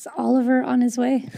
Is Oliver on his way?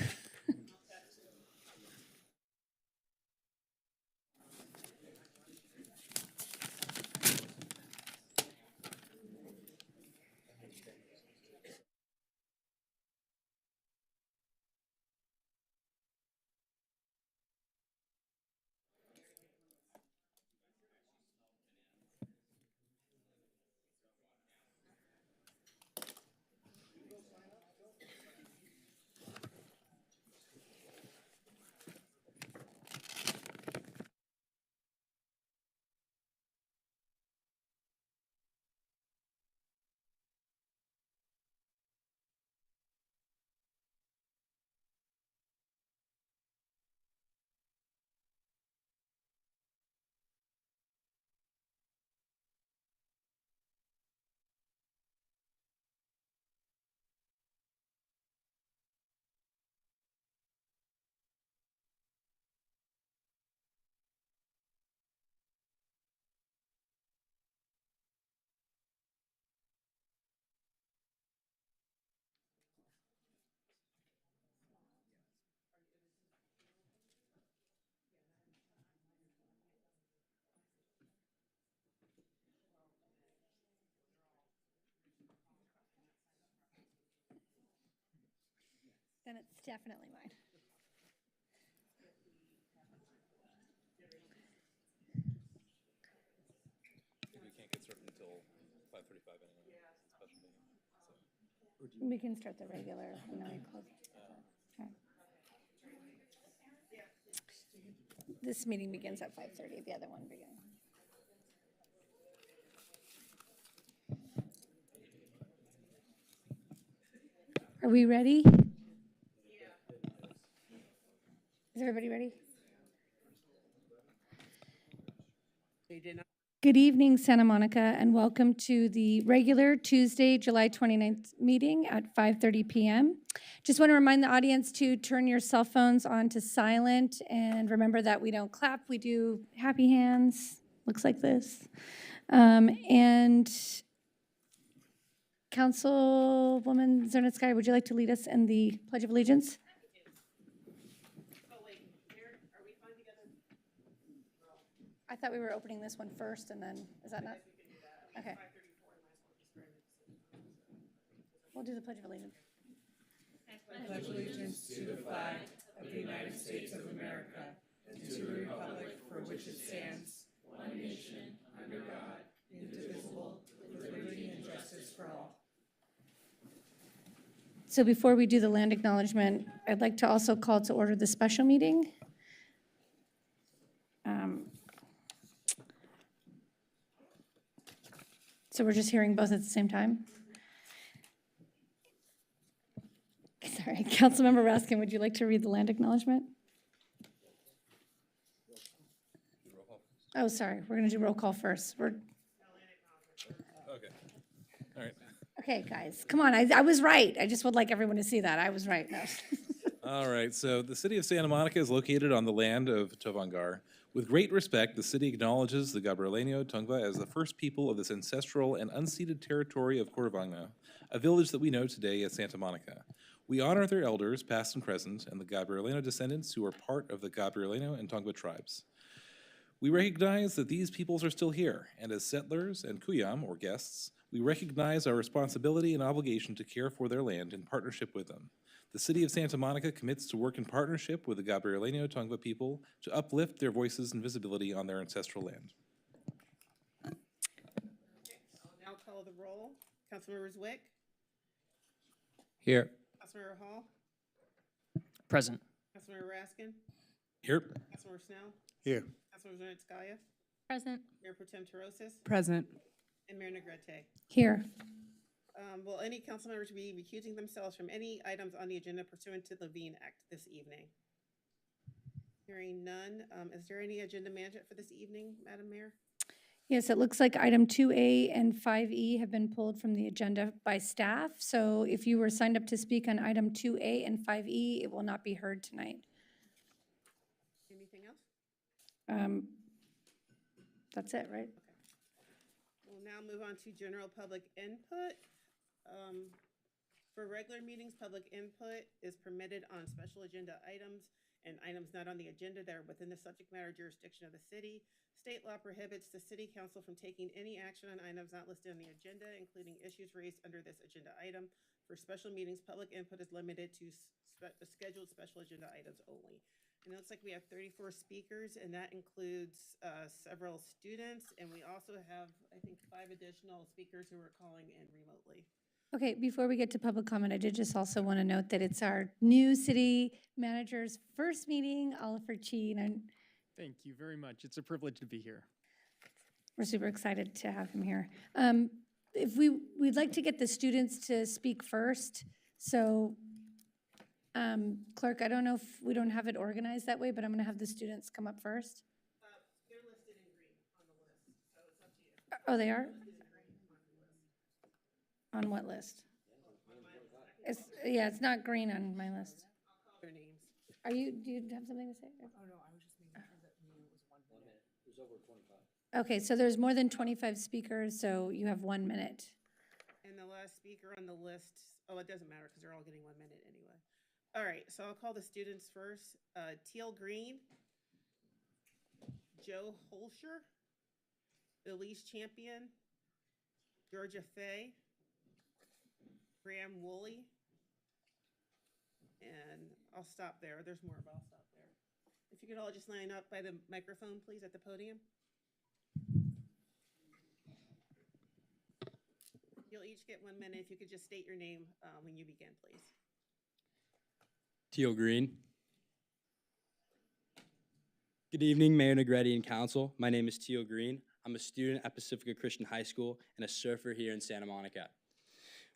Then it's definitely mine. We can't get started until 5:35 anyway. Special meeting. We can start the regular and then we close. Okay. This meeting begins at 5:30, the other one begins. Are we ready? Is everybody ready? Good evening, Santa Monica, and welcome to the regular Tuesday, July 29th meeting at 5:30 p.m. Just want to remind the audience to turn your cell phones on to silent, and remember that we don't clap, we do happy hands, looks like this. And Councilwoman Zernitsky, would you like to lead us in the Pledge of Allegiance? I thought we were opening this one first, and then, is that not? Okay. We'll do the Pledge of Allegiance. I pledge allegiance to the flag of the United States of America and to the republic for which it stands, one nation, under God, indivisible, with liberty and justice for all. So before we do the land acknowledgement, I'd like to also call to order the special meeting. So we're just hearing both at the same time? Sorry, Councilmember Raskin, would you like to read the land acknowledgement? Oh, sorry, we're gonna do roll call first. Okay. All right. Okay, guys, come on, I was right. I just would like everyone to see that. I was right. No. All right. So the city of Santa Monica is located on the land of Tovangar. With great respect, the city acknowledges the Gabrielino Tongva as the first people of this ancestral and unceded territory of Corvanga, a village that we know today as Santa Monica. We honor their elders, past and present, and the Gabrielino descendants who are part of the Gabrielino and Tongva tribes. We recognize that these peoples are still here, and as settlers and kuyam, or guests, we recognize our responsibility and obligation to care for their land in partnership with them. The city of Santa Monica commits to work in partnership with the Gabrielino Tongva people to uplift their voices and visibility on their ancestral land. I'll now call the roll. Councilmember Zwick, Here. Councilmember Hall, Present. Councilmember Raskin, Here. Councilmember Snell, Here. Councilmember Zernitskaya, Present. Mayor Pro Tem Terosis, Present. and Mayor Negrete. Here. Will any council members be recusing themselves from any items on the agenda pursuant to the Levine Act this evening? Hearing none, is there any agenda management for this evening, Madam Mayor? Yes, it looks like item 2A and 5E have been pulled from the agenda by staff. So if you were signed up to speak on item 2A and 5E, it will not be heard tonight. Anything else? That's it, right? Okay. We'll now move on to general public input. For regular meetings, public input is permitted on special agenda items and items not on the agenda that are within the subject matter jurisdiction of the city. State law prohibits the city council from taking any action on items not listed on the agenda, including issues raised under this agenda item. For special meetings, public input is limited to scheduled special agenda items only. And it looks like we have 34 speakers, and that includes several students, and we also have, I think, 5 additional speakers who are calling in remotely. Okay, before we get to public comment, I did just also want to note that it's our new city manager's first meeting, Oliver Chee, and Thank you very much. It's a privilege to be here. we're super excited to have him here. If we'd like to get the students to speak first, so clerk, I don't know if we don't have it organized that way, but I'm going to have the students come up first. They're listed in green on the list, so it's up to you. Oh, they are? On what list? Yeah, it's not green on my list. Their names. Do you have something to say? Oh, no, I was just making sure that it was 1 minute. There's over 25. Okay, so there's more than 25 speakers, so you have 1 minute. And the last speaker on the list, oh, it doesn't matter because they're all getting 1 minute anyway. All right, so I'll call the students first. Teal Green, Joe Holscher, Elise Champion, Georgia Fay, Graham Woolley, and I'll stop there. There's more, but I'll stop there. If you could all just line up by the microphone, please, at the podium. You'll each get 1 minute. If you could just state your name when you begin, please. Teal Green. Good evening, Mayor Negretti and Council. My name is Teal Green. I'm a student at Pacifica Christian High School and a surfer here in Santa Monica.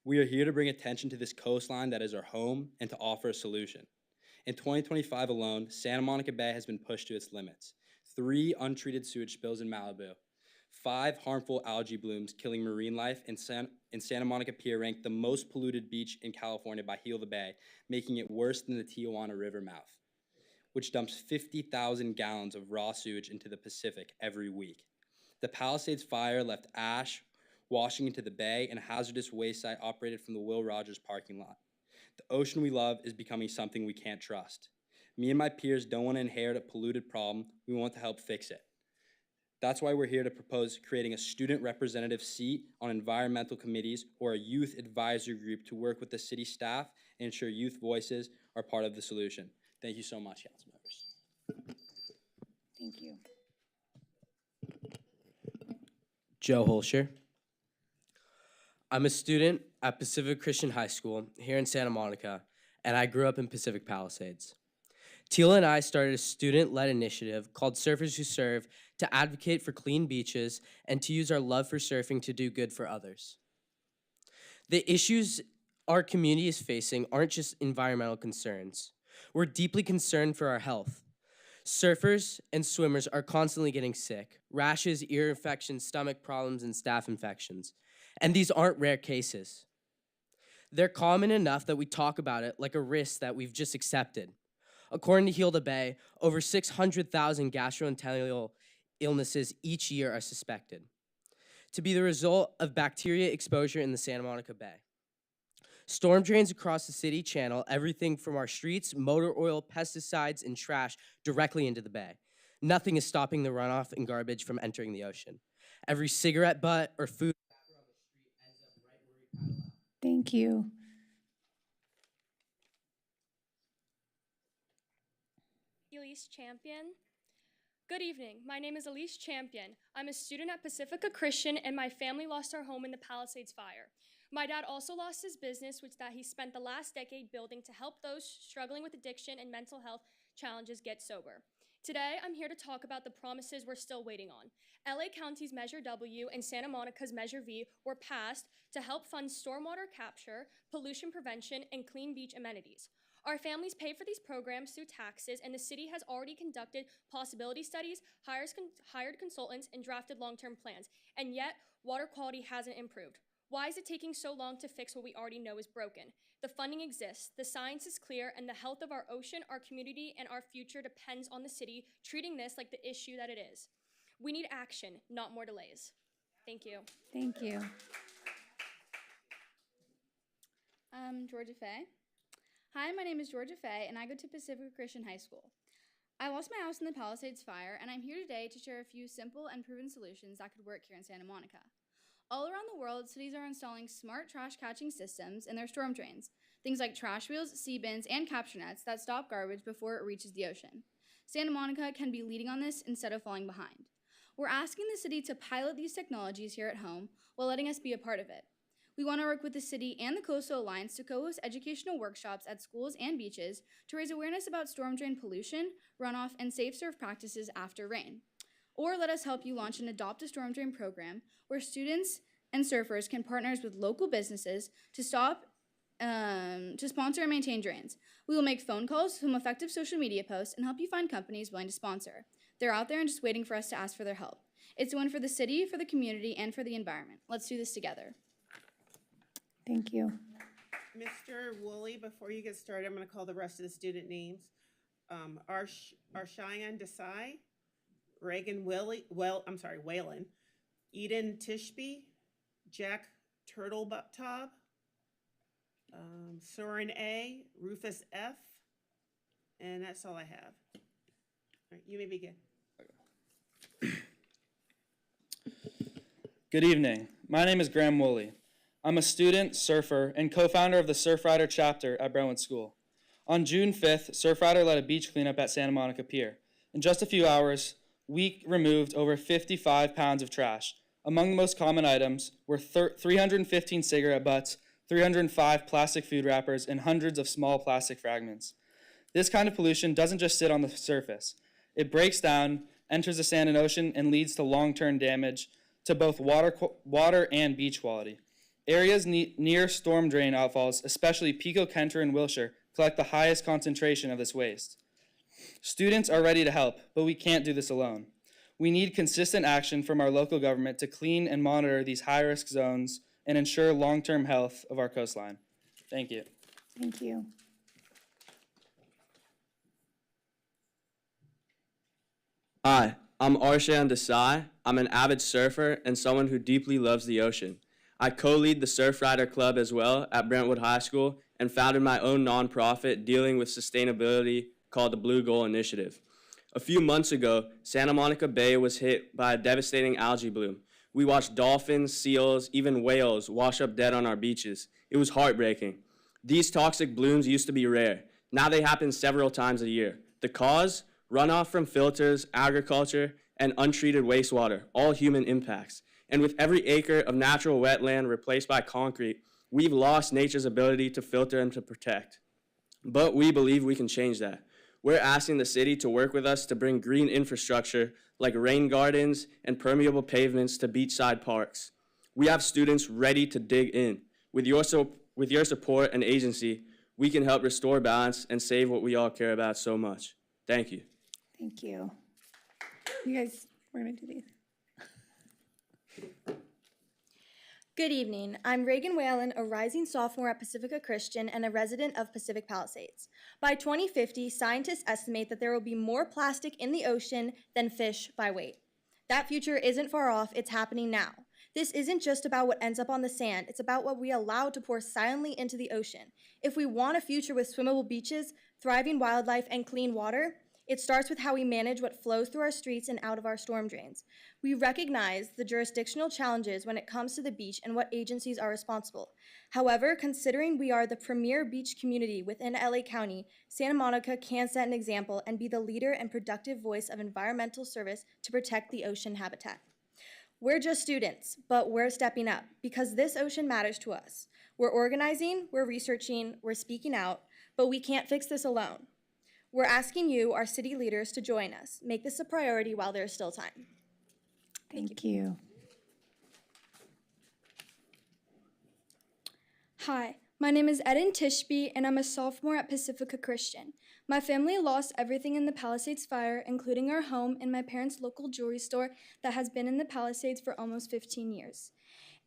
We are here to bring attention to this coastline that is our home and to offer a solution. In 2025 alone, Santa Monica Bay has been pushed to its limits. 3 untreated sewage spills in Malibu, 5 harmful algae blooms killing marine life, and Santa Monica Pier ranked the most polluted beach in California by Heal the Bay, making it worse than the Tijuana River mouth, which dumps 50,000 gallons of raw sewage into the Pacific every week. The Palisades fire left ash washing into the bay and a hazardous waste site operated from the Will Rogers parking lot. The ocean we love is becoming something we can't trust. Me and my peers don't want to inherit a polluted problem. We want to help fix it. That's why we're here to propose creating a student representative seat on environmental committees or a youth advisory group to work with the city staff and ensure youth voices are part of the solution. Thank you so much, council members. Thank you. Joe Holscher. I'm a student at Pacific Christian High School here in Santa Monica, and I grew up in Pacific Palisades. Teal and I started a student-led initiative called Surfers Who Serve to advocate for clean beaches and to use our love for surfing to do good for others. The issues our community is facing aren't just environmental concerns. We're deeply concerned for our health. Surfers and swimmers are constantly getting sick, rashes, ear infections, stomach problems, and staph infections. And these aren't rare cases. They're common enough that we talk about it like a risk that we've just accepted. According to Heal the Bay, over 600,000 gastrointestinal illnesses each year are suspected to be the result of bacteria exposure in the Santa Monica Bay. Storm drains across the city channel everything from our streets, motor oil, pesticides, and trash directly into the bay. Nothing is stopping the runoff and garbage from entering the ocean. Every cigarette butt or food wrapper on the street ends up right where we pile out. Thank you. Elise Champion. Good evening. My name is Elise Champion. I'm a student at Pacifica Christian, and my family lost our home in the Palisades fire. My dad also lost his business, which he spent the last decade building to help those struggling with addiction and mental health challenges get sober. Today, I'm here to talk about the promises we're still waiting on. LA County's Measure W and Santa Monica's Measure V were passed to help fund stormwater capture, pollution prevention, and clean beach amenities. Our families pay for these programs through taxes, and the city has already conducted possibility studies, hired consultants, and drafted long-term plans, and yet water quality hasn't improved. Why is it taking so long to fix what we already know is broken? The funding exists, the science is clear, and the health of our ocean, our community, and our future depends on the city treating this like the issue that it is. We need action, not more delays. Thank you. Thank you. Georgia Faye. Hi, my name is Georgia Faye, and I go to Pacific Christian High School. I lost my house in the Palisades fire, and I'm here today to share a few simple and proven solutions that could work here in Santa Monica. All around the world, cities are installing smart trash catching systems in their storm drains, things like trash wheels, C-bins, and capture nets that stop garbage before it reaches the ocean. Santa Monica can be leading on this instead of falling behind. We're asking the city to pilot these technologies here at home while letting us be a part of it. We want to work with the city and the Coastal Alliance to co-host educational workshops at schools and beaches to raise awareness about storm drain pollution, runoff, and safe surf practices after rain. Or let us help you launch an Adopt a Storm Drain program where students and surfers can partner with local businesses to sponsor and maintain drains. We will make phone calls, film effective social media posts, and help you find companies willing to sponsor. They're out there and just waiting for us to ask for their help. It's a win for the city, for the community, and for the environment. Let's do this together. Thank you. Mr. Woolley, before you get started, I'm going to call the rest of the student names. Cheyenne Desai, Reagan Whalen, Eden Tishby, Jack Turtletob, Soren A, Rufus F, and that's all I have. All right, you may begin. Good evening. My name is Graham Woolley. I'm a student, surfer, and co-founder of the Surfrider chapter at Broadway School. On June 5th, Surfrider led a beach cleanup at Santa Monica Pier. In just a few hours, we removed over 55 pounds of trash. Among the most common items were 315 cigarette butts, 305 plastic food wrappers, and hundreds of small plastic fragments. This kind of pollution doesn't just sit on the surface. It breaks down, enters the sand and ocean, and leads to long-term damage to both water and beach quality. Areas near storm drain outfalls, especially Pico, Kenter, and Wilshire, collect the highest concentration of this waste. Students are ready to help, but we can't do this alone. We need consistent action from our local government to clean and monitor these high-risk zones and ensure long-term health of our coastline. Thank you. Thank you. Hi, I'm Arshan Desai. I'm an avid surfer and someone who deeply loves the ocean. I co-lead the Surfrider Club as well at Brentwood High School and founded my own nonprofit dealing with sustainability called the Blue Goal Initiative. A few months ago, Santa Monica Bay was hit by a devastating algae bloom. We watched dolphins, seals, even whales wash up dead on our beaches. It was heartbreaking. These toxic blooms used to be rare. Now they happen several times a year. The cause? Runoff from filters, agriculture, and untreated wastewater, all human impacts. And with every acre of natural wetland replaced by concrete, we've lost nature's ability to filter and to protect. But we believe we can change that. We're asking the city to work with us to bring green infrastructure like rain gardens and permeable pavements to beachside parks. We have students ready to dig in. With your support and agency, we can help restore balance and save what we all care about so much. Thank you. Thank you. You guys, we're going to do these. Good evening. I'm Reagan Whalen, a rising sophomore at Pacifica Christian and a resident of Pacific Palisades. By 2050, scientists estimate that there will be more plastic in the ocean than fish by weight. That future isn't far off, it's happening now. This isn't just about what ends up on the sand, it's about what we allow to pour silently into the ocean. If we want a future with swimmable beaches, thriving wildlife, and clean water, it starts with how we manage what flows through our streets and out of our storm drains. We recognize the jurisdictional challenges when it comes to the beach and what agencies are responsible. However, considering we are the premier beach community within LA County, Santa Monica can set an example and be the leader and productive voice of environmental service to protect the ocean habitat. We're just students, but we're stepping up because this ocean matters to us. We're organizing, we're researching, we're speaking out, but we can't fix this alone. We're asking you, our city leaders, to join us. Make this a priority while there is still time. Thank you. Hi, my name is Eden Tishby, and I'm a sophomore at Pacifica Christian. My family lost everything in the Palisades fire, including our home and my parents' local jewelry store that has been in the Palisades for almost 15 years.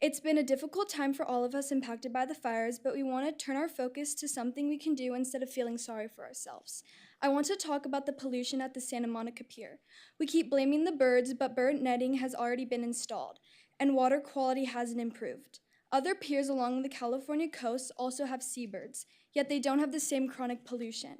It's been a difficult time for all of us impacted by the fires, but we want to turn our focus to something we can do instead of feeling sorry for ourselves. I want to talk about the pollution at the Santa Monica Pier. We keep blaming the birds, but bird netting has already been installed, and water quality hasn't improved. Other piers along the California coast also have seabirds, yet they don't have the same chronic pollution.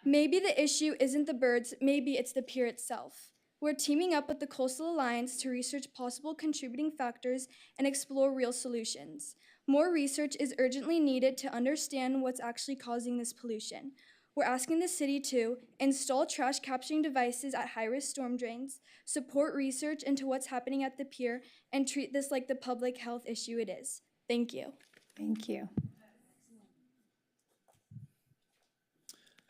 Maybe the issue isn't the birds, maybe it's the pier itself. We're teaming up with the Coastal Alliance to research possible contributing factors and explore real solutions. More research is urgently needed to understand what's actually causing this pollution. We're asking the city to install trash capturing devices at high-risk storm drains, support research into what's happening at the pier, and treat this like the public health issue it is. Thank you. Thank you.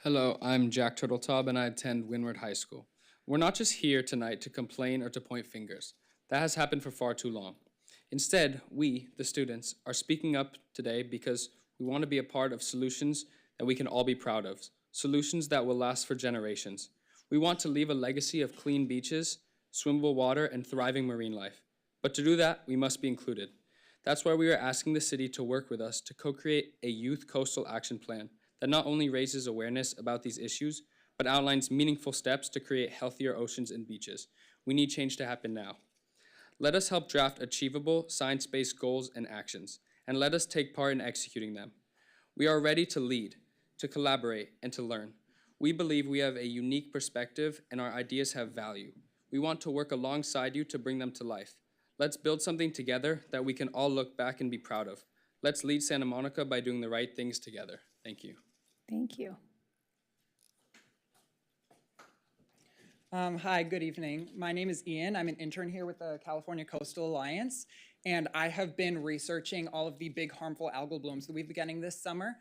Hello, I'm Jack Turtletub and I attend Windward High School. We're not just here tonight to complain or to point fingers. That has happened for far too long. Instead, we, the students, are speaking up today because we want to be a part of solutions that we can all be proud of, solutions that will last for generations. We want to leave a legacy of clean beaches, swimmable water, and thriving marine life. But to do that, we must be included. That's why we are asking the city to work with us to co-create a youth coastal action plan that not only raises awareness about these issues, but outlines meaningful steps to create healthier oceans and beaches. We need change to happen now. Let us help draft achievable, science-based goals and actions, and let us take part in executing them. We are ready to lead, to collaborate, and to learn. We believe we have a unique perspective and our ideas have value. We want to work alongside you to bring them to life. Let's build something together that we can all look back and be proud of. Let's lead Santa Monica by doing the right things together. Thank you. Thank you. Hi, good evening. My name is Ian. I'm an intern here with the California Coastal Alliance, and I have been researching all of the big harmful algal blooms that we've been getting this summer.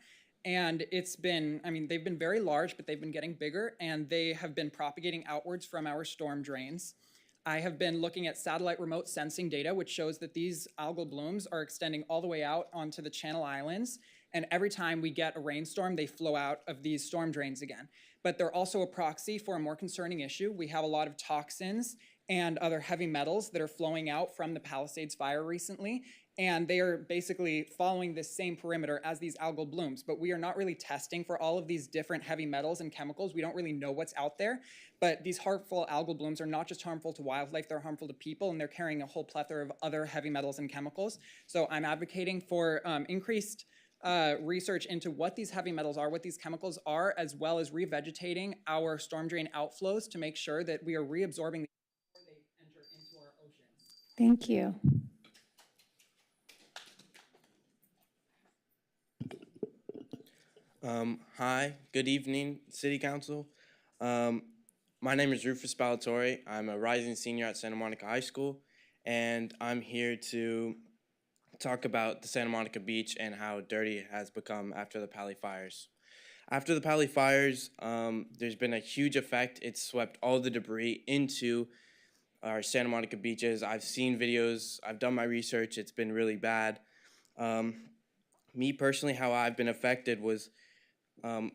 And it's been, they've been very large, but they've been getting bigger, and they have been propagating outwards from our storm drains. I have been looking at satellite remote sensing data, which shows that these algal blooms are extending all the way out onto the Channel Islands. And every time we get a rainstorm, they flow out of these storm drains again. But they're also a proxy for a more concerning issue. We have a lot of toxins and other heavy metals that are flowing out from the Palisades fire recently. And they are basically following this same perimeter as these algal blooms. But we are not really testing for all of these different heavy metals and chemicals. We don't really know what's out there. But these harmful algal blooms are not just harmful to wildlife, they're harmful to people, and they're carrying a whole plethora of other heavy metals and chemicals. So I'm advocating for increased research into what these heavy metals are, what these chemicals are, as well as revegetating our storm drain outflows to make sure that we are reabsorbing these before they enter into our oceans. Thank you. Hi, good evening, City Council. My name is Rufus Ballatore. I'm a rising senior at Santa Monica High School, and I'm here to talk about the Santa Monica Beach and how dirty it has become after the Pali fires. After the Pali fires, there's been a huge effect. It's swept all the debris into our Santa Monica beaches. I've seen videos, I've done my research, it's been really bad. Me personally, how I've been affected was I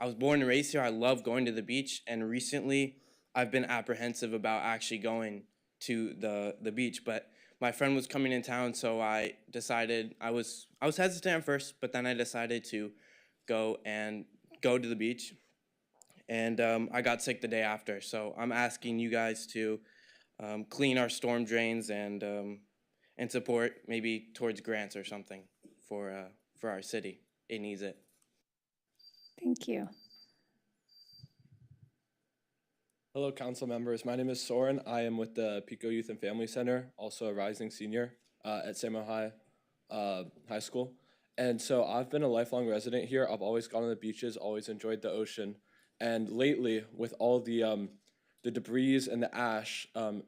was born and raised here. I love going to the beach, and recently I've been apprehensive about actually going to the beach. But my friend was coming in town, so I decided I was hesitant at first, but then I decided to go to the beach, and I got sick the day after. So I'm asking you guys to clean our storm drains and support maybe towards grants or something for our city. It needs it. Thank you. Hello, council members. My name is Soren. I am with the Pico Youth and Family Center, also a rising senior at Samuel High School. And so I've been a lifelong resident here. I've always gone to the beaches, always enjoyed the ocean. And lately, with all the debris and the ash,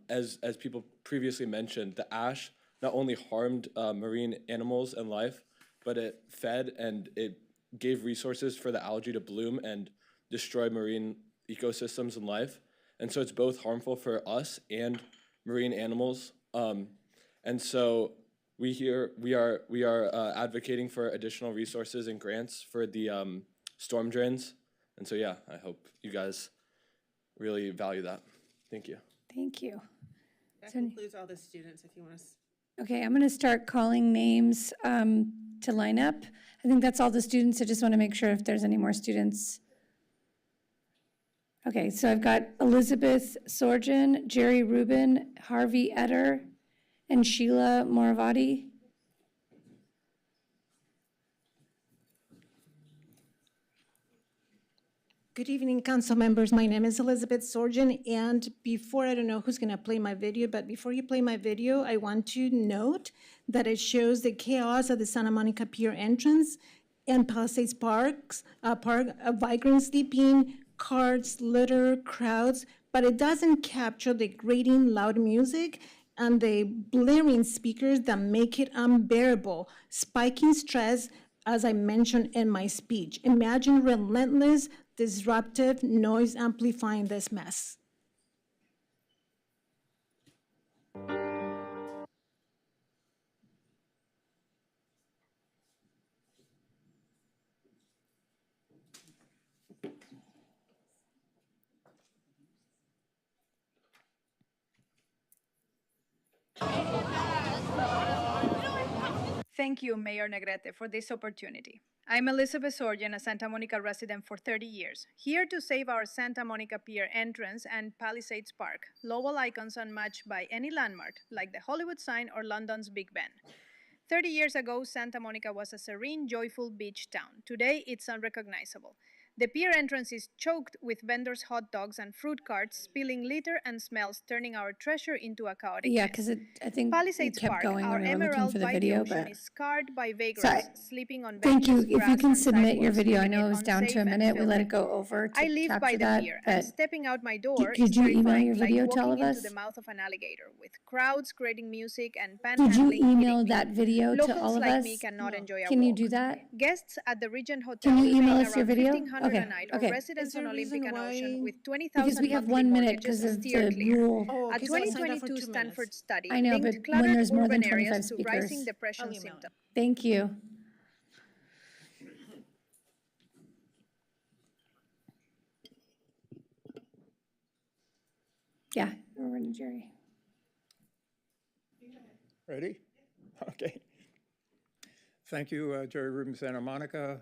as people previously mentioned, the ash not only harmed marine animals and life, but it fed and it gave resources for the algae to bloom and destroy marine ecosystems and life. And so it's both harmful for us and marine animals. And so we are advocating for additional resources and grants for the storm drains. And so yeah, I hope you guys really value that. Thank you. Thank you. That concludes all the students, if you want to. Okay, I'm going to start calling names to line up. I think that's all the students. I just want to make sure if there's any more students. Okay, so I've got Elizabeth Sorgen, Jerry Rubin, Harvey Etter, and Sheila Moravati. Good evening, council members. My name is Elizabeth Sorgen, and I don't know who's going to play my video, but before you play my video, I want to note that it shows the chaos at the Santa Monica Pier entrance and Palisades Park, vagrant sleeping, carts, litter, crowds, but it doesn't capture the grating loud music and the blaring speakers that make it unbearable, spiking stress, as I mentioned in my speech. Imagine relentless, disruptive noise amplifying this mess. Thank you, Mayor Negrete, for this opportunity. I'm Elizabeth Sorgen, a Santa Monica resident for 30 years, here to save our Santa Monica Pier entrance and Palisades Park, global icons unmatched by any landmark, like the Hollywood sign or London's Big Ben. 30 years ago, Santa Monica was a serene, joyful beach town. Today, it's unrecognizable. The pier entrance is choked with vendors' hot dogs and fruit carts, spilling litter and smells, turning our treasure into a chaotic Yeah, mess. because I think Palisades it kept Park, going our when we were looking emerald for the by video, the ocean, but is scarred by vagrants sorry. sleeping on Thank you. benches, If you grass, can and submit your sidewalks, video, I making know it it was down to a unsafe and minute. We let filthy. it go over to I live by capture the that, pier, and but stepping out my door did is you email terrifying, your like video to all walking of into us? the mouth of an alligator, with crowds creating music and Did you panhandling email hitting me. that video to Locals all of like us? me cannot enjoy a Can you walk. do that? Guests at the Regent Hotel Can you email paying us your around video? $1,500 a Okay, night, or okay. residents on Olympic and Ocean with Because $20,000 we have monthly 1 minute mortgages because of steer the clear. rule. Oh, A okay, so I signed up for 2022 2 Stanford minutes. study I know, linked but when cluttered there's more than urban areas 25 to speakers. rising depression symptoms. Thank you. Yeah, we're ready, Jerry. Ready? Okay. Thank you, Jerry Rubin, Santa Monica,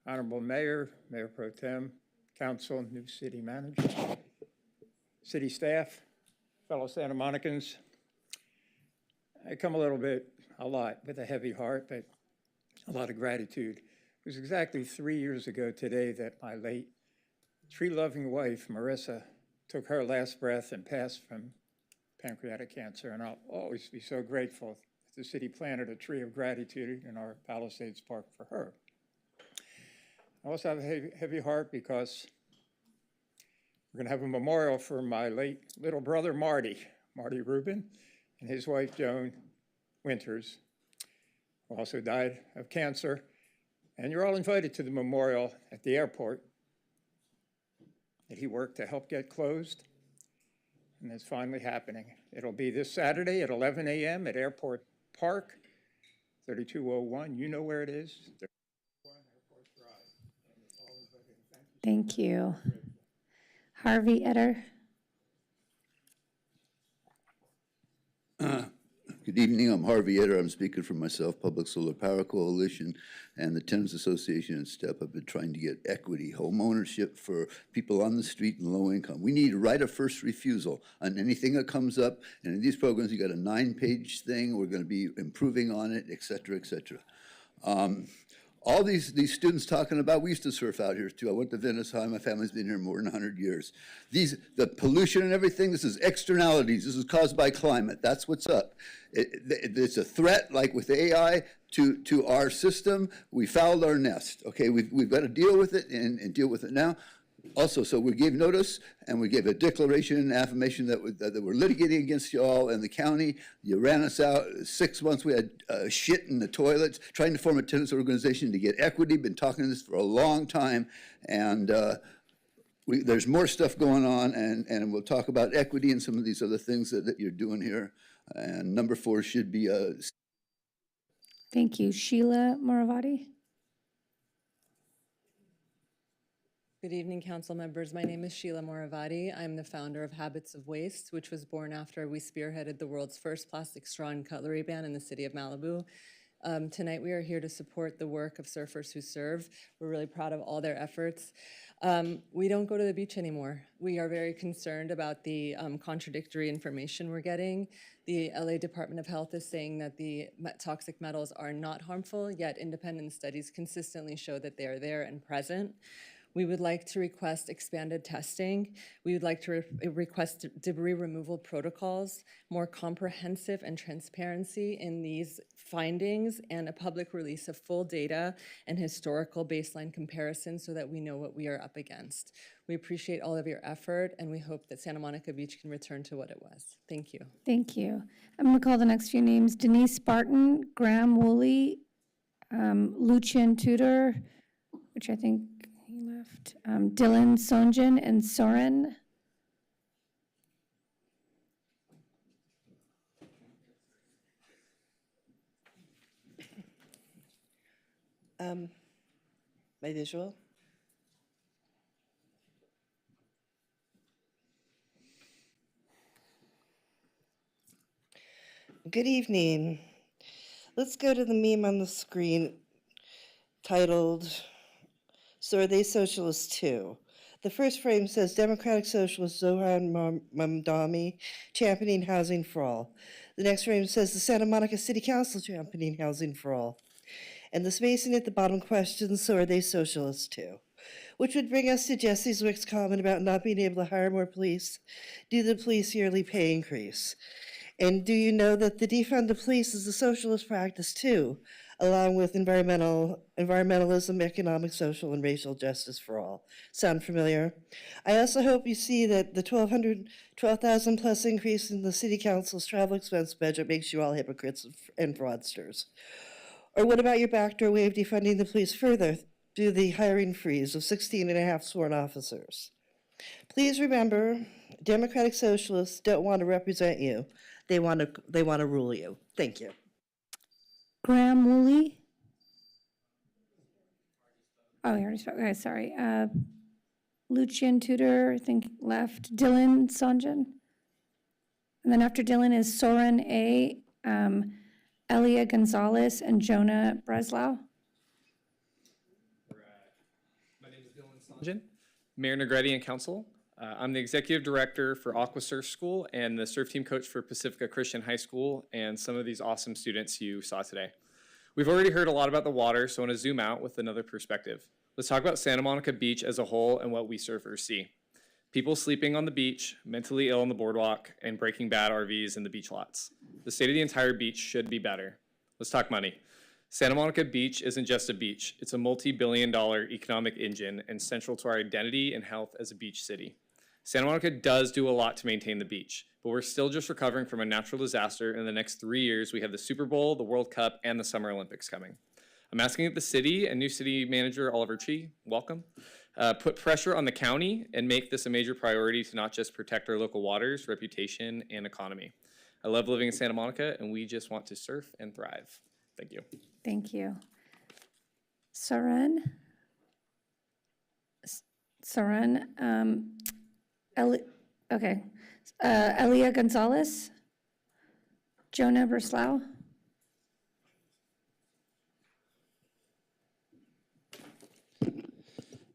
Honorable Mayor, Mayor Pro Tem, Council, new city manager, city staff, fellow Santa Monicans. I come a lot with a heavy heart, but a lot of gratitude. It was exactly 3 years ago today that my late tree-loving wife, Marissa, took her last breath and passed from pancreatic cancer, and I'll always be so grateful that the city planted a tree of gratitude in our Palisades Park for her. I also have a heavy heart because we're gonna have a memorial for my late little brother, Marty Rubin, and his wife, Joan Winters, who also died of cancer. And you're all invited to the memorial at the airport that he worked to help get closed. And it's finally happening. It'll be this Saturday at 11 a.m. at Airport Park, 3201. You know where it is. Thank you. Harvey Etter. Good evening, I'm Harvey Etter. I'm speaking for myself, Public Solar Power Coalition and the Tenants Association and STEP. I've been trying to get equity, home ownership for people on the street and low income. We need a right of first refusal on anything that comes up. And in these programs, you got a 9-page thing. We're going to be improving on it, et cetera, et cetera. All these students talking about, we used to surf out here too. I went to Venice High, my family's been here more than 100 years. The pollution and everything, this is externalities, this is caused by climate, that's what's up. It's a threat, like with AI, to our system. We fouled our nest, okay? We've got to deal with it and deal with it now. Also, so we gave notice and we gave a declaration and affirmation that we're litigating against y'all and the county. You ran us out. 6 months we had shit in the toilets, trying to form a tenants organization to get equity. Been talking to this for a long time. And there's more stuff going on, and we'll talk about equity and some of these other things that you're doing here. And number 4 should be Thank you. Sheila Moravati. Good evening, council members. My name is Sheila Moravati. I'm the founder of Habits of Waste, which was born after we spearheaded the world's first plastic straw and cutlery ban in the city of Malibu. Tonight we are here to support the work of surfers who serve. We're really proud of all their efforts. We don't go to the beach anymore. We are very concerned about the contradictory information we're getting. The LA Department of Health is saying that the toxic metals are not harmful, yet independent studies consistently show that they are there and present. We would like to request expanded testing. We would like to request debris removal protocols, more comprehensive and transparency in these findings, and a public release of full data and historical baseline comparisons so that we know what we are up against. We appreciate all of your effort, and we hope that Santa Monica Beach can return to what it was. Thank you. Thank you. I'm going to call the next few names: Denise Spartan, Graham Woolley, Lucian Tudor, which I think he left, Dylan Sonjan, and Soren. My visual. Good evening. Let's go to the meme on the screen titled, "So Are They Socialists Too?" The first frame says, Democratic Socialist Zohran Mamdani championing housing for all. The next frame says, the Santa Monica City Council championing housing for all. And the spacing at the bottom questions, so are they socialists too? Which would bring us to Jesse Zwick's comment about not being able to hire more police due to the police yearly pay increase. And do you know that the defund the police is a socialist practice too, along with environmentalism, economic, social, and racial justice for all? Sound familiar? I also hope you see that the 12,000 plus increase in the city council's travel expense budget makes you all hypocrites and fraudsters. Or what about your backdoor way of defunding the police further through the hiring freeze of 16.5 sworn officers? Please remember, Democratic Socialists don't want to represent you. They want to rule you. Thank you. Graham Woolley. Oh, he already spoke. Okay, sorry. Lucian Tudor, I think, left. Dylan Sonjan. And then after Dylan is Soren A., Elia Gonzalez, and Jonah Breslau. My name is Dylan Sonjan, Mayor Negretti and Council. I'm the Executive Director for Aqua Surf School and the surf team coach for Pacifica Christian High School and some of these awesome students you saw today. We've already heard a lot about the water, so I want to zoom out with another perspective. Let's talk about Santa Monica Beach as a whole and what we surfers see. People sleeping on the beach, mentally ill on the boardwalk, and Breaking Bad RVs in the beach lots. The state of the entire beach should be better. Let's talk money. Santa Monica Beach isn't just a beach. It's a multi-billion-dollar economic engine and central to our identity and health as a beach city. Santa Monica does do a lot to maintain the beach, but we're still just recovering from a natural disaster. In the next 3 years, we have the Super Bowl, the World Cup, and the Summer Olympics coming. I'm asking that the city and new city manager Oliver Chi, welcome, put pressure on the county and make this a major priority to not just protect our local waters, reputation, and economy. I love living in Santa Monica, and we just want to surf and thrive. Thank you. Thank you. Soren. Elia Gonzalez. Jonah Breslau.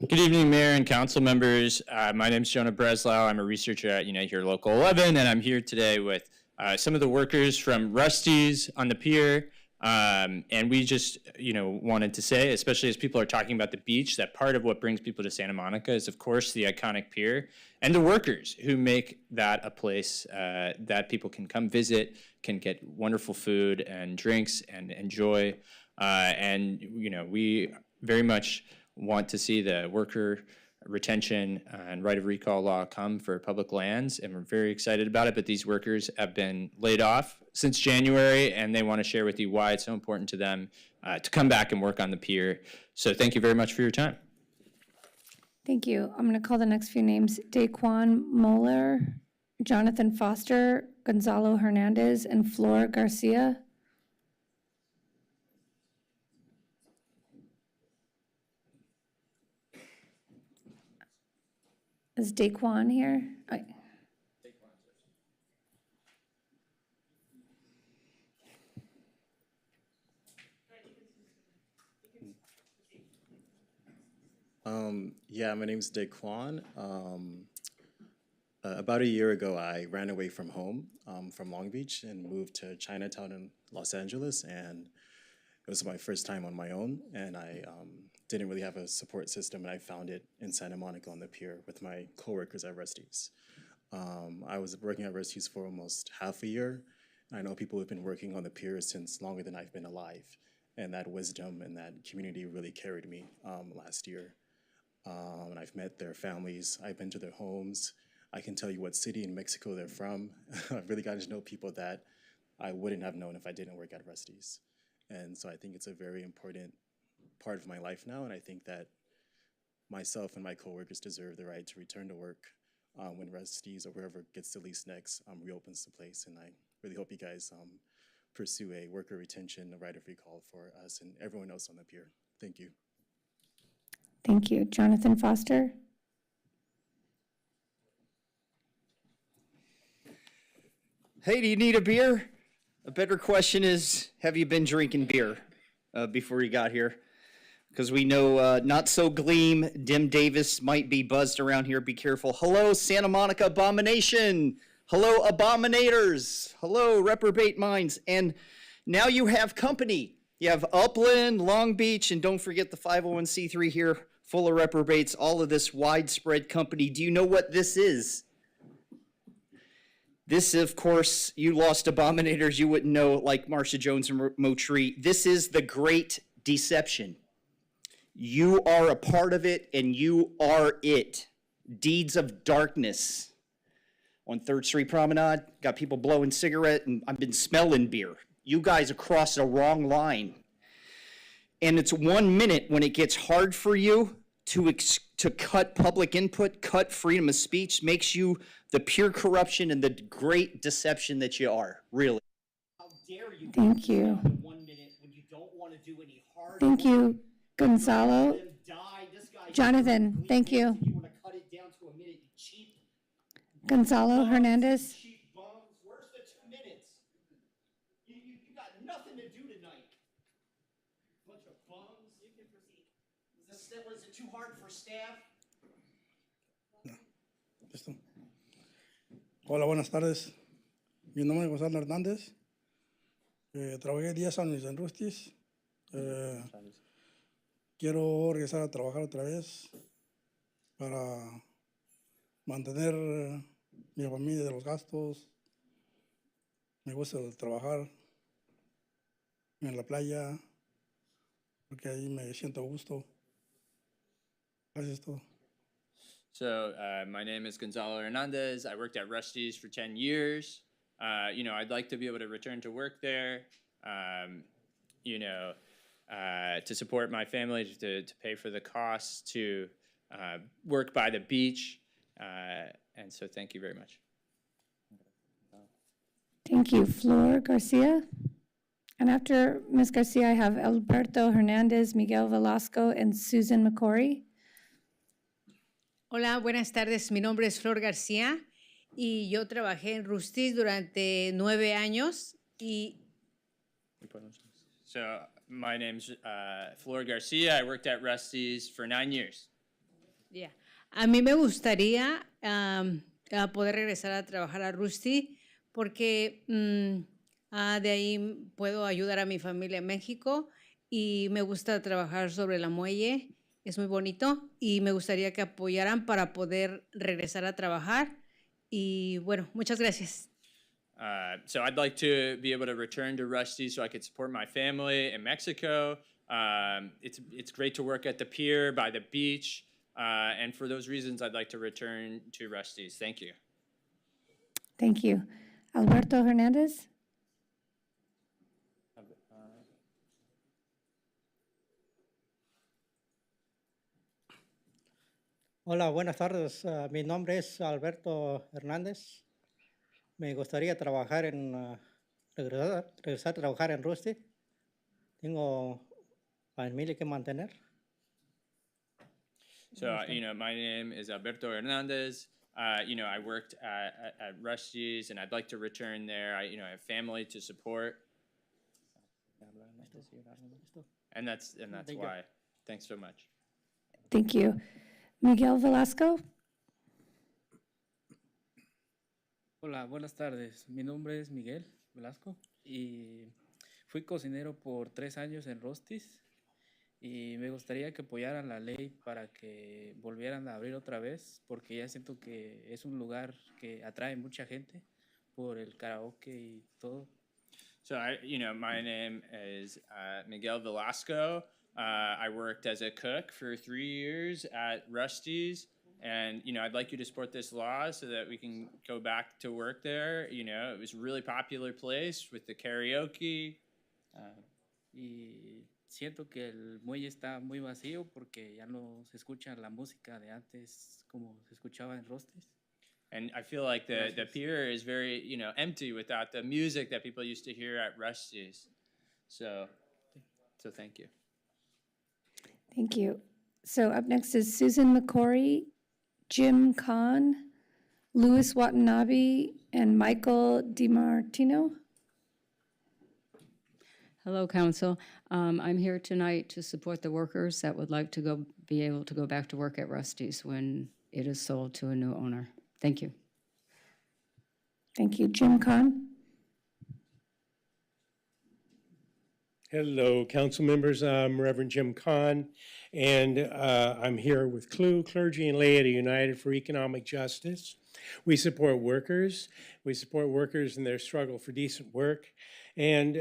Good evening, Mayor and Council members. My name is Jonah Breslau. I'm a researcher at Unite Here Local 11, and I'm here today with some of the workers from Rusty's on the pier. And we just, wanted to say, especially as people are talking about the beach, that part of what brings people to Santa Monica is, of course, the iconic pier and the workers who make that a place that people can come visit, can get wonderful food and drinks and enjoy. We very much want to see the worker retention and right of recall law come for public lands, and we're very excited about it, but these workers have been laid off since January, and they want to share with you why it's so important to them to come back and work on the pier. So thank you very much for your time. Thank you. I'm going to call the next few names: Daquan Moeller, Jonathan Foster, Gonzalo Hernandez, and Flor Garcia. Is Daquan here? Yeah, my name's Daquan. About a year ago, I ran away from home, from Long Beach, and moved to Chinatown in Los Angeles, and it was my first time on my own, and I didn't really have a support system, and I found it in Santa Monica on the pier with my coworkers at Rusty's. I was working at Rusty's for almost half a year, and I know people who've been working on the pier since longer than I've been alive, and that wisdom and that community really carried me last year. And I've met their families, I've been to their homes, I can tell you what city in Mexico they're from. I've really gotten to know people that I wouldn't have known if I didn't work at Rusty's. And so I think it's a very important part of my life now, and I think that myself and my coworkers deserve the right to return to work when Rusty's or wherever gets the lease next reopens the place. And I really hope you guys pursue a worker retention, a right of recall for us and everyone else on the pier. Thank you. Thank you. Jonathan Foster. Hey, do you need a beer? A better question is, have you been drinking beer before you got here? Because we know Not So Gleam, Dim Davis might be buzzed around here. Be careful. Hello, Santa Monica Abomination. Hello, Abominators. Hello, Reprobate Minds. And now you have company. You have Upland, Long Beach, and don't forget the 501c3 here, full of reprobates, all of this widespread company. Do you know what this is? This, of course, you lost Abominators, you wouldn't know, like Marcia Jones and Motree. This is the Great Deception. You are a part of it, and you are it. Deeds of darkness. On 3rd Street Promenade, got people blowing cigarette, and I've been smelling beer. You guys are crossing a wrong line. And it's 1 minute when it gets hard for you to cut public input, cut freedom of speech, makes you the pure corruption and the great deception that you are, really. How dare you? Thank you. 1 minute when you don't want to do any hard Thank you, Gonzalo. Jonathan, thank you. You want to cut it down to a minute, you cheap Gonzalo Hernandez. bums. Where's the 2 minutes? You got nothing to do tonight. Bunch of bums. You can proceed. Was it too hard for staff? Listo. Hola, buenas tardes. Mi nombre es Gonzalo Hernández. Trabajé 10 años en Rusty's. Quiero regresar a trabajar otra vez para mantener mi familia de los gastos. Me gusta trabajar en la playa porque ahí me siento a gusto. Gracias todo. So my name is Gonzalo Hernandez. I worked at Rusty's for 10 years. I'd like to be able to return to work there, to support my family, to pay for the costs, to work by the beach. And so thank you very much. Thank you. Flor Garcia. And after Ms. Garcia, I have Alberto Hernandez, Miguel Velasco, and Susan McCory. Hola, buenas tardes. Mi nombre es Flor García y yo trabajé en Rusty's durante 9 años y So my name's Flor Garcia. I worked at Rusty's for 9 years. yeah. A mí me gustaría poder regresar a trabajar a Rusty porque de ahí puedo ayudar a mi familia en México y me gusta trabajar sobre la muelle. Es muy bonito y me gustaría que apoyaran para poder regresar a trabajar. Y bueno, muchas gracias. So I'd like to be able to return to Rusty's so I could support my family in Mexico. It's great to work at the pier, by the beach. And for those reasons, I'd like to return to Rusty's. Thank you. Thank you. Alberto Hernandez. Hola, buenas tardes. Mi nombre es Alberto Hernández. Me gustaría trabajar regresar a trabajar en Rusty. Tengo familia que mantener. So, my name is Alberto Hernandez. I worked at Rusty's, and I'd like to return there. I have family to support. And that's why. Thanks so much. Thank you. Miguel Velasco? Hola, buenas tardes. Mi nombre es Miguel Velasco y fui cocinero por 3 años en Rostis y me gustaría que apoyaran la ley para que volvieran a abrir otra vez porque ya siento que es un lugar que atrae mucha gente por el karaoke y todo. So my name is Miguel Velasco. I worked as a cook for 3 years at Rusty's. And, I'd like you to support this law so that we can go back to work there. It was a really popular place with the karaoke. Y siento que el muelle está muy vacío porque ya no se escucha la música de antes como se escuchaba en Rostis. And I feel like the pier is very, empty without the music that people used to hear at Rusty's. So thank you. Thank you. So up next is Susan McCory, Jim Kahn, Louis Watanabe, and Michael DiMartino. Hello, Council. I'm here tonight to support the workers that would like to be able to go back to work at Rusty's when it is sold to a new owner. Thank you. Thank you. Jim Kahn? Hello, council members. I'm Reverend Jim Kahn, and I'm here with CLU, Clergy and Laity United for Economic Justice. We support workers. We support workers in their struggle for decent work. And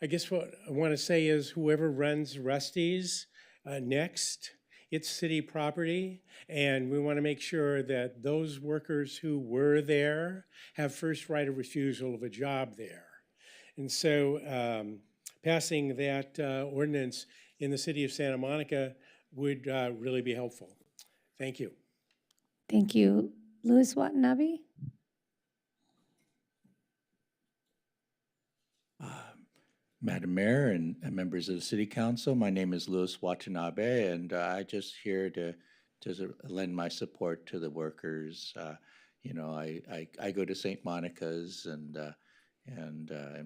I guess what I want to say is whoever runs Rusty's next, it's city property, and we want to make sure that those workers who were there have first right of refusal of a job there. And so passing that ordinance in the city of Santa Monica would really be helpful. Thank you. Thank you. Louis Watanabe? Madam Mayor and members of the City Council, my name is Louis Watanabe, and I'm just here to lend my support to the workers. I go to St. Monica's, and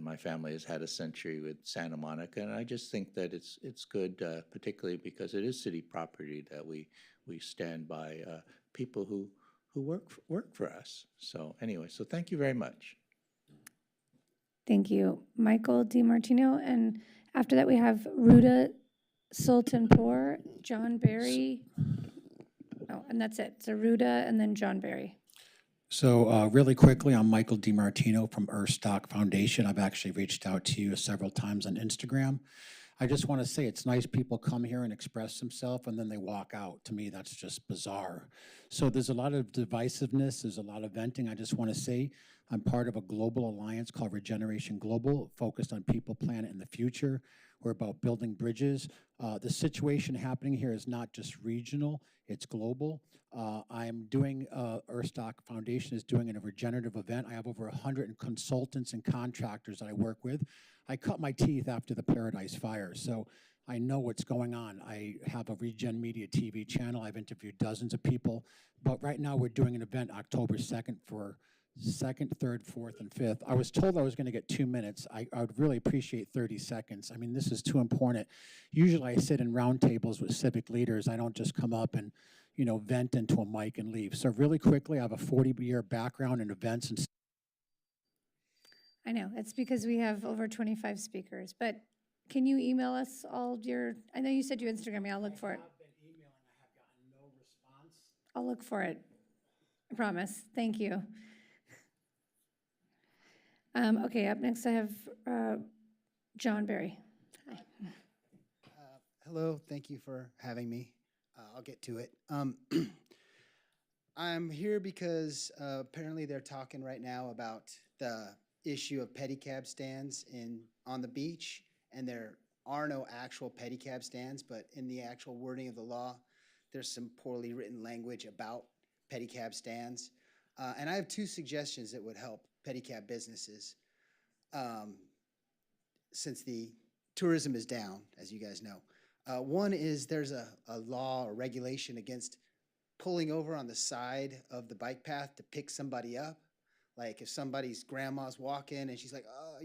my family has had a century with Santa Monica, and I just think that it's good, particularly because it is city property, that we stand by people who work for us. So anyway, so thank you very much. Thank you. Michael DiMartino. And after that, we have Ruda Sultanpour, John Berry. Oh, and that's it. So Ruda and then John Berry. So really quickly, I'm Michael DiMartino from Stock Foundation. I've actually reached out to you several times on Instagram. I just want to say it's nice people come here and express themselves and then they walk out. To me, that's just bizarre. So there's a lot of divisiveness. There's a lot of venting. I just want to say I'm part of a global alliance called Regeneration Global, focused on people, planet, and the future. We're about building bridges. The situation happening here is not just regional, it's global. I'm doing, Stock Foundation is doing a regenerative event. I have over 100 consultants and contractors that I work with. I cut my teeth after the Paradise Fire, so I know what's going on. I have a Regen Media TV channel. I've interviewed dozens of people, but right now we're doing an event October 2nd for 2nd, 3rd, 4th, and 5th. I was told I was going to get 2 minutes. I would really appreciate 30 seconds. I mean, this is too important. Usually I sit in roundtables with civic leaders. I don't just come up and, vent into a mic and leave. So really quickly, I have a 40-year background in events and I know, it's because we have over 25 speakers, but can you email us all your, I know you said you Instagram me, I'll look for it. I've been emailing, I have gotten no response. I'll look for it, I promise, thank you. Okay, up next I have John Berry. Hi. Hello, thank you for having me. I'll get to it. I'm here because apparently they're talking right now about the issue of pedicab stands on the beach, and there are no actual pedicab stands, but in the actual wording of the law, there's some poorly written language about pedicab stands. And I have 2 suggestions that would help pedicab businesses since the tourism is down, as you guys know. One is there's a law or regulation against pulling over on the side of the bike path to pick somebody up. Like if somebody's grandma's walking and she's like, oh,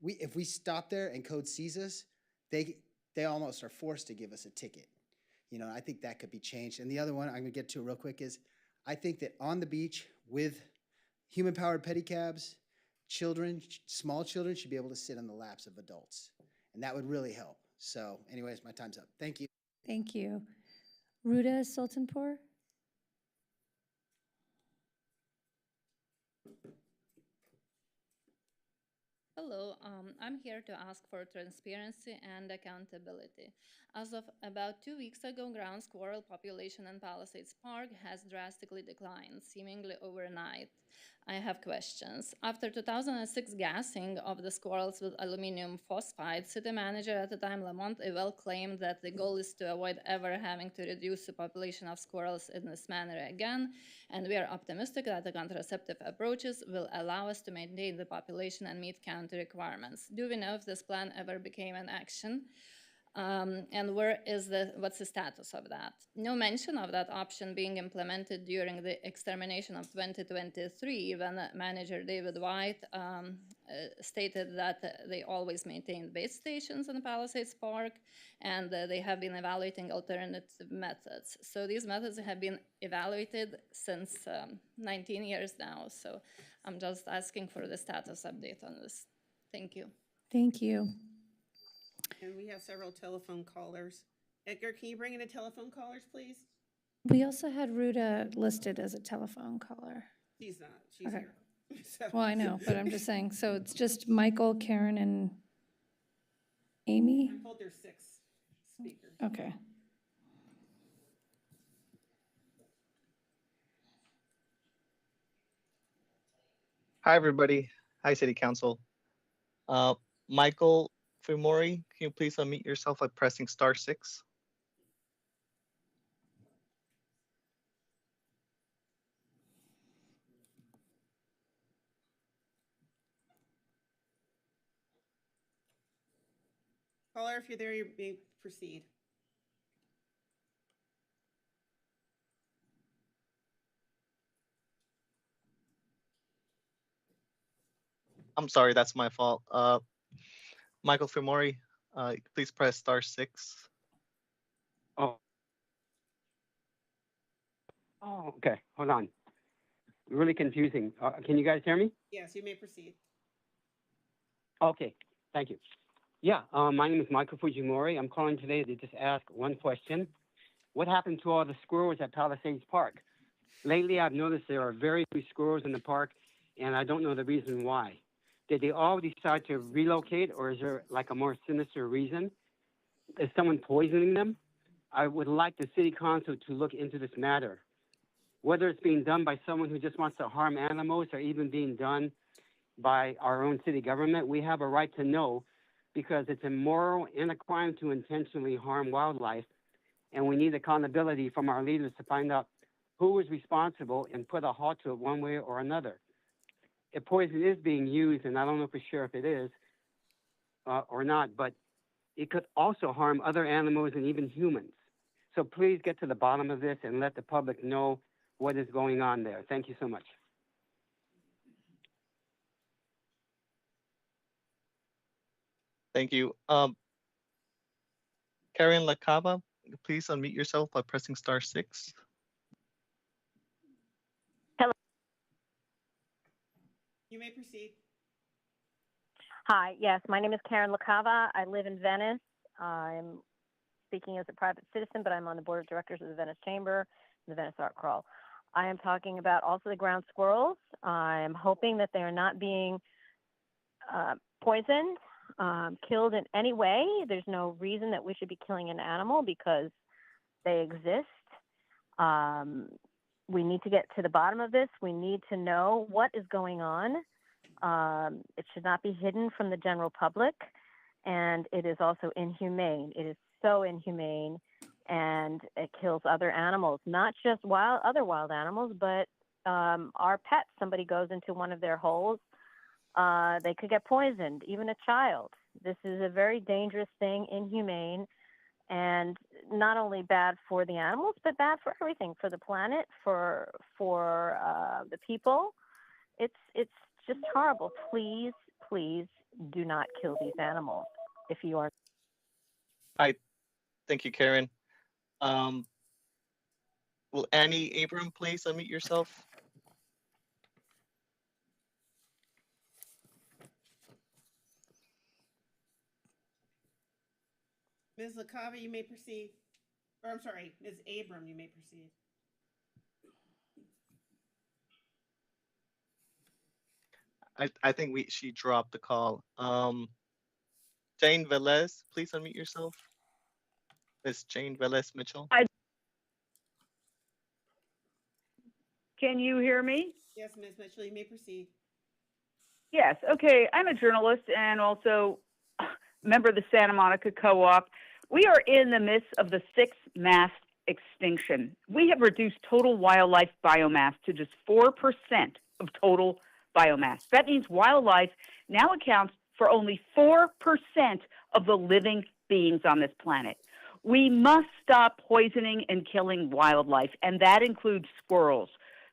if we stop there and code sees us, they almost are forced to give us a ticket. You know, I think that could be changed. And the other one I'm gonna get to real quick is, I think that on the beach with human-powered pedicabs, children, small children should be able to sit on the laps of adults. And that would really help. So anyways, my time's up. Thank you. Thank you. Ruda Sultanpour? Hello, I'm here to ask for transparency and accountability. As of about 2 weeks ago, ground squirrel population in Palisades Park has drastically declined, seemingly overnight. I have questions. After 2006 gassing of the squirrels with aluminum phosphide, city manager at the time, Lamont Ewell, claimed that the goal is to avoid ever having to reduce the population of squirrels in this manner again, and we are optimistic that the contraceptive approaches will allow us to maintain the population and meet county requirements. Do we know if this plan ever became an action? And what's the status of that? No mention of that option being implemented during the extermination of 2023, when Manager David White stated that they always maintained base stations in Palisades Park, and they have been evaluating alternative methods. So these methods have been evaluated since 19 years now. So I'm just asking for the status update on this. Thank you. Thank you. And we have several telephone callers. Edgar, can you bring in the telephone callers, please? We also had Ruda listed as a telephone caller. She's not. She's Okay. here. So- Well, I know, but I'm just saying, so it's just Michael, Karen, and Amy? I'm told there's 6 speakers. Okay. Hi, everybody. Hi, City Council. Michael Fumori, can you please unmute yourself by pressing *6? Caller, if you're there, you may proceed. I'm sorry, that's my fault. Michael Fumori, please press *6. Oh, okay. Hold on. Really confusing. Can you guys hear me? Yes, you may proceed. Okay. Thank you. Yeah, my name is Michael Fujimori. I'm calling today to just ask one question. What happened to all the squirrels at Palisades Park? Lately, I've noticed there are very few squirrels in the park, and I don't know the reason why. Did they all decide to relocate, or is there like a more sinister reason? Is someone poisoning them? I would like the city council to look into this matter. Whether it's being done by someone who just wants to harm animals or even being done by our own city government, we have a right to know, because it's immoral and a crime to intentionally harm wildlife. And we need accountability from our leaders to find out who is responsible and put a halt to it one way or another. If poison is being used, and I don't know for sure if it is or not, but it could also harm other animals and even humans. So please get to the bottom of this and let the public know what is going on there. Thank you so much. Thank you. Karen Lacava, please unmute yourself by pressing *6. You may proceed. Hi, yes, my name is Karen Lacava. I live in Venice. I'm speaking as a private citizen, but I'm on the board of directors of the Venice Chamber, and the Venice Art Crawl. I am talking about also the ground squirrels. I'm hoping that they are not being poisoned, killed in any way. There's no reason that we should be killing an animal because they exist. We need to get to the bottom of this. We need to know what is going on. It should not be hidden from the general public, and it is also inhumane. It is so inhumane, and it kills other animals, not just other wild animals, but our pets. Somebody goes into one of their holes, they could get poisoned, even a child. This is a very dangerous thing, inhumane, and not only bad for the animals, but bad for everything, for the planet, for the people. It's just horrible. Please, please do not kill these animals if you are. Hi, thank you, Karen. Um, will Annie Abram please unmute yourself? Ms. LaCava, you may proceed. Or I'm sorry, Ms. Abram, you may proceed. I think she dropped the call. Jane Velez, please unmute yourself. Miss Jane Velez Mitchell. Can you hear me? Yes, Ms. Mitchell, you may proceed. Yes. Okay. I'm a journalist and also member of the Santa Monica Co-op. We are in the midst of the sixth mass extinction. We have reduced total wildlife biomass to just 4% of total biomass. That means wildlife now accounts for only 4% of the living beings on this planet. We must stop poisoning and killing wildlife, and that includes squirrels.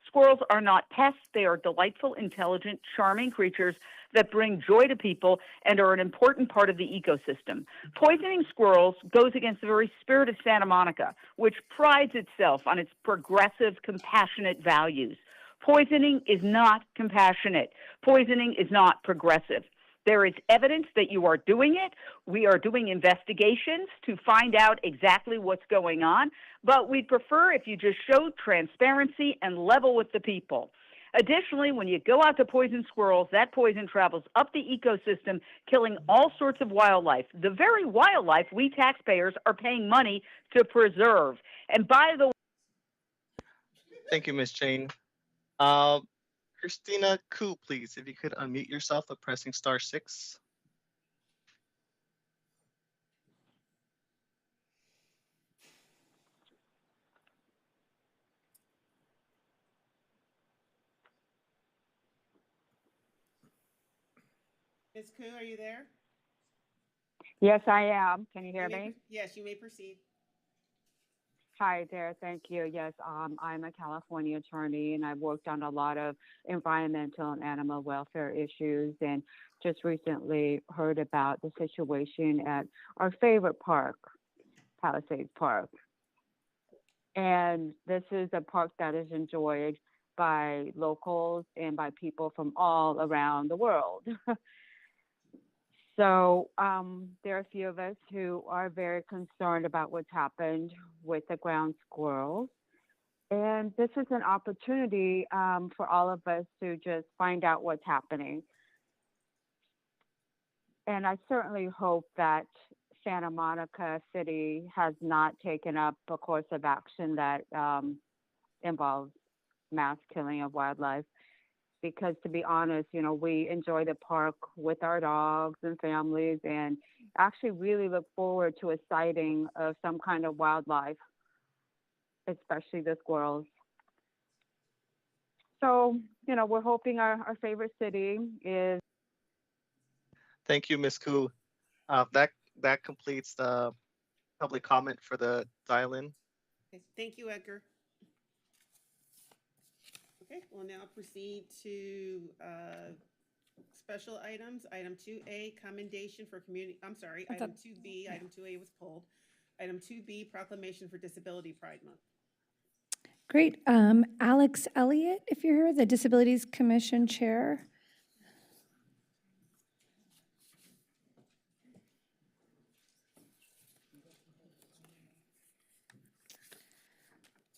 Squirrels are not pests. They are delightful, intelligent, charming creatures that bring joy to people and are an important part of the ecosystem. Poisoning squirrels goes against the very spirit of Santa Monica, which prides itself on its progressive, compassionate values. Poisoning is not compassionate. Poisoning is not progressive. There is evidence that you are doing it. We are doing investigations to find out exactly what's going on, but we'd prefer if you just showed transparency and level with the people. Additionally, when you go out to poison squirrels, that poison travels up the ecosystem, killing all sorts of wildlife, the very wildlife we taxpayers are paying money to preserve. And by the way, Thank you, Miss Jane. Christina Koo, please, if you could unmute yourself by pressing *6. Ms. Koo, are you there? yes, I am. Can you hear me? Yes, you may proceed. Hi there. Thank you. Yes, I'm a California attorney, and I've worked on a lot of environmental and animal welfare issues, and just recently heard about the situation at our favorite park, Palisades Park. And this is a park that is enjoyed by locals and by people from all around the world. So there are a few of us who are very concerned about what's happened with the ground squirrels. And this is an opportunity for all of us to just find out what's happening. And I certainly hope that Santa Monica City has not taken up a course of action that involves mass killing of wildlife. Because to be honest, you know, we enjoy the park with our dogs and families and actually really look forward to a sighting of some kind of wildlife, especially the squirrels. So, you know, we're hoping our favorite city is. Thank you, Ms. Koo. That completes the public comment for the dial-in. Okay, thank you, Edgar. Okay, we'll now proceed to special items. Item 2A, commendation for community, I'm sorry, item 2B, item 2A was pulled. Item 2B, proclamation for Disability Pride Month. Great. Alex Elliott, if you're here, the Disabilities Commission Chair.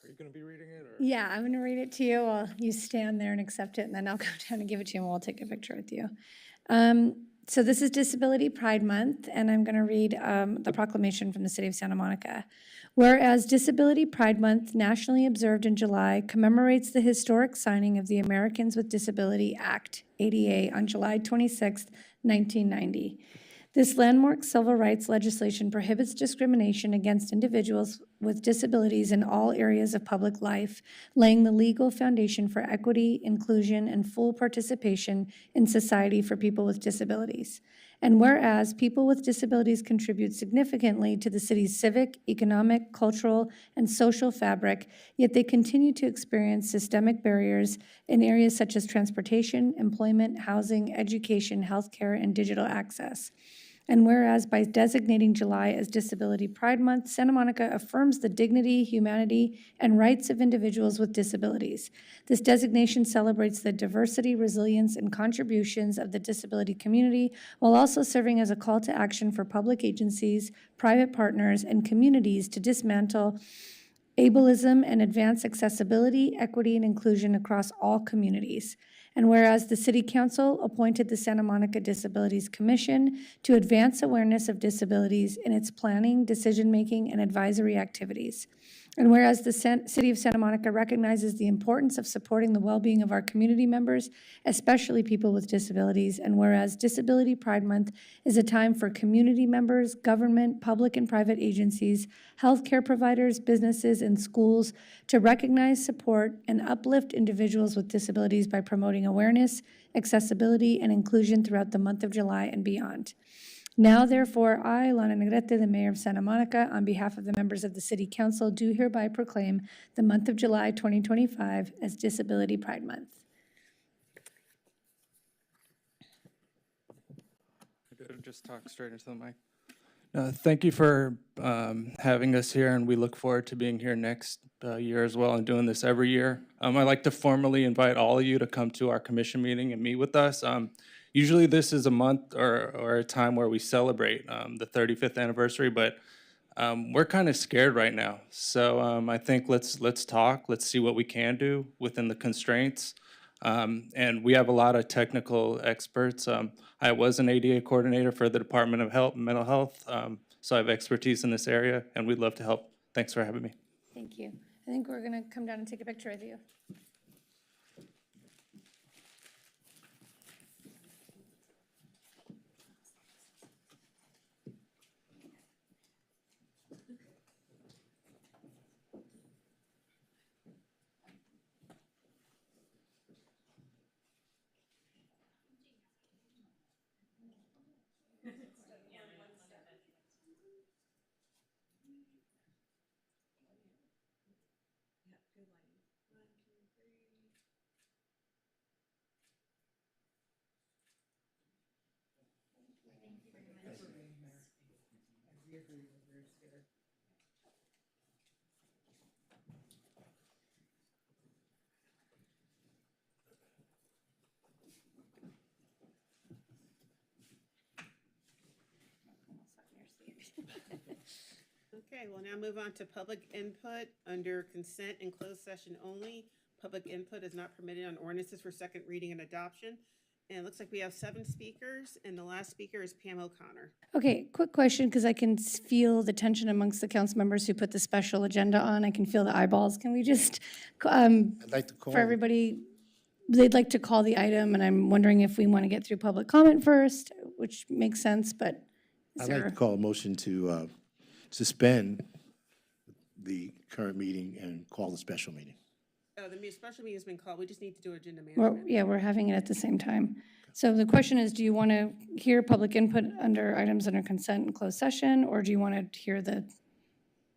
Are you going to be reading it? Or? Yeah, I'm going to read it to you while you stand there and accept it, and then I'll go down and give it to you, and we'll take a picture with you. So this is Disability Pride Month, and I'm going to read the proclamation from the City of Santa Monica. Whereas Disability Pride Month, nationally observed in July, commemorates the historic signing of the Americans with Disability Act, ADA, on July 26, 1990. This landmark civil rights legislation prohibits discrimination against individuals with disabilities in all areas of public life, laying the legal foundation for equity, inclusion, and full participation in society for people with disabilities. And whereas people with disabilities contribute significantly to the city's civic, economic, cultural, and social fabric, yet they continue to experience systemic barriers in areas such as transportation, employment, housing, education, healthcare, and digital access. And whereas by designating July as Disability Pride Month, Santa Monica affirms the dignity, humanity, and rights of individuals with disabilities. This designation celebrates the diversity, resilience, and contributions of the disability community, while also serving as a call to action for public agencies, private partners, and communities to dismantle ableism and advance accessibility, equity, and inclusion across all communities. And whereas the City Council appointed the Santa Monica Disabilities Commission to advance awareness of disabilities in its planning, decision-making, and advisory activities. And whereas the City of Santa Monica recognizes the importance of supporting the well-being of our community members, especially people with disabilities, and whereas Disability Pride Month is a time for community members, government, public and private agencies, healthcare providers, businesses, and schools to recognize, support, and uplift individuals with disabilities by promoting awareness, accessibility, and inclusion throughout the month of July and beyond. Now, therefore, I, Lana Negrete, the Mayor of Santa Monica, on behalf of the members of the City Council, do hereby proclaim the month of July 2025 as Disability Pride Month. Just talk straight into the mic. Thank you for having us here, and we look forward to being here next year as well and doing this every year. I'd like to formally invite all of you to come to our commission meeting and meet with us. Usually this is a month or a time where we celebrate the 35th anniversary, but we're kind of scared right now. So I think let's talk, let's see what we can do within the constraints. And we have a lot of technical experts. I was an ADA coordinator for the Department of Health and Mental Health, so I have expertise in this area, and we'd love to help. Thanks for having me. Thank you. I think we're going to come down and take a picture with you. Okay, we'll now move on to public input under consent and closed session only. Public input is not permitted on ordinances for second reading and adoption. And it looks like we have 7 speakers, and the last speaker is Pam O'Connor. Okay, quick question, because I can feel the tension amongst the council members who put the special agenda on. I can feel the eyeballs. Can we just, I'd like to call. for everybody, they'd like to call the item, and I'm wondering if we want to get through public comment first, which makes sense, but is I'd like there? to call a motion to suspend the current meeting and call the special meeting. Oh, the special meeting has been called. We just need to do agenda Well, management. yeah, we're having it at the same time. So the question is, do you want to hear public input under items under consent and closed session, or do you want to hear the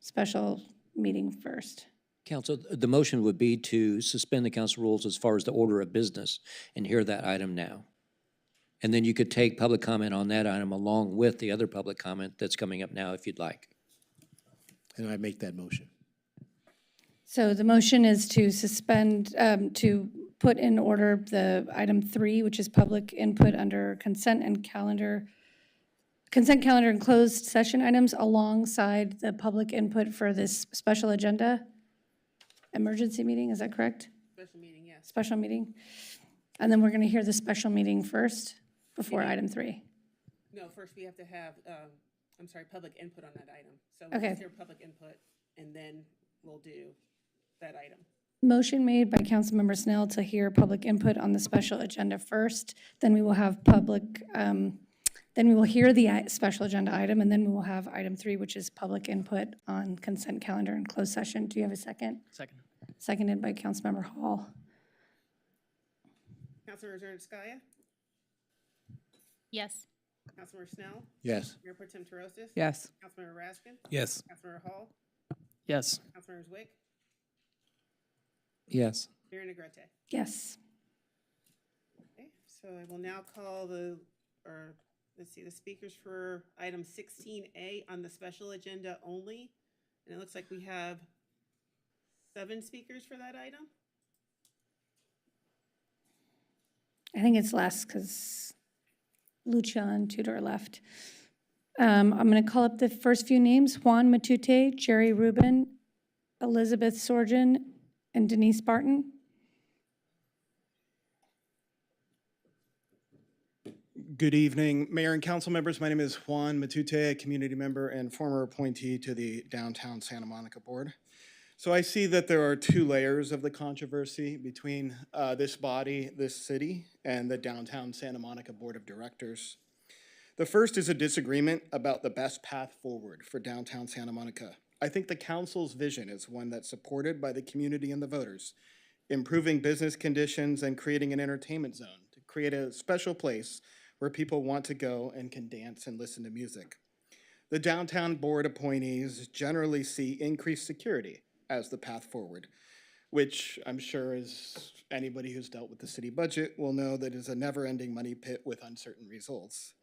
special meeting first? Council, the motion would be to suspend the council rules as far as the order of business and hear that item now. And then you could take public comment on that item along with the other public comment that's coming up now if you'd like. And I make that motion. So the motion is to suspend, to put in order the item 3, which is public input under consent calendar and closed session items alongside the public input for this special agenda emergency meeting, is that correct? Special meeting, yes. Special meeting. And then we're going to hear the special meeting first before item 3. No, first we have to have, public input on that item. So Okay. let's hear public input, and then we'll do that item. Motion made by Councilmember Snell to hear public input on the special agenda first. Then we will have public, then we will hear the special agenda item, and then we will have item 3, which is public input on consent calendar and closed session. Do you have a second? Second. Seconded by Councilmember Hall. Councilmember Zernskaya? Yes. Councilmember Snell? Yes. Mayor Pro Tem Terosis? Yes. Councilmember Raskin? Yes. Councilmember Hall? Yes. Councilmember Zwick? Yes. Mayor Yes. Okay, so I will now call the let's see, the speakers for item 16A on the special agenda only. And it looks like we have 7 speakers for that item. I think it's less because Lucia and Tudor left. I'm going to call up the first few names: Juan Matute, Jerry Rubin, Elizabeth Sorgen, and Denise Barton. Good evening, Mayor and council members. My name is Juan Matute, a community member and former appointee to the Downtown Santa Monica Board. So I see that there are 2 layers of the controversy between this body, this city, and the Downtown Santa Monica Board of Directors. The first is a disagreement about the best path forward for downtown Santa Monica. I think the council's vision is one that's supported by the community and the voters, improving business conditions and creating an entertainment zone to create a special place where people want to go and can dance and listen to music. The downtown board appointees generally see increased security as the path forward, which I'm sure is anybody who's dealt with the city budget will know that is a never-ending money pit with uncertain results.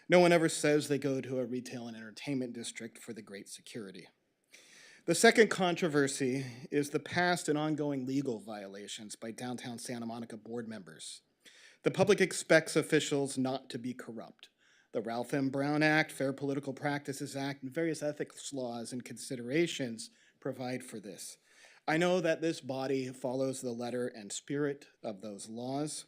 No one ever says they go to a retail and entertainment district for the great security. The second controversy is the past and ongoing legal violations by downtown Santa Monica board members. The public expects officials not to be corrupt. The Ralph M. Brown Act, Fair Political Practices Act, and various ethics laws and considerations provide for this. I know that this body follows the letter and spirit of those laws.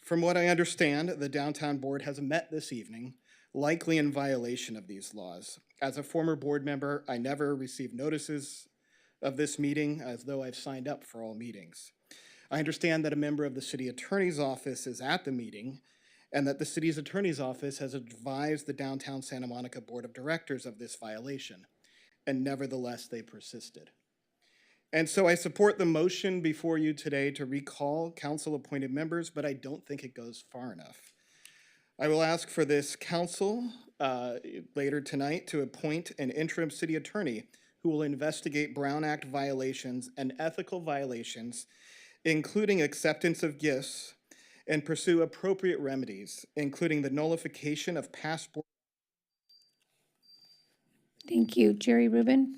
From what I understand, the downtown board has met this evening, likely in violation of these laws. As a former board member, I never received notices of this meeting, as though I've signed up for all meetings. I understand that a member of the city attorney's office is at the meeting, and that the city's attorney's office has advised the downtown Santa Monica Board of Directors of this violation, and nevertheless they persisted. And so I support the motion before you today to recall council-appointed members, but I don't think it goes far enough. I will ask for this council later tonight to appoint an interim city attorney who will investigate Brown Act violations and ethical violations, including acceptance of gifts, and pursue appropriate remedies, including the nullification of passport. Thank you. Jerry Rubin.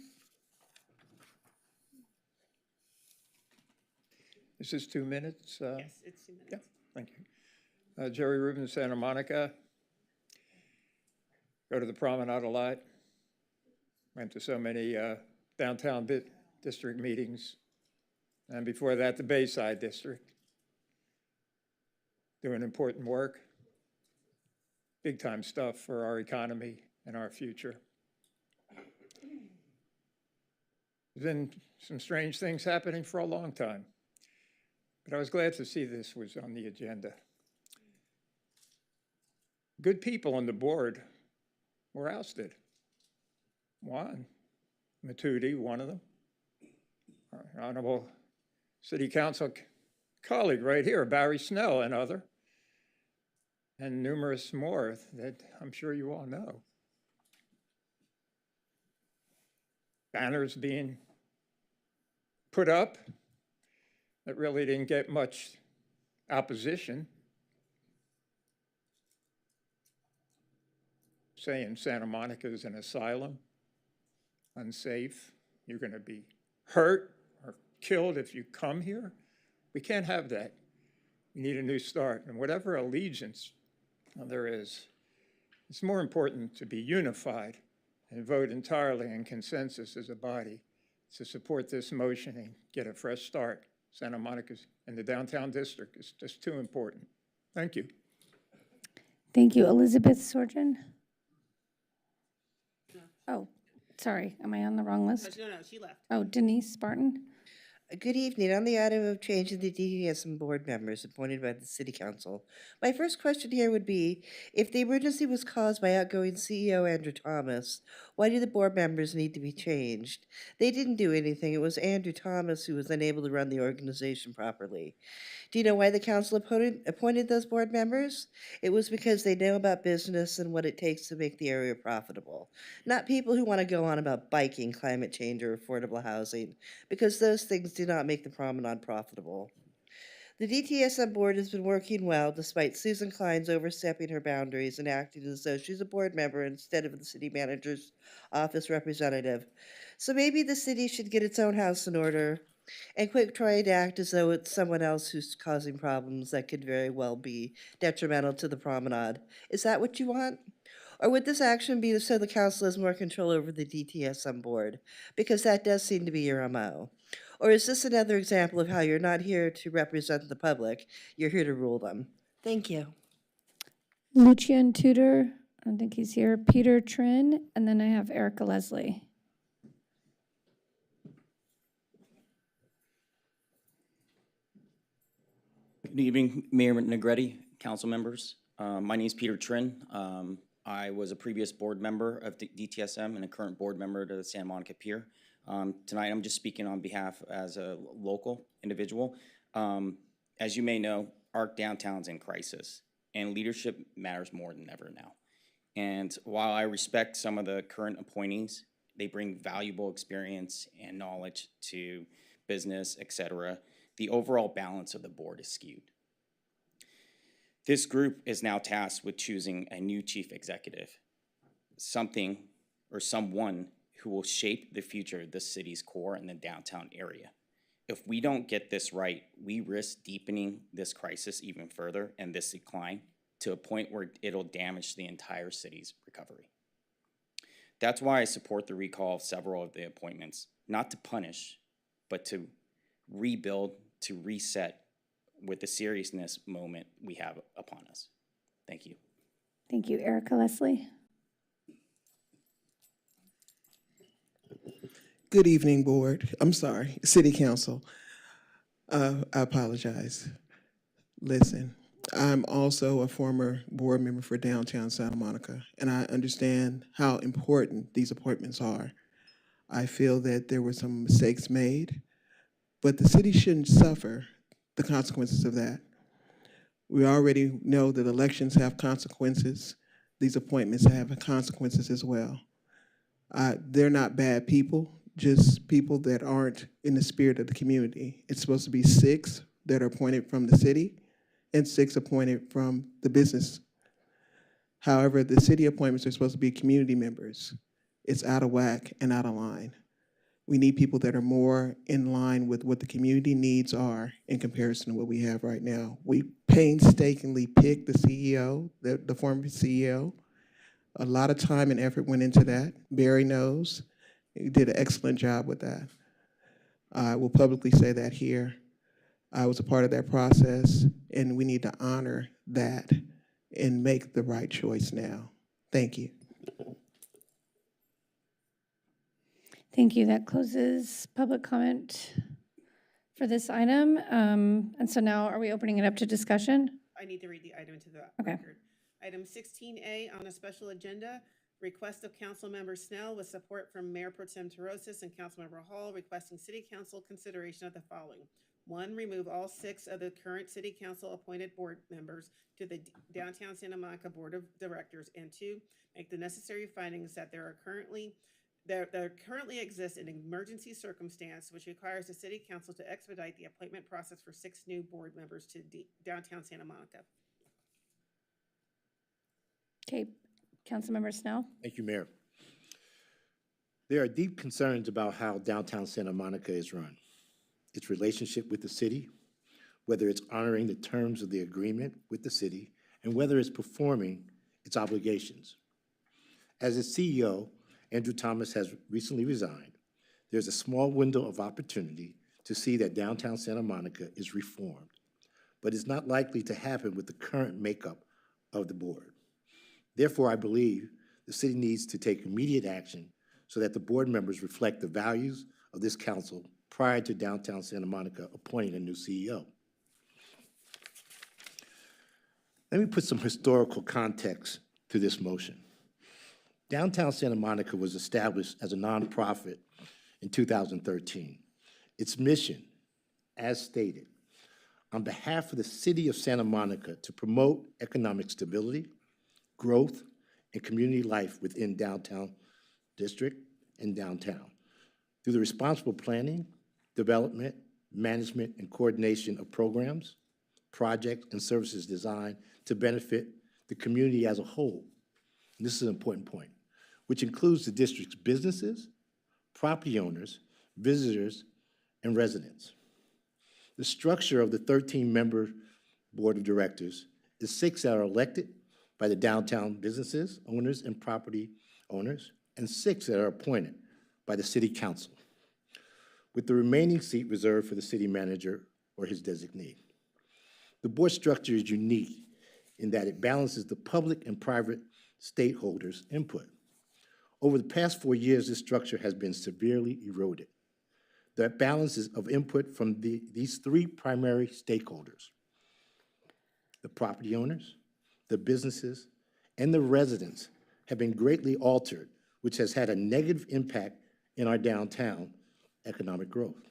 This is 2 minutes? Yes, it's 2 minutes. Yeah, thank you. Jerry Rubin, Santa Monica. Go to the Promenade a lot. Went to so many downtown district meetings. And before that, the Bayside District. Doing important work. Big time stuff for our economy and our future. There's been some strange things happening for a long time. But I was glad to see this was on the agenda. Good people on the board were ousted. Juan Matute, one of them. Our honorable city council colleague right here, Barry Snell, another. And numerous more that I'm sure you all know. Banners being put up that really didn't get much opposition, saying Santa Monica is an asylum, unsafe, you're going to be hurt or killed if you come here. We can't have that. We need a new start. And whatever allegiance there is, it's more important to be unified and vote entirely in consensus as a body to support this motion and get a fresh start. Santa Monica's and the downtown district is just too important. Thank you. Thank you. Elizabeth Sorgen. Oh, sorry. Am I on the wrong list? No, she left. Oh, Denise Barton. Good evening. On the item of changing the DTSM board members appointed by the City Council, my first question here would be, if the emergency was caused by outgoing CEO Andrew Thomas, why do the board members need to be changed? They didn't do anything. It was Andrew Thomas who was unable to run the organization properly. Do you know why the council appointed those board members? It was because they know about business and what it takes to make the area profitable. Not people who want to go on about biking, climate change, or affordable housing, because those things do not make the promenade profitable. The DTSM board has been working well despite Susan Klein's overstepping her boundaries and acting as though she's a board member instead of the city manager's office representative. So maybe the city should get its own house in order and quit trying to act as though it's someone else who's causing problems that could very well be detrimental to the promenade. Is that what you want? Or would this action be so the council has more control over the DTSM board? Because that does seem to be your MO. Or is this another example of how you're not here to represent the public, you're here to rule them? Thank you. Lucian Tudor, I don't think he's here. Peter Trin, and then I have Erica Leslie. Good evening, Mayor Negretti, council members. My name is Peter Trin. I was a previous board member of the DTSM and a current board member to the Santa Monica Pier. Tonight, I'm just speaking on behalf as a local individual. As you may know, our downtown's in crisis, and leadership matters more than ever now. And while I respect some of the current appointees, they bring valuable experience and knowledge to business, etc. The overall balance of the board is skewed. This group is now tasked with choosing a new chief executive, something or someone who will shape the future of the city's core and the downtown area. If we don't get this right, we risk deepening this crisis even further and this decline to a point where it'll damage the entire city's recovery. That's why I support the recall of several of the appointments, not to punish, but to rebuild, to reset with the seriousness moment we have upon us. Thank you. Thank you, Erica Leslie. Good evening, board. I'm sorry, city council. I apologize. Listen, I'm also a former board member for downtown Santa Monica, and I understand how important these appointments are. I feel that there were some mistakes made, but the city shouldn't suffer the consequences of that. We already know that elections have consequences. These appointments have consequences as well. They're not bad people, just people that aren't in the spirit of the community. It's supposed to be 6 that are appointed from the city and 6 appointed from the business. However, the city appointments are supposed to be community members. It's out of whack and out of line. We need people that are more in line with what the community needs are in comparison to what we have right now. We painstakingly picked the CEO, the former CEO. A lot of time and effort went into that. Barry knows. He did an excellent job with that. I will publicly say that here. I was a part of that process, and we need to honor that and make the right choice now. Thank you. Thank you. That closes public comment for this item. And so now are we opening it up to discussion? I need to read the item into the Okay. record. Item 16A on a special agenda, request of Councilmember Snell with support from Mayor Pro Tem Terosis and Councilmember Hall requesting City Council consideration of the following. 1, remove all 6 of the current City Council appointed board members to the Downtown Santa Monica Board of Directors. And 2, make the necessary findings that there currently exists an emergency circumstance which requires the City Council to expedite the appointment process for 6 new board members to Downtown Santa Monica. Okay, Councilmember Snell. Thank you, Mayor. There are deep concerns about how downtown Santa Monica is run, its relationship with the city, whether it's honoring the terms of the agreement with the city, and whether it's performing its obligations. As its CEO, Andrew Thomas has recently resigned. There's a small window of opportunity to see that downtown Santa Monica is reformed, but it's not likely to happen with the current makeup of the board. Therefore, I believe the city needs to take immediate action so that the board members reflect the values of this council prior to downtown Santa Monica appointing a new CEO. Let me put some historical context to this motion. Downtown Santa Monica was established as a nonprofit in 2013. Its mission, as stated, on behalf of the city of Santa Monica to promote economic stability, growth, and community life within downtown district and downtown through the responsible planning, development, management, and coordination of programs, projects, and services designed to benefit the community as a whole. And this is an important point, which includes the district's businesses, property owners, visitors, and residents. The structure of the 13-member board of directors is 6 that are elected by the downtown businesses, owners, and property owners, and 6 that are appointed by the city council, with the remaining seat reserved for the city manager or his designee. The board structure is unique in that it balances the public and private stakeholders' input. Over the past 4 years, this structure has been severely eroded. The balances of input from these 3 primary stakeholders, the property owners, the businesses, and the residents, have been greatly altered, which has had a negative impact in our downtown economic growth.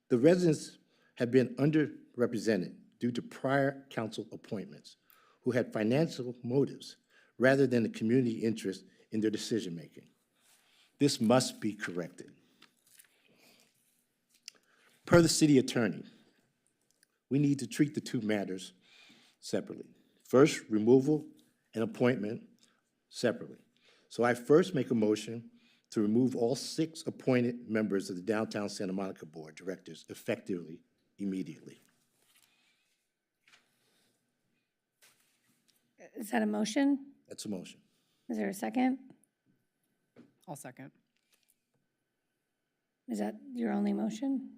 The residents have been underrepresented due to prior council appointments who had financial motives rather than the community interest in their decision-making. This must be corrected. Per the city attorney, we need to treat the 2 matters separately. First, removal and appointment separately. So I first make a motion to remove all 6 appointed members of the Downtown Santa Monica Board of Directors effectively, immediately. Is that a motion? That's a motion. Is there a second? I'll second. Is that your only motion?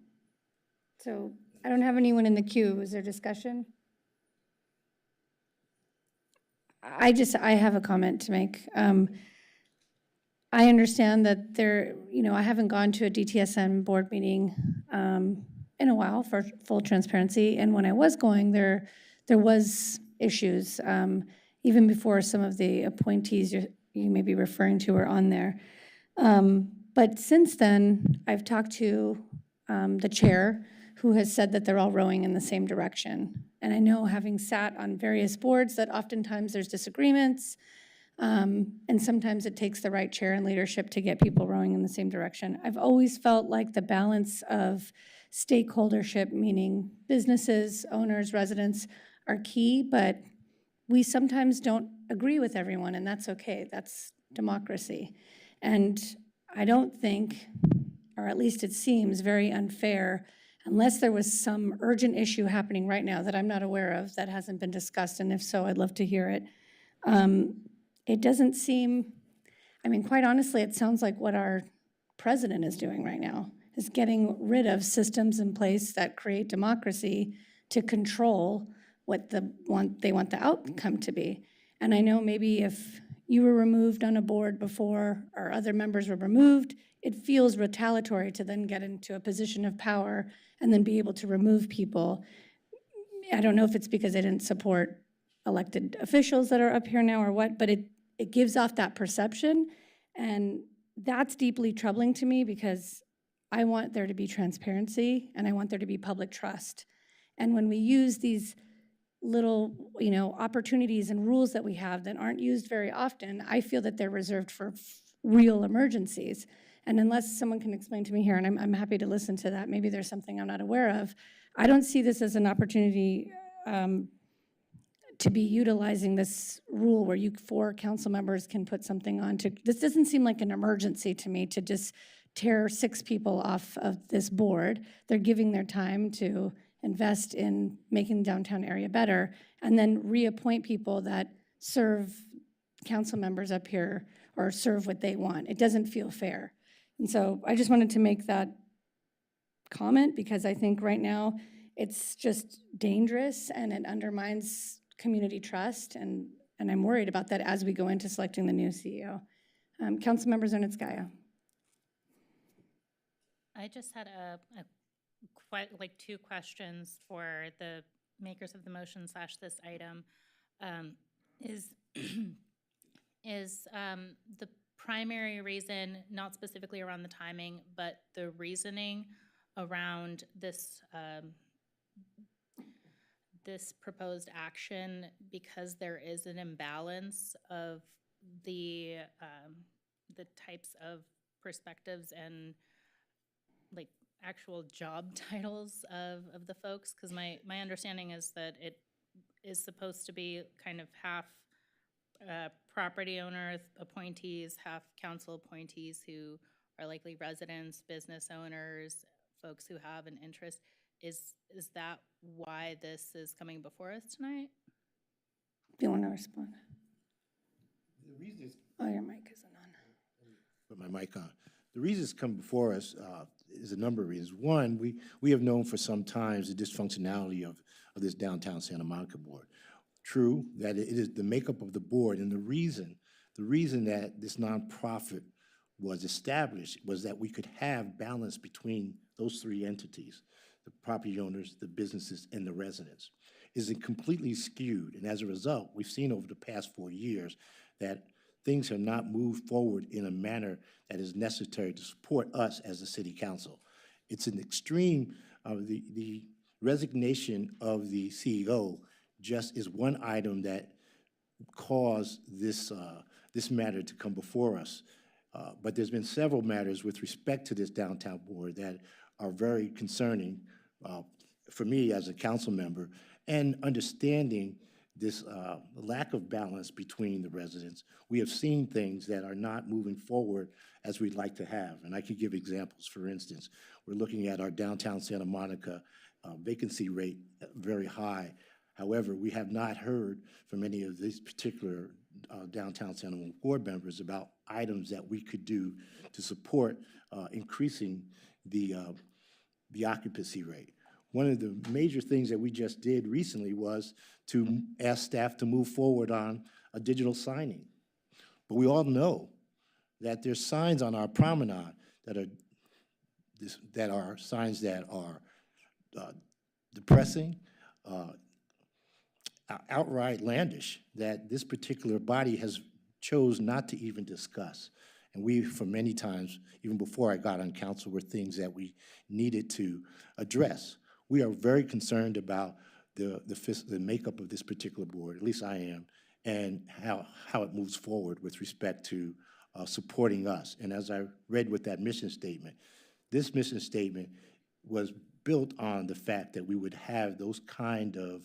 So I don't have anyone in the queue. Is there discussion? I have a comment to make. I understand that I haven't gone to a DTSM board meeting in a while, for full transparency. And when I was going, there was issues, even before some of the appointees you may be referring to were on there. But since then, I've talked to the chair, who has said that they're all rowing in the same direction. And I know, having sat on various boards, that oftentimes there's disagreements, and sometimes it takes the right chair and leadership to get people rowing in the same direction. I've always felt like the balance of stakeholdership, meaning businesses, owners, residents, are key, but we sometimes don't agree with everyone, and that's okay. That's democracy. And I don't think, or at least it seems very unfair, unless there was some urgent issue happening right now that I'm not aware of that hasn't been discussed, and if so, I'd love to hear it. It doesn't seem, quite honestly, it sounds like what our president is doing right now, is getting rid of systems in place that create democracy to control what they want the outcome to be. And I know maybe if you were removed on a board before, or other members were removed, it feels retaliatory to then get into a position of power and then be able to remove people. I don't know if it's because they didn't support elected officials that are up here now or what, but it gives off that perception. And that's deeply troubling to me, because I want there to be transparency and I want there to be public trust. And when we use these little, opportunities and rules that we have that aren't used very often, I feel that they're reserved for real emergencies. And unless someone can explain to me here, and I'm happy to listen to that, maybe there's something I'm not aware of, I don't see this as an opportunity to be utilizing this rule where 4 council members can put something on to, this doesn't seem like an emergency to me to just tear 6 people off of this board. They're giving their time to invest in making the downtown area better, and then reappoint people that serve council members up here or serve what they want. It doesn't feel fair. And so I just wanted to make that comment, because I think right now it's just dangerous and it undermines community trust, and I'm worried about that as we go into selecting the new CEO. Councilmember Zonetskaya. I just had quite 2 questions for the makers of the motion / this item. Is the primary reason, not specifically around the timing, but the reasoning around this this proposed action, because there is an imbalance of the types of perspectives and actual job titles of the folks? Because my understanding is that it is supposed to be kind of half property owners, appointees, half council appointees who are likely residents, business owners, folks who have an interest. Is that why this is coming before us tonight? Do you want to respond? The reason is, Oh, your mic isn't on. put my mic on. The reason it's come before us is a number of reasons. One, we have known for some time the dysfunctionality of this downtown Santa Monica board. True that it is the makeup of the board, and the reason that this nonprofit was established was that we could have balance between those three entities, the property owners, the businesses, and the residents. Is it completely skewed? And as a result, we've seen over the past 4 years that things have not moved forward in a manner that is necessary to support us as a city council. It's an extreme, the resignation of the CEO just is one item that caused this, this matter to come before us. But there's been several matters with respect to this downtown board that are very concerning for me as a council member, and understanding this lack of balance between the residents. We have seen things that are not moving forward as we'd like to have. And I could give examples. For instance, we're looking at our downtown Santa Monica vacancy rate very high. However, we have not heard from any of these particular downtown Santa Monica board members about items that we could do to support increasing the occupancy rate. One of the major things that we just did recently was to ask staff to move forward on a digital signing. But we all know that there's signs on our promenade that are signs that are depressing, outright outlandish, that this particular body has chose not to even discuss. And we, for many times, even before I got on council, were things that we needed to address. We are very concerned about the makeup of this particular board, at least I am, and how it moves forward with respect to supporting us. And as I read with that mission statement, this mission statement was built on the fact that we would have those kind of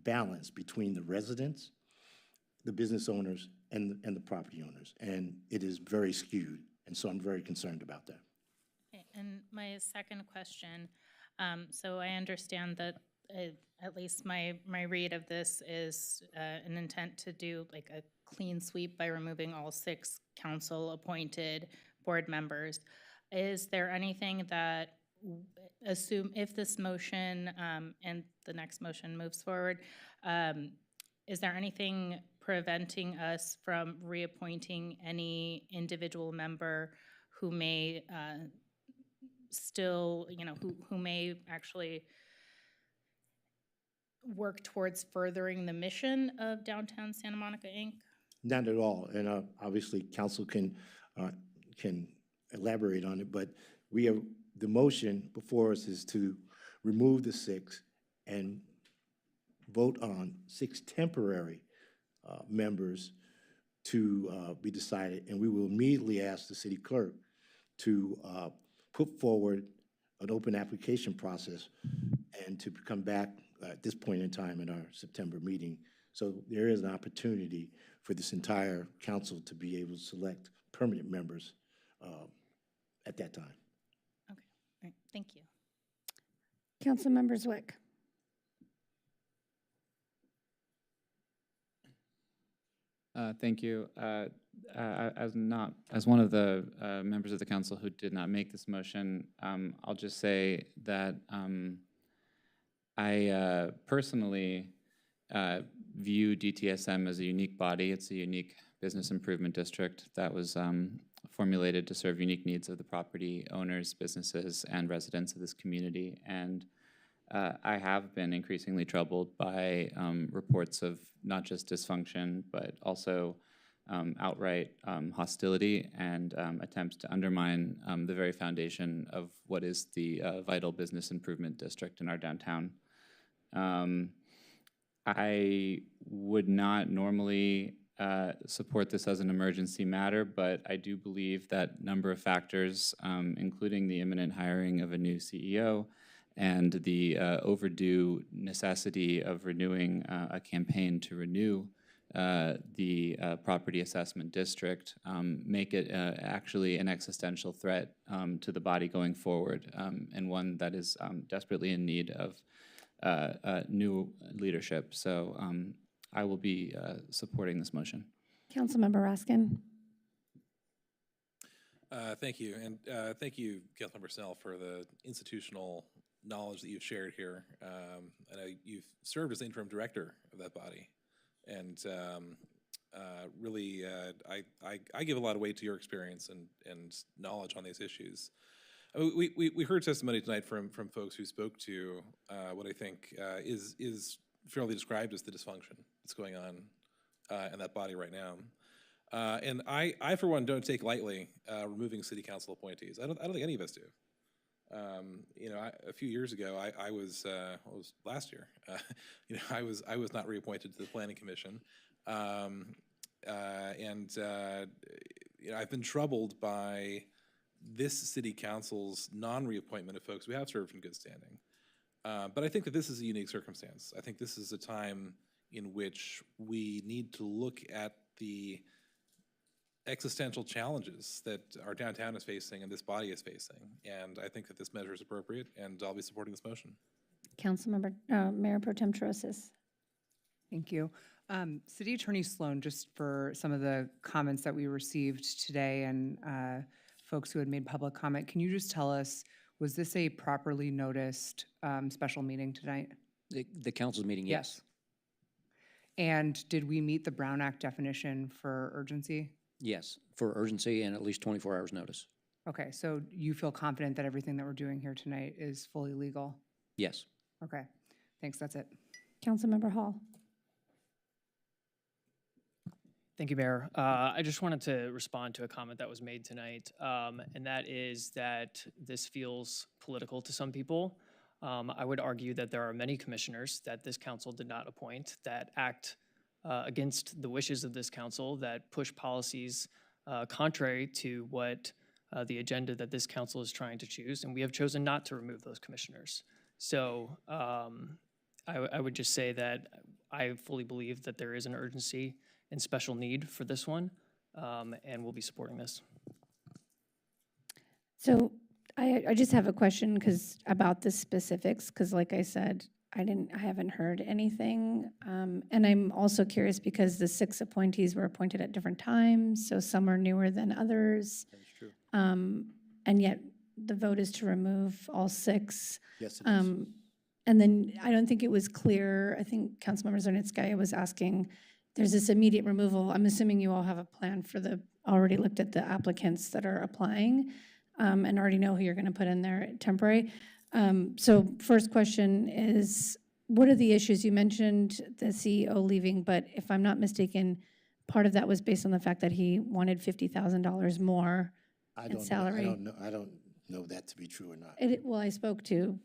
balance between the residents, the business owners, and the property owners. And it is very skewed. And so I'm very concerned about that. Okay, and my second question, so I understand that at least my read of this is an intent to do like a clean sweep by removing all 6 council-appointed board members. Is there anything that, assume if this motion and the next motion moves forward, is there anything preventing us from reappointing any individual member who may still, who may actually work towards furthering the mission of Downtown Santa Monica, Inc.? Not at all. And obviously, council can elaborate on it, but we have, the motion before us is to remove the 6 and vote on 6 temporary members to be decided. And we will immediately ask the city clerk to put forward an open application process and to come back at this point in time in our September meeting. So there is an opportunity for this entire council to be able to select permanent members at that time. Okay, all right, thank you. Councilmember Zwick. Thank you. As one of the members of the council who did not make this motion, I'll just say that I personally view DTSM as a unique body. It's a unique business improvement district that was formulated to serve unique needs of the property owners, businesses, and residents of this community. And I have been increasingly troubled by reports of not just dysfunction, but also outright hostility and attempts to undermine the very foundation of what is the vital business improvement district in our downtown. I would not normally support this as an emergency matter, but I do believe that number of factors, including the imminent hiring of a new CEO and the overdue necessity of renewing a campaign to renew the property assessment district, make it actually an existential threat to the body going forward, and one that is desperately in need of new leadership. So I will be supporting this motion. Councilmember Raskin. Thank you, and thank you, Councilmember Snell, for the institutional knowledge that you've shared here. I know you've served as interim director of that body, and really, I give a lot of weight to your experience and knowledge on these issues. We heard testimony tonight from folks who spoke to what I think is fairly described as the dysfunction that's going on in that body right now. And I, for one, don't take lightly removing city council appointees. I don't think any of us do. You know, a few years ago, I was last year. You know, I was not reappointed to the Planning Commission, and you know, I've been troubled by this city council's non-reappointment of folks who have served in good standing. But I think that this is a unique circumstance. I think this is a time in which we need to look at the existential challenges that our downtown is facing and this body is facing. And I think that this measure is appropriate, and I'll be supporting this motion. Councilmember, Mayor Pro Tem Trosas. Thank you. City Attorney Sloan, just for some of the comments that we received today and folks who had made public comment, can you just tell us, was this a properly noticed special meeting tonight? The council's meeting, yes. And did we meet the Brown Act definition for urgency? Yes, for urgency and at least 24 hours notice. Okay, so you feel confident that everything that we're doing here tonight is fully legal? Yes. Okay, thanks, that's it. Councilmember Hall. Thank you, Mayor. I just wanted to respond to a comment that was made tonight, and that is that this feels political to some people. I would argue that there are many commissioners that this council did not appoint that act against the wishes of this council, that push policies contrary to what the agenda that this council is trying to choose, and we have chosen not to remove those commissioners. So I would just say that I fully believe that there is an urgency and special need for this one, and we'll be supporting this. So I just have a question about the specifics, because like I said, I haven't heard anything. And I'm also curious because the 6 appointees were appointed at different times, so some are newer than others. That's true. And yet the vote is to remove all 6. Yes, it is. And then I don't think it was clear. I think Councilmember Zarnitskaya was asking, there's this immediate removal. I'm assuming you all have a plan for already looked at the applicants that are applying and already know who you're going to put in there temporary. So first question is, what are the issues? You mentioned the CEO leaving, but if I'm not mistaken, part of that was based on the fact that he wanted $50,000 more in salary. I don't know that to be true or not. Well, I spoke to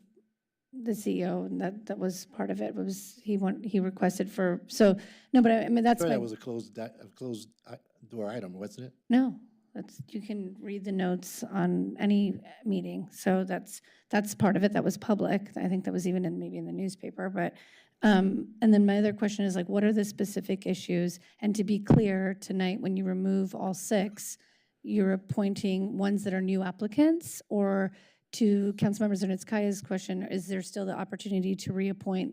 the CEO, and that was part of it. He requested for, so no, but I mean that's That was a closed door item, wasn't it? No, you can read the notes on any meeting. So that's part of it. That was public. I think that was even maybe in the newspaper. But and then my other question is, like, what are the specific issues? And to be clear, tonight when you remove all 6, you're appointing ones that are new applicants, or to Councilmember Zarnitskaya's question, is there still the opportunity to reappoint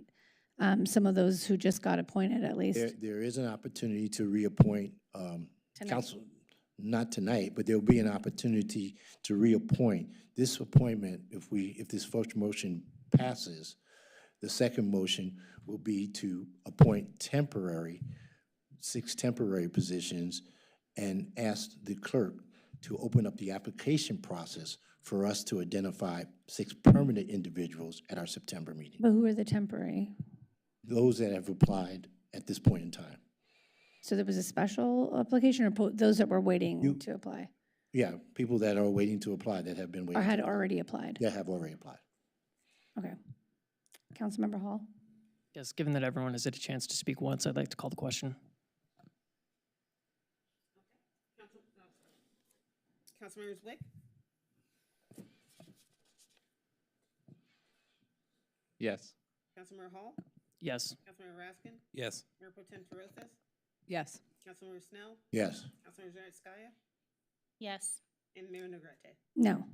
some of those who just got appointed at least? There is an opportunity to reappoint council, not tonight, but there'll be an opportunity to reappoint. This appointment, if this first motion passes, the second motion will be to appoint 6 temporary positions and ask the clerk to open up the application process for us to identify 6 permanent individuals at our September meeting. But who are the temporary? Those that have applied at this point in time. So there was a special application, or those that were waiting to apply? Yeah, people that are waiting to apply, that have been waiting. Or had already applied? That have already applied. Okay. Councilmember Hall? Yes, given that everyone has had a chance to speak once, I'd like to call the question. Councilmember Zwick, Yes. Councilmember Hall, Yes. Councilmember Raskin, Yes. Mayor Pro Tem Rosas, Yes. Councilmember Snell, Yes. Councilmember Zaretskaya, Yes. and Mayor Negrete. No.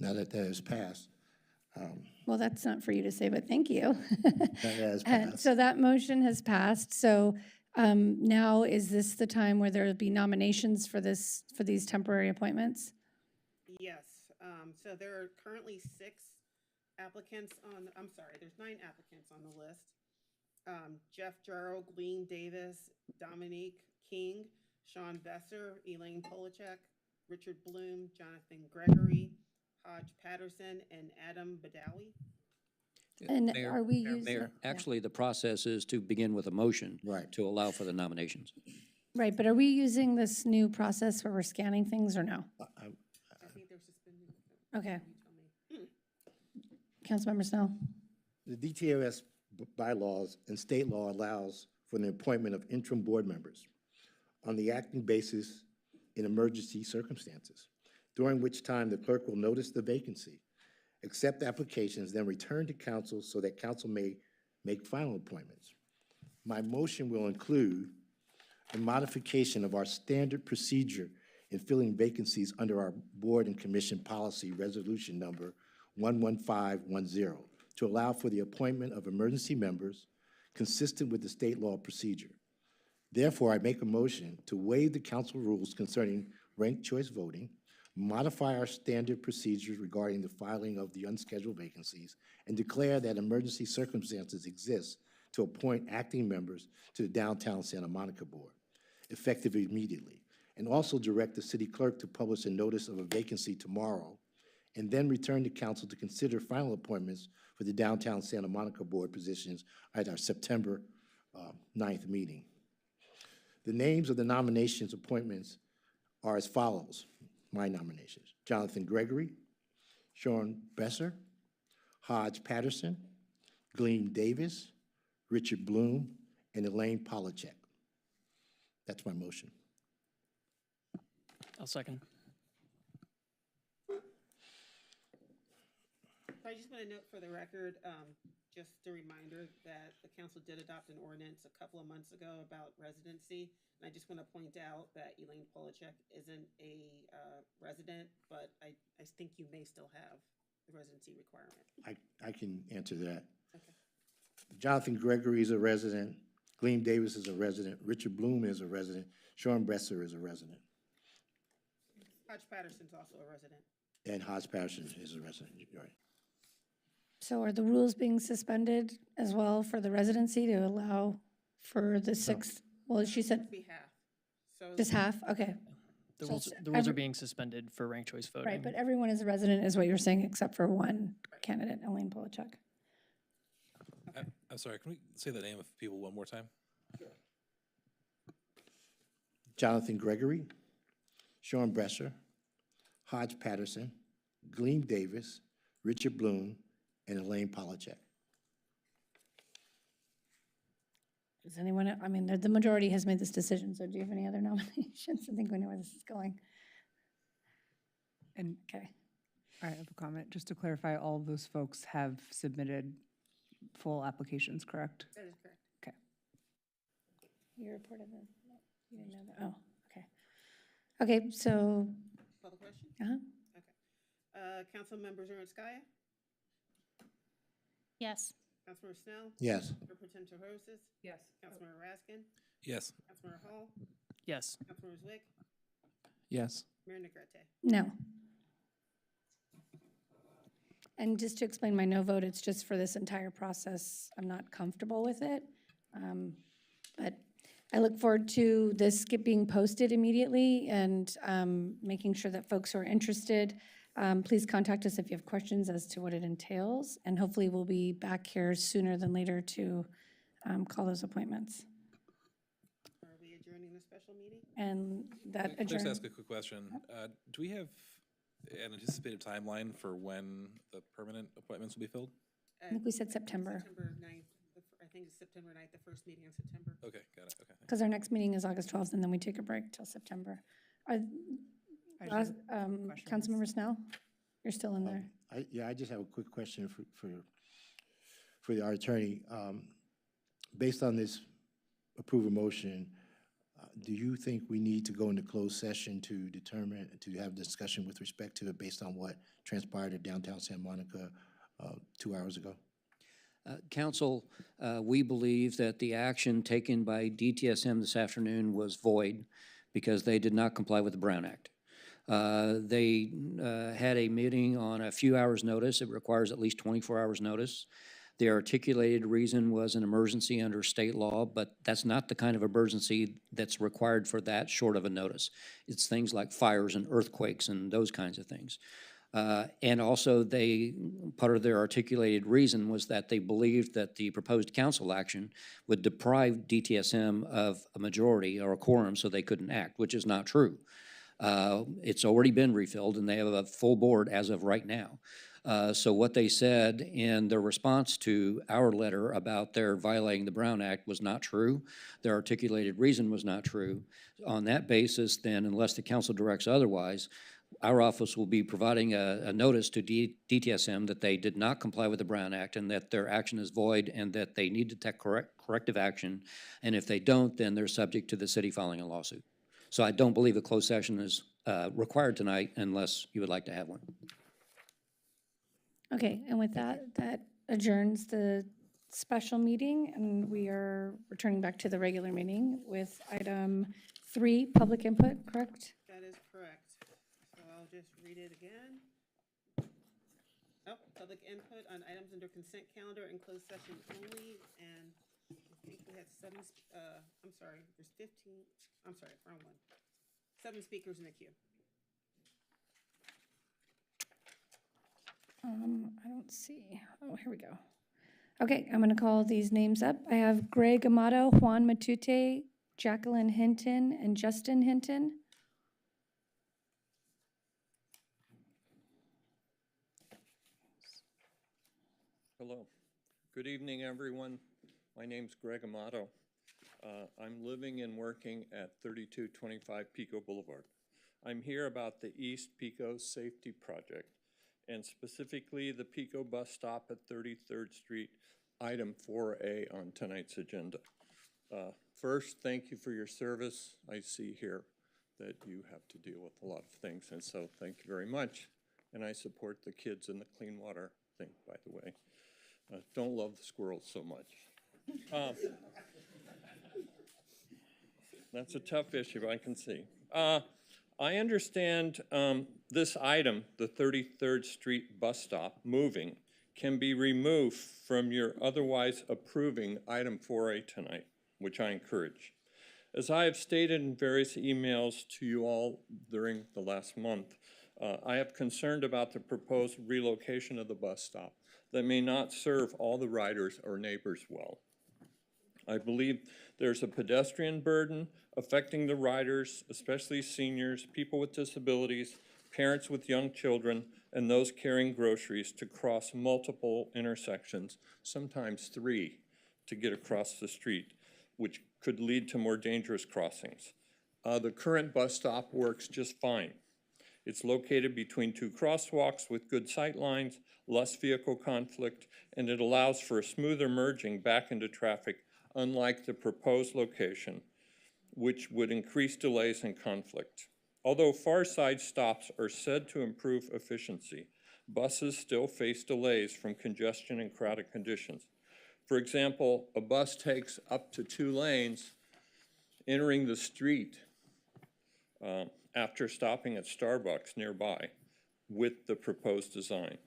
Now that that has passed, Well, that's not for you to say, but thank you. that has And passed. so that motion has passed. So now is this the time where there will be nominations for these temporary appointments? Yes, so there are currently 6 applicants on, I'm sorry, there's 9 applicants on the list. Jeff Jarrell, Glean Davis, Dominique King, Sean Besser, Elaine Polachek, Richard Bloom, Jonathan Gregory, Hodge Patterson, and Adam Badawi. And Mayor, are we using? Mayor, yeah. actually, the process is to begin with a motion. Right. To allow for the nominations. Right, but are we using this new process where we're scanning things or no? I think they're suspending. Okay. You tell me. Councilmember Snell? The DTOS bylaws and state law allows for the appointment of interim board members on the acting basis in emergency circumstances, during which time the clerk will notice the vacancy, accept applications, then return to council so that council may make final appointments. My motion will include a modification of our standard procedure in filling vacancies under our board and commission policy resolution number 11510 to allow for the appointment of emergency members consistent with the state law procedure. Therefore, I make a motion to waive the council rules concerning ranked choice voting, modify our standard procedures regarding the filing of the unscheduled vacancies, and declare that emergency circumstances exist to appoint acting members to the Downtown Santa Monica Board, effective immediately, and also direct the city clerk to publish a notice of a vacancy tomorrow, and then return to council to consider final appointments for the Downtown Santa Monica Board positions at our September 9th meeting. The names of the nominations appointments are as follows, my nominations: Jonathan Gregory, Sean Besser, Hodge Patterson, Glean Davis, Richard Bloom, and Elaine Polachek. That's my motion. I'll second. So I just want to note for the record, just a reminder that the council did adopt an ordinance a couple of months ago about residency. And I just want to point out that Elaine Polachek isn't a resident, but I think you may still have the residency requirement. I can answer that. Okay. Jonathan Gregory is a resident. Glean Davis is a resident. Richard Bloom is a resident. Sean Besser is a resident. Hodge Patterson's also a resident. And Hodge Patterson is a resident, you're right. So are the rules being suspended as well for the residency to allow for the 6th? Well, she said Be half. So just half, okay. The So rules, it's the rules are every- being suspended for ranked choice voting. Right, but everyone is a resident is what you're saying, except for one candidate, Elaine Polachek. I'm sorry, can we say the name of people one more time? Jonathan Gregory, Sean Besser, Hodge Patterson, Glean Davis, Richard Bloom, and Elaine Polachek. Does anyone, I mean, the majority has made this decision, so do you have any other nominations? I think we know where this is going. And Okay. I have a comment. Just to clarify, all of those folks have submitted full applications, correct? that is correct. Okay. You reported that? No, you didn't know that? Oh, okay. Okay, so, Call the question? uh-huh. Okay. Councilmember Zaretskaya, Yes. Councilmember Snell, Yes. Mayor Pro Tem Rosas, Yes. Councilmember Raskin, Yes. Councilmember Hall, Yes. Councilmember Zwick, Yes. Mayor Negrete. No. And just to explain my no vote, it's just for this entire process. I'm not comfortable with it. But I look forward to this being posted immediately and making sure that folks who are interested, please contact us if you have questions as to what it entails. And hopefully we'll be back here sooner than later to call those appointments. Are we adjourning the special meeting? And that Can I just adjourn. ask a quick question? Do we have an anticipated timeline for when the permanent appointments will be filled? I think we said September, September 9th, I think it's September 9th, the first meeting in September. Okay, got it, okay. because our next meeting is August 12th, and then we take a break till September. Councilmember Snell, you're still in there. I just have a quick question for our attorney. Based on this approval motion, do you think we need to go into closed session to determine, to have discussion with respect to it based on what transpired at downtown Santa Monica 2 hours ago? Council, we believe that the action taken by DTSM this afternoon was void because they did not comply with the Brown Act. They had a meeting on a few hours' notice. It requires at least 24 hours' notice. The articulated reason was an emergency under state law, but that's not the kind of emergency that's required for that short of a notice. It's things like fires and earthquakes and those kinds of things. And also, part of their articulated reason was that they believed that the proposed council action would deprive DTSM of a majority or a quorum so they couldn't act, which is not true. It's already been refilled and they have a full board as of right now. So what they said in their response to our letter about their violating the Brown Act was not true. Their articulated reason was not true. On that basis, then, unless the council directs otherwise, our office will be providing a notice to DTSM that they did not comply with the Brown Act and that their action is void and that they need to take corrective action. And if they don't, then they're subject to the city filing a lawsuit. So I don't believe a closed session is required tonight unless you would like to have one. Okay, and with that, that adjourns the special meeting, and we are returning back to the regular meeting with item 3, public input, correct? That is correct. So I'll just read it again. Oh, public input on items under consent calendar and closed session only, and I think we had 7, I'm sorry, there's 15, I'm sorry, wrong one. 7 speakers in the queue. I don't see. Oh, here we go. Okay, I'm going to call these names up. I have Greg Amato, Juan Matute, Jacqueline Hinton, and Justin Hinton. Hello. Good evening, everyone. My name's Greg Amato. I'm living and working at 3225 Pico Boulevard. I'm here about the East Pico Safety Project, and specifically the Pico bus stop at 33rd Street, item 4A on tonight's agenda. First, thank you for your service. I see here that you have to deal with a lot of things, and so thank you very much. And I support the kids in the clean water thing, by the way. Don't love the squirrels so much. That's a tough issue, I can see. I understand this item, the 33rd Street bus stop, moving, can be removed from your otherwise approving item 4A tonight, which I encourage. As I have stated in various emails to you all during the last month, I have concerned about the proposed relocation of the bus stop that may not serve all the riders or neighbors well. I believe there's a pedestrian burden affecting the riders, especially seniors, people with disabilities, parents with young children, and those carrying groceries to cross multiple intersections, sometimes 3, to get across the street, which could lead to more dangerous crossings. The current bus stop works just fine. It's located between 2 crosswalks with good sight lines, less vehicle conflict, and it allows for a smoother merging back into traffic, unlike the proposed location, which would increase delays and conflict. Although far side stops are said to improve efficiency, buses still face delays from congestion and crowded conditions. For example, a bus takes up to 2 lanes entering the street after stopping at Starbucks nearby with the proposed design.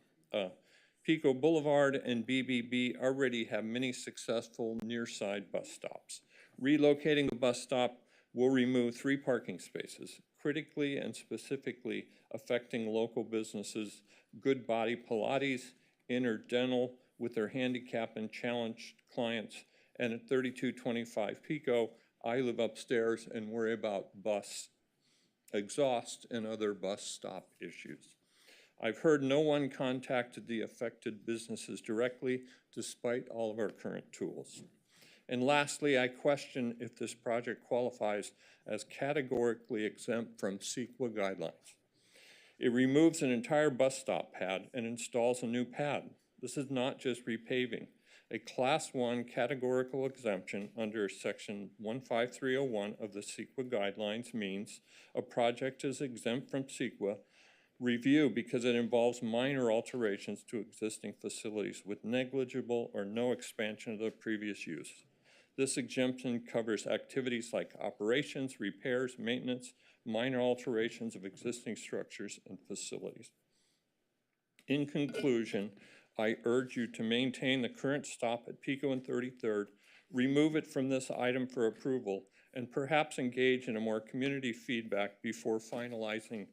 Pico Boulevard and BBB already have many successful near-side bus stops. Relocating the bus stop will remove 3 parking spaces, critically and specifically affecting local businesses, Good Body Pilates, Interdental with their handicap and challenged clients, and at 3225 Pico, I live upstairs and worry about bus exhaust and other bus stop issues. I've heard no one contacted the affected businesses directly, despite all of our current tools. And lastly, I question if this project qualifies as categorically exempt from CEQA guidelines. It removes an entire bus stop pad and installs a new pad. This is not just repaving. A Class 1 categorical exemption under Section 15301 of the CEQA guidelines means a project is exempt from CEQA review because it involves minor alterations to existing facilities with negligible or no expansion of the previous use. This exemption covers activities like operations, repairs, maintenance, minor alterations of existing structures and facilities. In conclusion, I urge you to maintain the current stop at Pico and 33rd, remove it from this item for approval, and perhaps engage in a more community feedback before finalizing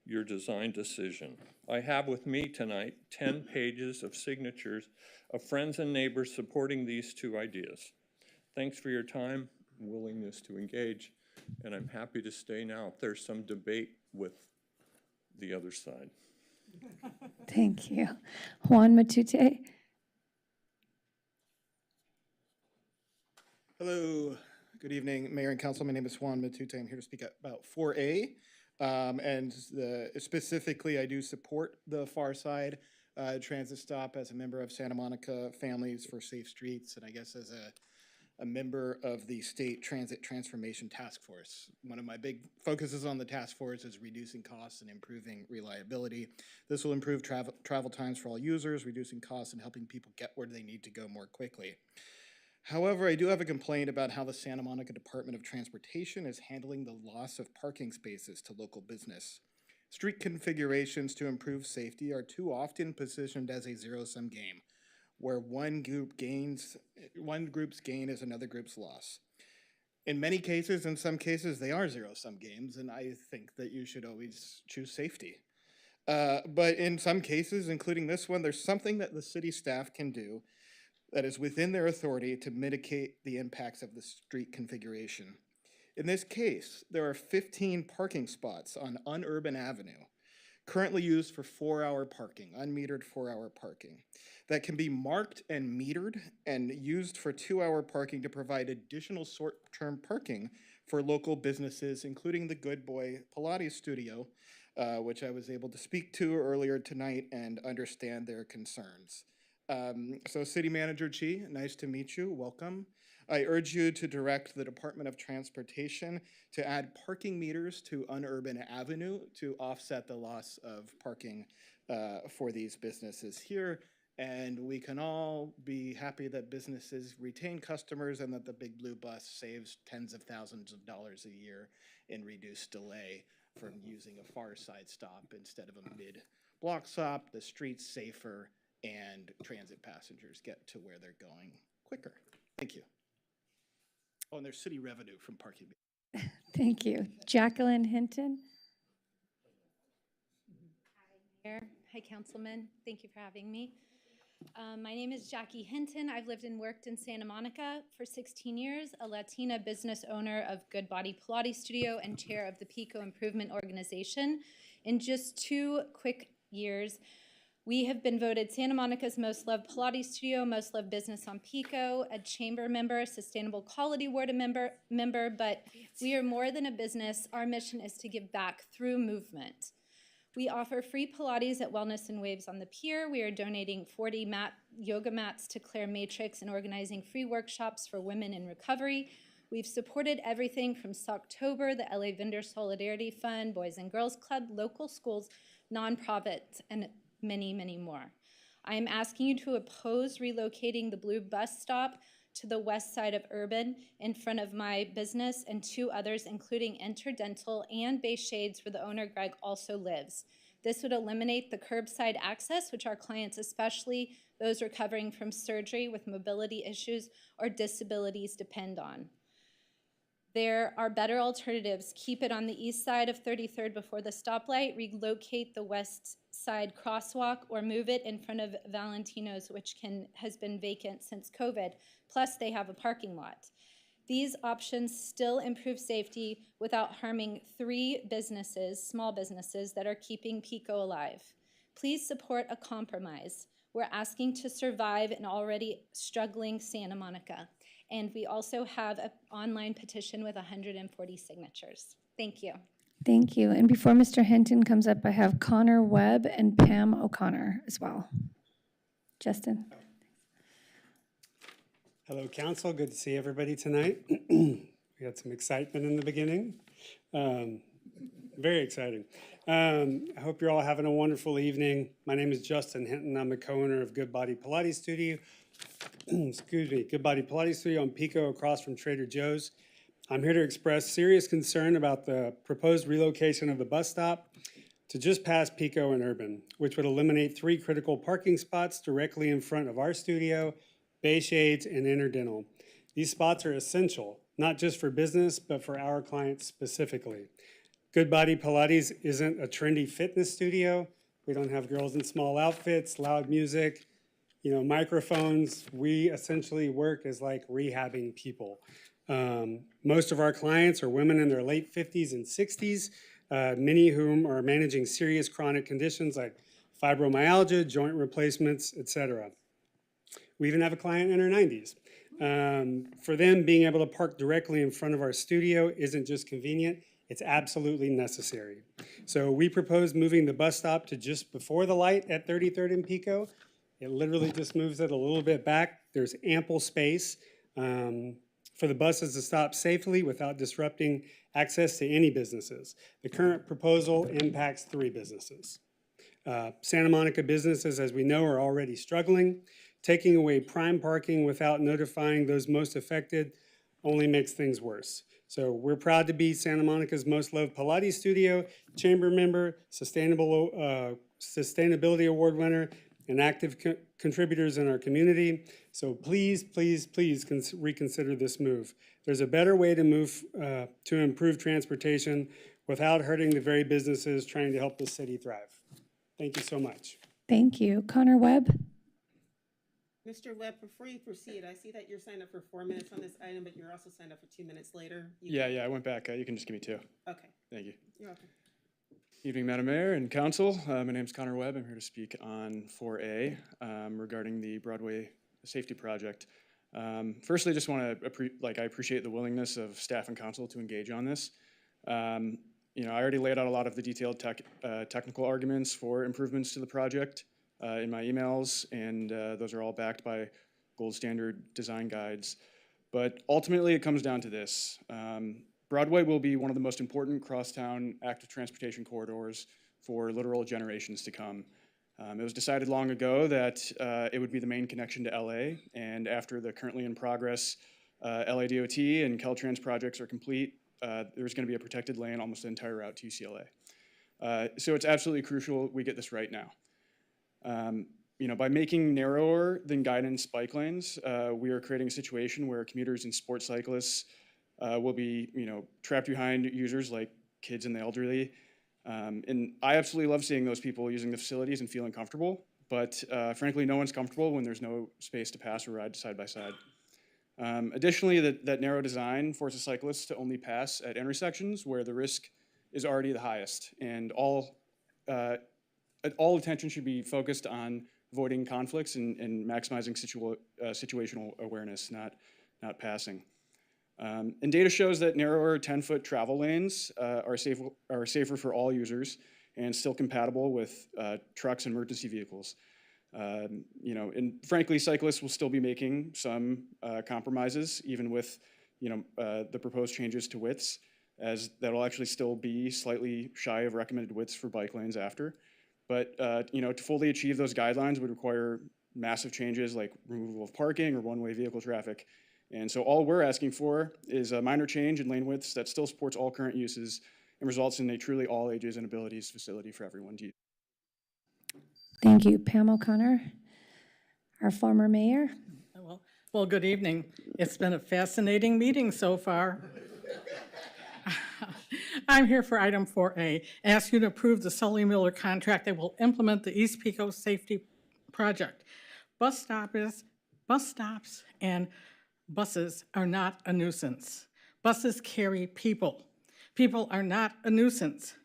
your design decision. I have with me tonight 10 pages of signatures of friends and neighbors supporting these two ideas. Thanks for your time, willingness to engage, and I'm happy to stay now if there's some debate with the other side. Thank you. Juan Matute. Hello, good evening, Mayor and Council. My name is Juan Matute. I'm here to speak about 4A. Specifically, I do support the Far Side transit stop as a member of Santa Monica Families for Safe Streets, and I guess as a member of the State Transit Transformation Task Force. One of my big focuses on the task force is reducing costs and improving reliability. This will improve travel times for all users, reducing costs and helping people get where they need to go more quickly. However, I do have a complaint about how the Santa Monica Department of Transportation is handling the loss of parking spaces to local business. Street configurations to improve safety are too often positioned as a zero-sum game, where one group's gain is another group's loss. In many cases, in some cases, they are zero-sum games, and I think that you should always choose safety. But in some cases, including this one, there's something that the city staff can do that is within their authority to mitigate the impacts of the street configuration. In this case, there are 15 parking spots on Unurban Avenue, currently used for 4-hour parking, unmetered 4-hour parking, that can be marked and metered and used for 2-hour parking to provide additional short-term parking for local businesses, including the Good Boy Pilates Studio, which I was able to speak to earlier tonight and understand their concerns. So City Manager Chi, nice to meet you, welcome. I urge you to direct the Department of Transportation to add parking meters to Unurban Avenue to offset the loss of parking for these businesses here. And we can all be happy that businesses retain customers and that the Big Blue Bus saves tens of thousands of dollars a year in reduced delay from using a Far Side stop instead of a mid-block stop. The street's safer and transit passengers get to where they're going quicker. Thank you. Oh, and there's city revenue from parking. Thank you. Jacqueline Hinton. Hi, Mayor. Hi, Councilman. Thank you for having me. My name is Jackie Hinton. I've lived and worked in Santa Monica for 16 years, a Latina business owner of Good Body Pilates Studio and chair of the Pico Improvement Organization. In just 2 quick years, we have been voted Santa Monica's most loved Pilates studio, most loved business on Pico, a chamber member, Sustainable Quality Award member, but we are more than a business. Our mission is to give back through movement. We offer free Pilates at Wellness and Waves on the Pier. We are donating 40 yoga mats to Claire Matrix and organizing free workshops for women in recovery. We've supported everything from Socktober, the LA Vendor Solidarity Fund, Boys and Girls Club, local schools, nonprofits, and many, many more. I am asking you to oppose relocating the blue bus stop to the west side of Urban in front of my business and 2 others, including Interdental and Bay Shades, where the owner, Greg, also lives. This would eliminate the curbside access, which our clients, especially those recovering from surgery with mobility issues or disabilities, depend on. There are better alternatives. Keep it on the east side of 33rd before the stoplight, relocate the west side crosswalk, or move it in front of Valentino's, which has been vacant since COVID. Plus, they have a parking lot. These options still improve safety without harming 3 businesses, small businesses, that are keeping Pico alive. Please support a compromise. We're asking to survive an already struggling Santa Monica. And we also have an online petition with 140 signatures. Thank you. Thank you. And before Mr. Hinton comes up, I have Connor Webb and Pam O'Connor as well. Justin. Hello, council. Good to see everybody tonight. We had some excitement in the beginning. Very exciting. I hope you're all having a wonderful evening. My name is Justin Hinton. I'm the co-owner of Good Body Pilates Studio. Excuse me, Good Body Pilates Studio on Pico across from Trader Joe's. I'm here to express serious concern about the proposed relocation of the bus stop to just past Pico and Urban, which would eliminate 3 critical parking spots directly in front of our studio, Bay Shades, and Interdental. These spots are essential, not just for business, but for our clients specifically. Good Body Pilates isn't a trendy fitness studio. We don't have girls in small outfits, loud music, microphones. We essentially work as like rehabbing people. Most of our clients are women in their late 50s and 60s, many of whom are managing serious chronic conditions like fibromyalgia, joint replacements, etc. We even have a client in her 90s. For them, being able to park directly in front of our studio isn't just convenient, it's absolutely necessary. So we propose moving the bus stop to just before the light at 33rd and Pico. It literally just moves it a little bit back. There's ample space for the buses to stop safely without disrupting access to any businesses. The current proposal impacts 3 businesses. Santa Monica businesses, as we know, are already struggling. Taking away prime parking without notifying those most affected only makes things worse. So we're proud to be Santa Monica's most loved Pilates studio, chamber member, sustainability award winner, and active contributors in our community. So please, please, please reconsider this move. There's a better way to move to improve transportation without hurting the very businesses trying to help the city thrive. Thank you so much. Thank you. Connor Webb. Mr. Webb, before you proceed, I see that you're signed up for 4 minutes on this item, but you're also signed up for 2 minutes later. Yeah, I went back. You can just give me 2. Okay. Thank you. You're welcome. Evening, Madam Mayor and Council. My name is Connor Webb. I'm here to speak on 4A regarding the Broadway safety project. Firstly, I just want to I appreciate the willingness of staff and council to engage on this. I already laid out a lot of the detailed technical arguments for improvements to the project in my emails, and those are all backed by gold standard design guides. But ultimately, it comes down to this. Broadway will be one of the most important crosstown active transportation corridors for literal generations to come. It was decided long ago that it would be the main connection to LA, and after the currently in progress LA DOT and Caltrans projects are complete, there's going to be a protected lane almost the entire route to UCLA. So it's absolutely crucial we get this right now. By making narrower than guidance bike lanes, we are creating a situation where commuters and sports cyclists will be, trapped behind users like kids and the elderly. And I absolutely love seeing those people using the facilities and feeling comfortable, but frankly, no one's comfortable when there's no space to pass or ride side by side. Additionally, that narrow design forces cyclists to only pass at intersections where the risk is already the highest, and all attention should be focused on avoiding conflicts and maximizing situational awareness, not passing. And data shows that narrower 10-foot travel lanes are safer for all users and still compatible with trucks and emergency vehicles. And frankly, cyclists will still be making some compromises, even with the proposed changes to widths, as that'll actually still be slightly shy of recommended widths for bike lanes after. But to fully achieve those guidelines would require massive changes like removal of parking or one-way vehicle traffic. And so all we're asking for is a minor change in lane widths that still supports all current uses and results in a truly all ages and abilities facility for everyone to use. Thank you. Pam O'Connor, our former mayor. Well, good evening. It's been a fascinating meeting so far. I'm here for item 4A. Ask you to approve the Sully Miller contract that will implement the East Pico Safety Project. Bus stops and buses are not a nuisance. Buses carry people. People are not a nuisance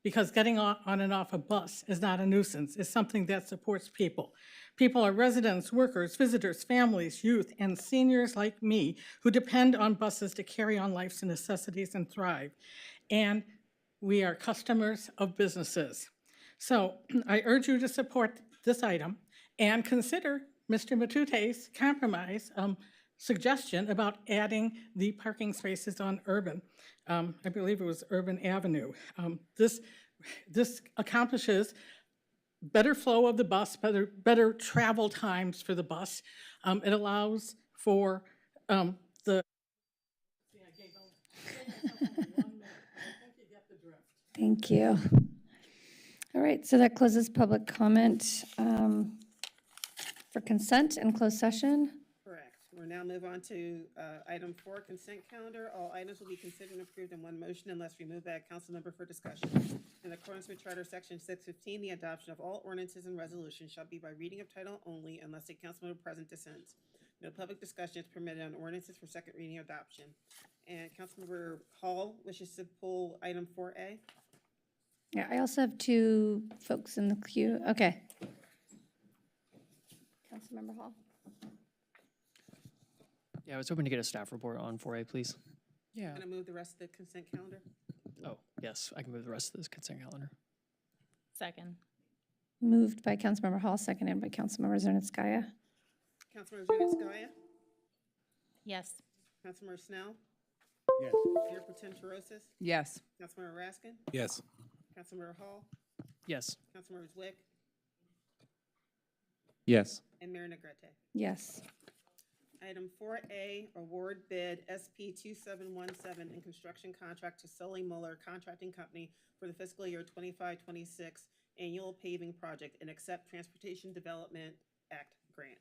because getting on and off a bus is not a nuisance. It's something that supports people. People are residents, workers, visitors, families, youth, and seniors like me who depend on buses to carry on life's necessities and thrive. And we are customers of businesses. So I urge you to support this item and consider Mr. Matute's compromise suggestion about adding the parking spaces on Urban. I believe it was Urban Avenue. This accomplishes better flow of the bus, better travel times for the bus. It allows for the. Thank you. All right, so that closes public comment for consent and closed session. Correct. We'll now move on to item 4, consent calendar. All items will be considered and approved in one motion unless removed by a council member for discussion. In accordance with Charter Section 615, the adoption of all ordinances and resolutions shall be by reading of title only unless a council member present dissents. No public discussion is permitted on ordinances for second reading or adoption. And Councilmember Hall wishes to pull item 4A. Yeah, I also have 2 folks in the queue. Okay. Councilmember Hall. Yeah, I was hoping to get a staff report on 4A, please. I'm going to move the rest of the consent calendar. Oh, yes, I can move the rest of this consent calendar. Second. Moved by Councilmember Hall, seconded by Councilmember Zernitskaya. Councilmember Zernitskaya. Yes. Councilmember Snell. Yes. Mayor Pro Tem Terosis. Yes. Councilmember Raskin. Yes. Councilmember Hall. Yes. Councilmember Zwick. Yes. And Mayor Negrete. Yes. Item 4A, award bid SP 2717 and construction contract to Sully Muller Contracting Company for the fiscal year 25-26 annual paving project and accept Transportation Development Act grant.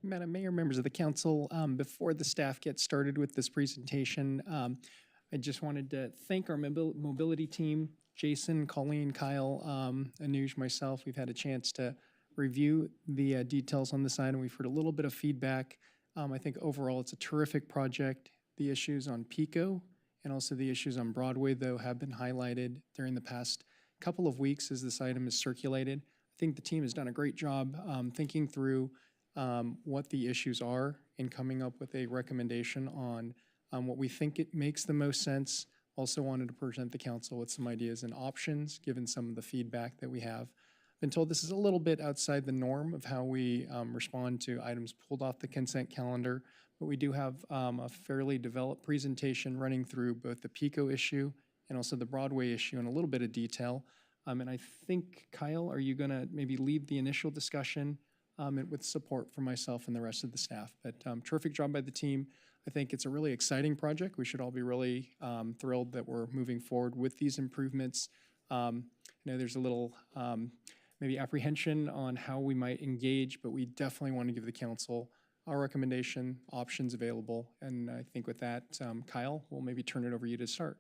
Madam Mayor, members of the council, before the staff gets started with this presentation, I just wanted to thank our mobility team, Jason, Colleen, Kyle, Anuj, myself. We've had a chance to review the details on this item. We've heard a little bit of feedback. I think overall it's a terrific project. The issues on Pico and also the issues on Broadway, though, have been highlighted during the past couple of weeks as this item is circulated. I think the team has done a great job thinking through what the issues are and coming up with a recommendation on what we think it makes the most sense. Also wanted to present the council with some ideas and options given some of the feedback that we have. Been told this is a little bit outside the norm of how we respond to items pulled off the consent calendar, but we do have a fairly developed presentation running through both the Pico issue and also the Broadway issue in a little bit of detail. And I think, Kyle, are you gonna maybe lead the initial discussion and with support from myself and the rest of the staff? But terrific job by the team. I think it's a really exciting project. We should all be really thrilled that we're moving forward with these improvements. I know there's a little maybe apprehension on how we might engage, but we definitely want to give the council our recommendation, options available. And I think with that, Kyle, we'll maybe turn it over to you to start.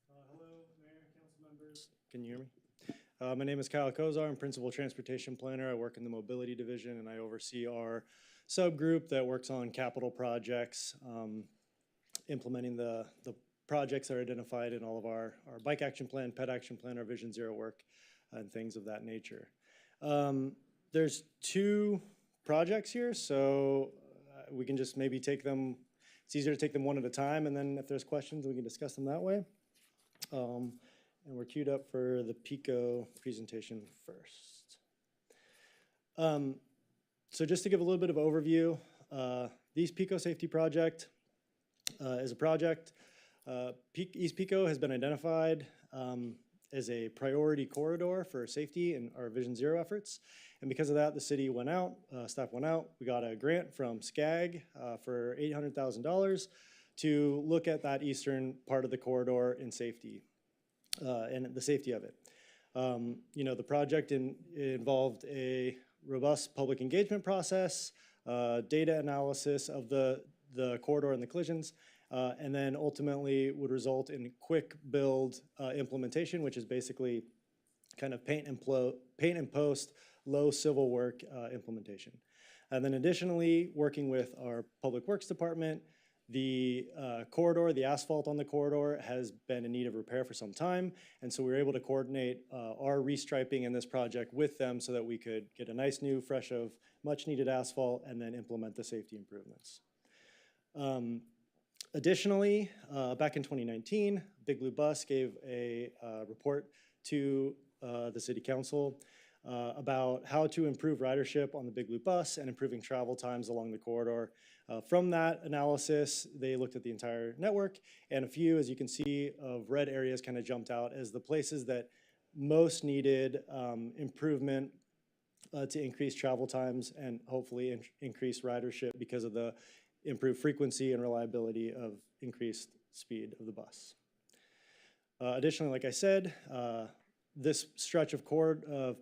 Hello, Mayor, council members. Can you hear me? My name is Kyle Kozar. I'm Principal Transportation Planner. I work in the Mobility Division, and I oversee our subgroup that works on capital projects, implementing the projects that are identified in all of our bike action plan, pet action plan, our Vision Zero work, and things of that nature. There's 2 projects here, so we can just maybe take them, it's easier to take them one at a time, and then if there's questions, we can discuss them that way. And we're queued up for the Pico presentation first. So just to give a little bit of overview, the East Pico Safety Project is a project. East Pico has been identified as a priority corridor for safety in our Vision Zero efforts. And because of that, the city went out, staff went out. We got a grant from SCAG for $800,000 to look at that eastern part of the corridor in safety and the safety of it. You know, the project involved a robust public engagement process, data analysis of the corridor and the collisions, and then ultimately would result in quick build implementation, which is basically kind of paint and post, low civil work implementation. And then additionally, working with our Public Works Department, the corridor, the asphalt on the corridor has been in need of repair for some time. And so we were able to coordinate our restriping in this project with them so that we could get a nice new fresh of much needed asphalt and then implement the safety improvements. Additionally, back in 2019, Big Blue Bus gave a report to the City Council about how to improve ridership on the Big Blue Bus and improving travel times along the corridor. From that analysis, they looked at the entire network, and a few, as you can see, of red areas kind of jumped out as the places that most needed improvement to increase travel times and hopefully increase ridership because of the improved frequency and reliability of increased speed of the bus. Additionally, like I said, this stretch of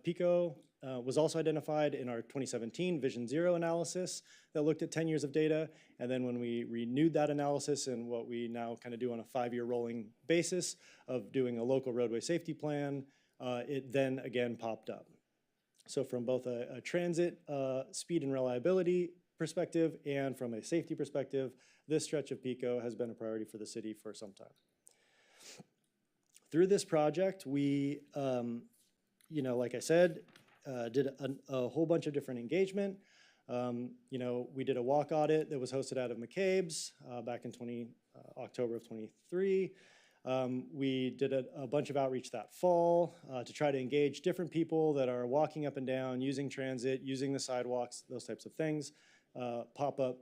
Pico was also identified in our 2017 Vision Zero analysis that looked at 10 years of data. And then when we renewed that analysis and what we now kind of do on a 5-year rolling basis of doing a local roadway safety plan, it then again popped up. So from both a transit speed and reliability perspective and from a safety perspective, this stretch of Pico has been a priority for the city for some time. Through this project, we, like I said, did a whole bunch of different engagement. We did a walk audit that was hosted out of McCabe's back in October of 23. We did a bunch of outreach that fall to try to engage different people that are walking up and down, using transit, using the sidewalks, those types of things, pop-up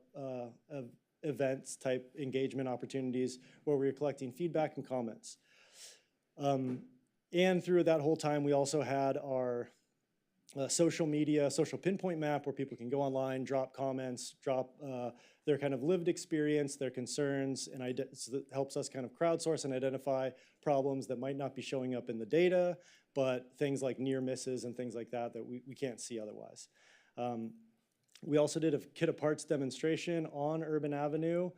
events type engagement opportunities where we were collecting feedback and comments. And through that whole time, we also had our social media, social pinpoint map where people can go online, drop comments, drop their kind of lived experience, their concerns, and so that helps us kind of crowdsource and identify problems that might not be showing up in the data, but things like near misses and things like that that we can't see otherwise. We also did a kit of parts demonstration on Urban Avenue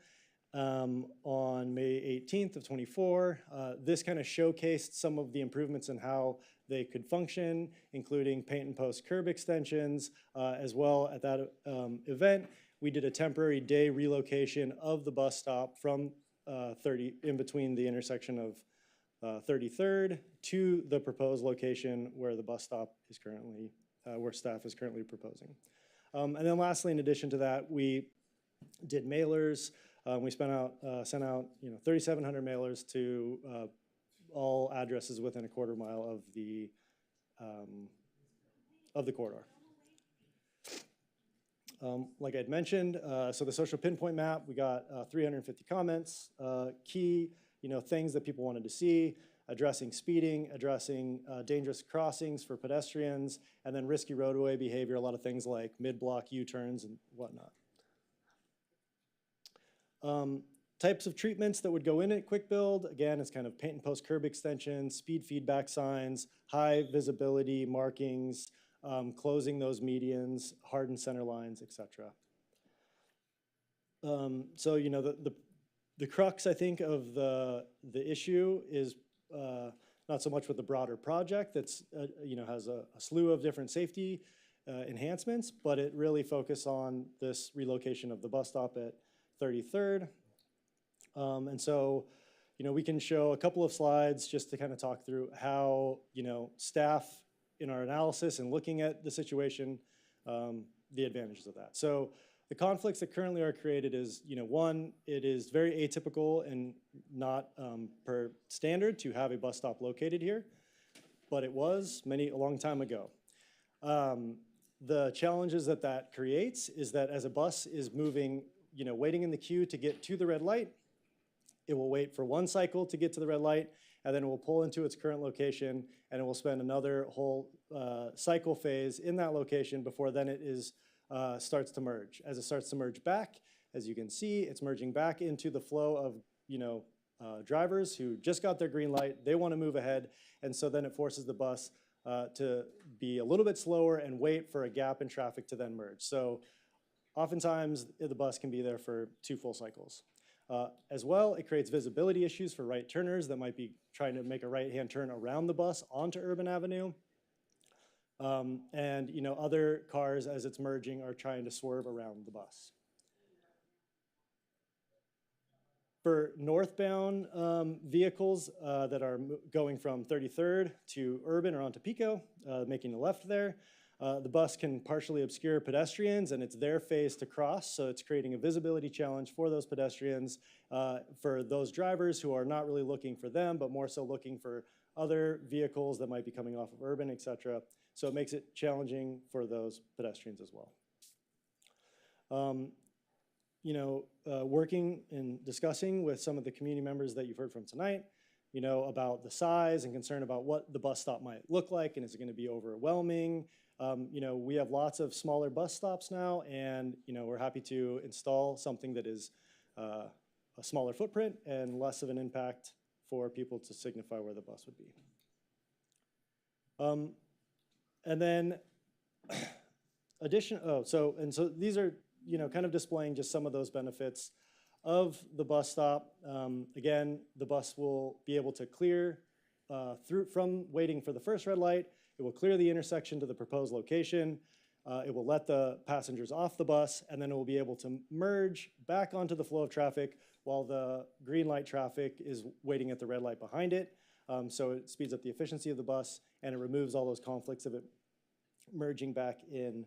on May 18th of 24. This kind of showcased some of the improvements in how they could function, including paint and post curb extensions, as well at that event. We did a temporary day relocation of the bus stop from in between the intersection of 33rd to the proposed location where the bus stop is currently, where staff is currently proposing. And then lastly, in addition to that, we did mailers. We sent out 3,700 mailers to all addresses within a quarter mile of the corridor. Like I'd mentioned, so the social pinpoint map, we got 350 comments, key things that people wanted to see, addressing speeding, addressing dangerous crossings for pedestrians, and then risky roadway behavior, a lot of things like mid-block U-turns and whatnot. Types of treatments that would go in at quick build, again, it's kind of paint and post curb extensions, speed feedback signs, high visibility markings, closing those medians, hardened center lines, etc. So the crux, I think, of the issue is not so much with the broader project that's has a slew of different safety enhancements, but it really focused on this relocation of the bus stop at 33rd. And so, we can show a couple of slides just to kind of talk through how, staff in our analysis and looking at the situation, the advantages of that. So the conflicts that currently are created is, one, it is very atypical and not per standard to have a bus stop located here, but it was a long time ago. The challenges that creates is that as a bus is moving, waiting in the queue to get to the red light, it will wait for one cycle to get to the red light, and then it will pull into its current location, and it will spend another whole cycle phase in that location before then it starts to merge. As it starts to merge back, as you can see, it's merging back into the flow of drivers who just got their green light. They want to move ahead, and so then it forces the bus to be a little bit slower and wait for a gap in traffic to then merge. So oftentimes, the bus can be there for 2 full cycles. As well, it creates visibility issues for right turners that might be trying to make a right-hand turn around the bus onto Urban Avenue. And other cars, as it's merging, are trying to swerve around the bus. For northbound vehicles that are going from 33rd to Urban or onto Pico, making a left there, The bus can partially obscure pedestrians, and it's their phase to cross, so it's creating a visibility challenge for those pedestrians, for those drivers who are not really looking for them, but more so looking for other vehicles that might be coming off of urban, et cetera. So it makes it challenging for those pedestrians as well. Working and discussing with some of the community members that you've heard from tonight, about the size and concern about what the bus stop might look like, and is it going to be overwhelming? We have lots of smaller bus stops now, and we're happy to install something that is a smaller footprint and less of an impact for people to signify where the bus would be. And then so these are kind of displaying just some of those benefits of the bus stop. Again, the bus will be able to clear from waiting for the first red light. It will clear the intersection to the proposed location. It will let the passengers off the bus, and then it will be able to merge back onto the flow of traffic while the green light traffic is waiting at the red light behind it. So it speeds up the efficiency of the bus, and it removes all those conflicts of it merging back in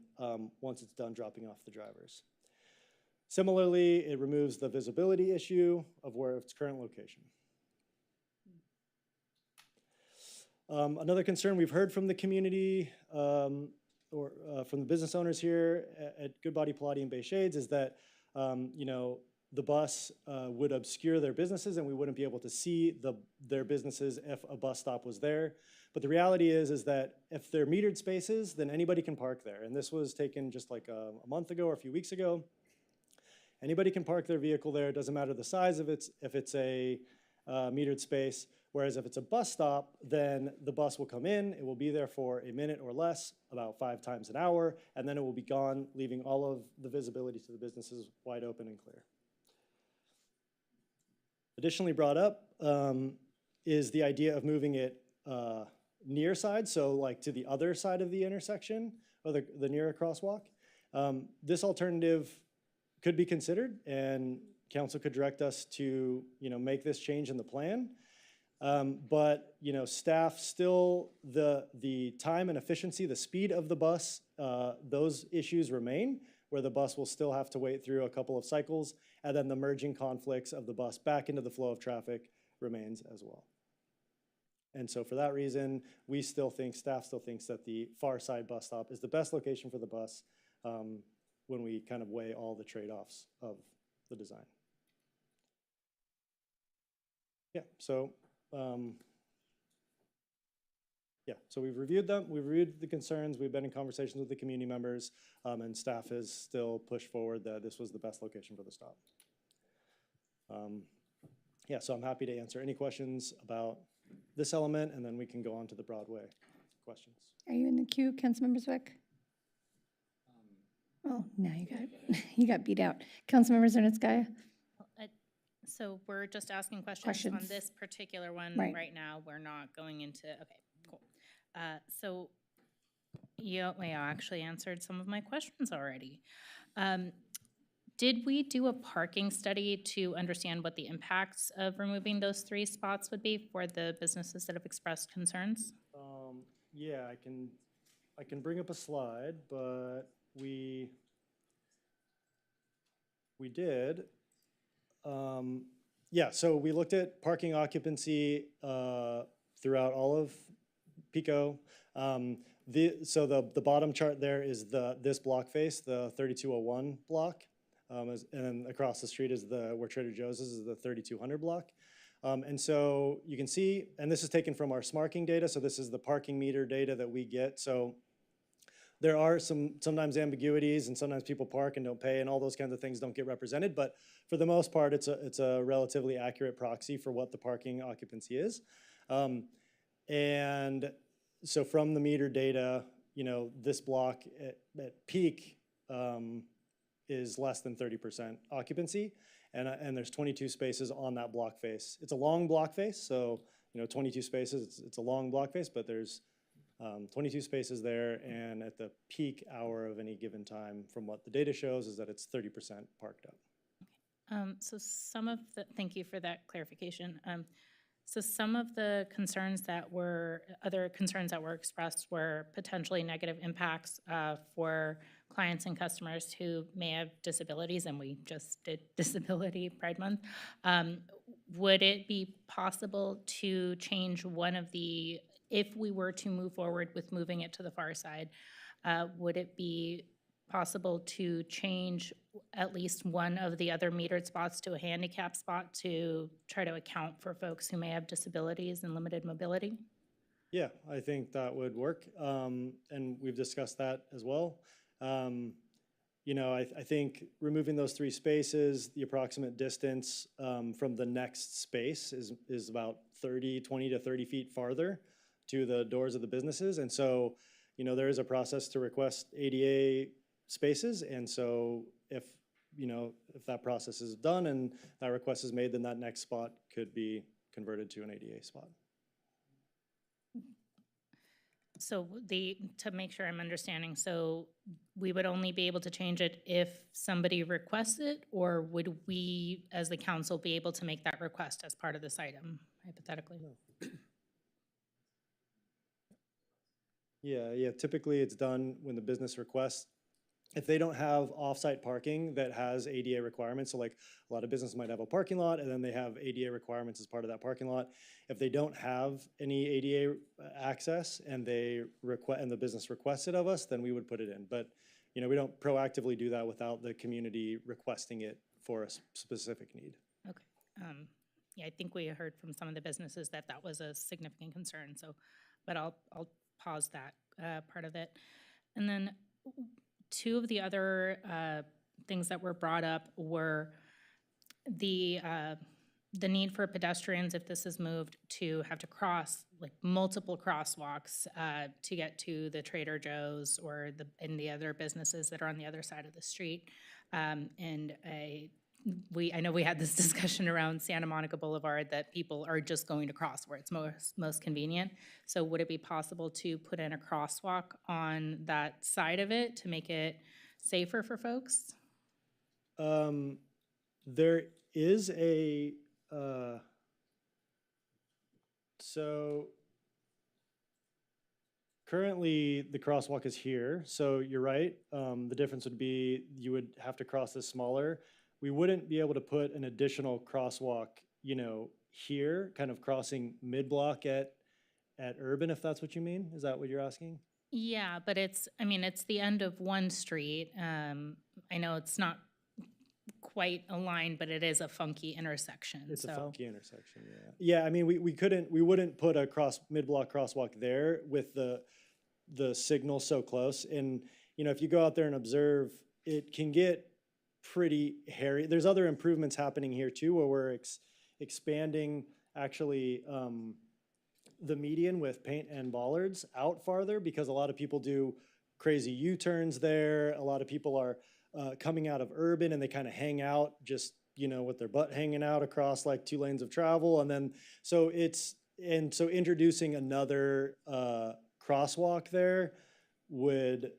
once it's done dropping off the drivers. Similarly, it removes the visibility issue of where its current location. Another concern we've heard from the community from the business owners here at Goodbody, Pilates, and Bay Shades is that the bus would obscure their businesses, and we wouldn't be able to see their businesses if a bus stop was there. But the reality is that if they're metered spaces, then anybody can park there. And this was taken just like a month ago or a few weeks ago. Anybody can park their vehicle there. It doesn't matter the size of it if it's a metered space. Whereas if it's a bus stop, then the bus will come in, it will be there for a minute or less, about 5 times an hour, and then it will be gone, leaving all of the visibility to the businesses wide open and clear. Additionally brought up is the idea of moving it near side, so like to the other side of the intersection, or the nearer crosswalk. This alternative could be considered, and council could direct us to make this change in the plan. But staff still, the time and efficiency, the speed of the bus, those issues remain, where the bus will still have to wait through a couple of cycles, and then the merging conflicts of the bus back into the flow of traffic remains as well. And so for that reason, staff still thinks that the far side bus stop is the best location for the bus when we kind of weigh all the trade-offs of the design. Yeah, so so we've reviewed them. We've reviewed the concerns. We've been in conversations with the community members, and staff has still pushed forward that this was the best location for the stop. So I'm happy to answer any questions about this element, and then we can go on to the Broadway questions. Are you in the queue, Councilmember Zwick? Oh, now you got beat out. Councilmember Zernitskaya? So we're just asking questions on this particular one right now. We're not going into, okay, cool. So you actually answered some of my questions already. Did we do a parking study to understand what the impacts of removing those 3 spots would be for the businesses that have expressed concerns? Yeah, I can bring up a slide, but we did. So we looked at parking occupancy throughout all of Pico. So the bottom chart there is this block face, the 3201 block, and then across the street is where Trader Joe's is the 3200 block. And so you can see, and this is taken from our smarking data, so this is the parking meter data that we get. So there are sometimes ambiguities, and sometimes people park and don't pay, and all those kinds of things don't get represented. But for the most part, it's a relatively accurate proxy for what the parking occupancy is. And so from the meter data, this block at peak is less than 30% occupancy, and there's 22 spaces on that block face. It's a long block face, so 22 spaces. It's a long block face, but there's 22 spaces there, and at the peak hour of any given time, from what the data shows, is that it's 30% parked up. So thank you for that clarification. So some of the concerns that were, other concerns that were expressed were potentially negative impacts for clients and customers who may have disabilities, and we just did Disability Pride Month. Would it be possible to change one of the, if we were to move forward with moving it to the far side, would it be possible to change at least one of the other metered spots to a handicap spot to try to account for folks who may have disabilities and limited mobility? Yeah, I think that would work. And we've discussed that as well. You know, I think removing those 3 spaces, the approximate distance from the next space is about 20 to 30 feet farther to the doors of the businesses. And so, you know, there is a process to request ADA spaces. And so if, you know, if that process is done and that request is made, then that next spot could be converted to an ADA spot. So to make sure I'm understanding, so we would only be able to change it if somebody requests it, or would we, as the council, be able to make that request as part of this item, hypothetically? No. Yeah, typically it's done when the business requests. If they don't have off-site parking that has ADA requirements, so like a lot of businesses might have a parking lot and then they have ADA requirements as part of that parking lot. If they don't have any ADA access and the business requests it of us, then we would put it in. But you know, we don't proactively do that without the community requesting it for a specific need. Okay. Yeah, I think we heard from some of the businesses that that was a significant concern. So, but I'll pause that part of it. And then 2 of the other things that were brought up were the need for pedestrians, if this is moved, to have to cross like multiple crosswalks to get to the Trader Joe's or the other businesses that are on the other side of the street. And I know we had this discussion around Santa Monica Boulevard that people are just going to cross where it's most convenient. So would it be possible to put in a crosswalk on that side of it to make it safer for folks? There is a, so currently the crosswalk is here. So you're right. The difference would be you would have to cross this smaller. We wouldn't be able to put an additional crosswalk, you know, here, kind of crossing mid-block at Urban, if that's what you mean. Is that what you're asking? Yeah, but it's the end of one street. I know it's not quite aligned, but it is a funky intersection. It's a funky intersection, yeah. Yeah, I mean, we wouldn't put a mid-block crosswalk there with the signal so close. And, you know, if you go out there and observe, it can get pretty hairy. There's other improvements happening here too, where we're expanding actually the median with paint and bollards out farther, because a lot of people do crazy U-turns there. A lot of people are coming out of Urban and they kind of hang out just, you know, with their butt hanging out across like 2 lanes of travel. And then, so introducing another crosswalk there would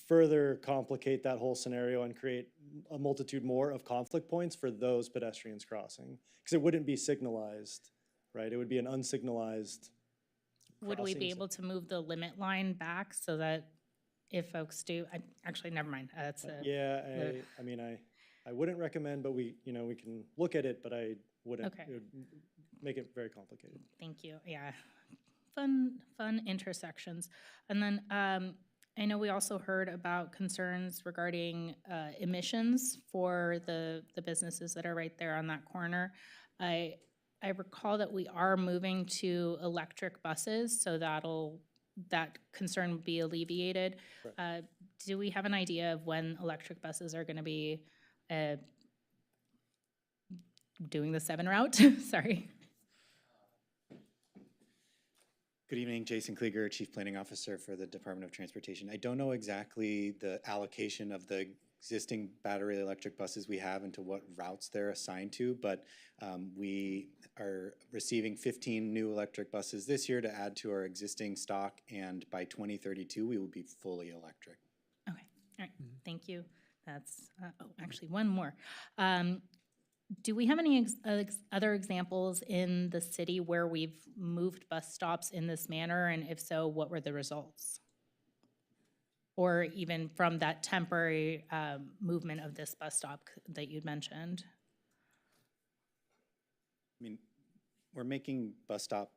further complicate that whole scenario and create a multitude more of conflict points for those pedestrians crossing, because it wouldn't be signalized, right? It would be an unsignalized would we be crossing. able to move the limit line back so that if folks do, actually, never mind. That's yeah, I mean, I wouldn't recommend, but we can look at it, but I wouldn't. Okay. It would make it very complicated. Thank you. Yeah, fun intersections. And then I know we also heard about concerns regarding emissions for the businesses that are right there on that corner. I recall that we are moving to electric buses, so that concern will be alleviated. Right. Do we have an idea of when electric buses are going to be doing the 7 route? Sorry. Good evening, Jason Klieger, Chief Planning Officer for the Department of Transportation. I don't know exactly the allocation of the existing battery electric buses we have and to what routes they're assigned to, but we are receiving 15 new electric buses this year to add to our existing stock, and by 2032 we will be fully electric. Okay, all right, thank you. That's, actually one more. do we have any other examples in the city where we've moved bus stops in this manner? And if so, what were the results? Or even from that temporary movement of this bus stop that you'd mentioned? I mean, we're making bus stop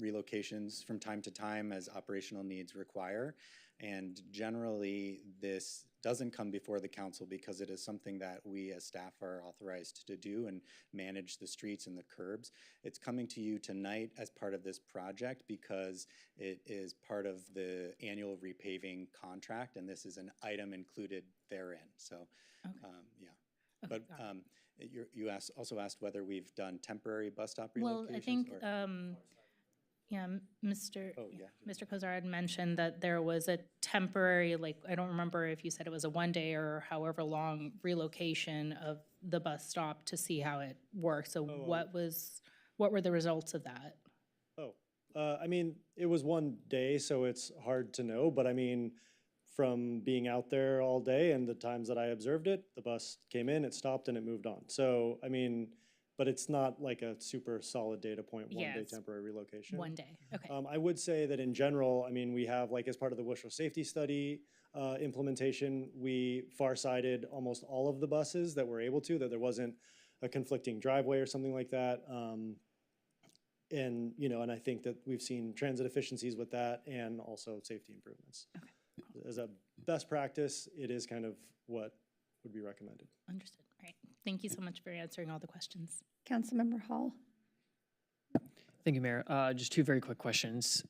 relocations from time to time as operational needs require. And generally, this doesn't come before the council because it is something that we as staff are authorized to do and manage the streets and the curbs. It's coming to you tonight as part of this project because it is part of the annual repaving contract, and this is an item included therein. So, yeah. Okay, But you also asked whether we've done temporary bus stop relocations? Well, I think, yeah, Mr. Kozar had mentioned that there was a temporary, like, I don't remember if you said it was a 1 day or however long relocation of the bus stop to see how it works. So what were the results of that? I mean, it was 1 day, so it's hard to know, but I mean, from being out there all day and the times that I observed it, the bus came in, it stopped, and it moved on. So, I mean, but it's not like a super solid data point, 1 day temporary relocation. 1 day, okay. I would say that in general, I mean, we have, like, as part of the Bushel safety study implementation, we far-sided almost all of the buses that we're able to, that there wasn't a conflicting driveway or something like that. And, you know, and I think that we've seen transit efficiencies with that and also safety improvements. Okay. As a best practice, it is kind of what would be recommended. Understood. All right. Thank you so much for answering all the questions. Councilmember Hall. Thank you, Mayor. Just two very quick questions.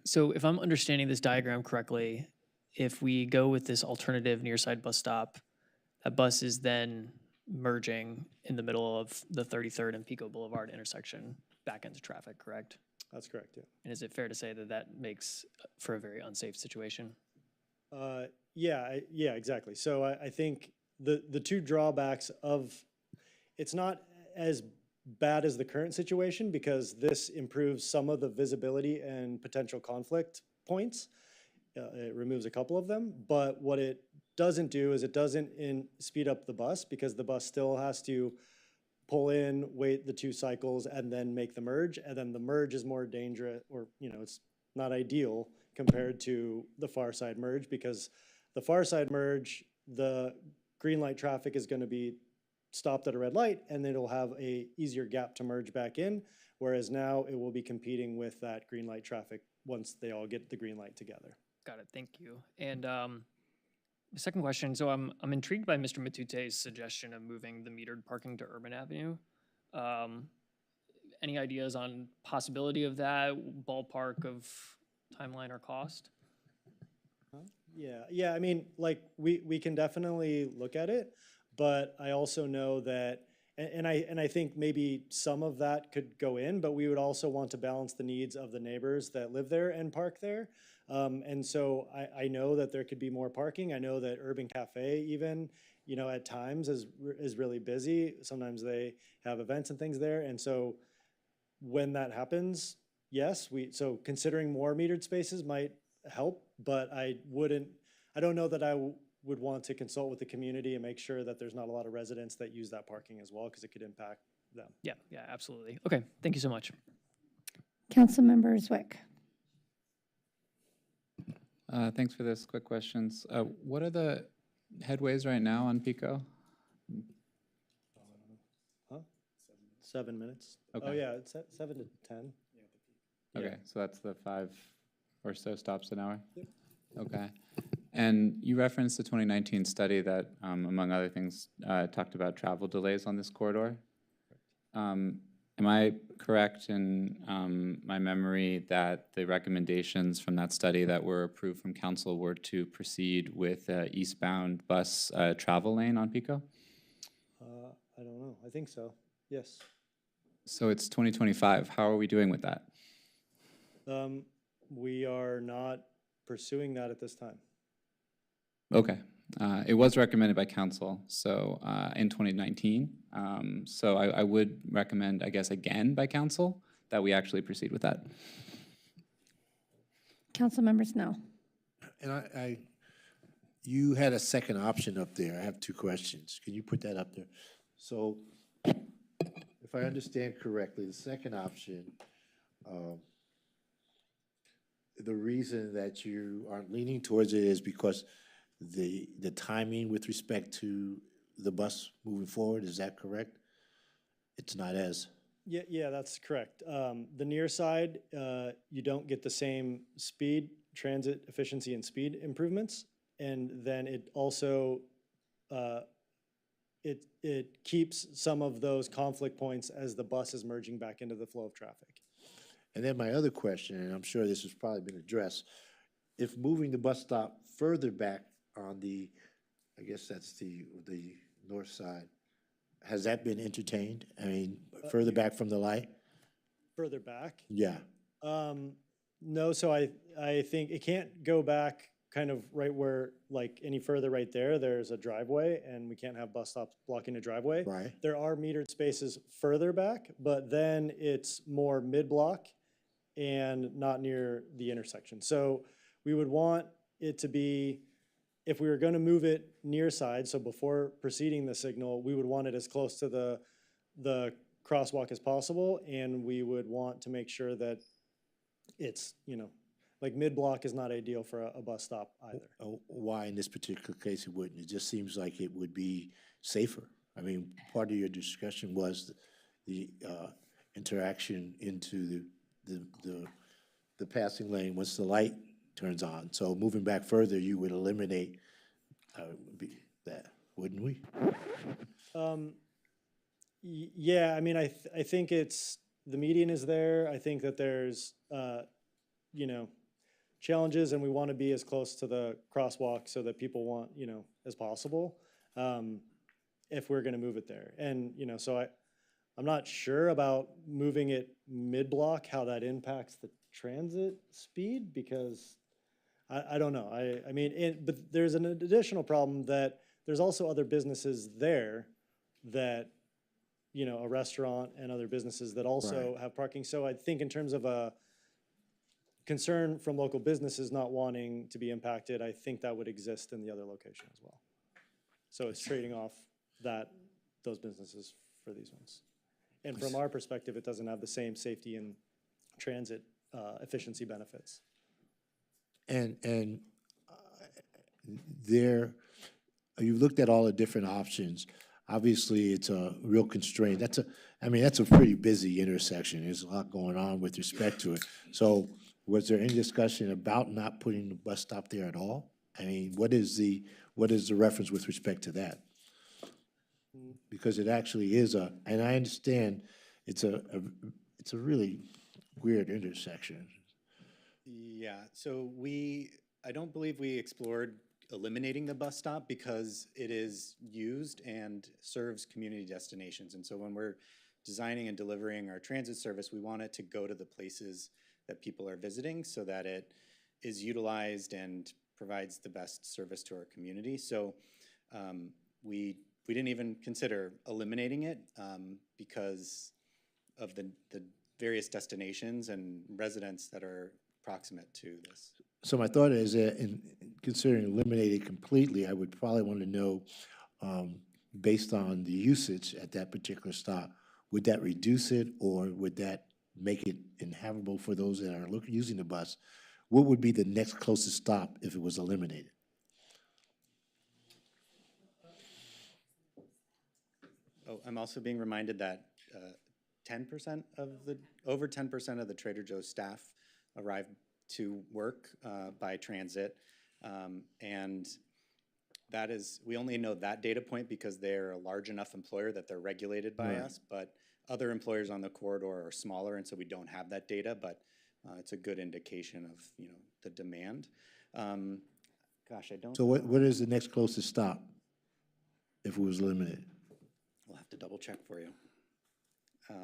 So if I'm understanding this diagram correctly, if we go with this alternative near side bus stop, that bus is then merging in the middle of the 33rd and Pico Boulevard intersection back into traffic, correct? That's correct, yeah. And is it fair to say that that makes for a very unsafe situation? Yeah, exactly. So I think the two drawbacks of, it's not as bad as the current situation because this improves some of the visibility and potential conflict points. It removes a couple of them, but what it doesn't do is it doesn't speed up the bus because the bus still has to pull in, wait the 2 cycles, and then make the merge. And then the merge is more dangerous, or, you know, it's not ideal compared to the far side merge because the far side merge, the green light traffic is going to be stopped at a red light and it'll have a easier gap to merge back in. Whereas now it will be competing with that green light traffic once they all get the green light together. Got it. Thank you. And the second question, so I'm intrigued by Mr. Matute's suggestion of moving the metered parking to Urban Avenue. Any ideas on possibility of that, ballpark of timeline or cost? Yeah. I mean, like we can definitely look at it, but I also know that, and I think maybe some of that could go in, but we would also want to balance the needs of the neighbors that live there and park there. And so I know that there could be more parking. I know that Urban Cafe even, you know, at times is really busy. Sometimes they have events and things there. And so when that happens, yes, so considering more metered spaces might help, but I don't know that I would want to consult with the community and make sure that there's not a lot of residents that use that parking as well, because it could impact them. Yeah, absolutely. Okay, thank you so much. Councilmember Zwick. Thanks for this. Quick questions. What are the headways right now on Pico? 7 minutes. Okay. Oh yeah, it's at 7 to 10. Okay, so that's the 5 or so stops an hour? Yep. Okay. And you referenced the 2019 study that, among other things, talked about travel delays on this corridor. Am I correct in my memory that the recommendations from that study that were approved from council were to proceed with eastbound bus travel lane on Pico? I don't know. I think so. Yes. So it's 2025. How are we doing with that? We are not pursuing that at this time. Okay. It was recommended by council, so in 2019. So I would recommend, I guess, again by council that we actually proceed with that. Council members, no. And you had a second option up there. I have 2 questions. Can you put that up there? So if I understand correctly, the second option, the reason that you aren't leaning towards it is because the timing with respect to the bus moving forward, is that correct? It's not as, Yeah, that's correct. The near side, you don't get the same speed, transit efficiency and speed improvements. And then it also, it keeps some of those conflict points as the bus is merging back into the flow of traffic. and then my other question, and I'm sure this has probably been addressed, if moving the bus stop further back on the, I guess that's the north side, has that been entertained? I mean, further back from the light? Further back? Yeah. No, so I think it can't go back kind of right where, like, any further right there. There's a driveway, and we can't have bus stops blocking a driveway. Right. There are metered spaces further back, but then it's more mid-block and not near the intersection. So we would want it to be, if we were going to move it near side, so before proceeding the signal, we would want it as close to the crosswalk as possible, and we would want to make sure that it's, like mid-block is not ideal for a bus stop either. Why in this particular case it wouldn't? It just seems like it would be safer. I mean, part of your discussion was the interaction into the passing lane once the light turns on. So moving back further, you would eliminate that, wouldn't we? Yeah, I mean, I think it's, the median is there. I think that there's, challenges, and we want to be as close to the crosswalk so that people want, as possible, if we're going to move it there. And, so I'm not sure about moving it mid-block, how that impacts the transit speed, because I don't know. I mean, but there's an additional problem that there's also other businesses there that, a restaurant and other businesses that also have parking. So I think in terms of a concern from local businesses not wanting to be impacted, I think that would exist in the other location as well. So it's trading off those businesses for these ones. And from our perspective, it doesn't have the same safety and transit efficiency benefits. And there, you've looked at all the different options. Obviously, it's a real constraint. That's a pretty busy intersection. There's a lot going on with respect to it. So was there any discussion about not putting the bus stop there at all? I mean, what is the reference with respect to that? Because it actually is and I understand it's a really weird intersection. Yeah, so I don't believe we explored eliminating the bus stop because it is used and serves community destinations. And so when we're designing and delivering our transit service, we want it to go to the places that people are visiting so that it is utilized and provides the best service to our community. So we didn't even consider eliminating it because of the various destinations and residents that are proximate to this. So my thought is that in considering eliminating it completely, I would probably want to know, based on the usage at that particular stop, would that reduce it or would that make it inhabitable for those that are using the bus? What would be the next closest stop if it was eliminated? Oh, I'm also being reminded that 10% of over 10% of the Trader Joe's staff arrive to work by transit, and that is, we only know that data point because they're a large enough employer that they're regulated by us, but other employers on the corridor are smaller, and so we don't have that data, but it's a good indication of, the demand. Gosh, I don't. So what is the next closest stop if it was eliminated? We'll have to double check for you. I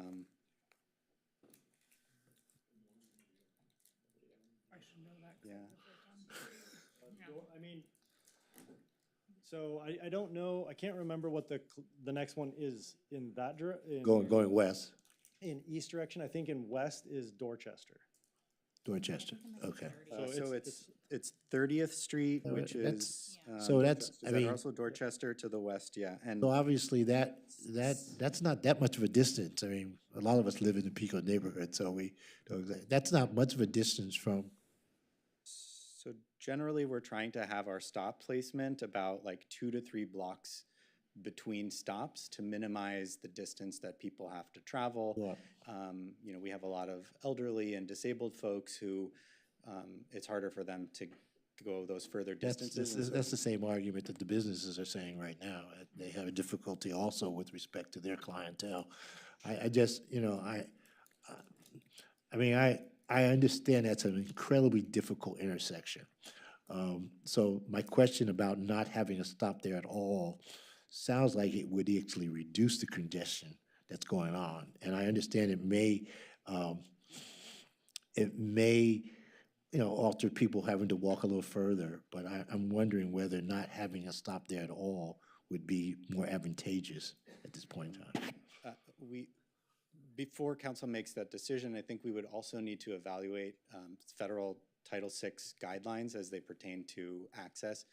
should know that. Yeah. I mean, so I don't know, I can't remember what the next one is in that direction. Going west. In east direction, I think in west is Dorchester. Dorchester, okay. So it's 30th Street, So which that's- is. so that's- Is I that mean- also Dorchester to the west, yeah, and. So obviously that's not that much of a distance. I mean, a lot of us live in the Pico neighborhood, so that's not much of a distance from. So generally, we're trying to have our stop placement about like 2 to 3 blocks between stops to minimize the distance that people have to travel. You know, we have a lot of elderly and disabled folks who it's harder for them to go those further distances. That's the same argument that the businesses are saying right now. They have a difficulty also with respect to their clientele. I just, you know, I mean, I understand that's an incredibly difficult intersection. So my question about not having a stop there at all sounds like it would actually reduce the congestion that's going on. And I understand it may, you know, alter people having to walk a little further, but I'm wondering whether not having a stop there at all would be more advantageous at this point in time. Before council makes that decision, I think we would also need to evaluate federal Title VI guidelines as they pertain to access.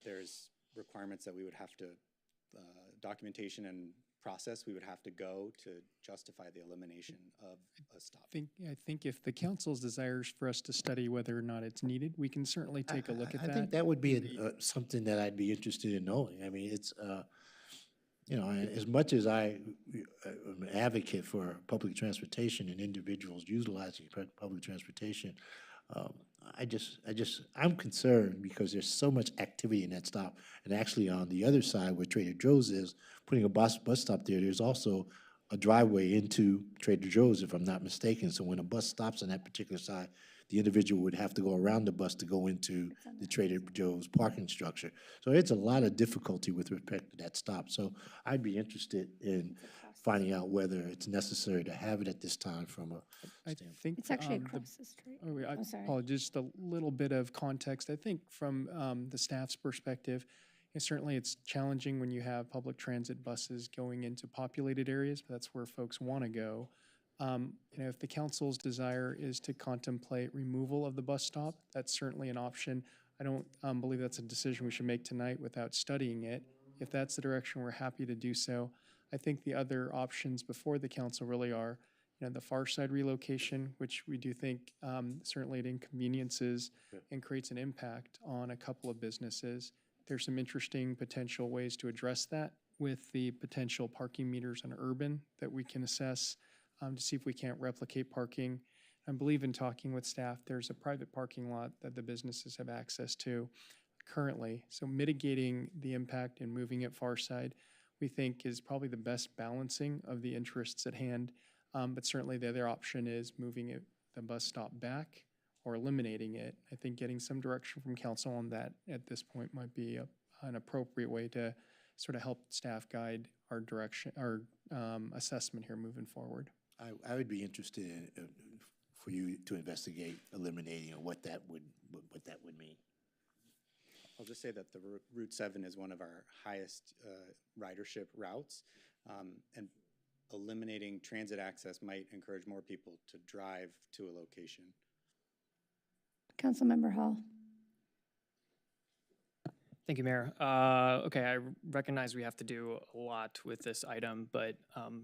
There's requirements that we would have to, documentation and process we would have to go to justify the elimination of a stop. I think if the council's desires for us to study whether or not it's needed, we can certainly take a look at that. I think that would be something that I'd be interested in knowing. I mean, it's, you know, as much as I'm an advocate for public transportation and individuals utilizing public transportation, I'm concerned because there's so much activity in that stop. And actually on the other side where Trader Joe's is, putting a bus stop there, there's also a driveway into Trader Joe's, if I'm not mistaken. So when a bus stops on that particular side, the individual would have to go around the bus to go into the Trader Joe's parking structure. So it's a lot of difficulty with respect to that stop. So I'd be interested in finding out whether it's necessary to have it at this time from a standpoint. think It's actually across the street. I sorry. apologize, just a little bit of context. I think from the staff's perspective, certainly it's challenging when you have public transit buses going into populated areas, but that's where folks want to go. You know, if the council's desire is to contemplate removal of the bus stop, that's certainly an option. I don't believe that's a decision we should make tonight without studying it. If that's the direction, we're happy to do so. I think the other options before the council really are, you know, the far side relocation, which we do think certainly it inconveniences and creates an impact on a couple of businesses. There's some interesting potential ways to address that with the potential parking meters on urban that we can assess to see if we can't replicate parking. I believe in talking with staff, there's a private parking lot that the businesses have access to currently. So mitigating the impact and moving it far side, we think is probably the best balancing of the interests at hand. But certainly the other option is moving the bus stop back or eliminating it. I think getting some direction from council on that at this point might be an appropriate way to sort of help staff guide our direction, our assessment here moving forward. I would be interested in, for you to investigate eliminating or what that would mean. I'll just say that the Route 7 is one of our highest ridership routes, and eliminating transit access might encourage more people to drive to a location. Councilmember Hall. Thank you, Mayor. Okay, I recognize we have to do a lot with this item, but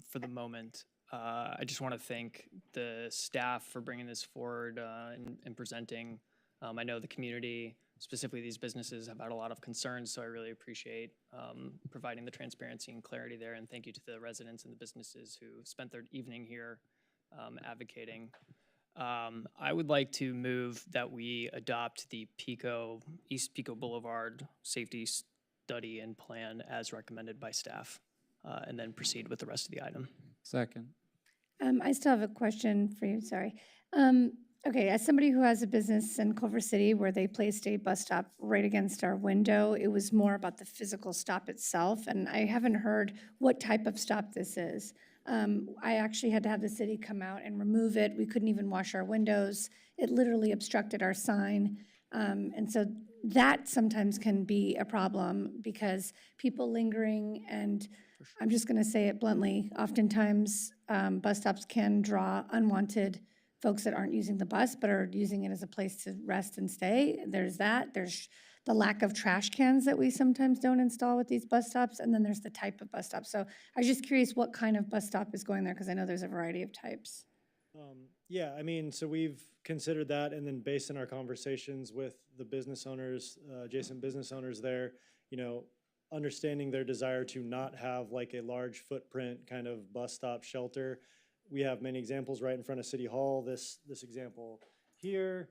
for the moment, I just want to thank the staff for bringing this forward and presenting. I know the community, specifically these businesses, have had a lot of concerns, so I really appreciate providing the transparency and clarity there, and thank you to the residents and the businesses who spent their evening here advocating. I would like to move that we adopt the East Pico Boulevard Safety Study and Plan as recommended by staff, and then proceed with the rest of the item. Second. I still have a question for you, sorry. Okay, as somebody who has a business in Culver City where they placed a bus stop right against our window, it was more about the physical stop itself, and I haven't heard what type of stop this is. I actually had to have the city come out and remove it. We couldn't even wash our windows. It literally obstructed our sign. And so that sometimes can be a problem because people lingering, and I'm just gonna say it bluntly, oftentimes bus stops can draw unwanted folks that aren't using the bus but are using it as a place to rest and stay. There's that. There's the lack of trash cans that we sometimes don't install with these bus stops, and then there's the type of bus stop. So I was just curious what kind of bus stop is going there, because I know there's a variety of types. Yeah, I mean, so we've considered that, and then based on our conversations with the business owners, adjacent business owners there, you know, understanding their desire to not have like a large footprint kind of bus stop shelter. We have many examples right in front of City Hall. This example here,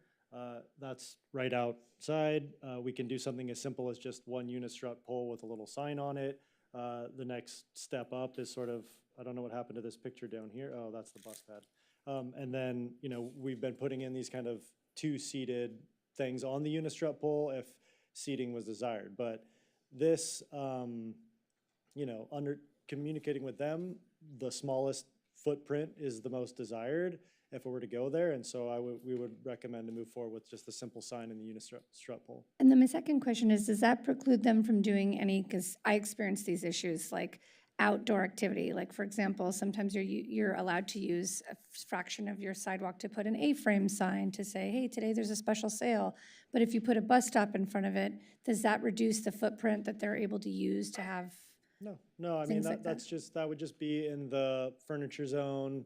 that's right outside. We can do something as simple as just one unistrut pole with a little sign on it. The next step up is sort of, I don't know what happened to this picture down here. Oh, that's the bus pad. And then, you know, we've been putting in these kind of two-seated things on the unistrut pole if seating was desired. But this, you know, under communicating with them, the smallest footprint is the most desired if it were to go there. And so we would recommend to move forward with just the simple sign in the unistrut pole. And then my second question is, does that preclude them from doing any, because I experienced these issues, like outdoor activity? Like, for example, sometimes you're allowed to use a fraction of your sidewalk to put an A-frame sign to say, hey, today there's a special sale. But if you put a bus stop in front of it, does that reduce the footprint that they're able to use to have? No, I mean, that would just be in the furniture zone,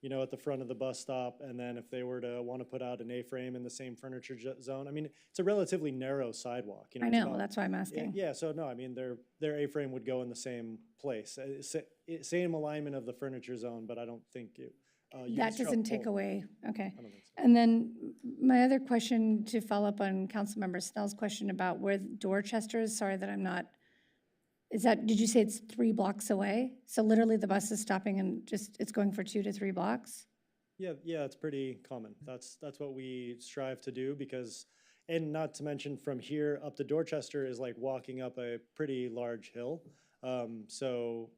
you know, at the front of the bus stop. And then if they were to want to put out an A-frame in the same furniture zone, I mean, it's a relatively narrow sidewalk. You know, I know, that's why I'm asking. Yeah, so no, I mean, their A-frame would go in the same place, same alignment of the furniture zone, but I don't think it. That doesn't take away, okay. I don't think so. And then my other question, to follow up on Councilmember Snell's question about where Dorchester is, sorry that I'm not, did you say it's 3 blocks away? So literally the bus is stopping and it's going for 2 to 3 blocks? Yeah, it's pretty common. That's what we strive to do, because, and not to mention from here up to Dorchester is like walking up a pretty large hill. So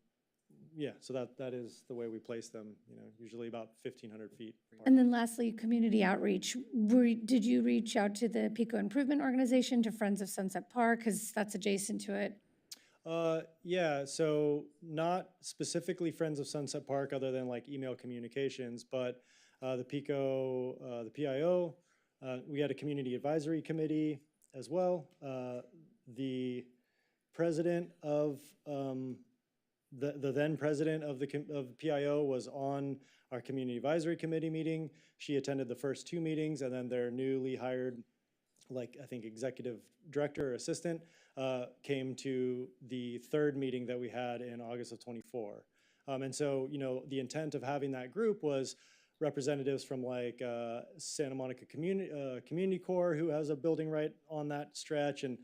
that is the way we place them, you know, usually about 1,500 feet. And then lastly, community outreach. Did you reach out to the Pico Improvement Organization, to Friends of Sunset Park, because that's adjacent to it? Yeah, so not specifically Friends of Sunset Park, other than like email communications, but the Pico, the PIO, we had a community advisory committee as well. The president of the then president of the PIO was on our community advisory committee meeting. She attended the first 2 meetings, and then their newly hired, like, I think executive director or assistant, came to the 3rd meeting that we had in August of '24. And so, you know, the intent of having that group was representatives from like Santa Monica Community Corps, who has a building right on that stretch, and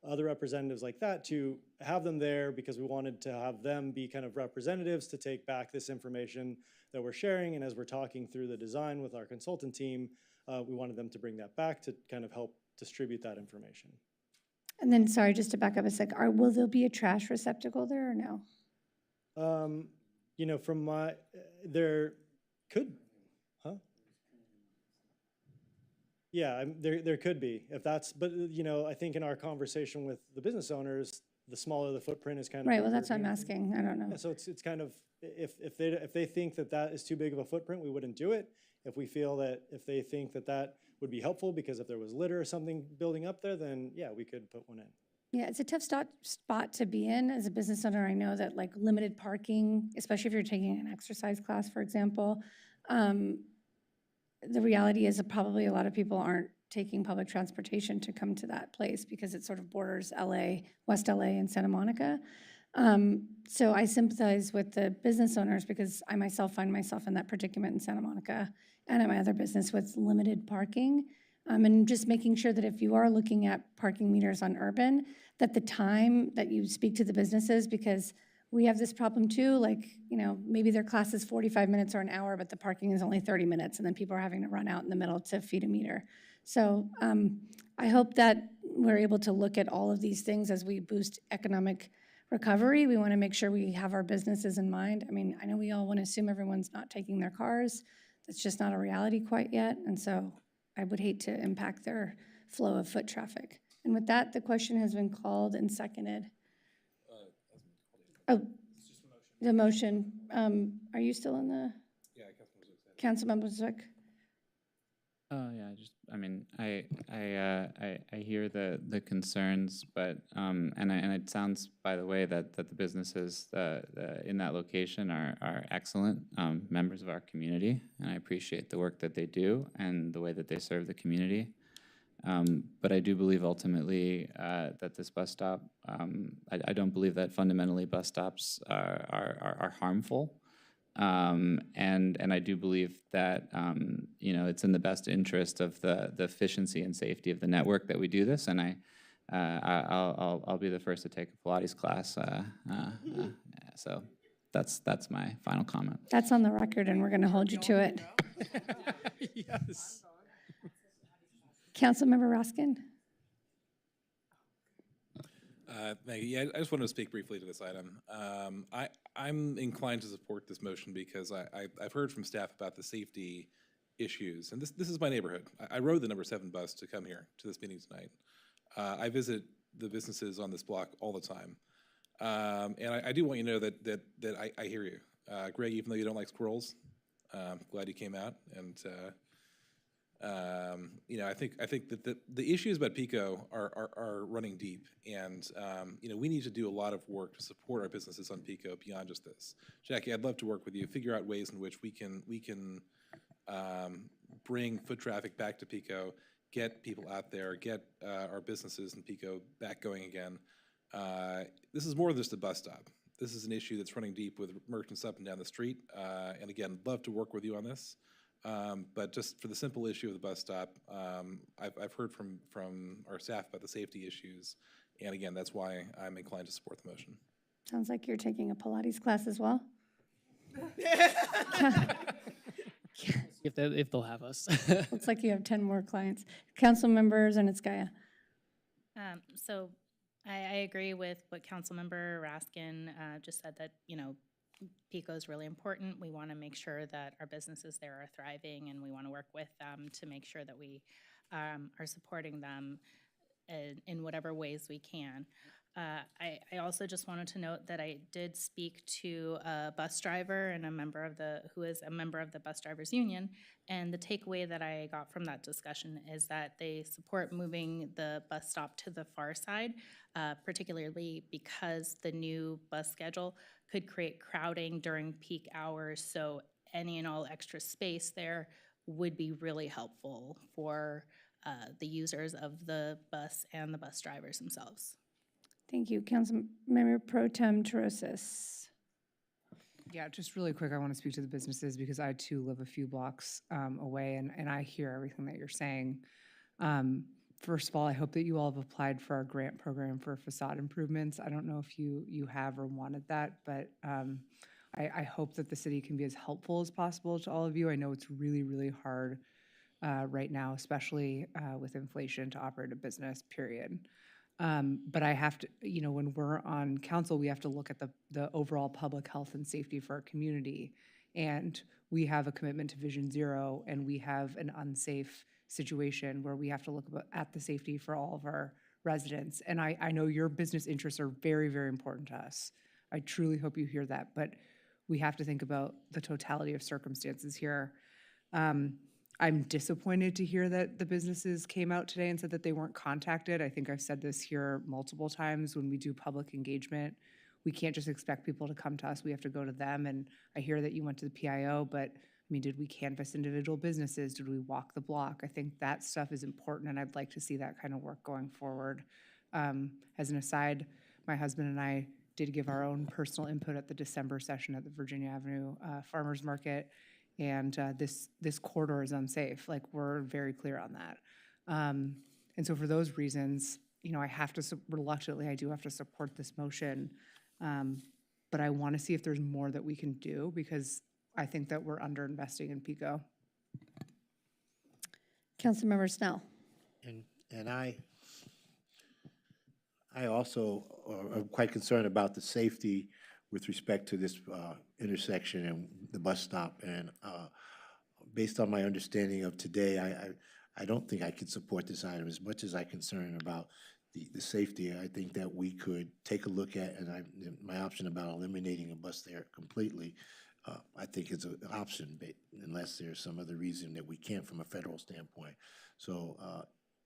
other representatives like that, to have them there because we wanted to have them be kind of representatives to take back this information that we're sharing. And as we're talking through the design with our consultant team, we wanted them to bring that back to kind of help distribute that information. And then, sorry, just to back up a sec, will there be a trash receptacle there or no? You know, from there could, Yeah, there could be, if that's, but you know, I think in our conversation with the business owners, the smaller the footprint is kind of. Right, well, that's what I'm asking, I don't know. Yeah, so it's kind of, if they think that is too big of a footprint, we wouldn't do it. If we feel that, if they think that would be helpful, because if there was litter or something building up there, then yeah, we could put one in. Yeah, it's a tough spot to be in as a business owner. I know that like limited parking, especially if you're taking an exercise class, for example, the reality is that probably a lot of people aren't taking public transportation to come to that place because it sort of borders LA, West LA and Santa Monica. So I sympathize with the business owners, because I myself find myself in that predicament in Santa Monica and at my other business with limited parking. And just making sure that if you are looking at parking meters on urban, that the time that you speak to the businesses, because we have this problem too, like, you know, maybe their class is 45 minutes or an hour, but the parking is only 30 minutes, and then people are having to run out in the middle to feed a meter. So I hope that we're able to look at all of these things as we boost economic recovery. We want to make sure we have our businesses in mind. I mean, I know we all want to assume everyone's not taking their cars. That's just not a reality quite yet, and so I would hate to impact their flow of foot traffic. And with that, the question has been called and seconded. Oh, the motion. Are you still in the? Yeah, Councilmember Zwick. Oh yeah, I mean, I hear the concerns, but and it sounds, by the way, that the businesses in that location are excellent members of our community, and I appreciate the work that they do and the way that they serve the community. But I do believe ultimately that this bus stop, I don't believe that fundamentally bus stops are harmful. And I do believe that you know, it's in the best interest of the efficiency and safety of the network that we do this. And I'll be the first to take a Pilates class. So that's my final comment. That's on the record, and we're going to hold you to it. Yes. Councilmember Raskin? Maggie, yeah, I just wanted to speak briefly to this item. I'm inclined to support this motion because I've heard from staff about the safety issues, and this is my neighborhood. I rode the number 7 bus to come here to this meeting tonight. I visit the businesses on this block all the time, and I do want you to know that I hear you, Greg. Even though you don't like squirrels, glad you came out and. You know, I think that the issues about Pico are running deep, and you know, we need to do a lot of work to support our businesses on Pico beyond just this. Jackie, I'd love to work with you, figure out ways in which we can bring foot traffic back to Pico, get people out there, get our businesses in Pico back going again. This is more than just a bus stop. This is an issue that's running deep with merchants up and down the street, and again, love to work with you on this. But just for the simple issue of the bus stop, I've heard from our staff about the safety issues, and again, that's why I'm inclined to support the motion. Sounds like you're taking a Pilates class as well. If they'll have us. Looks like you have 10 more clients. Council members, and it's Gaia. So I agree with what Councilmember Raskin just said, that, you know, Pico is really important. We want to make sure that our businesses there are thriving, and we want to work with them to make sure that we are supporting them in whatever ways we can. I also just wanted to note that I did speak to a bus driver and who is a member of the bus drivers union, and the takeaway that I got from that discussion is that they support moving the bus stop to the far side, particularly because the new bus schedule could create crowding during peak hours, so any and all extra space there would be really helpful for the users of the bus and the bus drivers themselves. Thank you. Councilmember Pro Tem Terosis. Yeah, just really quick, I want to speak to the businesses because I too live a few blocks away, and I hear everything that you're saying. First of all, I hope that you all have applied for our grant program for facade improvements. I don't know if you have or wanted that, but I hope that the city can be as helpful as possible to all of you. I know it's really, really hard right now, especially with inflation, to operate a business, period. But I have to, you know, when we're on council, we have to look at the overall public health and safety for our community. And we have a commitment to Vision Zero, and we have an unsafe situation where we have to look at the safety for all of our residents. And I know your business interests are very, very important to us. I truly hope you hear that, but we have to think about the totality of circumstances here. I'm disappointed to hear that the businesses came out today and said that they weren't contacted. I think I've said this here multiple times. When we do public engagement, we can't just expect people to come to us. We have to go to them. And I hear that you went to the PIO, but I mean, did we canvass individual businesses? Did we walk the block? I think that stuff is important, and I'd like to see that kind of work going forward. As an aside, my husband and I did give our own personal input at the December session at the Virginia Avenue Farmers Market, and this corridor is unsafe. Like, we're very clear on that. And so for those reasons, you know, I have to, reluctantly, I do have to support this motion, but I want to see if there's more that we can do, because I think that we're underinvesting in Pico. Councilmember Snell. And I also am quite concerned about the safety with respect to this intersection and the bus stop. And based on my understanding of today, I don't think I could support this item as much as I'm concerned about the safety. I think that we could take a look at, and my option about eliminating a bus there completely, I think it's an option. unless there's some other reason that we can't from a federal standpoint. So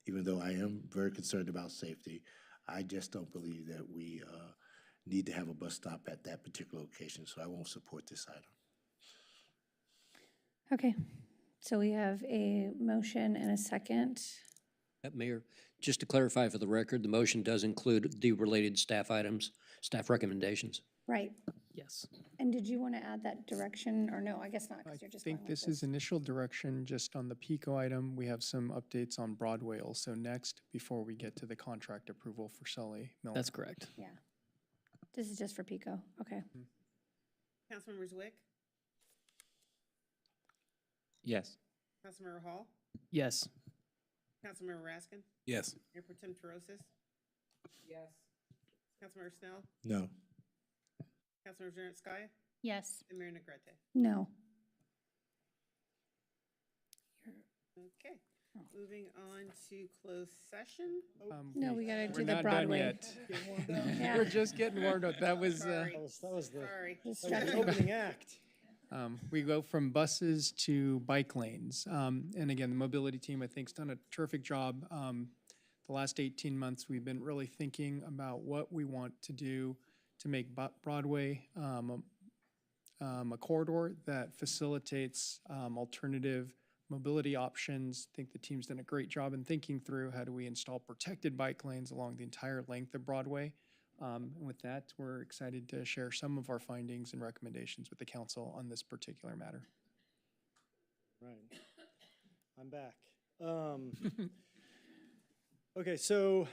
even though I am very concerned about safety, I just don't believe that we need to have a bus stop at that particular location, so I won't support this item. Okay, so we have a motion and a second. Mayor, just to clarify for the record, the motion does include the related staff items, staff recommendations. Right. Yes. And did you want to add that direction, or no? I guess not, because you're just I going think with this is initial direction just on the Pico item. We have some updates on Broadway also next before we get to the contract approval for Sully Miller. That's correct. Yeah. This is just for Pico. Okay. Councilmember Zwick, Yes. Councilmember Hall, Yes. Councilmember Raskin, Yes. Mayor Pro Tem Terosis. Yes. Councilmember Snell, No. Councilmember Jarenskaya, Yes. and Mayor Negrete. No. Okay, moving on to closed session. No, we gotta do We're the not Broadway. done yet. Yeah. We're just getting warmed up. That was, Sorry. That was the Sorry. opening act. we go from buses to bike lanes. And again, the mobility team, I think, has done a terrific job. The last 18 months, we've been really thinking about what we want to do to make Broadway a corridor that facilitates alternative mobility options. I think the team's done a great job in thinking through how do we install protected bike lanes along the entire length of Broadway. And with that, we're excited to share some of our findings and recommendations with the council on this particular matter. Right. I'm back. Okay, so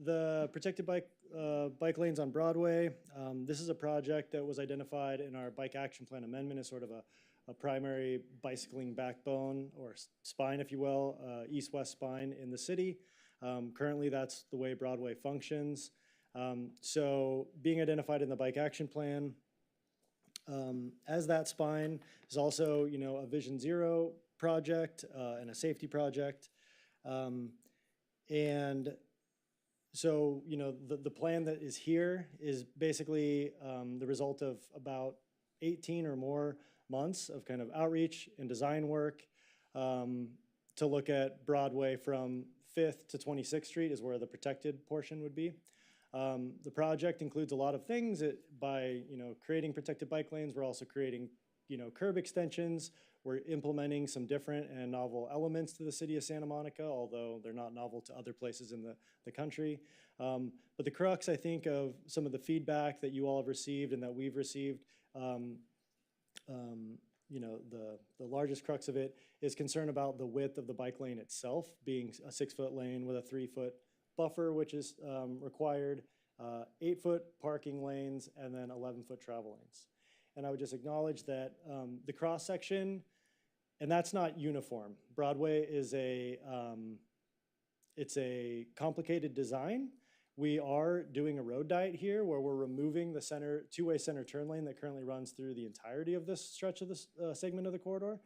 the protected bike lanes on Broadway, this is a project that was identified in our bike action plan amendment as sort of a primary bicycling backbone or spine, if you will, east-west spine in the city. Currently, that's the way Broadway functions. So being identified in the bike action plan as that spine is also, a Vision Zero project and a safety project. And so, the plan that is here is basically the result of about 18 or more months of kind of outreach and design work to look at Broadway from 5th to 26th Street is where the protected portion would be. The project includes a lot of things. By creating protected bike lanes, we're also creating curb extensions. We're implementing some different and novel elements to the city of Santa Monica, although they're not novel to other places in the country. But the crux, I think, of some of the feedback that you all have received and that we've received, the largest crux of it is concern about the width of the bike lane itself, being a 6-foot lane with a 3-foot buffer, which is required, 8-foot parking lanes, and then 11-foot travel lanes. And I would just acknowledge that the cross-section, and that's not uniform. Broadway is it's a complicated design. We are doing a road diet here where we're removing the two-way center turn lane that currently runs through the entirety of this stretch of this segment of the corridor.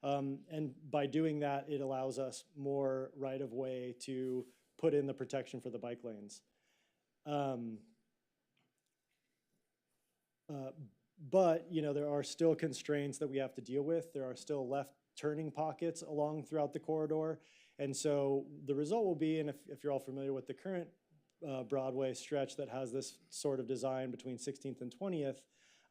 And by doing that, it allows us more right-of-way to put in the protection for the bike lanes. But there are still constraints that we have to deal with. There are still left turning pockets along throughout the corridor. And so the result will be, and if you're all familiar with the current Broadway stretch that has this sort of design between 16th and 20th,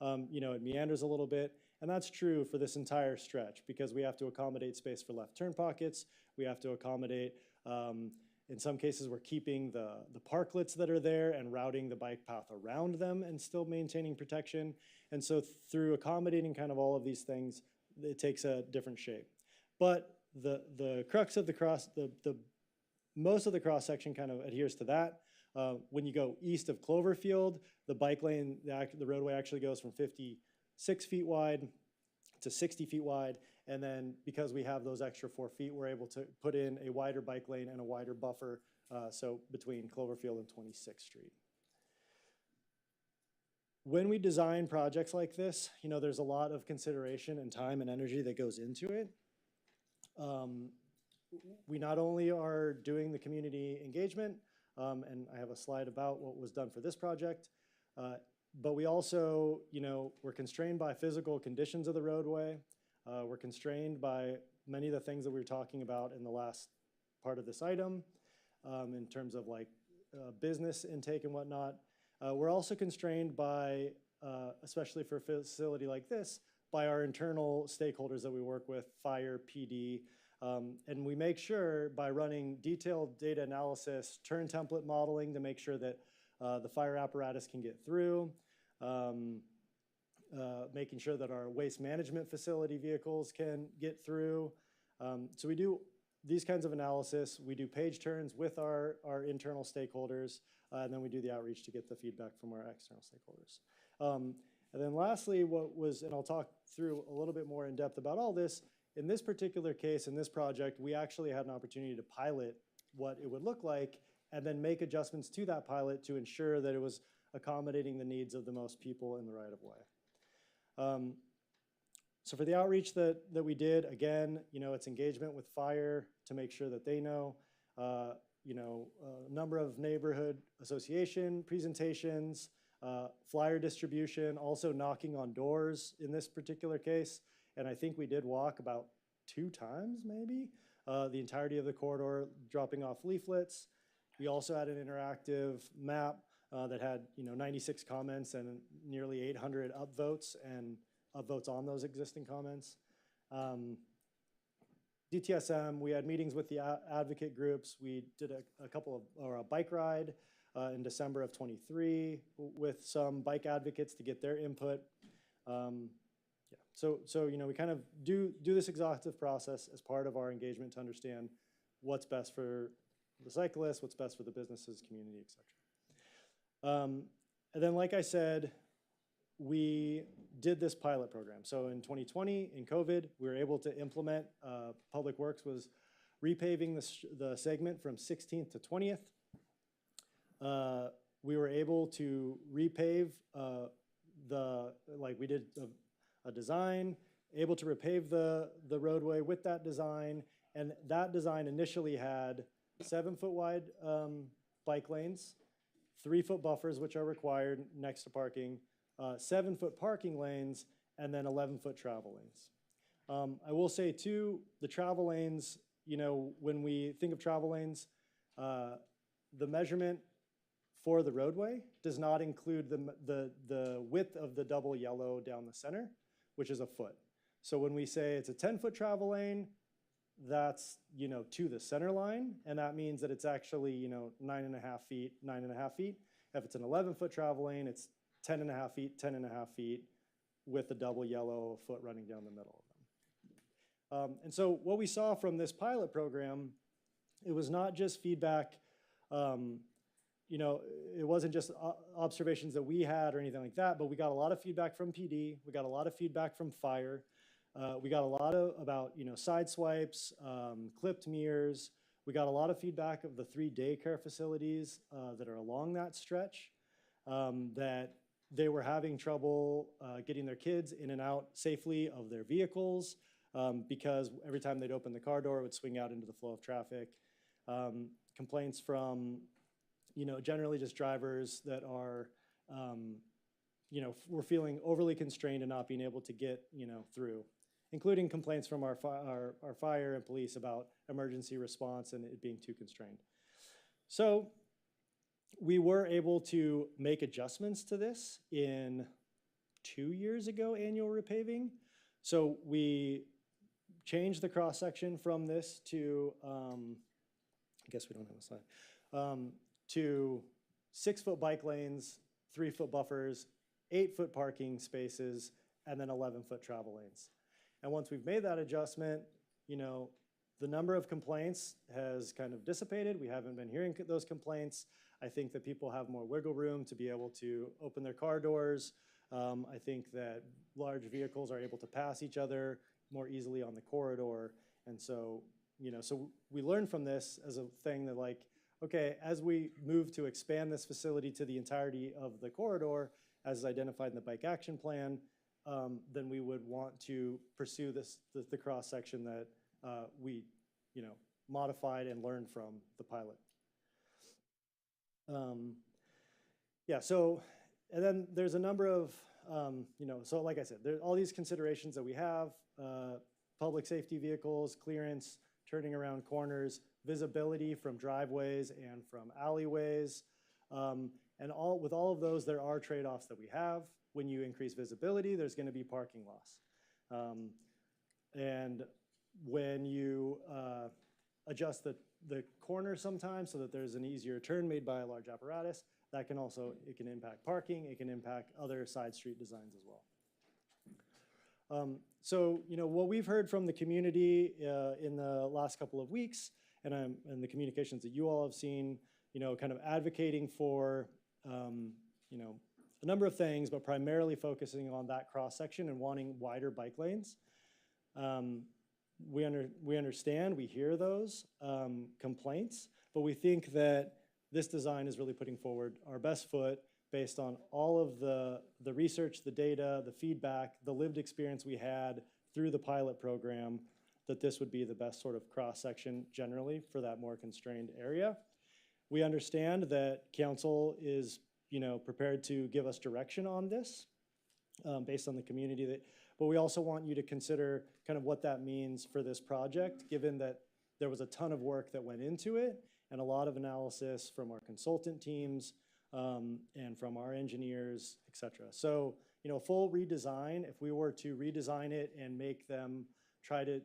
it meanders a little bit. And that's true for this entire stretch because we have to accommodate space for left turn pockets. We have to accommodate, in some cases, we're keeping the parklets that are there and routing the bike path around them and still maintaining protection. And so through accommodating kind of all of these things, it takes a different shape. But the crux of the most of the cross section kind of adheres to that. When you go east of Cloverfield, the bike lane, the roadway actually goes from 56 feet wide to 60 feet wide. And then because we have those extra 4 feet, we're able to put in a wider bike lane and a wider buffer, so between Cloverfield and 26th Street. When we design projects like this, there's a lot of consideration and time and energy that goes into it. We not only are doing the community engagement, and I have a slide about what was done for this project, but we also, we're constrained by physical conditions of the roadway. We're constrained by many of the things that we were talking about in the last part of this item, in terms of like business intake and whatnot. We're also constrained by, especially for a facility like this, by our internal stakeholders that we work with, fire, PD, and we make sure by running detailed data analysis, turn template modeling to make sure that the fire apparatus can get through, making sure that our waste management facility vehicles can get through. So we do these kinds of analysis. We do page turns with our internal stakeholders, and then we do the outreach to get the feedback from our external stakeholders. And then lastly, and I'll talk through a little bit more in depth about all this, in this particular case, in this project, we actually had an opportunity to pilot what it would look like and then make adjustments to that pilot to ensure that it was accommodating the needs of the most people in the right of way. So for the outreach that we did, again, it's engagement with fire to make sure that they know, a number of neighborhood association presentations, flyer distribution, also knocking on doors in this particular case. And I think we did walk about 2 times maybe, the entirety of the corridor, dropping off leaflets. We also had an interactive map that had 96 comments and nearly 800 upvotes and upvotes on those existing comments. DTSM, we had meetings with the advocate groups. We did a bike ride in December of 23 with some bike advocates to get their input. So we kind of do this exhaustive process as part of our engagement to understand what's best for the cyclists, what's best for the businesses, community, et cetera. And then, like I said, we did this pilot program. So in 2020, in COVID, we were able to implement, Public Works was repaving the segment from 16th to 20th. We were able to repave we did a design, able to repave the roadway with that design, and that design initially had 7-foot wide bike lanes, 3-foot buffers, which are required next to parking, 7-foot parking lanes, and then 11-foot travel lanes. I will say too, the travel lanes, when we think of travel lanes, the measurement for the roadway does not include the width of the double yellow down the center, which is a foot. So when we say it's a 10-foot travel lane, that's, to the center line, and that means that it's actually, 9.5 feet, 9.5 feet. If it's an 11-foot travel lane, it's 10.5 feet, 10.5 feet, with a double yellow foot running down the middle of them. And so what we saw from this pilot program, it was not just feedback, it wasn't just observations that we had or anything like that, but we got a lot of feedback from PD, we got a lot of feedback from fire, we got a lot about side swipes, clipped mirrors. We got a lot of feedback of the 3 daycare facilities that are along that stretch, that they were having trouble getting their kids in and out safely of their vehicles, because every time they'd open the car door, it would swing out into the flow of traffic. Complaints from generally just drivers that are, were feeling overly constrained and not being able to get, through, including complaints from our fire and police about emergency response and it being too constrained. So we were able to make adjustments to this in 2 years ago, annual repaving. So we changed the cross-section from this to, I guess we don't have a slide, to 6-foot bike lanes, 3-foot buffers, 8-foot parking spaces, and then 11-foot travel lanes. And once we've made that adjustment, the number of complaints has kind of dissipated. We haven't been hearing those complaints. I think that people have more wiggle room to be able to open their car doors. I think that large vehicles are able to pass each other more easily on the corridor. And so, so we learned from this as a thing that okay, as we move to expand this facility to the entirety of the corridor, as identified in the bike action plan, then we would want to pursue the cross-section that we, modified and learned from the pilot. Yeah, so, and then there's a number of so like I said, there are all these considerations that we have, public safety vehicles, clearance, turning around corners, visibility from driveways and from alleyways. And with all of those, there are trade-offs that we have. When you increase visibility, there's going to be parking loss. And when you adjust the corner sometimes so that there's an easier turn made by a large apparatus, that can also, it can impact parking, it can impact other side street designs as well. So, what we've heard from the community in the last couple of weeks and the communications that you all have seen, kind of advocating for, a number of things, but primarily focusing on that cross-section and wanting wider bike lanes. We understand, we hear those complaints, but we think that this design is really putting forward our best foot based on all of the research, the data, the feedback, the lived experience we had through the pilot program, that this would be the best sort of cross-section generally for that more constrained area. We understand that council is, prepared to give us direction on this based on the community, but we also want you to consider kind of what that means for this project, given that there was a ton of work that went into it and a lot of analysis from our consultant teams and from our engineers, et cetera. So, full redesign, if we were to redesign it and make them try to,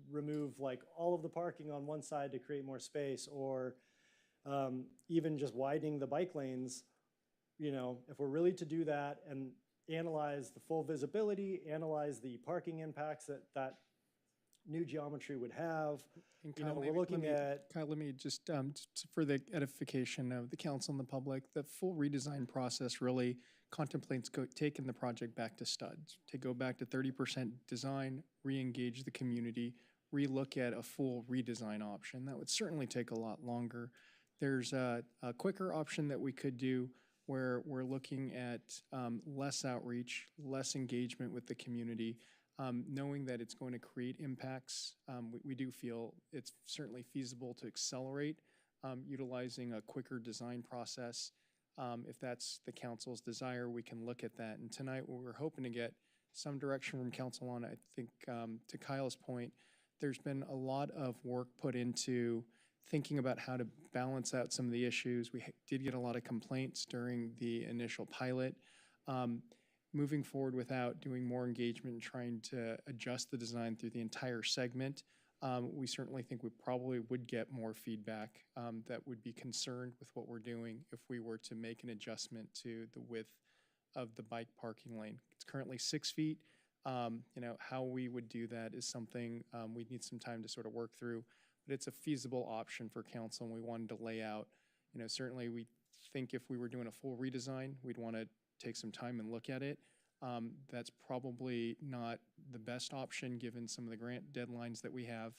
remove like all of the parking on one side to create more space, or even just widening the bike lanes, if we're really to do that and analyze the full visibility, analyze the parking impacts that new geometry would have, we're looking at... Kyle, let me just, for the edification of the council and the public, the full redesign process really contemplates taking the project back to studs, to go back to 30% design, re-engage the community, re-look at a full redesign option. That would certainly take a lot longer. There's a quicker option that we could do where we're looking at less outreach, less engagement with the community, knowing that it's going to create impacts. We do feel it's certainly feasible to accelerate utilizing a quicker design process. If that's the council's desire, we can look at that. And tonight, what we're hoping to get some direction from council on, I think, to Kyle's point, there's been a lot of work put into thinking about how to balance out some of the issues. We did get a lot of complaints during the initial pilot. Moving forward without doing more engagement and trying to adjust the design through the entire segment, we certainly think we probably would get more feedback that would be concerned with what we're doing if we were to make an adjustment to the width of the bike parking lane. It's currently 6 feet. How we would do that is something we'd need some time to sort of work through, but it's a feasible option for council, and we wanted to lay out, certainly we think if we were doing a full redesign, we'd want to take some time and look at it. That's probably not the best option given some of the grant deadlines that we have.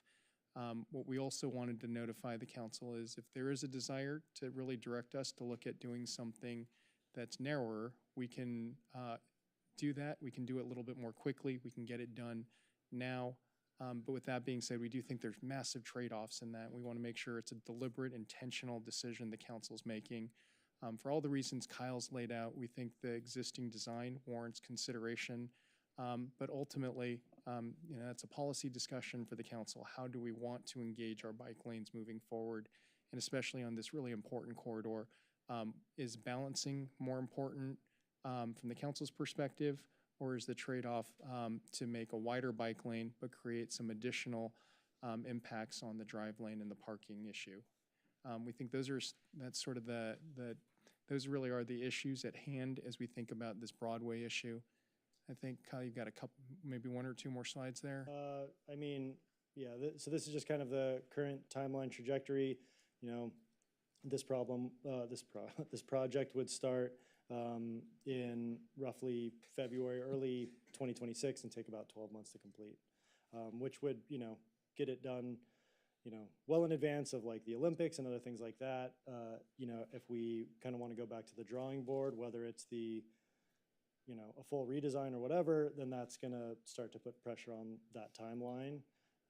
What we also wanted to notify the council is if there is a desire to really direct us to look at doing something that's narrower, we can do that. We can do it a little bit more quickly. We can get it done now. But with that being said, we do think there's massive trade-offs in that. We want to make sure it's a deliberate, intentional decision the council's making. For all the reasons Kyle's laid out, we think the existing design warrants consideration. But ultimately, that's a policy discussion for the council. How do we want to engage our bike lanes moving forward? And especially on this really important corridor, is balancing more important from the council's perspective, or is the trade-off to make a wider bike lane but create some additional impacts on the drive lane and the parking issue? We think that's sort of those really are the issues at hand as we think about this Broadway issue. I think, Kyle, you've got a couple, maybe one or two more slides there. So this is just kind of the current timeline trajectory. This project would start in roughly February, early 2026, and take about 12 months to complete, which would, get it done well in advance of like the Olympics and other things like that. If we kind of want to go back to the drawing board, whether it's a full redesign or whatever, then that's going to start to put pressure on that timeline.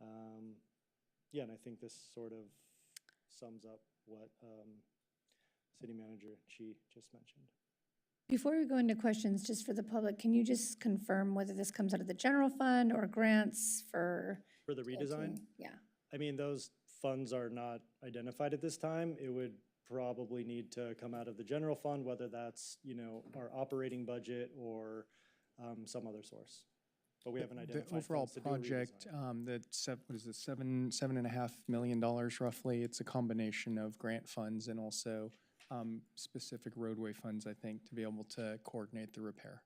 And I think this sort of sums up what City Manager Chi just mentioned. Before we go into questions, just for the public, can you just confirm whether this comes out of the general fund or grants for? For the redesign? Yeah. I mean, those funds are not identified at this time. It would probably need to come out of the general fund, whether that's, you know, our operating budget or some other source. But we haven't identified. The overall funds to do a project, redesign. what is it, $7.5 million roughly. It's a combination of grant funds and also specific roadway funds, I think, to be able to coordinate the repair.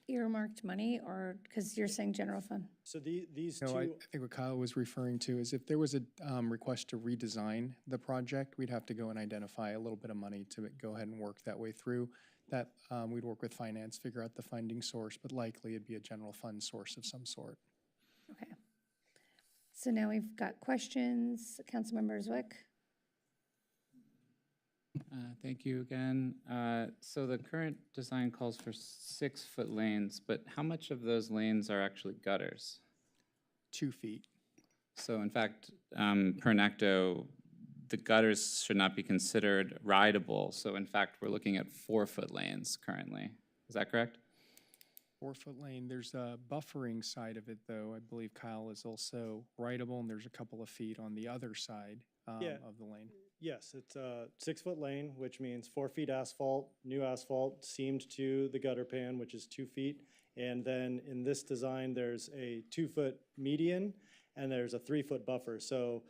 Earmarked money, or, because you're saying general fund? So these No, two. I think what Kyle was referring to is if there was a request to redesign the project, we'd have to go and identify a little bit of money to go ahead and work that way through. That we'd work with finance, figure out the funding source, but likely it'd be a general fund source of some sort. Okay. So now we've got questions. Councilmember Zwick? Thank you again. So the current design calls for 6-foot lanes, but how much of those lanes are actually gutters? 2 feet. So in fact, per NACDO, the gutters should not be considered rideable. So in fact, we're looking at 4-foot lanes currently. Is that correct? 4-foot lane. There's a buffering side of it, though. I believe Kyle is also rideable, and there's a couple of feet on the other side of the lane. Yes, it's a 6-foot lane, which means 4 feet asphalt, new asphalt, seamed to the gutter pan, which is 2 feet. And then in this design, there's a 2-foot median and there's a 3-foot buffer. So,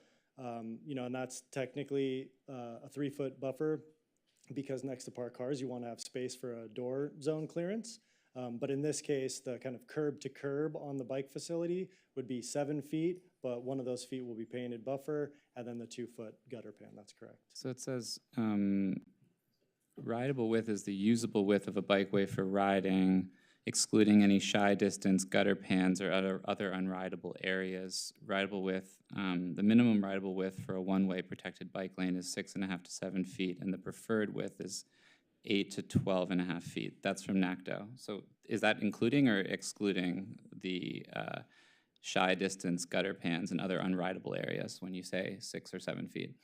you know, and that's technically a 3-foot buffer because next to parked cars, you want to have space for a door zone clearance. But in this case, the kind of curb to curb on the bike facility would be 7 feet, but one of those feet will be painted buffer, and then the 2-foot gutter pan, that's correct. So it says rideable width is the usable width of a bikeway for riding, excluding any shy distance, gutter pans, or other unrideable areas. Rideable width, the minimum rideable width for a one-way protected bike lane is 6.5 to 7 feet, and the preferred width is 8 to 12.5 feet. That's from NACDO. So is that including or excluding the shy distance, gutter pans, and other unrideable areas when you say 6 or 7 feet?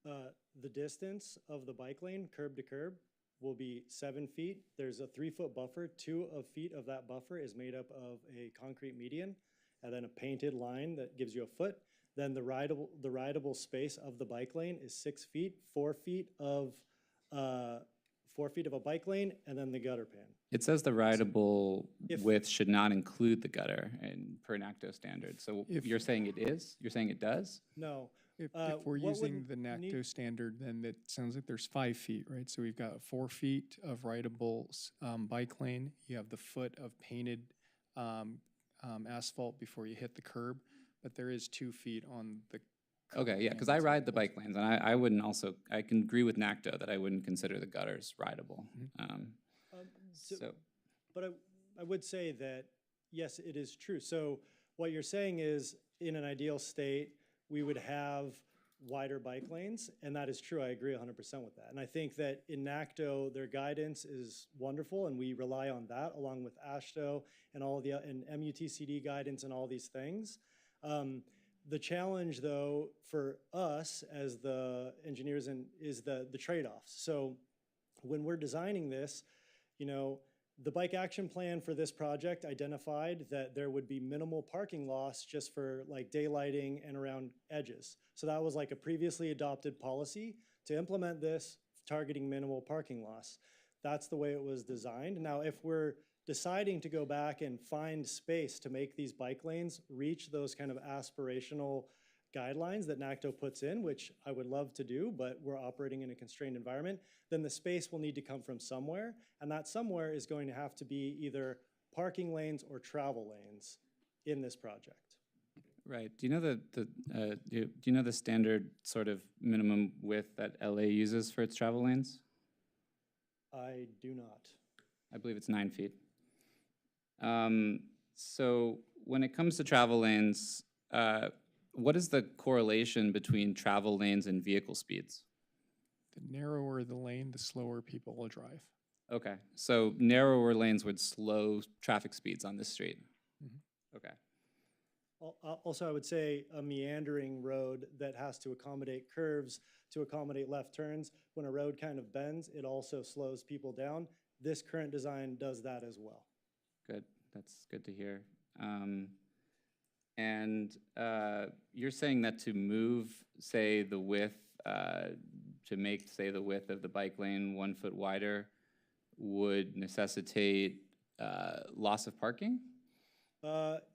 The distance of the bike lane, curb to curb, will be 7 feet. There's a 3-foot buffer. 2 feet of that buffer is made up of a concrete median and then a painted line that gives you a foot. Then the rideable space of the bike lane is 6 feet, 4 feet of 4 feet of a bike lane, and then the gutter pan. It says the rideable width should not include the gutter in per NACDO standard. So you're saying it is? You're saying it does? No. If we're using the NACDO standard, then it sounds like there's 5 feet, right? So we've got 4 feet of rideable bike lane. You have the foot of painted asphalt before you hit the curb, but there is 2 feet on the curb. Okay, yeah, because I ride the bike lanes, and I wouldn't also, I can agree with NACDO that I wouldn't consider the gutters rideable. But I would say that, yes, it is true. So what you're saying is, in an ideal state, we would have wider bike lanes, and that is true. I agree 100% with that. And I think that in NACDO, their guidance is wonderful, and we rely on that along with AASHTO and all the and MUTCD guidance and all these things. The challenge, though, for us as the engineers is the trade-offs. So when we're designing this, you know, the bike action plan for this project identified that there would be minimal parking loss just for like daylighting and around edges. So that was like a previously adopted policy to implement this, targeting minimal parking loss. That's the way it was designed. Now, if we're deciding to go back and find space to make these bike lanes reach those kind of aspirational guidelines that NACDO puts in, which I would love to do, but we're operating in a constrained environment, then the space will need to come from somewhere, and that somewhere is going to have to be either parking lanes or travel lanes in this project. Right. Do you know do you know the standard sort of minimum width that LA uses for its travel lanes? I do not. I believe it's 9 feet. So when it comes to travel lanes, what is the correlation between travel lanes and vehicle speeds? The narrower the lane, the slower people will drive. Okay, so narrower lanes would slow traffic speeds on this street. Mm-hmm. Okay. Also, I would say a meandering road that has to accommodate curves, to accommodate left turns. When a road kind of bends, it also slows people down. This current design does that as well. Good, that's good to hear. You're saying that to move, say, the width, to make, say, the width of the bike lane 1 foot wider would necessitate loss of parking?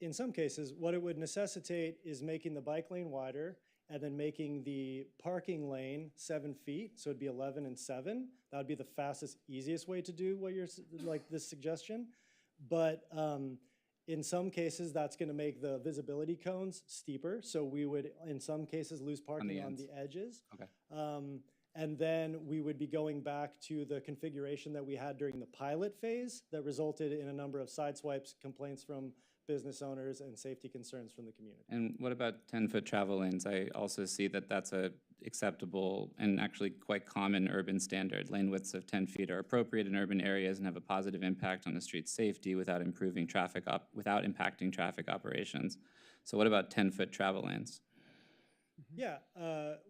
In some cases, what it would necessitate is making the bike lane wider and then making the parking lane 7 feet, so it'd be 11 and 7. That would be the fastest, easiest way to do what you're, like this suggestion. But in some cases, that's gonna make the visibility cones steeper. So we would, in some cases, lose parking on the edges. Okay. And then we would be going back to the configuration that we had during the pilot phase that resulted in a number of sideswipes, complaints from business owners, and safety concerns from the community. And what about 10-foot travel lanes? I also see that that's a acceptable and actually quite common urban standard. Lane widths of 10 feet are appropriate in urban areas and have a positive impact on the street's safety without improving without impacting traffic operations. So what about 10-foot travel lanes? Yeah,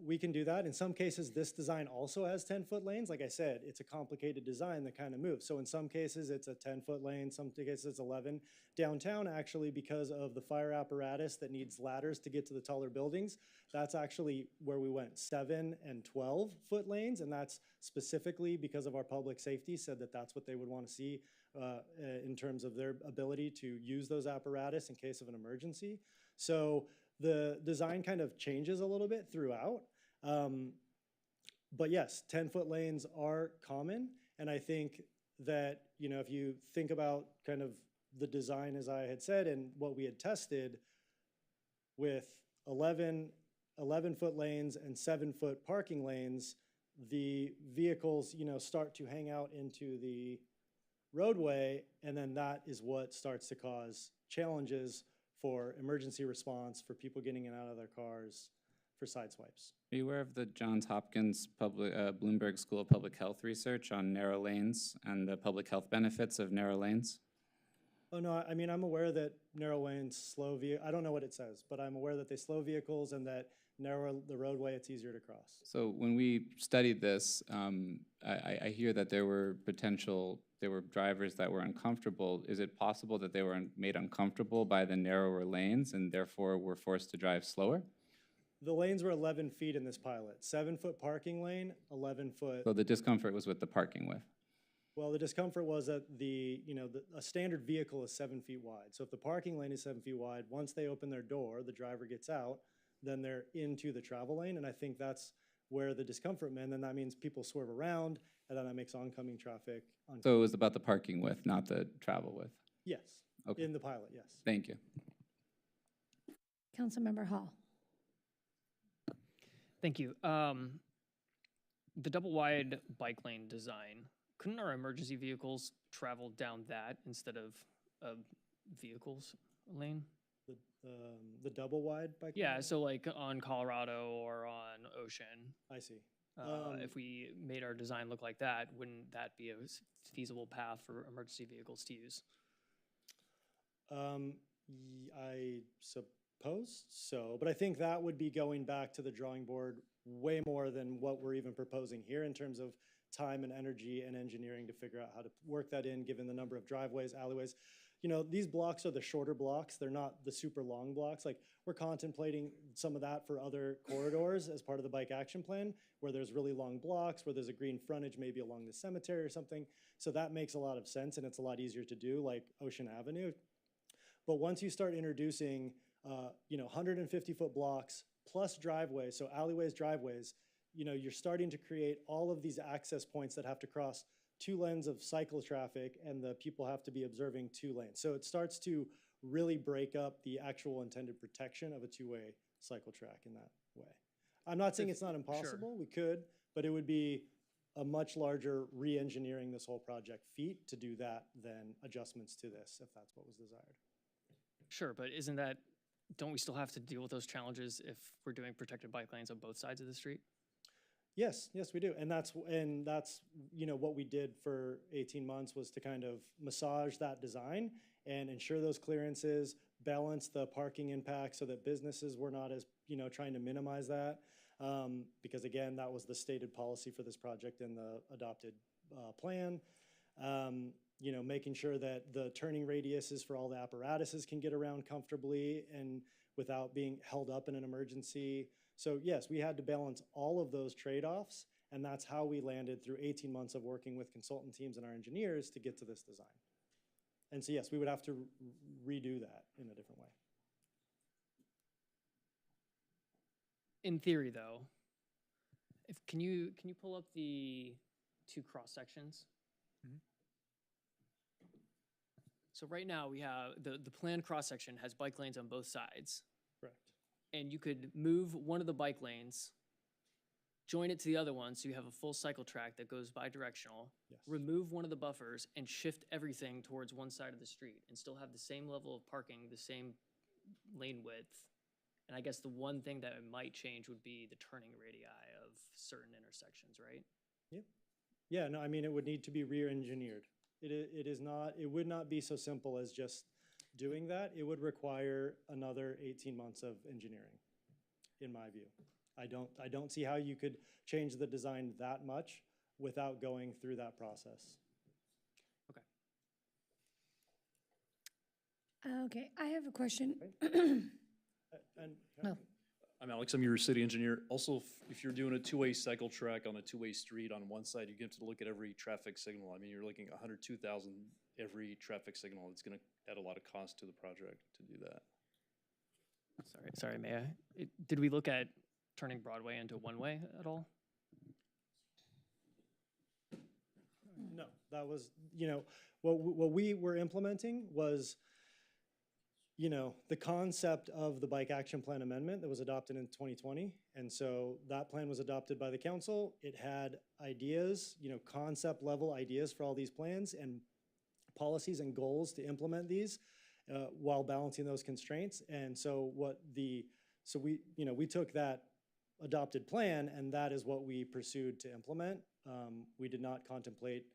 we can do that. In some cases, this design also has 10-foot lanes. Like I said, it's a complicated design that kind of moves. So in some cases, it's a 10-foot lane. Some cases, it's 11. Downtown, actually, because of the fire apparatus that needs ladders to get to the taller buildings, that's actually where we went, 7 and 12-foot lanes. And that's specifically because of our public safety, said that that's what they would want to see in terms of their ability to use those apparatus in case of an emergency. So the design kind of changes a little bit throughout. But yes, 10-foot lanes are common. And I think that, you know, if you think about kind of the design, as I had said, and what we had tested with 11-foot lanes and 7-foot parking lanes, the vehicles, you know, start to hang out into the roadway. And then that is what starts to cause challenges for emergency response, for people getting in and out of their cars, for sideswipes. Are you aware of the Johns Hopkins Bloomberg School of Public Health research on narrow lanes and the public health benefits of narrow lanes? Oh, no, I mean, I'm aware that narrow lanes slow vehicles. I don't know what it says, but I'm aware that they slow vehicles and that narrow the roadway, it's easier to cross. So when we studied this, I hear that there were drivers that were uncomfortable. Is it possible that they were made uncomfortable by the narrower lanes and therefore were forced to drive slower? The lanes were 11 feet in this pilot. 7-foot parking lane, 11-foot. So the discomfort was with the parking width. Well, the discomfort was that a standard vehicle is 7 feet wide. So if the parking lane is 7 feet wide, once they open their door, the driver gets out, then they're into the travel lane. And I think that's where the discomfort meant. And that means people swerve around, and then that makes oncoming traffic uncomfortable. So it was about the parking width, not the travel width? Yes. Okay. In the pilot, yes. Thank you. Councilmember Hall. Thank you. The double wide bike lane design, couldn't our emergency vehicles travel down that instead of a vehicles lane? The double wide bike lane? Yeah, so like on Colorado or on Ocean. I see. If we made our design look like that, wouldn't that be a feasible path for emergency vehicles to use? I suppose so, but I think that would be going back to the drawing board way more than what we're even proposing here in terms of time and energy and engineering to figure out how to work that in, given the number of driveways, alleyways. You know, these blocks are the shorter blocks. They're not the super long blocks. Like, we're contemplating some of that for other corridors as part of the bike action plan, where there's really long blocks, where there's a green frontage maybe along the cemetery or something. So that makes a lot of sense, and it's a lot easier to do, like Ocean Avenue. But once you start introducing 150-foot blocks plus driveways, so alleyways, driveways, you know, you're starting to create all of these access points that have to cross 2 lanes of cycle traffic, and the people have to be observing 2 lanes. So it starts to really break up the actual intended protection of a 2-way cycle track in that way. I'm not saying it's not impossible. Sure. We could, but it would be a much larger re-engineering this whole project feat to do that than adjustments to this, if that's what was desired. Sure, but don't we still have to deal with those challenges if we're doing protected bike lanes on both sides of the street? Yes, we do. And that's what we did for 18 months was to kind of massage that design and ensure those clearances, balance the parking impact so that businesses were not as, trying to minimize that. Because again, that was the stated policy for this project in the adopted plan. Making sure that the turning radiuses for all the apparatuses can get around comfortably and without being held up in an emergency. So yes, we had to balance all of those trade-offs, and that's how we landed through 18 months of working with consultant teams and our engineers to get to this design. And so yes, we would have to redo that in a different way. In theory, though, can you pull up the two cross sections? So right now we have the planned cross section has bike lanes on both sides. Correct. And you could move one of the bike lanes, join it to the other one, so you have a full cycle track that goes bi-directional. Yes. Remove one of the buffers and shift everything towards one side of the street and still have the same level of parking, the same lane width. And I guess the one thing that it might change would be the turning radii of certain intersections, right? Yeah. Yeah, no, I mean, it would need to be re-engineered. It would not be so simple as just doing that. It would require another 18 months of engineering, in my view. I don't see how you could change the design that much without going through that process. Okay. Okay, I have a question. No. I'm Alex, I'm your city engineer. Also, if you're doing a two-way cycle track on a two-way street on one side, you get to look at every traffic signal. I mean, you're looking at 102,000 every traffic signal. It's gonna add a lot of cost to the project to do that. Sorry, may I? Did we look at turning Broadway into one-way at all? No, that was, what we were implementing was, the concept of the Bike Action Plan amendment that was adopted in 2020. And so that plan was adopted by the council. It had ideas, concept level ideas for all these plans and policies and goals to implement these while balancing those constraints. And so we took that adopted plan, and that is what we pursued to implement. We did not contemplate,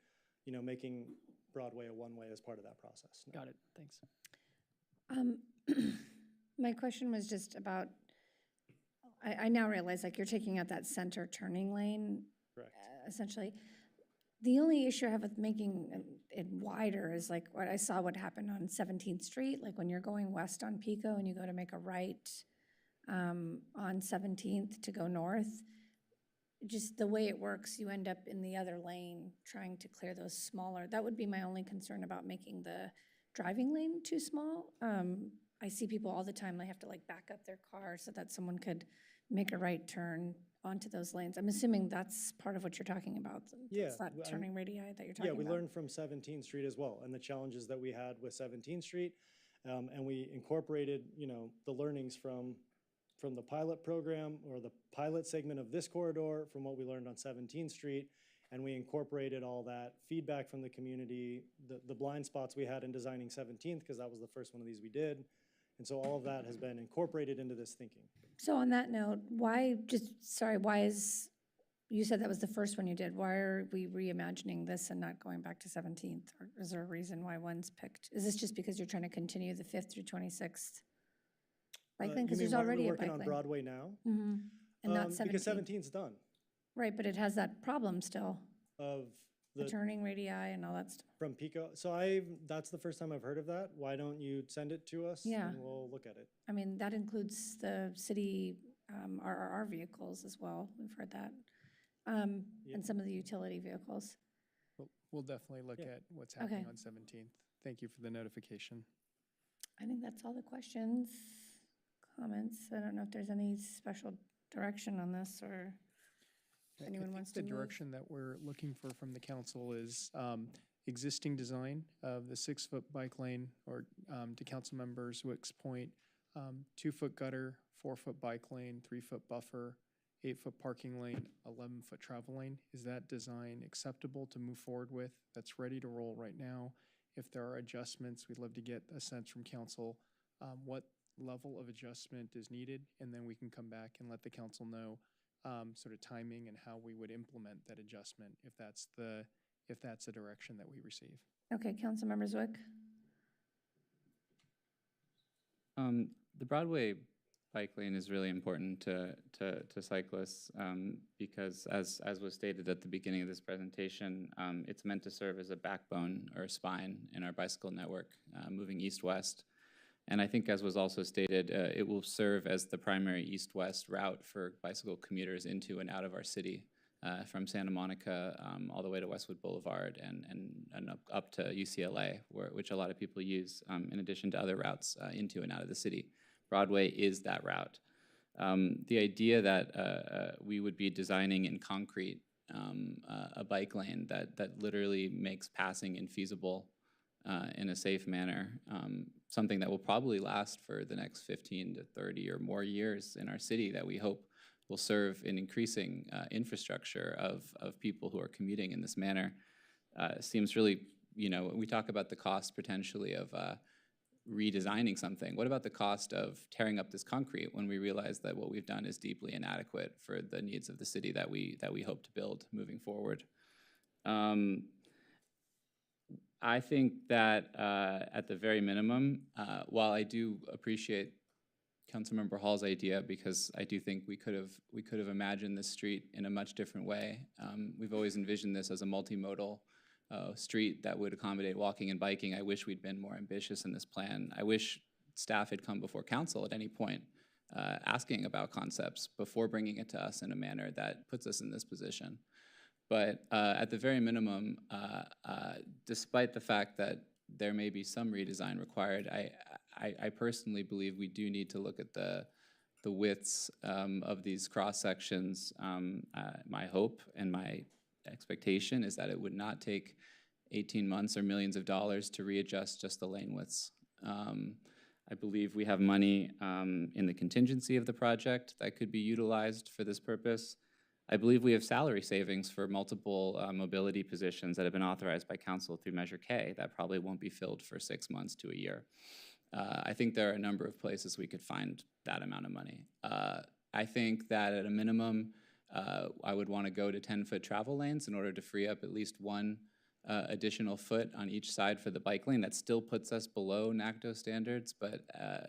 making Broadway a one-way as part of that process. No. Got it, thanks. My question was just about, I now realize you're taking out that center turning lane. Correct. Essentially. The only issue I have with making it wider is what I saw what happened on 17th Street, when you're going west on Pico and you go to make a right on 17th to go north. Just the way it works, you end up in the other lane trying to clear those smaller. That would be my only concern about making the driving lane too small. I see people all the time, they have to back up their car so that someone could make a right turn onto those lanes. I'm assuming that's part of what you're talking about. Yeah. That turning radii that you're talking about. Yeah, we learned from 17th Street as well and the challenges that we had with 17th Street. And we incorporated, the learnings from the pilot program or the pilot segment of this corridor from what we learned on 17th Street. And we incorporated all that feedback from the community, the blind spots we had in designing 17th, because that was the first one of these we did. And so all of that has been incorporated into this thinking. So on that note, you said that was the first one you did. Why are we reimagining this and not going back to 17th? Or is there a reason why one's picked? Is this just because you're trying to continue the 5th through 26th bike lane? Because there's already a bike lane. We're working on Broadway now? Mm-hmm. And not 17th. Because 17th's done. Right, but it has that problem still. Of the turning radii and all that stuff. From Pico. So that's the first time I've heard of that. Why don't you send it to us? Yeah. And we'll look at it. I mean, that includes the city RRR vehicles as well. We've heard that. And some of the utility vehicles. We'll definitely look at what's happening on 17th. Thank you for the notification. I think that's all the questions, comments. I don't know if there's any special direction on this or if anyone wants to move. The direction that we're looking for from the council is existing design of the 6-foot bike lane, or to council member Zwick's point, 2-foot gutter, 4-foot bike lane, 3-foot buffer, 8-foot parking lane, 11-foot travel lane. Is that design acceptable to move forward with? That's ready to roll right now. If there are adjustments, we'd love to get a sense from council what level of adjustment is needed, and then we can come back and let the council know sort of timing and how we would implement that adjustment if that's the direction that we receive. Okay, Councilmember Zwick. The Broadway bike lane is really important to cyclists because, as was stated at the beginning of this presentation, it's meant to serve as a backbone or a spine in our bicycle network, moving east-west. And I think, as was also stated, it will serve as the primary east-west route for bicycle commuters into and out of our city, from Santa Monica all the way to Westwood Boulevard and up to UCLA, which a lot of people use, in addition to other routes into and out of the city. Broadway is that route. The idea that we would be designing in concrete a bike lane that literally makes passing infeasible in a safe manner, something that will probably last for the next 15 to 30 or more years in our city, that we hope will serve an increasing infrastructure of people who are commuting in this manner, seems really, we talk about the cost potentially of redesigning something. What about the cost of tearing up this concrete when we realize that what we've done is deeply inadequate for the needs of the city that we hope to build moving forward? I think that at the very minimum, while I do appreciate Councilmember Hall's idea, because I do think we could have imagined this street in a much different way. We've always envisioned this as a multimodal street that would accommodate walking and biking. I wish we'd been more ambitious in this plan. I wish staff had come before council at any point asking about concepts before bringing it to us in a manner that puts us in this position. But at the very minimum, despite the fact that there may be some redesign required, I personally believe we do need to look at the widths of these cross sections. My hope and my expectation is that it would not take 18 months or millions of dollars to readjust just the lane widths. I believe we have money in the contingency of the project that could be utilized for this purpose. I believe we have salary savings for multiple mobility positions that have been authorized by council through Measure K that probably won't be filled for 6 months to a year. I think there are a number of places we could find that amount of money. I think that at a minimum, I would want to go to 10-foot travel lanes in order to free up at least one additional foot on each side for the bike lane. That still puts us below NACDO standards, but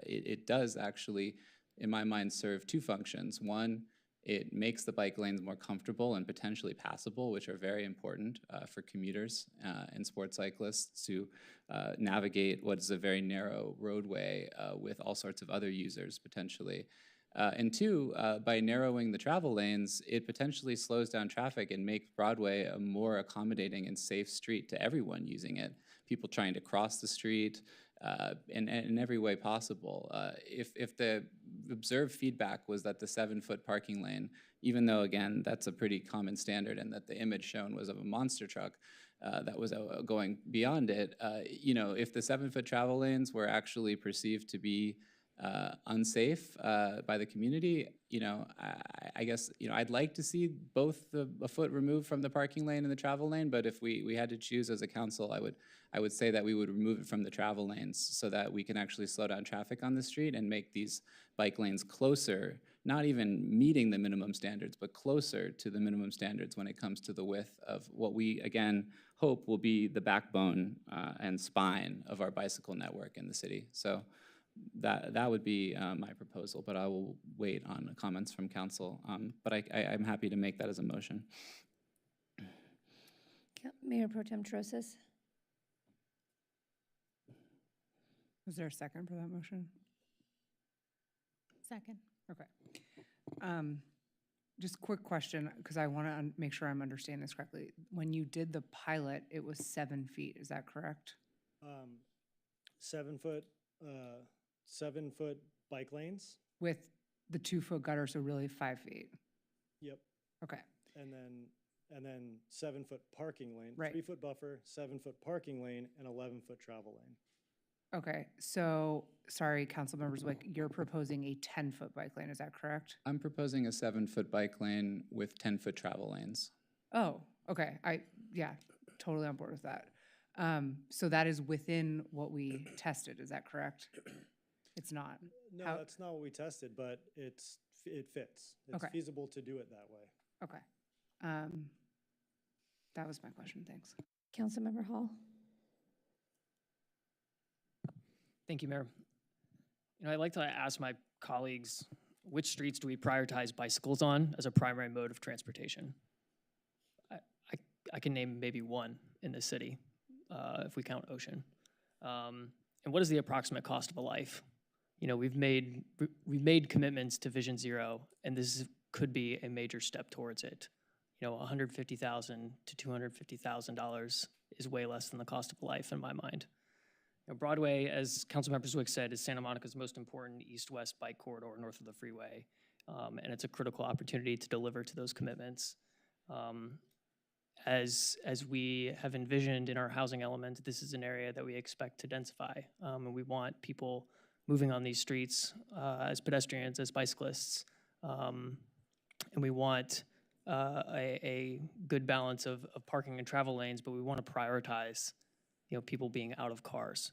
it does actually, in my mind, serve two functions. One, it makes the bike lanes more comfortable and potentially passable, which are very important for commuters and sports cyclists to navigate what is a very narrow roadway with all sorts of other users potentially. And two, by narrowing the travel lanes, it potentially slows down traffic and makes Broadway a more accommodating and safe street to everyone using it. People trying to cross the street in every way possible. If the observed feedback was that the 7-foot parking lane, even though, again, that's a pretty common standard and that the image shown was of a monster truck that was going beyond it, if the 7-foot travel lanes were actually perceived to be unsafe by the community, I guess, I'd like to see both a foot removed from the parking lane and the travel lane, but if we had to choose as a council, I would say that we would remove it from the travel lanes so that we can actually slow down traffic on the street and make these bike lanes closer, not even meeting the minimum standards, but closer to the minimum standards when it comes to the width of what we, again, hope will be the backbone and spine of our bicycle network in the city. So that would be my proposal, but I will wait on comments from council. But I'm happy to make that as a motion. Mayor Pro Tem Trosas. Was there a second for that motion? Second. Okay. Just quick question, because I want to make sure I'm understanding this correctly. When you did the pilot, it was 7 feet, is that correct? 7-foot 7-foot bike lanes. With the 2-foot gutter, so really 5 feet? Yep. Okay. And then 7-foot parking lane, Right. 3-foot buffer, 7-foot parking lane, and 11-foot travel lane. Okay, so, sorry, council members, you're proposing a 10-foot bike lane, is that correct? I'm proposing a 7-foot bike lane with 10-foot travel lanes. Oh, okay, yeah, totally on board with that. So that is within what we tested, is that correct? It's not? No, that's not what we tested, but it fits. It's Okay. feasible to do it that way. Okay. That was my question, thanks. Councilmember Hall. Thank you, Mayor. I like to ask my colleagues, which streets do we prioritize bicycles on as a primary mode of transportation? I can name maybe one in this city, if we count Ocean. And what is the approximate cost of a life? We've made commitments to Vision Zero, and this could be a major step towards it. $150,000 to $250,000 is way less than the cost of a life in my mind. Broadway, as Councilmember Zwick said, is Santa Monica's most important east-west bike corridor north of the freeway, and it's a critical opportunity to deliver to those commitments. As we have envisioned in our housing element, this is an area that we expect to densify, and we want people moving on these streets as pedestrians, as bicyclists, and we want a good balance of parking and travel lanes, but we want to prioritize people being out of cars.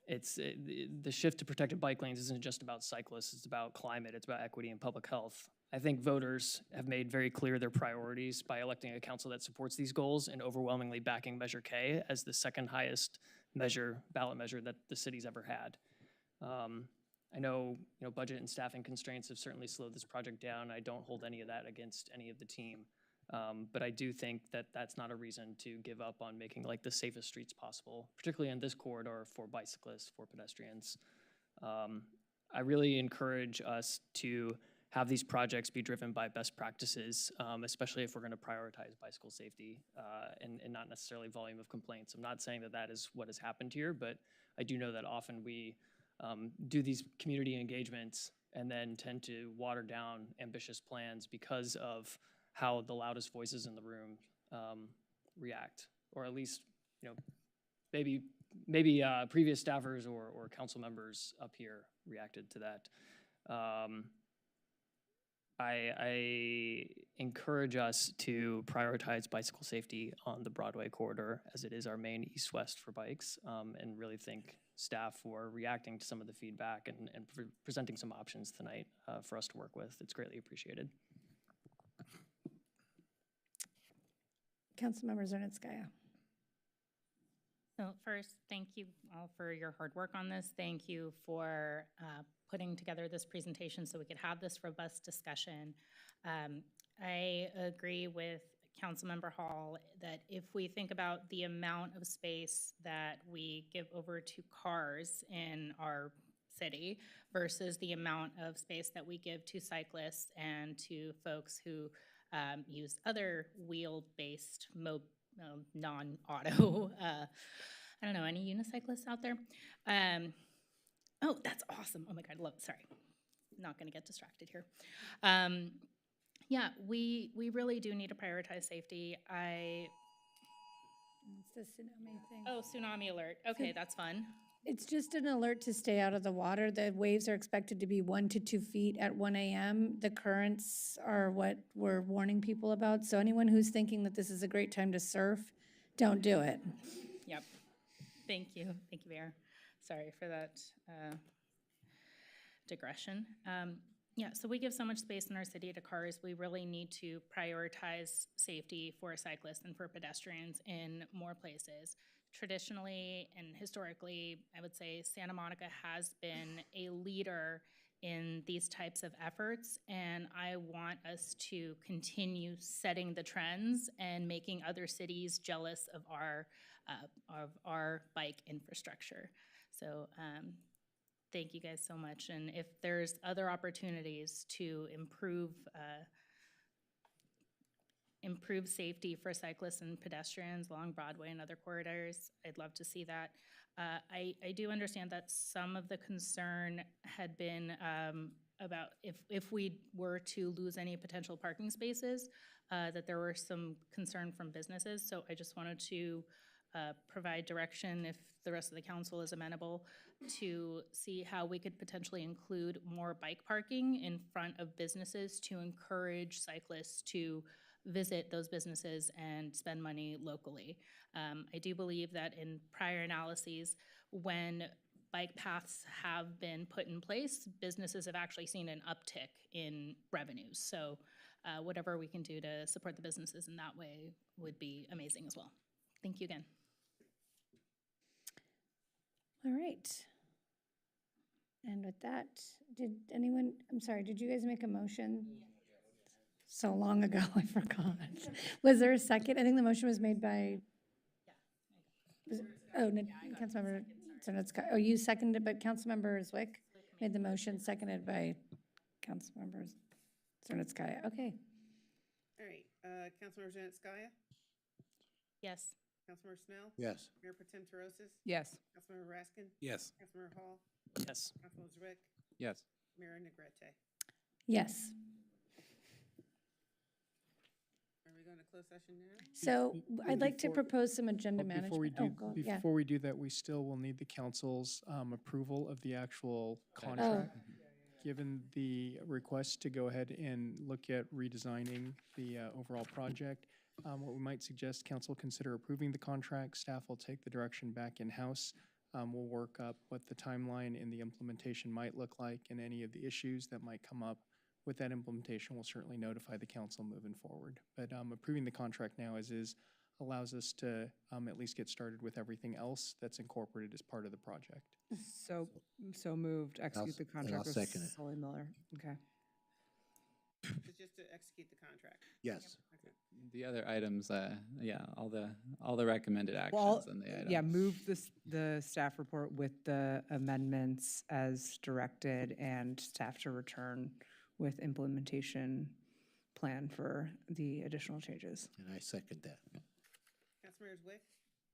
The shift to protected bike lanes isn't just about cyclists, it's about climate, it's about equity and public health. I think voters have made very clear their priorities by electing a council that supports these goals and overwhelmingly backing Measure K as the second highest ballot measure that the city's ever had. I know, budget and staffing constraints have certainly slowed this project down. I don't hold any of that against any of the team. But I do think that that's not a reason to give up on making the safest streets possible, particularly in this corridor for bicyclists, for pedestrians. I really encourage us to have these projects be driven by best practices, especially if we're going to prioritize bicycle safety and not necessarily volume of complaints. I'm not saying that that is what has happened here, but I do know that often we do these community engagements and then tend to water down ambitious plans because of how the loudest voices in the room react, or at least, maybe previous staffers or council members up here reacted to that. I encourage us to prioritize bicycle safety on the Broadway corridor, as it is our main east-west for bikes, and really thank staff for reacting to some of the feedback and presenting some options tonight for us to work with. It's greatly appreciated. Councilmember Zernitskaya. So first, thank you all for your hard work on this. Thank you for putting together this presentation so we could have this robust discussion. I agree with Councilmember Hall that if we think about the amount of space that we give over to cars in our city versus the amount of space that we give to cyclists and to folks who use other wheel-based non-auto, I don't know, any unicyclists out there? Oh, that's awesome. Oh my God, love it. Sorry. Not gonna get distracted here. Yeah, we really do need to prioritize safety. It's the tsunami thing. Oh, tsunami alert. Okay, that's fun. It's just an alert to stay out of the water. The waves are expected to be 1 to 2 feet at 1 a.m. The currents are what we're warning people about. So anyone who's thinking that this is a great time to surf, don't do it. Yep. Thank you, Mayor. Sorry for that digression. Yeah, so we give so much space in our city to cars. We really need to prioritize safety for cyclists and for pedestrians in more places. Traditionally and historically, I would say Santa Monica has been a leader in these types of efforts, and I want us to continue setting the trends and making other cities jealous of our bike infrastructure. So thank you guys so much, and if there's other opportunities to improve safety for cyclists and pedestrians along Broadway and other corridors, I'd love to see that. I do understand that some of the concern had been about if we were to lose any potential parking spaces, that there were some concern from businesses. So I just wanted to provide direction, if the rest of the council is amenable, to see how we could potentially include more bike parking in front of businesses to encourage cyclists to visit those businesses and spend money locally. I do believe that in prior analyses, when bike paths have been put in place, businesses have actually seen an uptick in revenues. So whatever we can do to support the businesses in that way would be amazing as well. Thank you again. All right. And with that, did anyone, I'm sorry, did you guys make a motion? So long ago, I forgot. Was there a second? I think the motion was made by. Oh, no, Councilmember Zernatska. Oh, you seconded, but Councilmember Zwick made the motion, seconded by Councilmember Zernatskaya. Okay. All right, Councilmember Janetskaya, Yes. Councilmember Snell. Yes. Mayor Potem Terosis. Yes. Councilmember Raskin. Yes. Councilmember Hall. Yes. Councilmember Zwick. Yes. Mayor Negrete. Yes. Are we going to close session now? So I'd like to Before- propose some agenda Before we management. do, Yeah. before we do that, we still will need the council's approval of the actual contract. Given the request to go ahead and look at redesigning the overall project, what we might suggest, council consider approving the contract. Staff will take the direction back in-house. We'll work up what the timeline and the implementation might look like, and any of the issues that might come up with that implementation. We'll certainly notify the council moving forward. But approving the contract now as is allows us to at least get started with everything else that's incorporated as part of the project. So moved, execute the contract with second it. Sully Miller. Okay. It's just to execute the contract. Yes. Okay. The other items, yeah, all the recommended Well, actions on the items. yeah, move the staff report with the amendments as directed and staff to return with implementation plan for the additional changes. And I second that. Councilmember Zwick.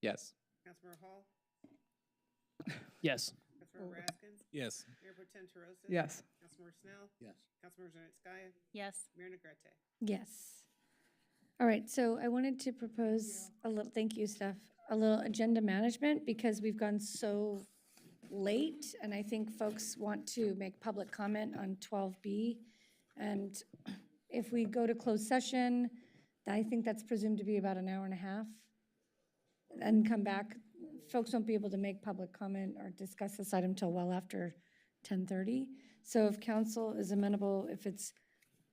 Yes. Councilmember Hall. Yes. Councilmember Raskin. Yes. Mayor Potem Terosis. Yes. Councilmember Snell. Yes. Councilmember Janetskaya. Yes. Mayor Negrete. Yes. All right, so I wanted to propose a little, thank you, Steph, a little agenda management because we've gone so late and I think folks want to make public comment on 12B. And if we go to closed session, I think that's presumed to be about an hour and a half. And come back, folks won't be able to make public comment or discuss this item till well after 10:30. So if council is amenable, if it's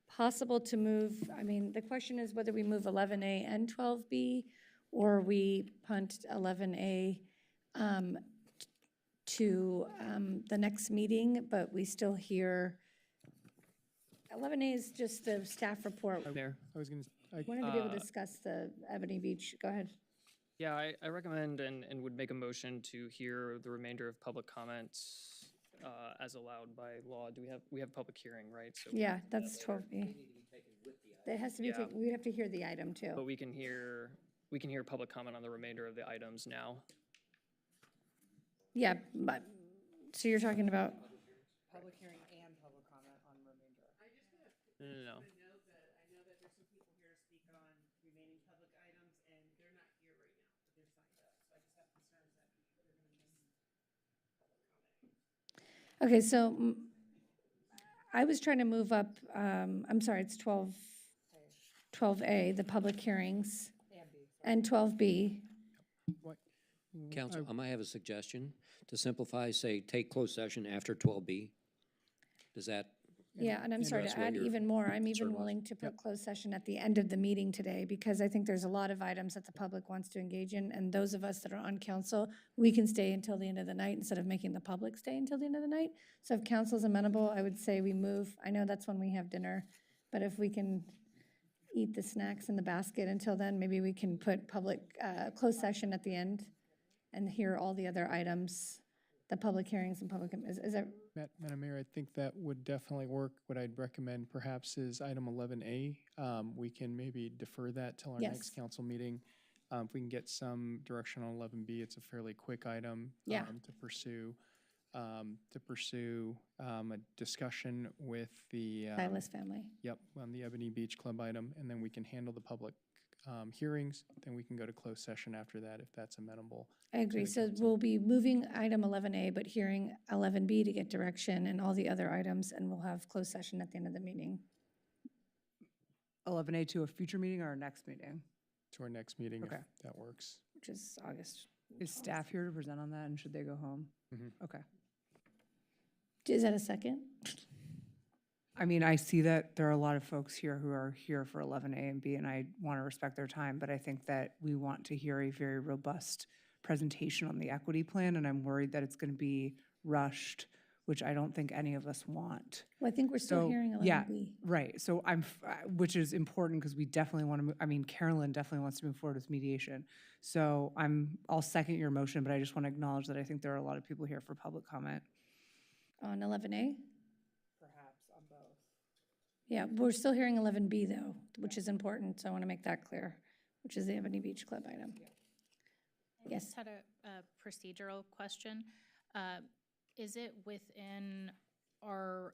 possible to move, I mean, the question is whether we move 11A and 12B, or we punt 11A to the next meeting, but we still hear, 11A is just the staff report. Mayor. I was going to, Wanted to be able to discuss the Ebony Beach, go ahead. Yeah, I recommend and would make a motion to hear the remainder of public comments as allowed by law. We have public hearing, right? So Yeah, that's 12B. That has to be, Yeah. we have to hear the item too. But we can hear public comment on the remainder of the items now. Yeah, but, so you're talking about, Public hearing and public comment on remainder. No. I know that there's some people here to speak on remaining public items, and they're not here right now, but they're signed up. So I just have concerns that they're going to miss public comment. okay, so I was trying to move up, I'm sorry, it's 12A, the public hearings, and 12B. Council, I might have a suggestion to simplify, say, take closed session after 12B. Does that? Yeah, and I'm sorry address to what add your even more, I'm concern even was? willing to put closed session at the end of the meeting today, because I think there's a lot of items that the public wants to engage in, and those of us that are on council, we can stay until the end of the night instead of making the public stay until the end of the night. So if council's amenable, I would say we move, I know that's when we have dinner, but if we can eat the snacks in the basket until then, maybe we can put public, closed session at the end and hear all the other items, the public hearings and public, is that? Madam Mayor, I think that would definitely work. What I'd recommend perhaps is item 11A. We can maybe defer that till our Yes. next council meeting. If we can get some direction on 11B, it's a fairly quick item Yeah. to pursue a discussion with the Silas family. Yep, on the Ebony Beach Club item, and then we can handle the public hearings. Then we can go to closed session after that if that's amenable. I agree. So we'll be moving item 11A, but hearing 11B to get direction and all the other items, and we'll have closed session at the end of the meeting. 11A to a future meeting or our next meeting? To our next meeting, Okay. if that works. Which is August. Is staff here to present on that, and should they go home? Mhm. Okay. Is that a second? I mean, I see that there are a lot of folks here who are here for 11A and B, and I want to respect their time, but I think that we want to hear a very robust presentation on the equity plan, and I'm worried that it's going to be rushed which I don't think any of us want. Well, I think we're still So, hearing yeah, 11B. right. So which is important because we definitely want to, I mean, Carolyn definitely wants to move forward with mediation. So I'll second your motion, but I just want to acknowledge that I think there are a lot of people here for public comment. On 11A? Perhaps on both. Yeah, we're still hearing 11B though, which is important, so I want to make that clear, which is the Ebony Beach Club item. I just had a procedural question. Is it within our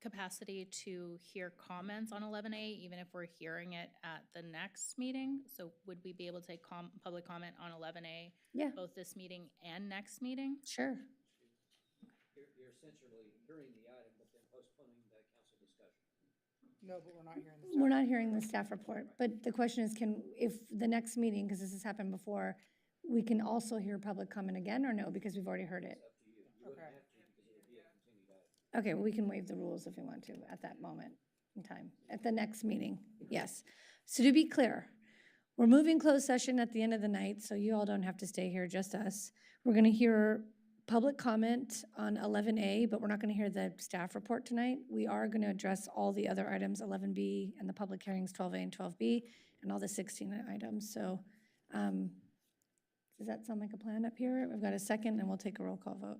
capacity to hear comments on 11A, even if we're hearing it at the next meeting? So would we be able to take public comment on 11A, Yeah. both this meeting and next meeting? Sure. You're essentially hearing the item, but then postponing the council discussion. No, but we're not hearing the We're not hearing the staff report, but the question is, if the next meeting, because this has happened before, we can also hear public comment again, or no, because we've already heard it? Okay, well, we can waive the rules if we want to at that moment in time, at the next meeting, yes. So to be clear, we're moving closed session at the end of the night, so you all don't have to stay here, just us. We're gonna hear public comment on 11A, but we're not gonna hear the staff report tonight. We are gonna address all the other items, 11B, and the public hearings, 12A and 12B, and all the 16 items, so does that sound like a plan up here? We've got a second, and we'll take a roll call vote.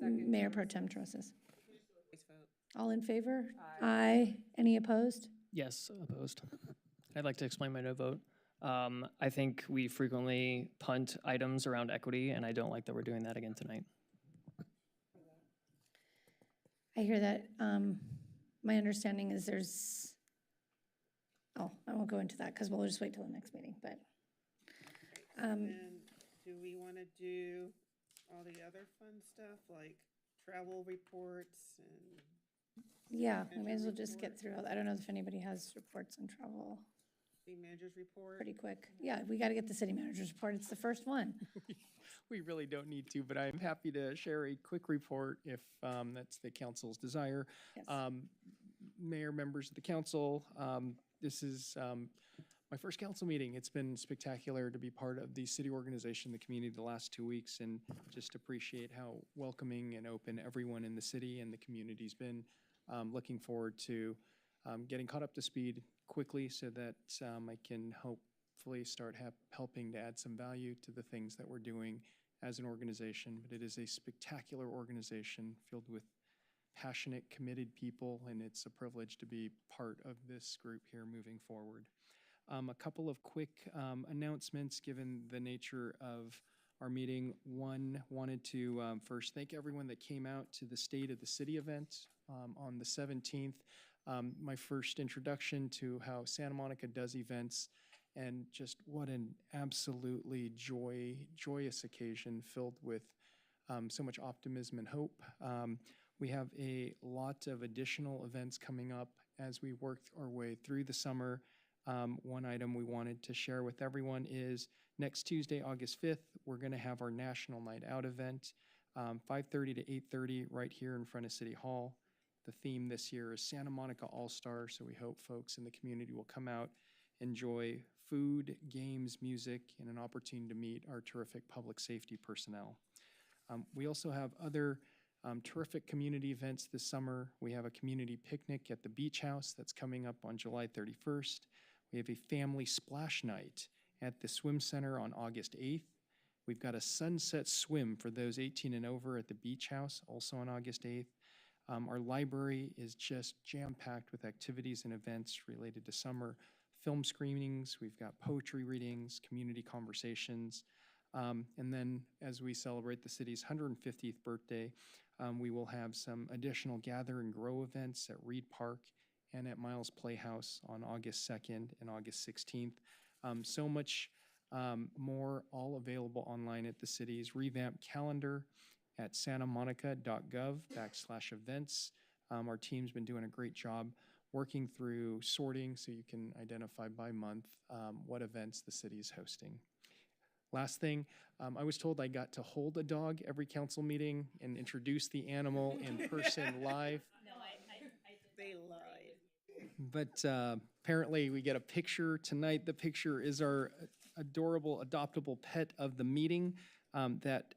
Mayor Pro Tem Trosses. All in favor? Aye. Any opposed? Yes, opposed. I'd like to explain my no vote. I think we frequently punt items around equity, and I don't like that we're doing that again tonight. I hear that. My understanding is there's, I won't go into that because we'll just wait till the next meeting, but. And do we want to do all the other fun stuff like travel reports and? Yeah, we may as well just get through. I don't know if anybody has reports on travel. City manager's report? Pretty quick. Yeah, we got to get the city manager's report. It's the first one. We really don't need to, but I'm happy to share a quick report if that's the council's desire. Yes. Mayor, members of the council, this is my first council meeting. It's been spectacular to be part of the city organization, the community the last 2 weeks, and just appreciate how welcoming and open everyone in the city and the community's been. Looking forward to getting caught up to speed quickly so that I can hopefully start helping to add some value to the things that we're doing as an organization. But it is a spectacular organization filled with passionate, committed people, and it's a privilege to be part of this group here moving forward. A couple of quick announcements given the nature of our meeting. One, wanted to first thank everyone that came out to the State of the City event on the 17th. My first introduction to how Santa Monica does events, and just what an absolutely joyous occasion filled with so much optimism and hope. We have a lot of additional events coming up as we work our way through the summer. One item we wanted to share with everyone is next Tuesday, August 5th, we're going to have our National Night Out event, 5:30 to 8:30 right here in front of City Hall. The theme this year is Santa Monica All-Star, so we hope folks in the community will come out, enjoy food, games, music, and an opportunity to meet our terrific public safety personnel. We also have other terrific community events this summer. We have a community picnic at the Beach House that's coming up on July 31st. We have a family splash night at the Swim Center on August 8th. We've got a sunset swim for those 18 and over at the Beach House, also on August 8th. Our library is just jam-packed with activities and events related to summer film screenings. We've got poetry readings, community conversations. And then as we celebrate the city's 150th birthday, we will have some additional gather and grow events at Reed Park and at Miles Playhouse on August 2nd and August 16th. So much more, all available online at the city's revamped calendar at santamonica.gov/events. Our team's been doing a great job working through sorting so you can identify by month what events the city is hosting. Last thing, I was told I got to hold a dog every council meeting and introduce the animal in person live. No, they lied. But apparently we get a picture tonight. The picture is our adorable adoptable pet of the meeting. That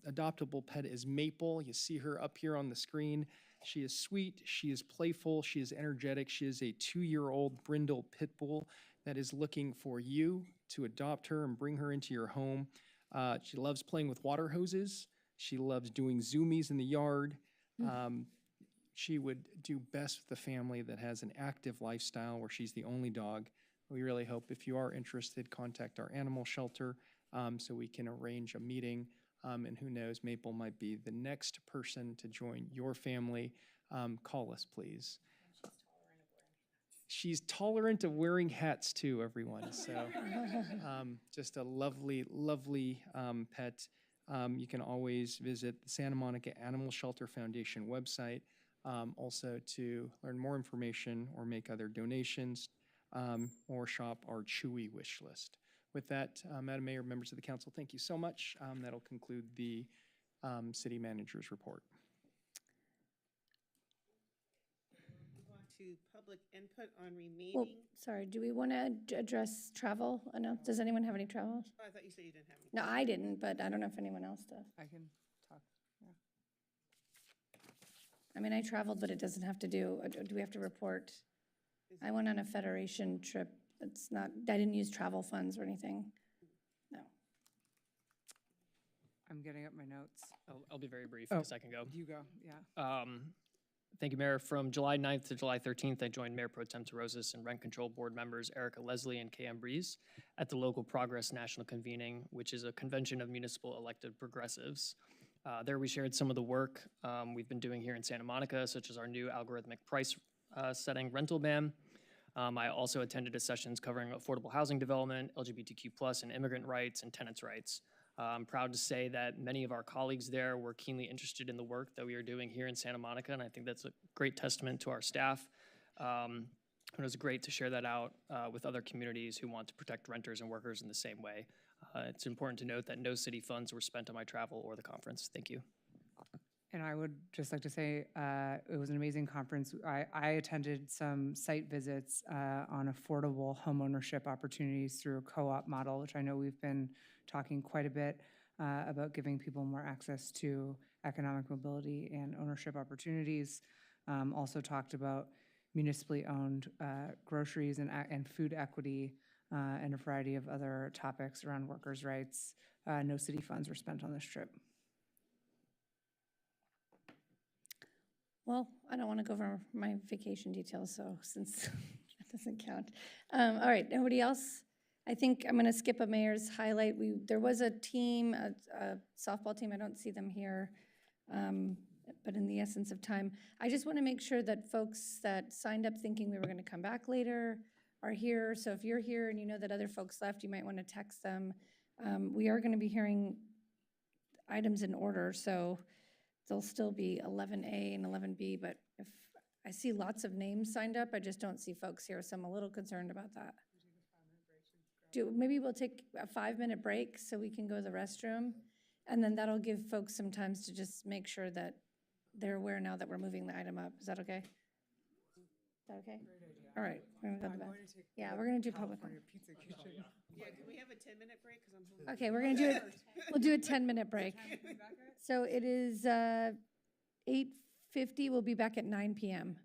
adoptable pet is Maple. You see her up here on the screen. She is sweet, she is playful, she is energetic. She is a 2-year-old brindle pit bull that is looking for you to adopt her and bring her into your home. She loves playing with water hoses. She loves doing zoomies in the yard. She would do best with a family that has an active lifestyle where she's the only dog. We really hope if you are interested, contact our animal shelter so we can arrange a meeting. And who knows, Maple might be the next person to join your family. Call us, please. She's tolerant of wearing hats too, everyone. So just a lovely, lovely pet. You can always visit the Santa Monica Animal Shelter Foundation website also to learn more information or make other donations or shop our Chewy wish list. With that, Madam Mayor, members of the council, thank you so much. That'll conclude the city manager's report. To public input on Well, remaining. sorry, do we want to address travel? No, does anyone have any travel? Oh, I thought you said you didn't have any. No, I didn't, but I don't know if anyone else does. I can talk, yeah. I mean, I traveled, but it doesn't have to do we have to report? I went on a Federation trip. It's not, I didn't use travel funds or anything. No. I'm getting up my notes. I'll be very brief Oh, because I can go. You go, yeah. Thank you, Mayor. From July 9th to July 13th, I joined Mayor Pro Tem Terosas and Rent Control Board members Erica Leslie and KM Breeze at the Local Progress National Convening, which is a convention of municipal elected progressives. There we shared some of the work we've been doing here in Santa Monica, such as our new algorithmic price setting rental ban. I also attended sessions covering affordable housing development, LGBTQ+, and immigrant rights and tenants' rights. I'm proud to say that many of our colleagues there were keenly interested in the work that we are doing here in Santa Monica, and I think that's a great testament to our staff. It was great to share that out with other communities who want to protect renters and workers in the same way. It's important to note that no city funds were spent on my travel or the conference. Thank you. And I would just like to say it was an amazing conference. I attended some site visits on affordable homeownership opportunities through a co-op model, which I know we've been talking quite a bit about giving people more access to economic mobility and ownership opportunities. Also talked about municipally owned groceries and food equity and a variety of other topics around workers' rights. No city funds were spent on this trip. Well, I don't want to go over my vacation details, so since that doesn't count. All right, nobody else? I think I'm going to skip a mayor's highlight. There was a team, a softball team. I don't see them here, but in the essence of time, I just want to make sure that folks that signed up thinking we were going to come back later are here. So if you're here and you know that other folks left, you might want to text them. We are going to be hearing items in order, so there'll still be 11A and 11B, but if I see lots of names signed up, I just don't see folks here, so I'm a little concerned about that. Maybe we'll take a 5-minute break so we can go to the restroom, and then that'll give folks some time to just make sure that they're aware now that we're moving the item up. Is that okay? Is that okay? All right, we're gonna go to the back. Yeah, we're gonna do public. Yeah, can we have a 10-minute break? 'Cause I'm hungry. Okay, we're gonna do it. We'll do a 10-minute break. So it is 8:50. We'll be back at 9 p.m.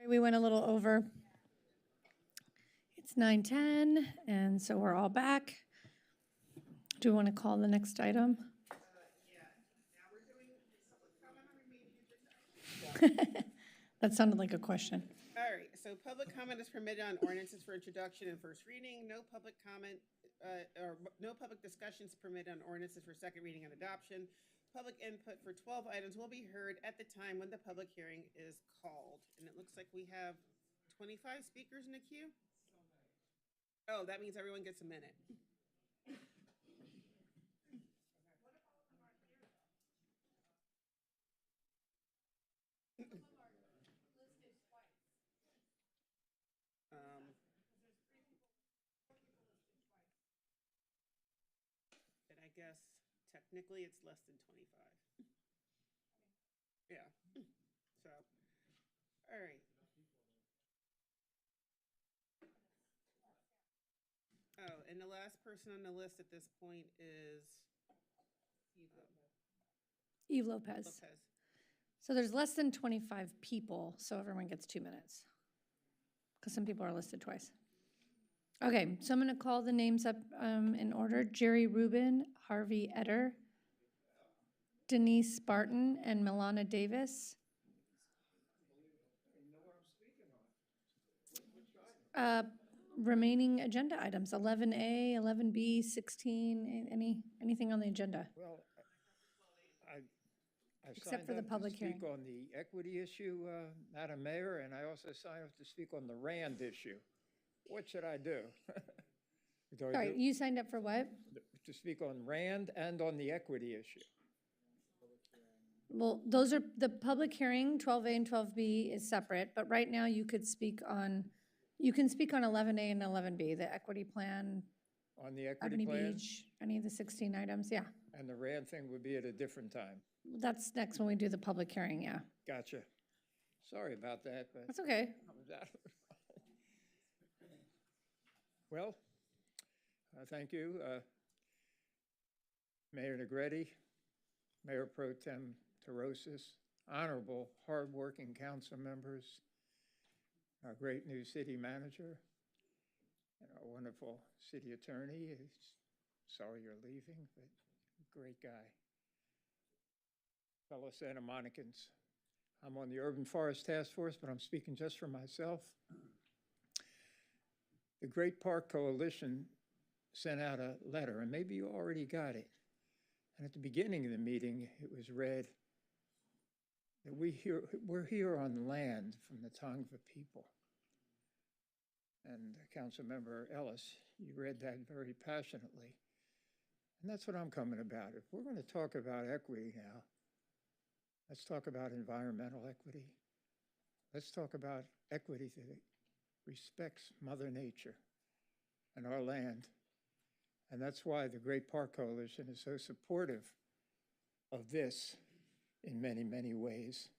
We went a little over. It's 9:10, and so we're all back. Do we want to call the next item? That sounded like a question. All right, so public comment is permitted on ordinances for introduction and first reading. No public comment or no public discussions permitted on ordinances for second reading and adoption. Public input for 12 items will be heard at the time when the public hearing is called. And it looks like we have 25 speakers in the queue. Oh, that means everyone gets a minute. And I guess technically it's less than 25. Yeah. So, all right. Oh, and the last person on the list at this point is Eve Lopez. So there's less than 25 people, so everyone gets 2 minutes. Because some people are listed twice. Okay, so I'm going to call the names up in order. Jerry Rubin, Harvey Etter, Denise Barton, and Milana Davis. Remaining agenda items, 11A, 11B, 16, anything on the agenda? Well, I Except signed for the up public to speak hearing. on the equity issue, Madam Mayor, and I also signed up to speak on the RAND issue. What should I do? Do I Sorry, do- you signed up for what? To speak on RAND and on the equity issue. Well, those are, the public hearing, 12A and 12B is separate, but right now you could speak on, you can speak on 11A and 11B, the equity plan, On the equity Ebony plan? Beach, any of the 16 items, yeah. And the RAND thing would be at a different time. That's next when we do the public hearing, yeah. Gotcha. Sorry about that, but. That's okay. Well, thank you. Mayor Negretti, Mayor Pro Tem Terosis, honorable, hardworking council members, our great new city manager, and our wonderful city attorney. Sorry you're leaving, but great guy. Fellow Santa Monicans, I'm on the Urban Forest Task Force, but I'm speaking just for myself. The Great Park Coalition sent out a letter, and maybe you already got it. And at the beginning of the meeting, it was read that we're here on land from the Tongva people. And Councilmember Ellis, you read that very passionately. And that's what I'm coming about. If we're going to talk about equity now, let's talk about environmental equity. Let's talk about equity that respects Mother Nature and our land. And that's why the Great Park Coalition is so supportive of this in many, many ways,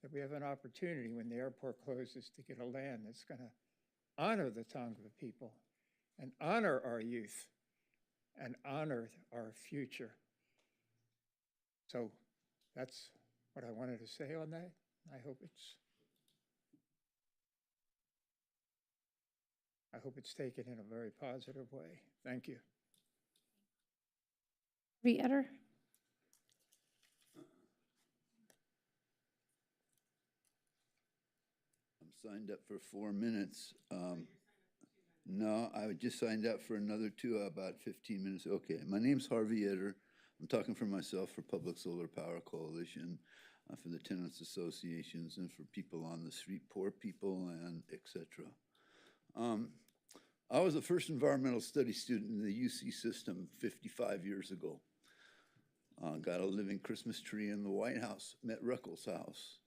that we have an opportunity when the airport closes to get a land that's going to honor the Tongva people and honor our youth and honor our future. So that's what I wanted to say on that. I hope it's taken in a very positive way. Thank you. Harvey Etter? I'm signed up for 4 minutes. No, I just signed up for another 2, about 15 minutes. Okay, my name's Harvey Etter. I'm talking for myself for Public Solar Power Coalition, for the tenants associations, and for people on the street, poor people, and et cetera. I was a first environmental studies student in the UC system 55 years ago. Got a living Christmas tree in the White House, met Ruckel's house.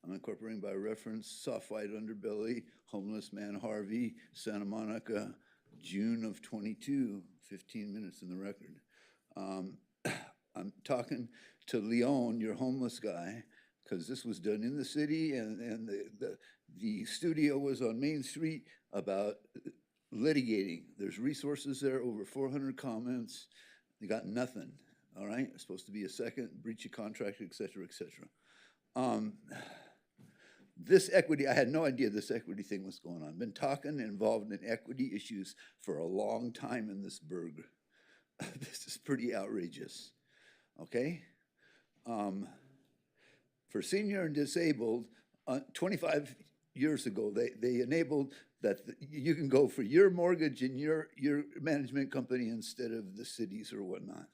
I'm incorporating by reference Soft White Underbelly, Homeless Man Harvey, Santa Monica, June of 22, 15 minutes in the record. I'm talking to Leon, your homeless guy, because this was done in the city, and the studio was on Main Street about litigating. There's resources there, over 400 comments. They got nothing, all right? It's supposed to be a second breach of contract, et cetera, et cetera. This equity, I had no idea this equity thing was going on. Been talking, involved in equity issues for a long time in this burg. This is pretty outrageous, okay? For senior and disabled, 25 years ago, they enabled that you can go for your mortgage and your management company instead of the cities or whatnot.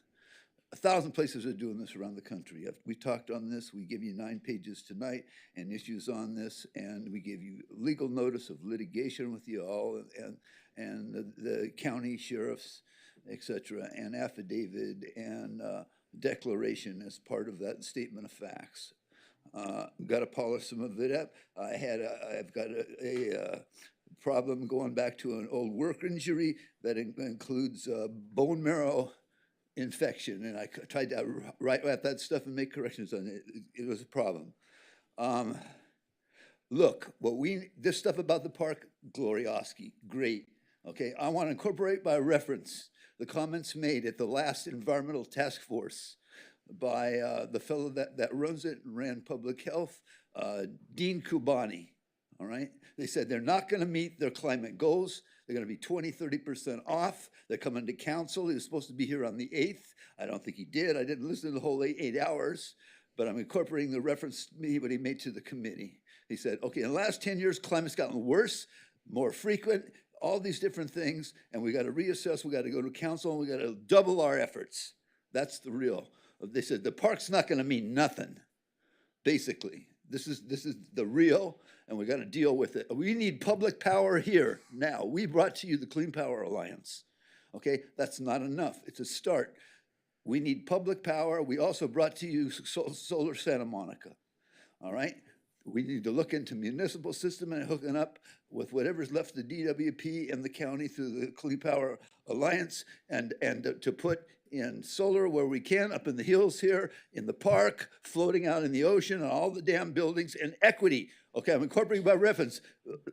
1,000 places are doing this around the country. We talked on this. We give you 9 pages tonight and issues on this, and we give you legal notice of litigation with you all and the county sheriffs, et cetera, and affidavit and declaration as part of that statement of facts. Got to polish some of it up. I've got a problem going back to an old work injury that includes bone marrow infection, and I tried to write that stuff and make corrections on it. It was a problem. Look, this stuff about the park, glorioski, great. Okay, I want to incorporate by reference the comments made at the last environmental task force by the fellow that runs it and ran public health, Dean Kubani. All right, they said they're not going to meet their climate goals. They're going to be 20–30% off. They're coming to council. He was supposed to be here on the 8th. I don't think he did. I didn't listen to the whole 8 hours, but I'm incorporating the reference what he made to the committee. He said, okay, in the last 10 years, climate's gotten worse, more frequent, all these different things, and we got to reassess. We got to go to council, and we got to double our efforts. That's the real. They said the park's not going to mean nothing, basically. This is the real, and we got to deal with it. We need public power here now. We brought to you the Clean Power Alliance. Okay, that's not enough. It's a start. We need public power. We also brought to you Solar Santa Monica. All right, we need to look into municipal system and hooking up with whatever's left of the DWP and the county through the Clean Power Alliance, and to put in solar where we can, up in the hills here, in the park, floating out in the ocean, and all the damn buildings, and equity. Okay, I'm incorporating by reference.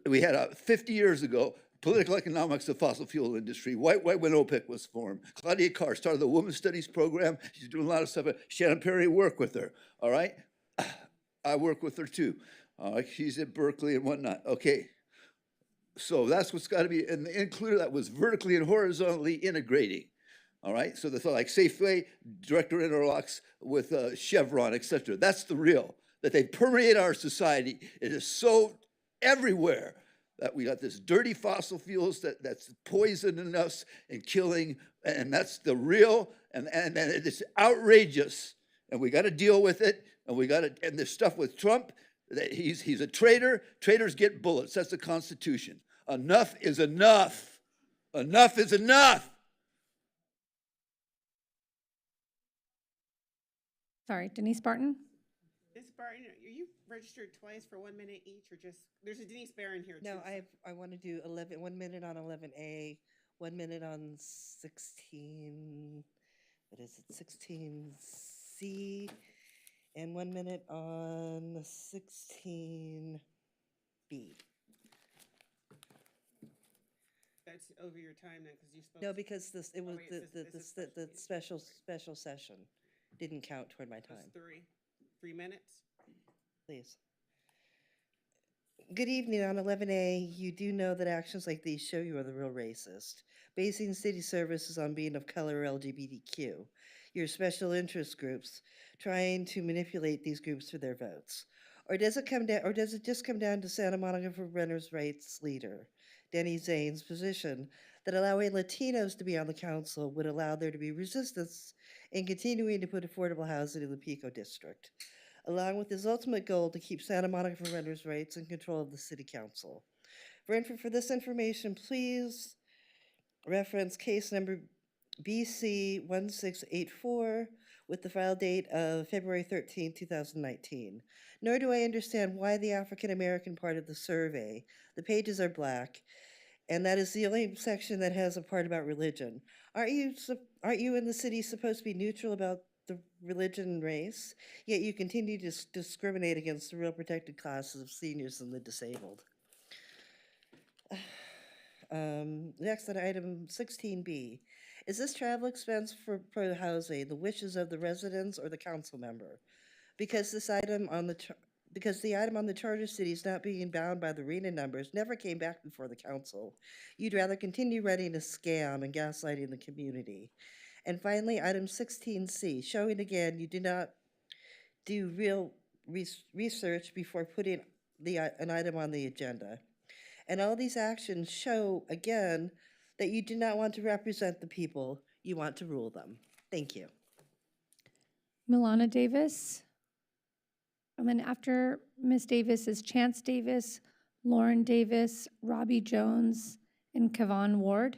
We had 50 years ago, political economics of fossil fuel industry. White when OPEC was formed. Claudia Carr started the Women's Studies program. She's doing a lot of stuff. Shannon Perry worked with her, all right? I work with her too. She's at Berkeley and whatnot. Okay, so that's what's got to be, and included that was vertically and horizontally integrating. All right, so that's like Safeway, director interlocks with Chevron, et cetera. That's the real, that they permeate our society. It is so everywhere that we got this dirty fossil fuels that's poisoning us and killing, and that's the real, and it's outrageous, and we got to deal with it, and we got to, and this stuff with Trump, that he's a traitor. Traitors get bullets. That's the Constitution. Enough is enough. Enough is enough. Sorry, Denise Barton? Ms. Barton, are you registered twice for 1 minute each, or just, there's a Denise Barron here too. No, I want to do 1 minute on 11A, 1 minute on 16, what is it, 16C, and 1 minute on 16B. That's over your time then, because you spoke. No, because it was wait, the special session didn't count toward my time. That's 3 minutes? Please. Good evening. On 11A, you do know that actions like these show you are the real racist, basing city services on being of color or LGBTQ. Your special interest groups trying to manipulate these groups for their votes. Or does it just come down to Santa Monica for Renters' Rights leader, Denny Zane's position that allowing Latinos to be on the council would allow there to be resistance in continuing to put affordable housing in the Pico district, along with his ultimate goal to keep Santa Monica for Renters' Rights in control of the city council. For this information, please reference case number BC 1684 with the file date of February 13, 2019. Nor do I understand why the African American part of the survey, the pages are black, and that is the only section that has a part about religion. Aren't you in the city supposed to be neutral about the religion and race? Yet you continue to discriminate against the real protected classes of seniors and the disabled. Next on item 16B. Is this travel expense for housing the wishes of the residents or the council member? Because this item on the because the item on the charter cities not being bound by the RENA numbers never came back before the council. You'd rather continue running a scam and gaslighting the community. And finally, item 16C, showing again you do not do real research before putting an item on the agenda. And all these actions show, again, that you do not want to represent the people, you want to rule them. Thank you. Milana Davis. And then after Ms. Davis is Chance Davis, Lauren Davis, Robbie Jones, and Kevon Ward.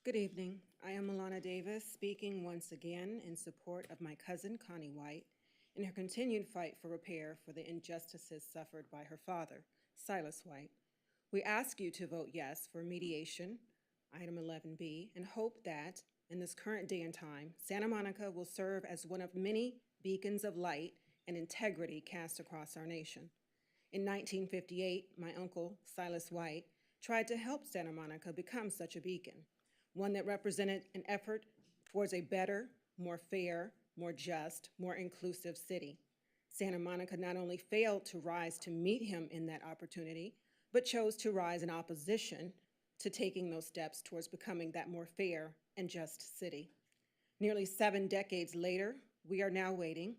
Good evening. I am Milana Davis, speaking once again in support of my cousin Connie White in her continued fight for repair for the injustices suffered by her father, Silas White. We ask you to vote yes for mediation, item 11B, and hope that, in this current day and time, Santa Monica will serve as one of many beacons of light and integrity cast across our nation. In 1958, my uncle, Silas White, tried to help Santa Monica become such a beacon, one that represented an effort towards a better, more fair, more just, more inclusive city. Santa Monica not only failed to rise to meet him in that opportunity, but chose to rise in opposition to taking those steps towards becoming that more fair and just city. Nearly 7 decades later, we are now waiting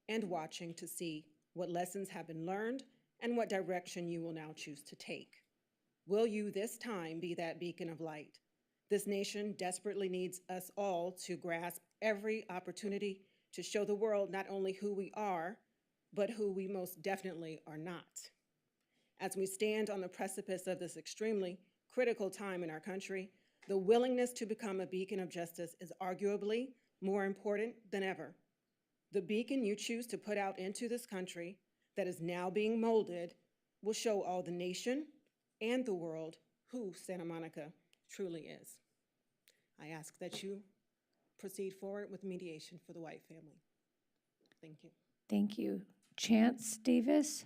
and watching to see what lessons have been learned and what direction you will now choose to take. Will you this time be that beacon of light? This nation desperately needs us all to grasp every opportunity to show the world not only who we are, but who we most definitely are not. As we stand on the precipice of this extremely critical time in our country, the willingness to become a beacon of justice is arguably more important than ever. The beacon you choose to put out into this country that is now being molded will show all the nation and the world who Santa Monica truly is. I ask that you proceed forward with mediation for the White family. Thank you. Thank you. Chance Davis.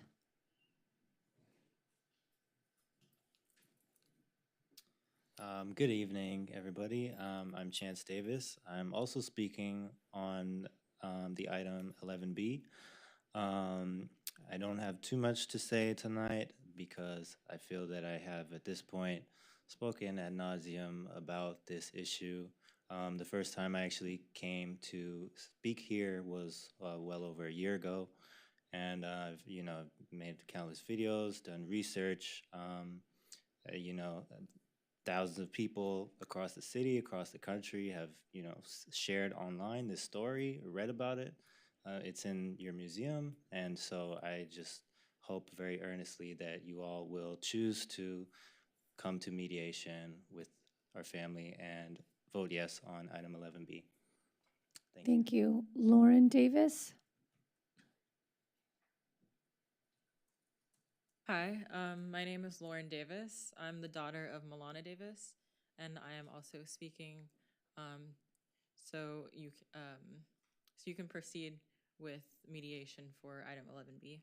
Good evening, everybody. I'm Chance Davis. I'm also speaking on the item 11B. I don't have too much to say tonight because I feel that I have, at this point, spoken ad nauseum about this issue. The first time I actually came to speak here was well over a year ago, and I've made countless videos, done research. Thousands of people across the city, across the country have shared online this story, read about it. It's in your museum, and so I just hope very earnestly that you all will choose to come to mediation with our family and vote yes on item 11B. Thank you. Lauren Davis. Hi, my name is Lauren Davis. I'm the daughter of Milana Davis, and I am also speaking. So you can proceed with mediation for item 11B.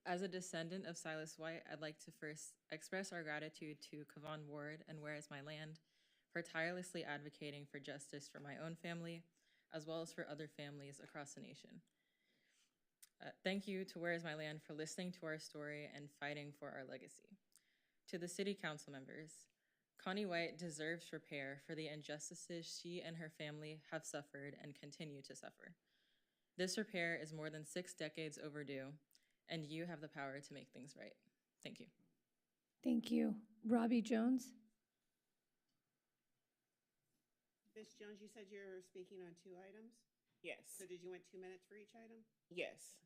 As a descendant of Silas White, I'd like to first express our gratitude to Kevon Ward and Where Is My Land for tirelessly advocating for justice for my own family, as well as for other families across the nation. Thank you to Where Is My Land for listening to our story and fighting for our legacy. To the City Council members, Connie White deserves repair for the injustices she and her family have suffered and continue to suffer. This repair is more than 6 decades overdue, and you have the power to make things right. Thank you. Thank you. Robbie Jones. Ms. Jones, you said you're speaking on 2 items? Yes. So did you want 2 minutes for each item? Yes.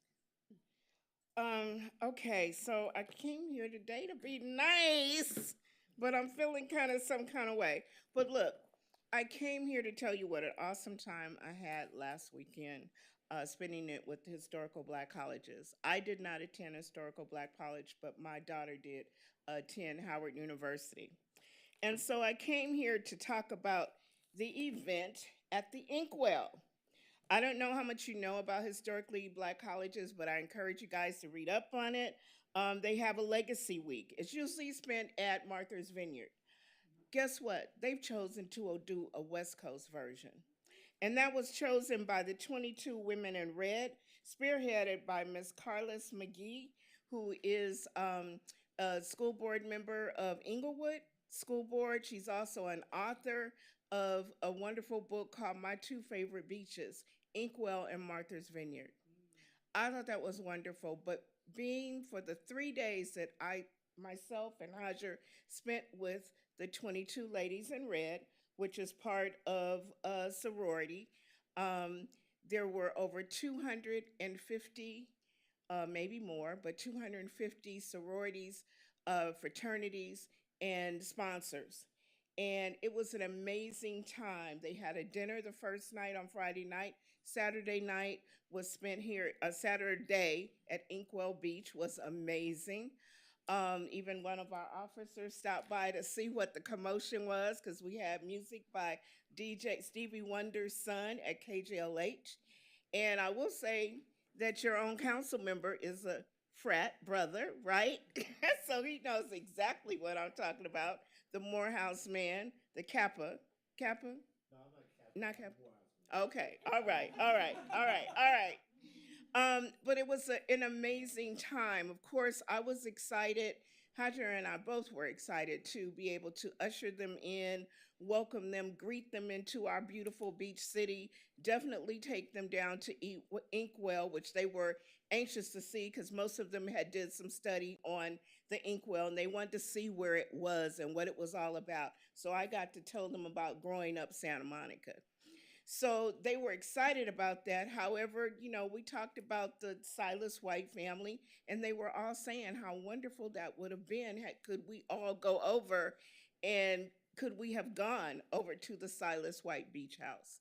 Okay, so I came here today to be nice, but I'm feeling some kind of way. But look, I came here to tell you what an awesome time I had last weekend, spending it with the historical Black colleges. I did not attend historical Black college, but my daughter did attend Howard University. And so I came here to talk about the event at the Inkwell. I don't know how much you know about historically Black colleges, but I encourage you guys to read up on it. They have a legacy week. It's usually spent at Martha's Vineyard. guess what? They've chosen to do a West Coast version. And that was chosen by the 22 Women in Red, spearheaded by Ms. Carlos McGee, who is a school board member of Inglewood School Board. She's also an author of a wonderful book called My Two Favorite Beaches, Inkwell and Martha's Vineyard. I thought that was wonderful, but being for the 3 days that myself and Hajar spent with the 22 Ladies in Red, which is part of a sorority, there were over 250, maybe more, but 250 sororities, fraternities, and sponsors. And it was an amazing time. They had a dinner the first night on Friday night. Saturday night was spent here, Saturday at Inkwell Beach was amazing. Even one of our officers stopped by to see what the commotion was, because we had music by DJ Stevie Wonder's son at KJLH. And I will say that your own council member is a frat brother, right? So he knows exactly what I'm talking about. The Morehouse man, the Kappa? No, I'm not Kappa. Okay, all right. But it was an amazing time. Of course, I was excited. Hajar and I both were excited to be able to usher them in, welcome them, greet them into our beautiful beach city, definitely take them down to Inkwell, which they were anxious to see because most of them had did some study on the Inkwell and they wanted to see where it was and what it was all about. So I got to tell them about growing up Santa Monica. So they were excited about that. However, we talked about the Silas White family, and they were all saying how wonderful that would have been. Could we all go over, and could we have gone over to the Silas White Beach House?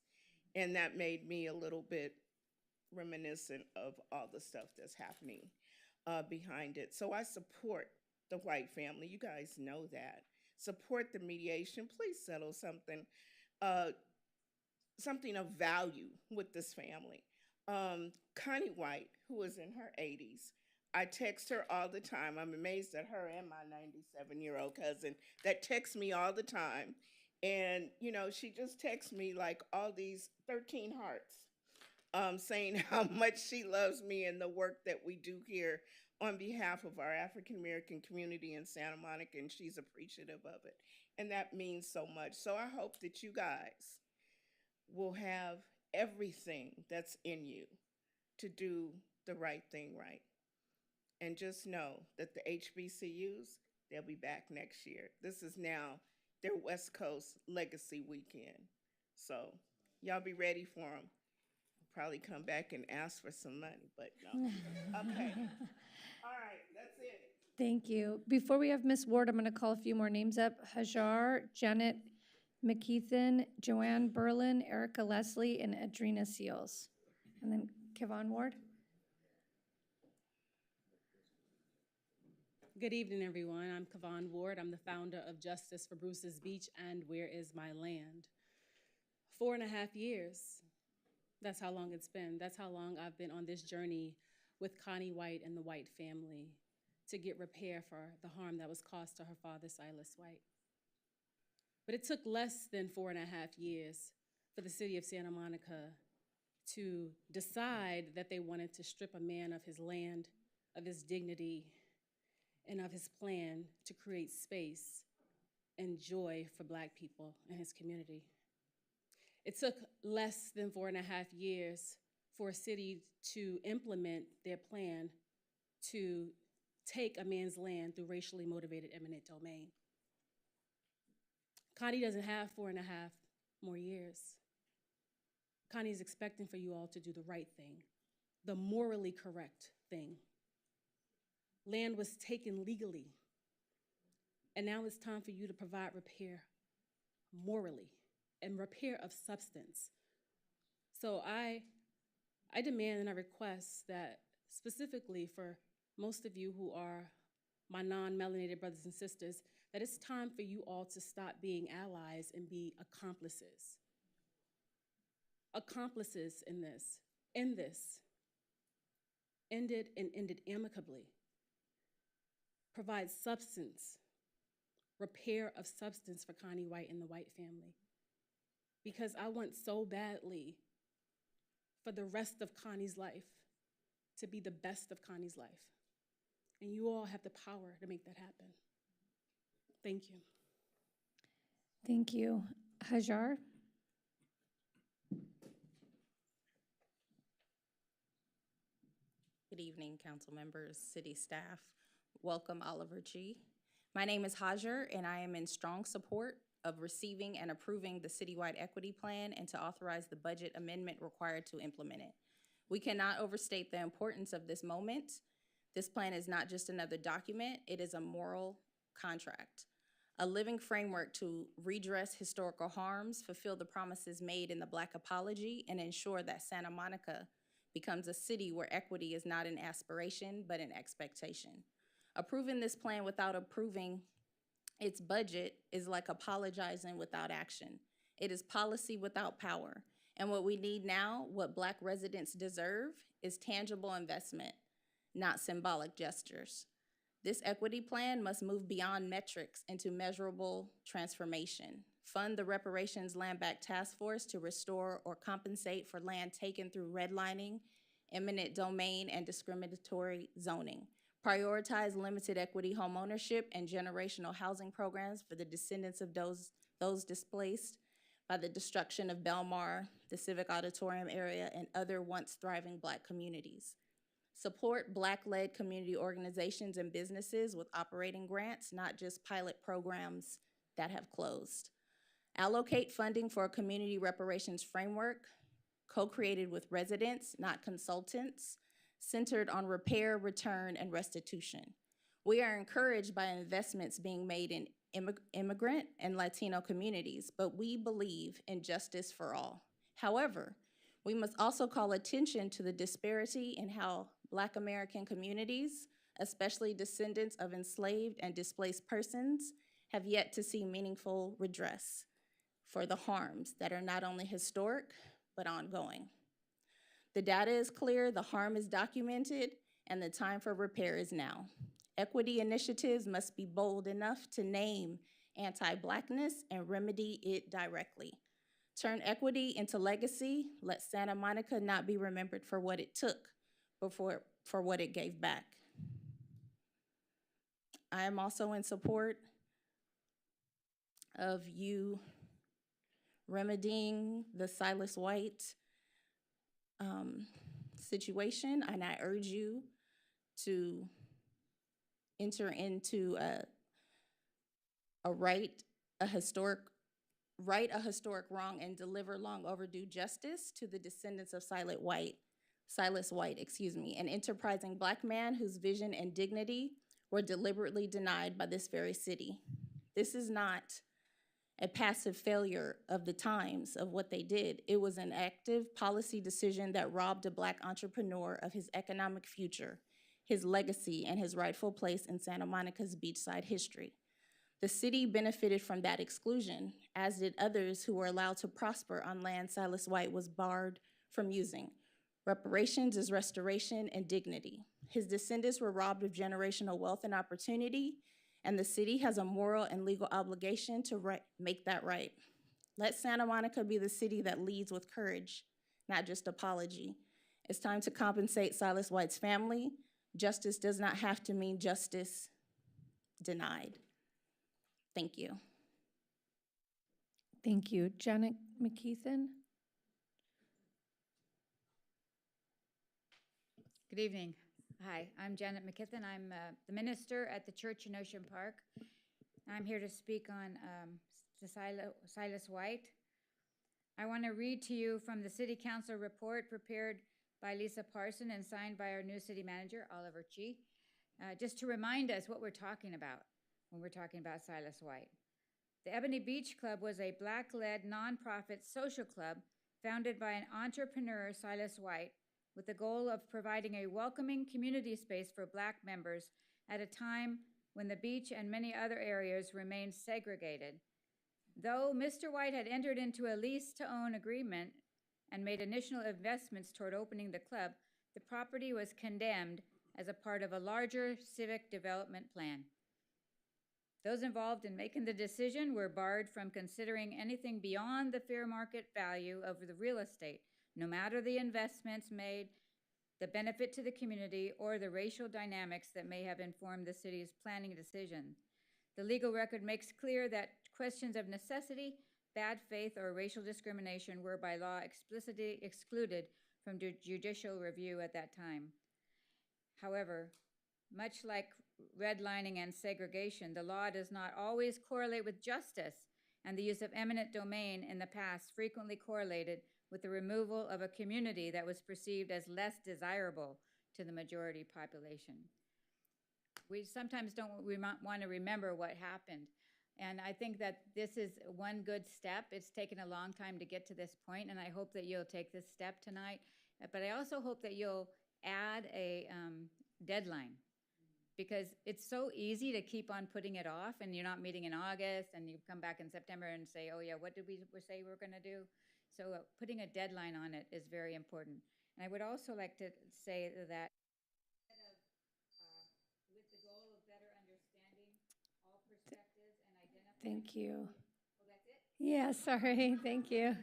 And that made me a little bit reminiscent of all the stuff that's happening behind it. So I support the White family. You guys know that. Support the mediation. Please settle something of value with this family. Connie White, who is in her 80s, I text her all the time. I'm amazed at her and my 97-year-old cousin that texts me all the time. And, she just texts me like all these 13 hearts, saying how much she loves me and the work that we do here on behalf of our African-American community in Santa Monica, and she's appreciative of it. And that means so much. So I hope that you guys will have everything that's in you to do the right thing right. And just know that the HBCUs, they'll be back next year. This is now their West Coast Legacy Weekend. So y'all be ready for them. Probably come back and ask for some money, but no. Okay. All right, that's it. Thank you. Before we have Ms. Ward, I'm going to call a few more names up. Hajar, Janet McKeithen, Joanne Berlin, Erica Leslie, and Adrena Seals. And then Kevon Ward. Good evening, everyone. I'm Kevon Ward. I'm the founder of Justice for Bruce's Beach and Where Is My Land? 4.5 years. That's how long it's been. That's how long I've been on this journey with Connie White and the White family to get repair for the harm that was caused to her father, Silas White. But it took less than 4.5 years for the city of Santa Monica to decide that they wanted to strip a man of his land, of his dignity, and of his plan to create space and joy for Black people in his community. It took less than 4.5 years for a city to implement their plan to take a man's land through racially motivated eminent domain. Connie doesn't have 4.5 more years. Connie is expecting for you all to do the right thing, the morally correct thing. Land was taken legally, and now it's time for you to provide repair morally and repair of substance. So I demand and I request that specifically for most of you who are my non-melanated brothers and sisters, that it's time for you all to stop being allies and be accomplices. Accomplices in this. End this. End it and end it amicably. Provide substance. repair of substance for Connie White and the White family. Because I want so badly for the rest of Connie's life to be the best of Connie's life. And you all have the power to make that happen. Thank you. Thank you. Hajar? Good evening, council members, city staff. Welcome, Oliver G. My name is Hajar, and I am in strong support of receiving and approving the citywide equity plan and to authorize the budget amendment required to implement it. We cannot overstate the importance of this moment. This plan is not just another document, it is a moral contract, a living framework to redress historical harms, fulfill the promises made in the Black Apology, and ensure that Santa Monica becomes a city where equity is not an aspiration, but an expectation. Approving this plan without approving its budget is like apologizing without action. It is policy without power. And what we need now, what Black residents deserve, is tangible investment, not symbolic gestures. This equity plan must move beyond metrics into measurable transformation. Fund the Reparations Land Back Task Force to restore or compensate for land taken through redlining, eminent domain, and discriminatory zoning. Prioritize limited equity homeownership and generational housing programs for the descendants of those displaced by the destruction of Belmar, the Civic Auditorium area, and other once thriving Black communities. Support Black-led community organizations and businesses with operating grants, not just pilot programs that have closed. Allocate funding for a community reparations framework, co-created with residents, not consultants, centered on repair, return, and restitution. We are encouraged by investments being made in immigrant and Latino communities, but we believe in justice for all. However, we must also call attention to the disparity in how Black American communities, especially descendants of enslaved and displaced persons, have yet to see meaningful redress for the harms that are not only historic, but ongoing. The data is clear, the harm is documented, and the time for repair is now. Equity initiatives must be bold enough to name anti-Blackness and remedy it directly. Turn equity into legacy. Let Santa Monica not be remembered for what it took, but for what it gave back. I am also in support of you remedying the Silas White situation, and I urge you to enter into right a historic wrong and deliver long overdue justice to the descendants of Silas White, an enterprising Black man whose vision and dignity were deliberately denied by this very city. This is not a passive failure of the times of what they did. It was an active policy decision that robbed a Black entrepreneur of his economic future, his legacy, and his rightful place in Santa Monica's beachside history. The city benefited from that exclusion, as did others who were allowed to prosper on land Silas White was barred from using. Reparations is restoration and dignity. His descendants were robbed of generational wealth and opportunity, and the city has a moral and legal obligation to make that right. Let Santa Monica be the city that leads with courage, not just apology. It's time to compensate Silas White's family. Justice does not have to mean justice denied. Thank you. Thank you. Janet McKeithen? Good evening. Hi, I'm Janet McKeithen. I'm the minister at the church in Ocean Park. I'm here to speak on Silas White. I want to read to you from the City Council report prepared by Lisa Parson and signed by our new city manager, Oliver Chi, just to remind us what we're talking about when we're talking about Silas White. The Ebony Beach Club was a Black-led nonprofit social club founded by an entrepreneur, Silas White, with the goal of providing a welcoming community space for Black members at a time when the beach and many other areas remained segregated. Though Mr. White had entered into a lease-to-own agreement and made initial investments toward opening the club, the property was condemned as a part of a larger civic development plan. Those involved in making the decision were barred from considering anything beyond the fair market value of the real estate, no matter the investments made, the benefit to the community, or the racial dynamics that may have informed the city's planning decision. The legal record makes clear that questions of necessity, bad faith, or racial discrimination were by law explicitly excluded from judicial review at that time. However, much like redlining and segregation, the law does not always correlate with justice, and the use of eminent domain in the past frequently correlated with the removal of a community that was perceived as less desirable to the majority population. We sometimes don't want to remember what happened, and I think that this is one good step. It's taken a long time to get to this point, and I hope that you'll take this step tonight, but I also hope that you'll add a deadline, because it's so easy to keep on putting it off, and you're not meeting in August, and you come back in September and say, oh yeah, what did we say we were gonna do? So putting a deadline on it is very important. And I would also like to say that with the goal of better understanding all perspectives and identifying. Thank you. Oh, that's it? Yeah, sorry, thank you.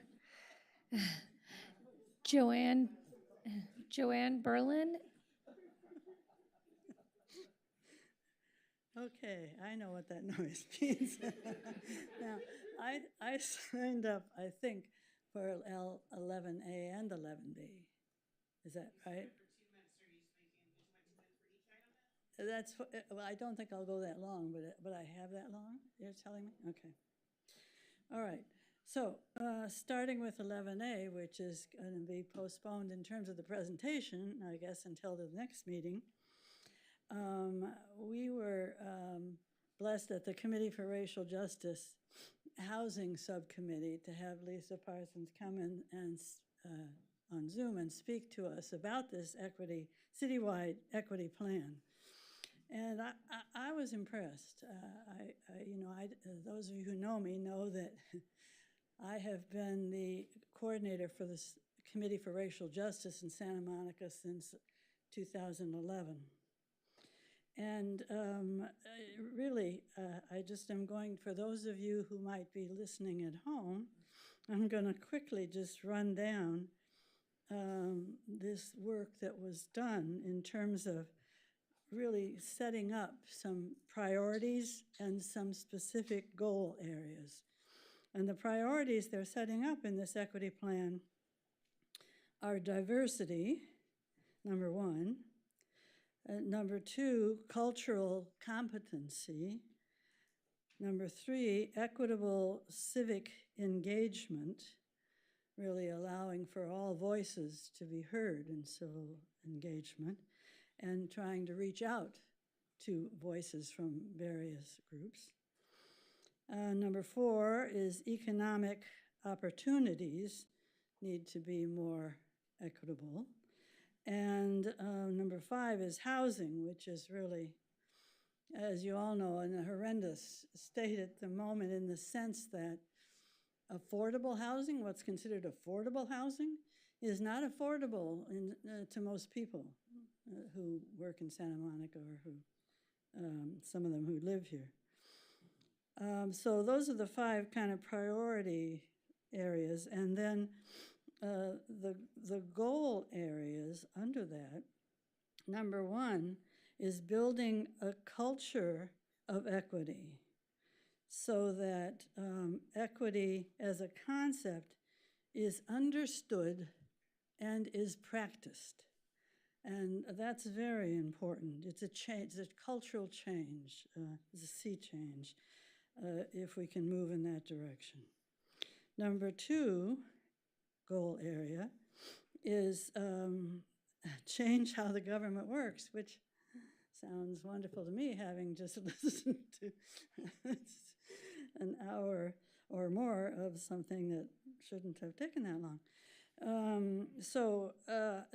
Joanne Berlin. Okay, I know what that noise means. Now, I signed up, I think, for L11A and 11B. Is that right? That's, well, I don't think I'll go that long, but I have that long, you're telling me? Okay. All right, so starting with 11A, which is going to be postponed in terms of the presentation, I guess, until the next meeting. We were blessed at the Committee for Racial Justice Housing Subcommittee to have Lisa Parsons come in and on Zoom and speak to us about this citywide equity plan. And I was impressed. Those of you who know me know that I have been the coordinator for the Committee for Racial Justice in Santa Monica since 2011. And really, I just am going, for those of you who might be listening at home, I'm going to quickly just run down this work that was done in terms of really setting up some priorities and some specific goal areas. And the priorities they're setting up in this equity plan are diversity, number one. Number two, cultural competency. Number three, equitable civic engagement, really allowing for all voices to be heard in civil engagement and trying to reach out to voices from various groups. Number four is economic opportunities need to be more equitable. And number five is housing, which is really, as you all know, in a horrendous state at the moment, in the sense that affordable housing, what's considered affordable housing, is not affordable to most people who work in Santa Monica or who, some of them who live here. So those are the five kind of priority areas. And then the goal areas under that, number one, is building a culture of equity so that equity as a concept is understood and is practiced. And that's very important. It's a change, it's a cultural change, it's a sea change, if we can move in that direction. Number two goal area is change how the government works, which sounds wonderful to me, having just listened to an hour or more of something that shouldn't have taken that long.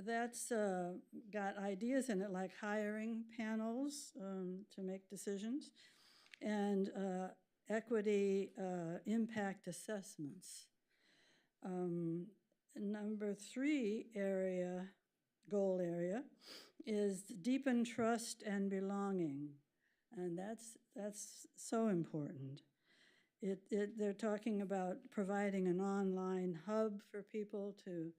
That's got ideas in it like hiring panels to make decisions and equity impact assessments. Number three goal area is deepen trust and belonging. And that's so important. They're talking about providing an online hub for people to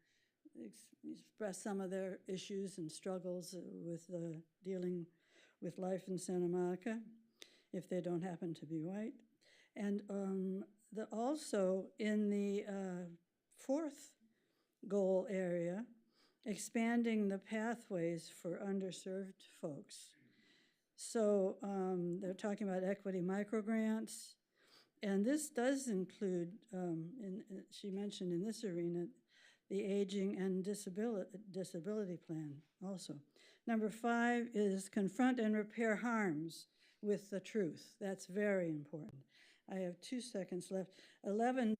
express some of their issues and struggles with dealing with life in Santa Monica, if they don't happen to be white. And also in the fourth goal area, expanding the pathways for underserved folks. So they're talking about equity microgrants, and this does include, she mentioned in this arena, the aging and disability plan also. Number 5 is confront and repair harms with the truth. That's very important. I have 2 seconds left. 11.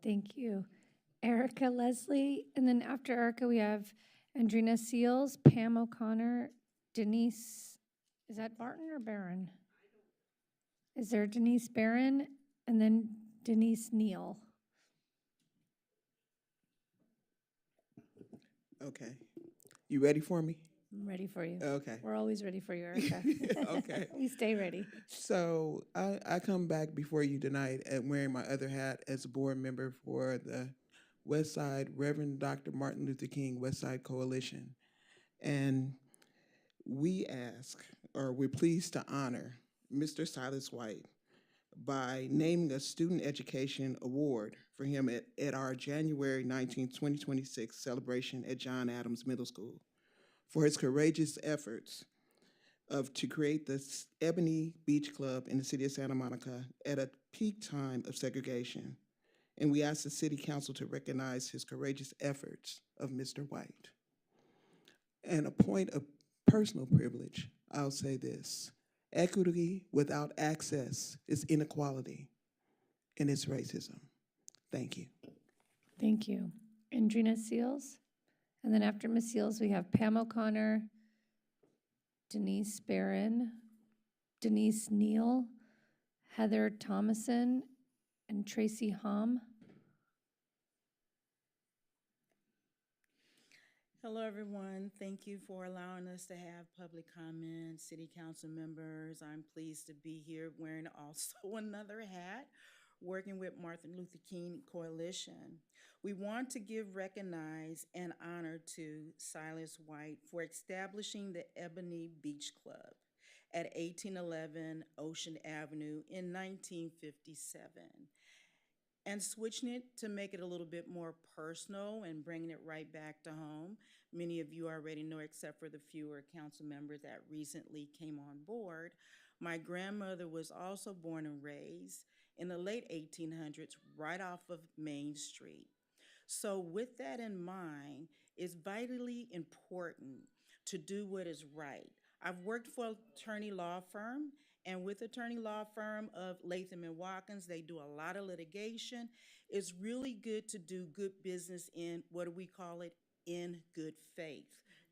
Thank you. Erica Leslie, and then after Erica, we have Andrina Seals, Pam O'Connor, Denise, is that Barton or Barron? Is there Denise Barron, and then Denise Neal? Okay. You ready for me? I'm ready for you. Okay. We're always ready for you, Erica. Okay. We stay ready. So I come back before you tonight and wearing my other hat as a board member for the West Side, Reverend Dr. Martin Luther King West Side Coalition. And we're pleased to honor Mr. Silas White by naming a Student Education Award for him at our January 19, 2026 celebration at John Adams Middle School for his courageous efforts to create the Ebony Beach Club in the city of Santa Monica at a peak time of segregation. And we ask the City Council to recognize his courageous efforts of Mr. White. And a point of personal privilege, I'll say this: equity without access is inequality, and it's racism. Thank you. Thank you. Andrina Seals. And then after Ms. Seals, we have Pam O'Connor, Denise Barron, Denise Neal, Heather Thomason, and Tracy Hom. Hello, everyone. Thank you for allowing us to have public comment. City Council members, I'm pleased to be here wearing also another hat, working with Martin Luther King Coalition. We want to recognize, and honor to Silas White for establishing the Ebony Beach Club at 1811 Ocean Avenue in 1957. And switching it to make it a little bit more personal and bringing it right back to home. Many of you already know, except for the fewer council members that recently came on board, my grandmother was also born and raised in the late 1800s, right off of Main Street. So with that in mind, it's vitally important to do what is right. I've worked for an attorney law firm, and with attorney law firm of Latham & Watkins, they do a lot of litigation. It's really good to do good business in, what do we call it, in good faith.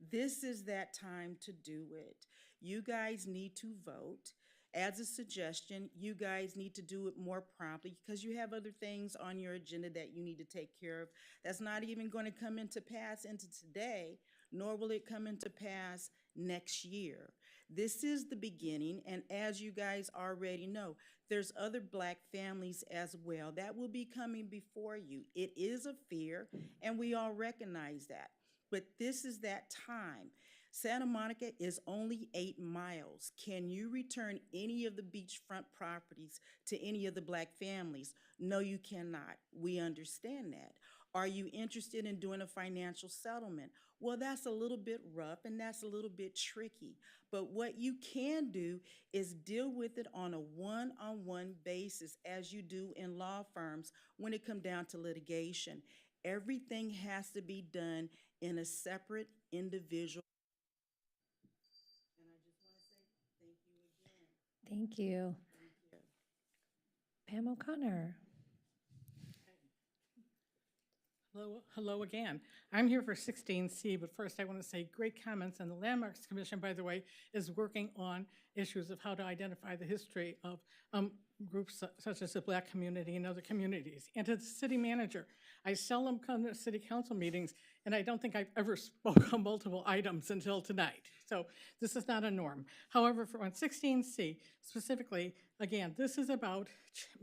This is that time to do it. You guys need to vote. As a suggestion, you guys need to do it more promptly because you have other things on your agenda that you need to take care of. That's not even going to come into pass into today, nor will it come into pass next year. This is the beginning, and as you guys already know, there's other Black families as well that will be coming before you. It is a fear, and we all recognize that, but this is that time. Santa Monica is only 8 miles. Can you return any of the beachfront properties to any of the Black families? No, you cannot. We understand that. Are you interested in doing a financial settlement? Well, that's a little bit rough and that's a little bit tricky. But what you can do is deal with it on a one-on-one basis, as you do in law firms when it comes down to litigation. Everything has to be done in a separate individual. And I just want to say thank you again. Thank you. Thank you. Pam O'Connor. Hello again. I'm here for 16C, but first I want to say great comments. And the Landmarks Commission, by the way, is working on issues of how to identify the history of groups such as the Black community and other communities. And to the city manager, I seldom come to city council meetings and I don't think I've ever spoke on multiple items until tonight. So this is not a norm. However, for on 16C specifically, again, this is about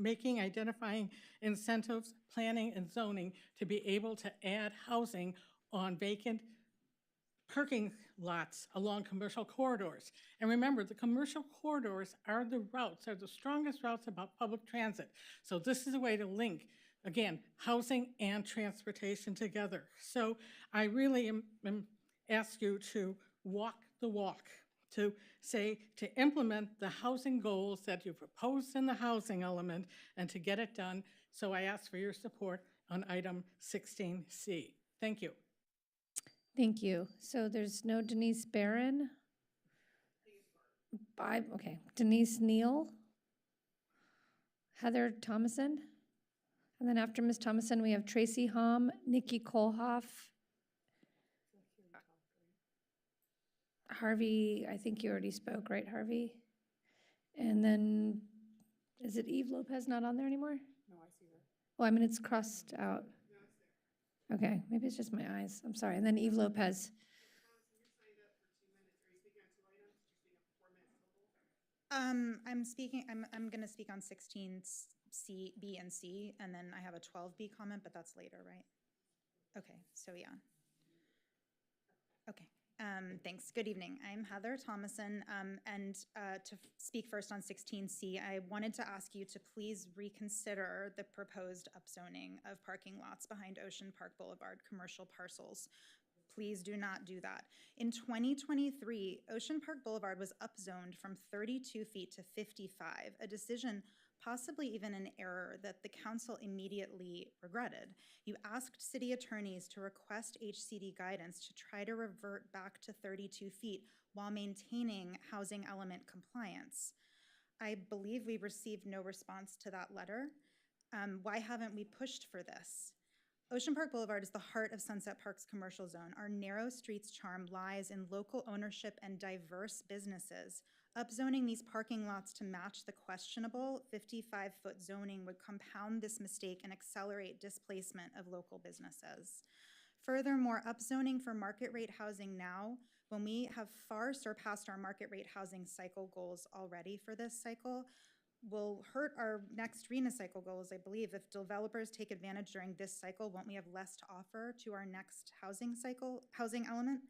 identifying incentives, planning, and zoning to be able to add housing on vacant parking lots along commercial corridors. And remember, the commercial corridors are the strongest routes about public transit. So this is a way to link, again, housing and transportation together. So I really ask you to walk the walk, to implement the housing goals that you proposed in the housing element and to get it done. So I ask for your support on item 16C. Thank you. Thank you. So there's no Denise Barron? Okay. Denise Neal? Heather Thomason? And then after Ms. Thomason, we have Tracy Hom, Nikki Kohlhoff, Harvey, I think you already spoke, right, Harvey? And then, is it Eve Lopez not on there anymore? No, I see her. Oh, I mean, it's crossed out. Okay, maybe it's just my eyes. I'm sorry. And then Eve Lopez. I'm going to speak on 16C, B, and C, and then I have a 12B comment, but that's later, right? Okay, so yeah. Okay, thanks. Good evening. I'm Heather Thomason, and to speak first on 16C, I wanted to ask you to please reconsider the proposed upzoning of parking lots behind Ocean Park Boulevard commercial parcels. Please do not do that. In 2023, Ocean Park Boulevard was upzoned from 32 feet to 55, a decision, possibly even an error, that the council immediately regretted. You asked city attorneys to request HCD guidance to try to revert back to 32 feet while maintaining housing element compliance. I believe we received no response to that letter. Why haven't we pushed for this? Ocean Park Boulevard is the heart of Sunset Park's commercial zone. Our narrow street's charm lies in local ownership and diverse businesses. Upzoning these parking lots to match the questionable 55-foot zoning would compound this mistake and accelerate displacement of local businesses. Furthermore, upzoning for market rate housing now, when we have far surpassed our market rate housing cycle goals already for this cycle, will hurt our next RENA cycle goals, I believe. If developers take advantage during this cycle, won't we have less to offer to our next housing element?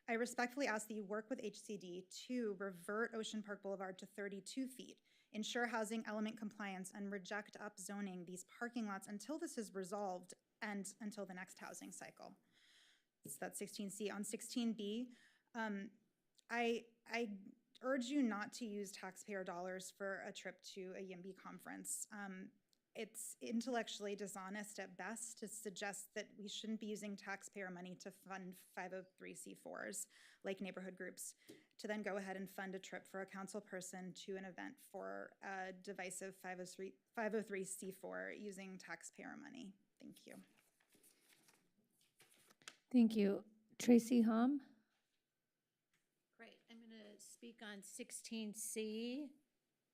I respectfully ask that you work with HCD to revert Ocean Park Boulevard to 32 feet, ensure housing element compliance, and reject upzoning these parking lots until this is resolved and until the next housing cycle. So that's 16C. On 16B, I urge you not to use taxpayer dollars for a trip to a YIMBY conference. It's intellectually dishonest at best to suggest that we shouldn't be using taxpayer money to fund 503c4s, like neighborhood groups, to then go ahead and fund a trip for a council person to an event for a divisive 503c4 using taxpayer money. Thank you. Thank you. Tracy Hom? Great. I'm going to speak on 16C.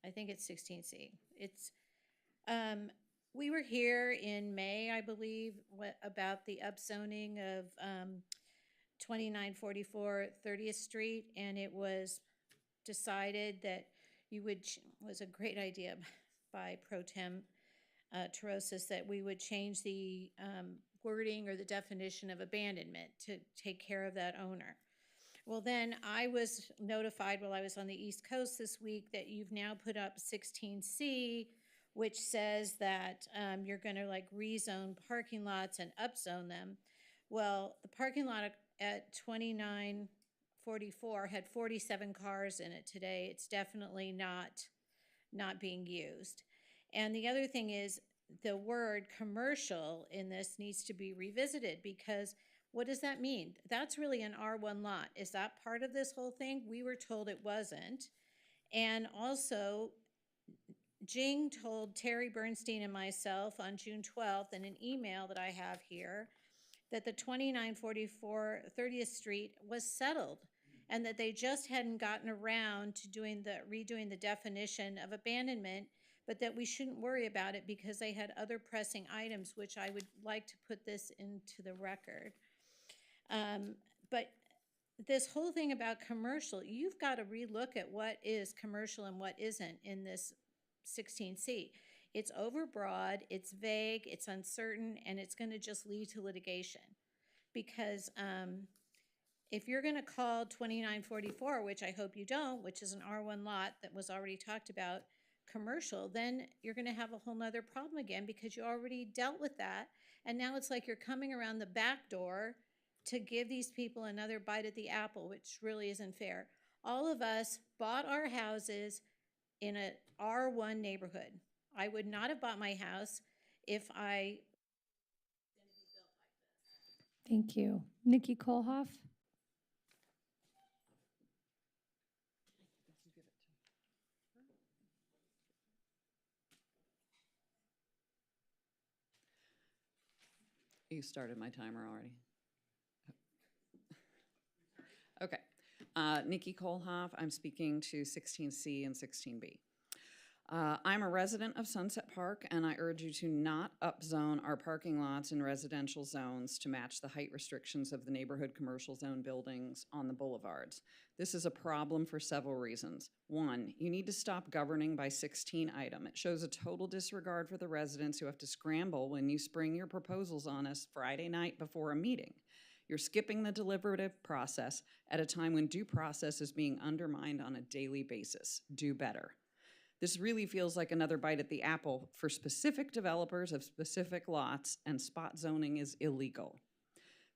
I think it's 16C. It's we were here in May, I believe, about the upzoning of 2944 30th Street, and it was decided that was a great idea by Pro Tem Terosis, that we would change the wording or the definition of abandonment to take care of that owner. Well, then I was notified while I was on the East Coast this week that you've now put up 16C, which says that you're going to like rezone parking lots and upzone them. Well, the parking lot at 2944 had 47 cars in it today. It's definitely not being used. And the other thing is the word commercial in this needs to be revisited, because what does that mean? That's really an R1 lot. Is that part of this whole thing? We were told it wasn't. And also, Jing told Terry Bernstein and myself on June 12th in an email that I have here that the 2944 30th Street was settled and that they just hadn't gotten around to redoing the definition of abandonment, but that we shouldn't worry about it because they had other pressing items, which I would like to put this into the record. But this whole thing about commercial, you've got to relook at what is commercial and what isn't in this 16C. It's overbroad, it's vague, it's uncertain, and it's going to just lead to litigation. Because if you're going to call 2944, which I hope you don't, which is an R1 lot that was already talked about, commercial, then you're going to have a whole nother problem again because you already dealt with that. And now it's like you're coming around the back door to give these people another bite at the apple, which really isn't fair. All of us bought our houses in a R1 neighborhood. I would not have bought my house if I... Thank you. Nikki Kohlhoff. You started my timer already. Okay. Nikki Kohlhoff. I'm speaking to 16C and 16B. I'm a resident of Sunset Park, and I urge you to not upzone our parking lots in residential zones to match the height restrictions of the neighborhood commercial zone buildings on the boulevards. This is a problem for several reasons. One, you need to stop governing by 16 item. It shows a total disregard for the residents who have to scramble when you spring your proposals on us Friday night before a meeting. You're skipping the deliberative process at a time when due process is being undermined on a daily basis. Do better. This really feels like another bite at the apple for specific developers of specific lots, and spot zoning is illegal.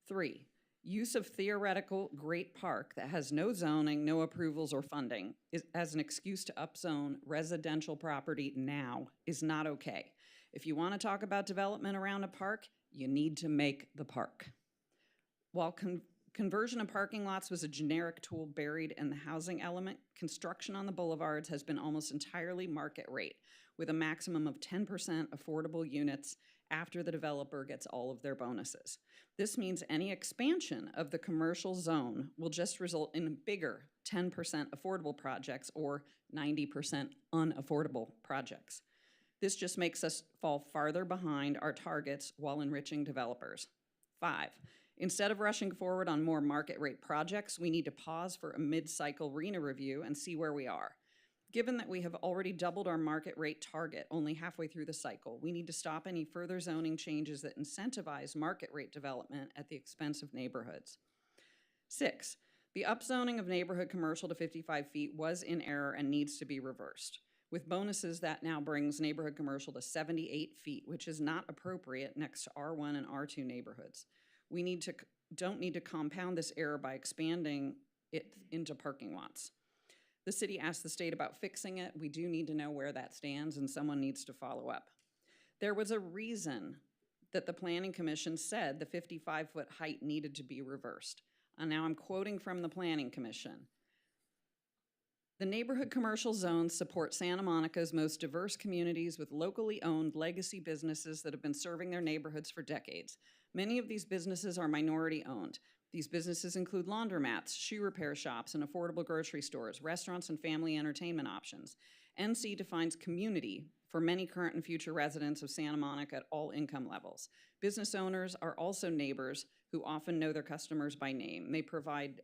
3, use of theoretical Great Park that has no zoning, no approvals, or funding as an excuse to upzone residential property now is not okay. If you want to talk about development around a park, you need to make the park. While conversion of parking lots was a generic tool buried in the housing element, construction on the boulevards has been almost entirely market rate, with a maximum of 10% affordable units after the developer gets all of their bonuses. This means any expansion of the commercial zone will just result in bigger 10% affordable projects or 90% unaffordable projects. This just makes us fall farther behind our targets while enriching developers. 5, instead of rushing forward on more market rate projects, we need to pause for a mid-cycle RENA review and see where we are. Given that we have already doubled our market rate target only halfway through the cycle, we need to stop any further zoning changes that incentivize market rate development at the expense of neighborhoods. 6, the upzoning of neighborhood commercial to 55 feet was in error and needs to be reversed. With bonuses, that now brings neighborhood commercial to 78 feet, which is not appropriate next to R1 and R2 neighborhoods. We don't need to compound this error by expanding it into parking lots. The city asked the state about fixing it. We do need to know where that stands, and someone needs to follow up. There was a reason that the Planning Commission said the 55-foot height needed to be reversed. And now I'm quoting from the Planning Commission. The neighborhood commercial zones support Santa Monica's most diverse communities with locally owned legacy businesses that have been serving their neighborhoods for decades. Many of these businesses are minority owned. These businesses include laundromats, shoe repair shops, and affordable grocery stores, restaurants, and family entertainment options. NC defines community for many current and future residents of Santa Monica at all income levels. Business owners are also neighbors who often know their customers by name. They provide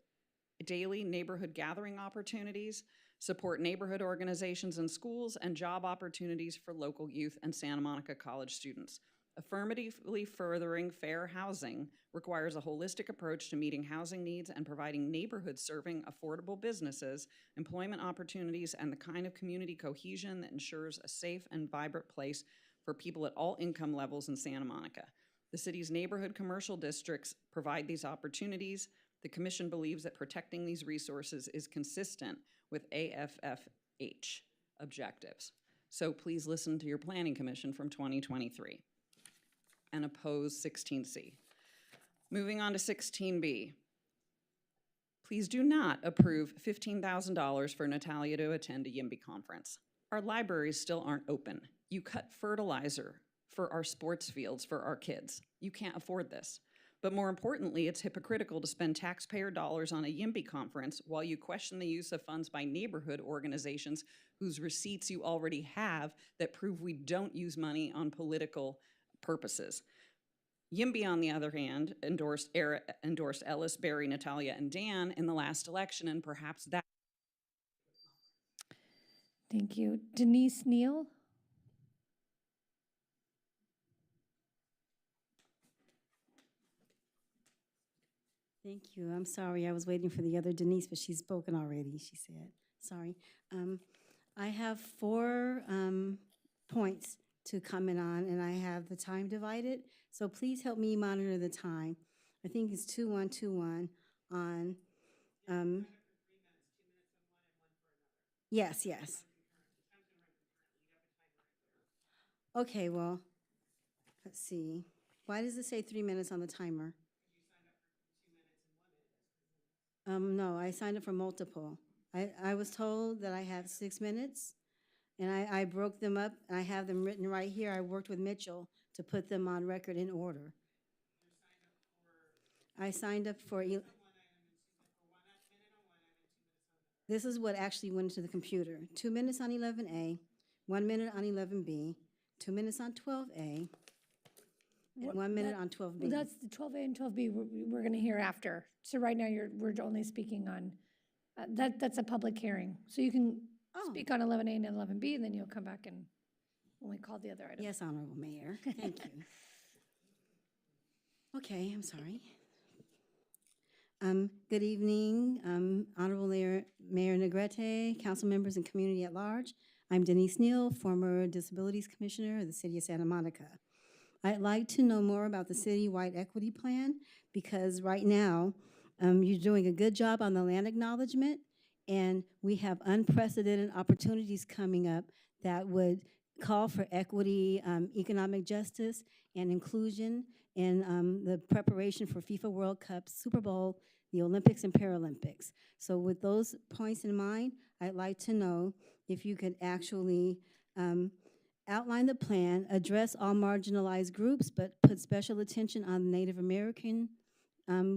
daily neighborhood gathering opportunities, support neighborhood organizations and schools, and job opportunities for local youth and Santa Monica college students. Affirmatively furthering fair housing requires a holistic approach to meeting housing needs and providing neighborhoods serving affordable businesses, employment opportunities, and the kind of community cohesion that ensures a safe and vibrant place for people at all income levels in Santa Monica. The city's neighborhood commercial districts provide these opportunities. The Commission believes that protecting these resources is consistent with AFFH objectives. So please listen to your Planning Commission from 2023 and oppose 16C. Moving on to 16B. Please do not approve $15,000 for Natalia to attend a YIMBY conference. Our libraries still aren't open. You cut fertilizer for our sports fields for our kids. You can't afford this. But more importantly, it's hypocritical to spend taxpayer dollars on a YIMBY conference while you question the use of funds by neighborhood organizations whose receipts you already have that prove we don't use money on political purposes. YIMBY, on the other hand, endorsed Ellis, Barry, Natalia, and Dan in the last election, and perhaps that. Thank you. Denise Neal? Thank you. I'm sorry. I was waiting for the other Denise, but she's spoken already, she said. Sorry. I have 4 points to comment on, and I have the time divided. So please help me monitor the time. I think it's 2121 on. Yes, yes. Okay, well, let's see. Why does it say 3 minutes on the timer? No, I signed up for multiple. I was told that I have 6 minutes, and I broke them up, and I have them written right here. I worked with Mitchell to put them on record in order. I signed up for, this is what actually went into the computer. 2 minutes on 11A, 1 minute on 11B, 2 minutes on 12A, and 1 minute on 12B. Well, that's the 12A and 12B we're going to hear after. So right now we're only speaking on, that's a public hearing. So you can speak on 11A and 11B, and then you'll come back and when we call the other item. Yes, Honorable Mayor. Thank you. Okay, I'm sorry. Good evening, Honorable Mayor Negrete, council members, and community at large. I'm Denise Neal, former Disabilities Commissioner of the City of Santa Monica. I'd like to know more about the city-wide equity plan because right now you're doing a good job on the land acknowledgement, and we have unprecedented opportunities coming up that would call for equity, economic justice, and inclusion in the preparation for FIFA World Cup, Super Bowl, the Olympics and Paralympics. So with those points in mind, I'd like to know if you could actually outline the plan, address all marginalized groups, but put special attention on Native American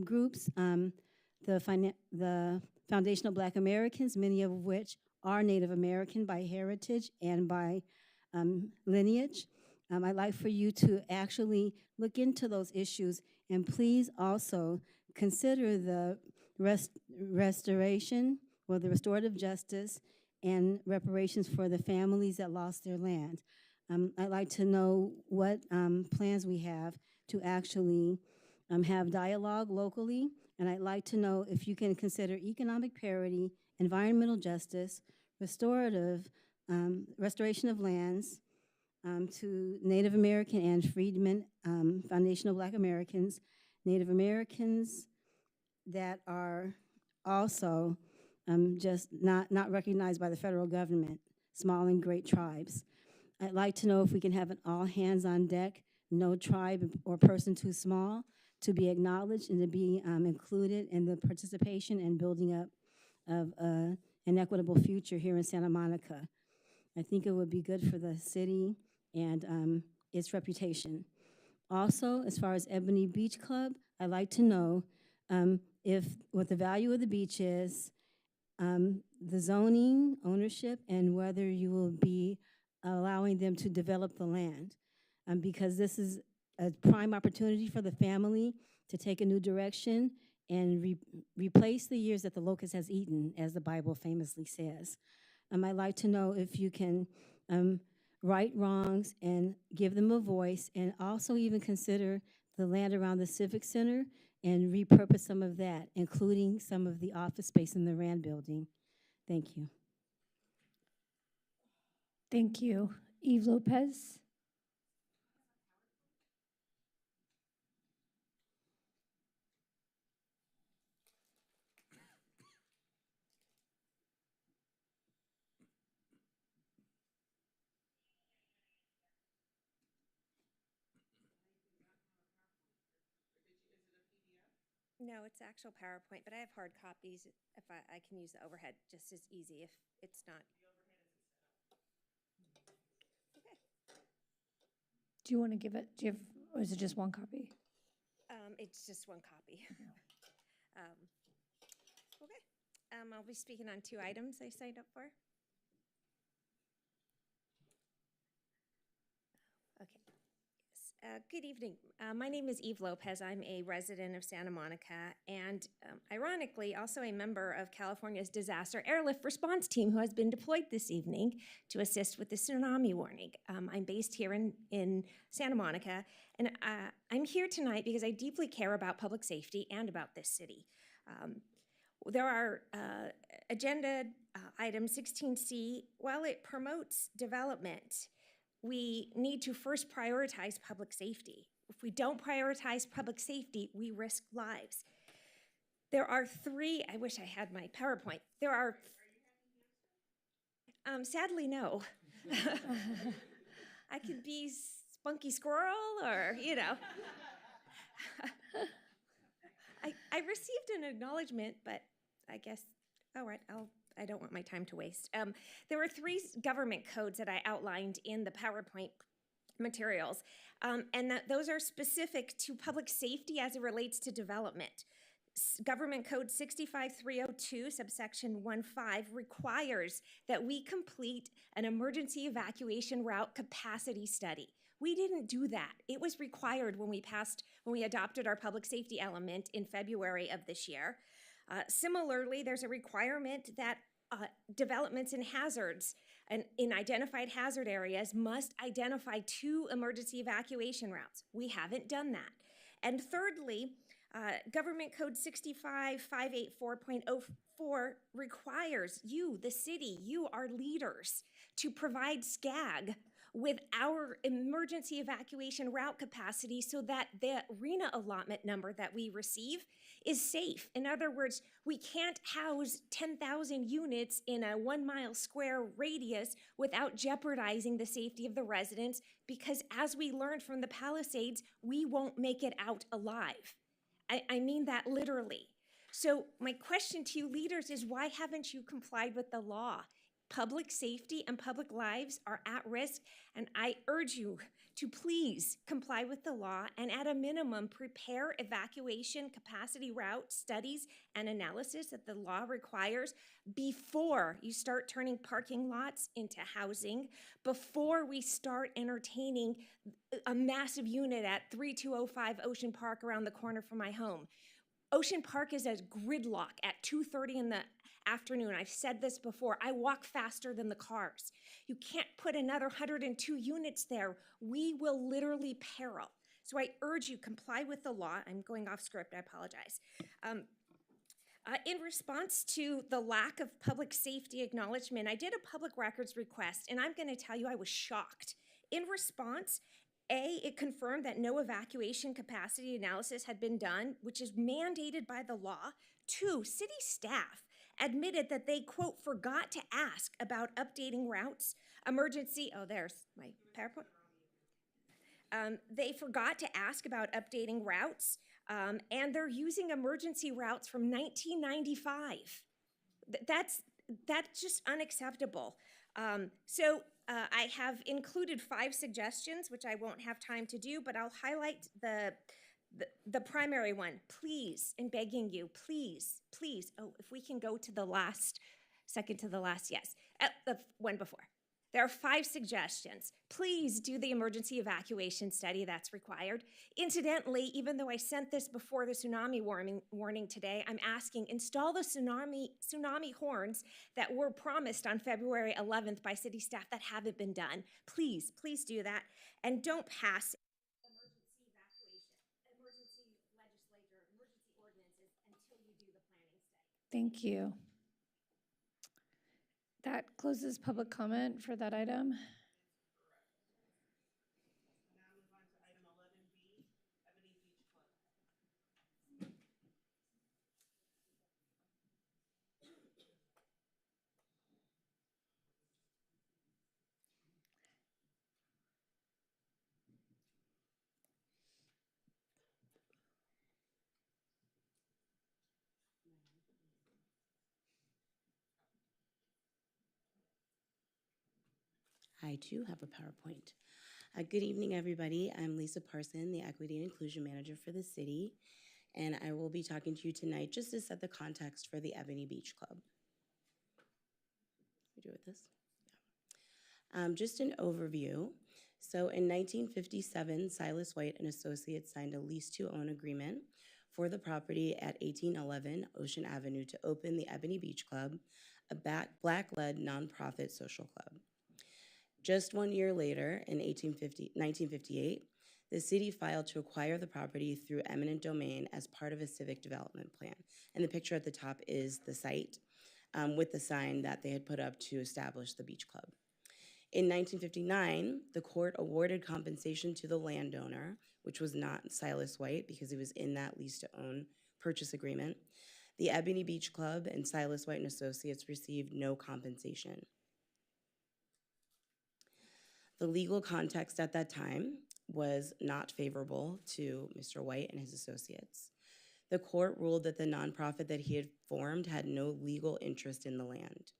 groups, the foundational Black Americans, many of which are Native American by heritage and by lineage. I'd like for you to actually look into those issues, and please also consider the restoration or the restorative justice and reparations for the families that lost their land. I'd like to know what plans we have to actually have dialogue locally, and I'd like to know if you can consider economic parity, environmental justice, restoration of lands to Native American and freedmen, foundational Black Americans, Native Americans that are also just not recognized by the federal government, small and great tribes. I'd like to know if we can have an all hands on deck, no tribe or person too small to be acknowledged and to be included in the participation and building up of an equitable future here in Santa Monica. I think it would be good for the city and its reputation. Also, as far as Ebony Beach Club, I'd like to know what the value of the beach is, the zoning, ownership, and whether you will be allowing them to develop the land. Because this is a prime opportunity for the family to take a new direction and replace the years that the locust has eaten, as the Bible famously says. I'd like to know if you can right wrongs and give them a voice, and also even consider the land around the Civic Center and repurpose some of that, including some of the office space in the Rand building. Thank you. Thank you. Eve Lopez? No, it's actual PowerPoint, but I have hard copies if I can use the overhead just as easy if it's not. Okay. Do you want to give it, or is it just one copy? It's just one copy. Okay. I'll be speaking on 2 items I signed up for. Okay. Yes. Good evening. My name is Eve Lopez. I'm a resident of Santa Monica and ironically also a member of California's Disaster Airlift Response Team who has been deployed this evening to assist with the tsunami warning. I'm based here in Santa Monica and I'm here tonight because I deeply care about public safety and about this city. There are agenda item 16C. While it promotes development, we need to first prioritize public safety. If we don't prioritize public safety, we risk lives. There are three, I wish I had my PowerPoint. There are, sadly, no. I could be Spunky Squirrel or, you know. I received an acknowledgement, but I guess, all right, I don't want my time to waste. There were three government codes that I outlined in the PowerPoint materials, and those are specific to public safety as it relates to development. Government Code 65302, subsection 1.5, requires that we complete an emergency evacuation route capacity study. We didn't do that. It was required when we adopted our public safety element in February of this year. Similarly, there's a requirement that developments and hazards and in identified hazard areas must identify 2 emergency evacuation routes. We haven't done that. And thirdly, Government Code 65584.04 requires you, the city, you, our leaders, to provide SCAG with our emergency evacuation route capacity so that the RENA allotment number that we receive is safe. In other words, we can't house 10,000 units in a 1 mile square radius without jeopardizing the safety of the residents because as we learned from the Palisades, we won't make it out alive. I mean that literally. So my question to you leaders is why haven't you complied with the law? Public safety and public lives are at risk, and I urge you to please comply with the law and at a minimum prepare evacuation capacity route studies and analysis that the law requires before you start turning parking lots into housing, before we start entertaining a massive unit at 3205 Ocean Park around the corner from my home. Ocean Park is a gridlock at 2:30 in the afternoon. I've said this before. I walk faster than the cars. You can't put another 102 units there. We will literally peril. So I urge you, comply with the law. I'm going off script, I apologize. In response to the lack of public safety acknowledgement, I did a public records request, and I'm gonna tell you I was shocked. In response, A, it confirmed that no evacuation capacity analysis had been done, which is mandated by the law. 2, city staff admitted that they, quote, forgot to ask about updating routes, there's my PowerPoint. They forgot to ask about updating routes, and they're using emergency routes from 1995. That's just unacceptable. I have included 5 suggestions, which I won't have time to do, but I'll highlight the primary one. Please, and begging you, please, if we can go to the last, second to the last, yes, the one before. There are 5 suggestions. Please do the emergency evacuation study that's required. Incidentally, even though I sent this before the tsunami warning today, I'm asking install the tsunami horns that were promised on February 11th by city staff that haven't been done. Please do that. And don't pass emergency legislature, emergency ordinances until you do the planning study. Thank you. That closes public comment for that item. Now move on to item 11B, Ebony Beach Club. I too have a PowerPoint. Good evening, everybody. I'm Lisa Parson, the Equity and Inclusion Manager for the city, and I will be talking to you tonight just to set the context for the Ebony Beach Club. We do it with this? Yeah. Just an overview. So in 1957, Silas White and Associates signed a lease-to-own agreement for the property at 1811 Ocean Avenue to open the Ebony Beach Club, a Black-led nonprofit social club. Just 1 year later, in 1958, the city filed to acquire the property through eminent domain as part of a civic development plan. And the picture at the top is the site with the sign that they had put up to establish the beach club. In 1959, the court awarded compensation to the landowner, which was not Silas White because he was in that lease-to-own purchase agreement. The Ebony Beach Club and Silas White and Associates received no compensation. The legal context at that time was not favorable to Mr. White and his associates. The court ruled that the nonprofit that he had formed had no legal interest in the land.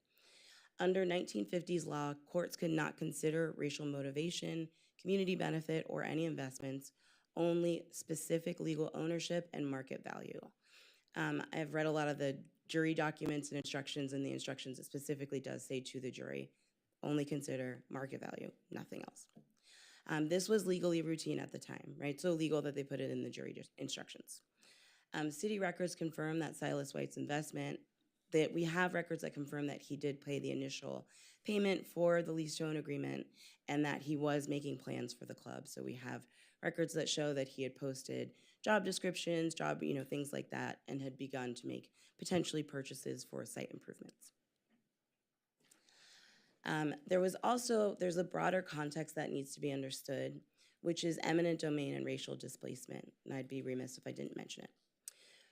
Under 1950s law, courts could not consider racial motivation, community benefit, or any investments, only specific legal ownership and market value. I've read a lot of the jury documents and instructions, and the instructions, it specifically does say to the jury, only consider market value, nothing else. This was legally routine at the time, right? So legal that they put it in the jury instructions. City records confirm that Silas White's investment, that we have records that confirm that he did pay the initial payment for the lease-to-own agreement and that he was making plans for the club. So we have records that show that he had posted job descriptions, things like that, and had begun to make potentially purchases for site improvements. There's a broader context that needs to be understood, which is eminent domain and racial displacement, and I'd be remiss if I didn't mention it.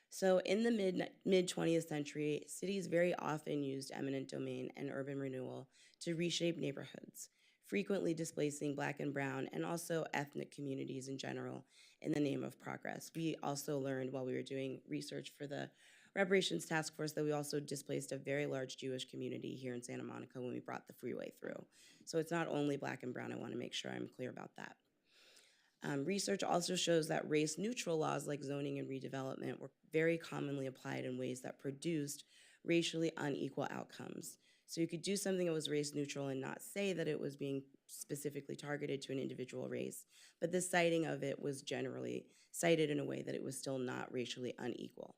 So in the mid 20th century, cities very often used eminent domain and urban renewal to reshape neighborhoods, frequently displacing Black and brown and also ethnic communities in general in the name of progress. We also learned while we were doing research for the Reparations Task Force that we also displaced a very large Jewish community here in Santa Monica when we brought the freeway through. So it's not only Black and brown. I want to make sure I'm clear about that. Research also shows that race-neutral laws like zoning and redevelopment were very commonly applied in ways that produced racially unequal outcomes. So you could do something that was race-neutral and not say that it was being specifically targeted to an individual race, but the citing of it was generally cited in a way that it was still not racially unequal.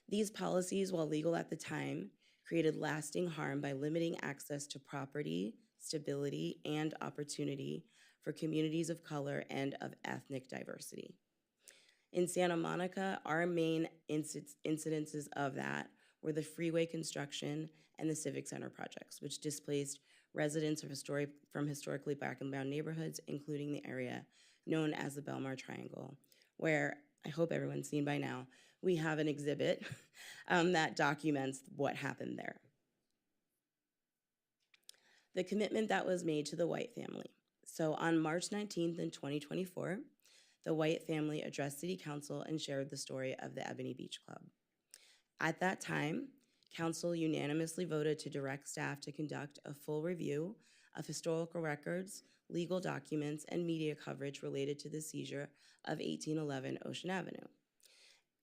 These policies, while legal at the time, created lasting harm by limiting access to property, stability, and opportunity for communities of color and of ethnic diversity. In Santa Monica, our main incidences of that were the freeway construction and the Civic Center projects, which displaced residents from historically Black and brown neighborhoods, including the area known as the Belmar Triangle, where I hope everyone's seen by now, we have an exhibit that documents what happened there. The commitment that was made to the White family. So on March 19th in 2024, the White family addressed City Council and shared the story of the Ebony Beach Club. At that time, Council unanimously voted to direct staff to conduct a full review of historical records, legal documents, and media coverage related to the seizure of 1811 Ocean Avenue.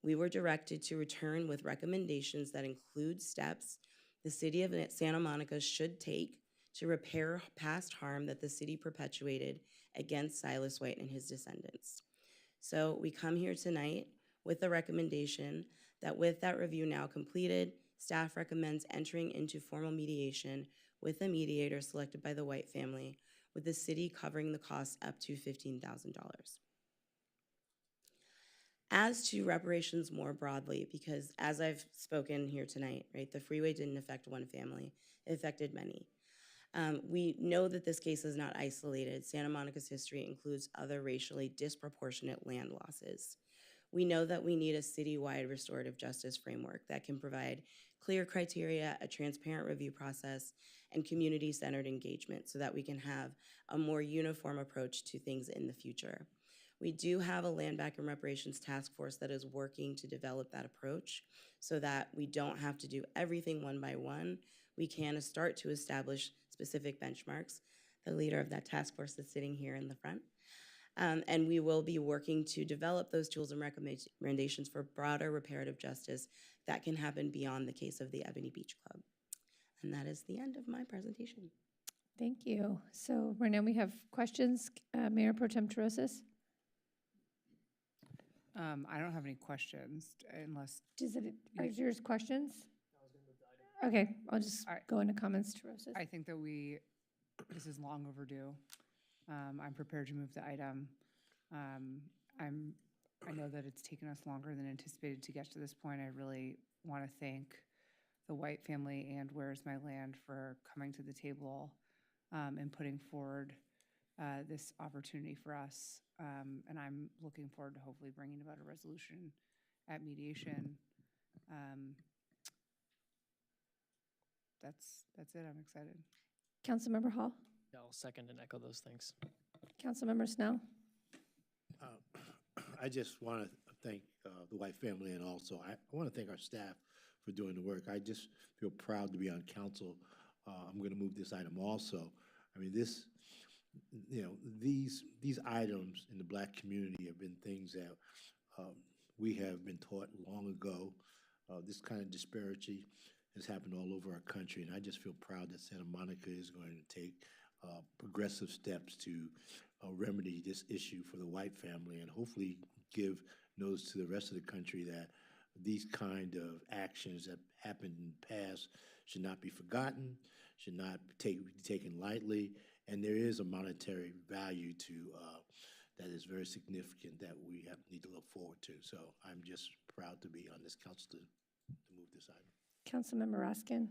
We were directed to return with recommendations that include steps the City of Santa Monica should take to repair past harm that the city perpetuated against Silas White and his descendants. So we come here tonight with the recommendation that with that review now completed, staff recommends entering into formal mediation with a mediator selected by the White family, with the city covering the costs up to $15,000. As to reparations more broadly, because as I've spoken here tonight, right, the freeway didn't affect one family, it affected many. We know that this case is not isolated. Santa Monica's history includes other racially disproportionate land losses. We know that we need a citywide restorative justice framework that can provide clear criteria, a transparent review process, and community-centered engagement so that we can have a more uniform approach to things in the future. We do have a Land Back and Reparations Task Force that is working to develop that approach so that we don't have to do everything one by one. We can start to establish specific benchmarks. The leader of that task force is sitting here in the front. And we will be working to develop those tools and recommendations for broader reparative justice that can happen beyond the case of the Ebony Beach Club. And that is the end of my presentation. Thank you. So right now we have questions. Mayor Pro Tem Terosis? I don't have any questions unless. Are yours questions? Okay, I'll just go into comments, Terosis. I think that this is long overdue. I'm prepared to move the item. I know that it's taken us longer than anticipated to get to this point. I really want to thank the White family and Where's My Land for coming to the table and putting forward this opportunity for us. And I'm looking forward to hopefully bringing about a resolution at mediation. That's it. I'm excited. Councilmember Hall? Yeah, I'll second and echo those things. Councilmember Snell? I just want to thank the White family, and also I want to thank our staff for doing the work. I just feel proud to be on council. I'm going to move this item also. I mean, these items in the Black community have been things that we have been taught long ago. This kind of disparity has happened all over our country, and I just feel proud that Santa Monica is going to take progressive steps to remedy this issue for the White family, and hopefully give notice to the rest of the country that these kind of actions that happened in the past should not be forgotten, should not be taken lightly, and there is a monetary value to that is very significant that we need to look forward to. So I'm just proud to be on this council to move this item. Councilmember Raskin?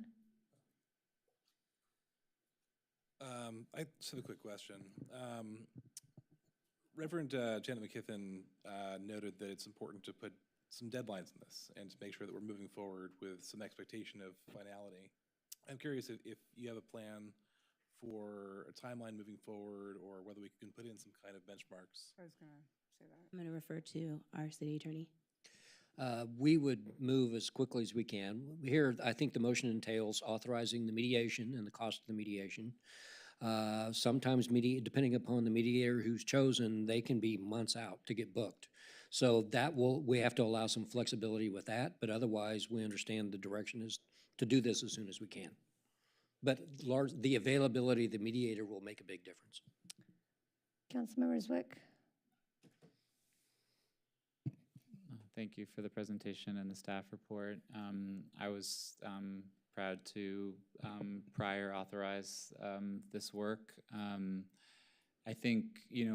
I just have a quick question. Reverend Janet McKithen noted that it's important to put some deadlines in this and to make sure that we're moving forward with some expectation of finality. I'm curious if you have a plan for a timeline moving forward, or whether we can put in some kind of benchmarks. I was going to say that. I'm going to refer to our city attorney. We would move as quickly as we can. Here, I think the motion entails authorizing the mediation and the cost of the mediation. Sometimes, depending upon the mediator who's chosen, they can be months out to get booked. So we have to allow some flexibility with that, but otherwise we understand the direction is to do this as soon as we can. But the availability of the mediator will make a big difference. Councilmember Zwick? Thank you for the presentation and the staff report. I was proud to prior authorize this work. I think,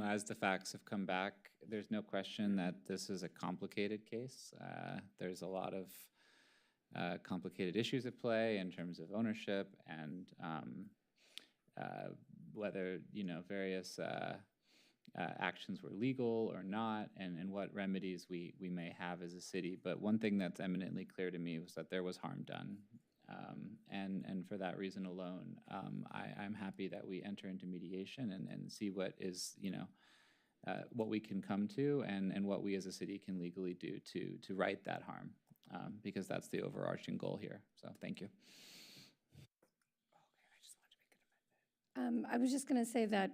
as the facts have come back, there's no question that this is a complicated case. There's a lot of complicated issues at play in terms of ownership and whether, various actions were legal or not, and what remedies we may have as a city. But one thing that's eminently clear to me was that there was harm done. And for that reason alone, I'm happy that we enter into mediation and see what is, what we can come to and what we as a city can legally do to right that harm, because that's the overarching goal here. So thank you. I was just going to say that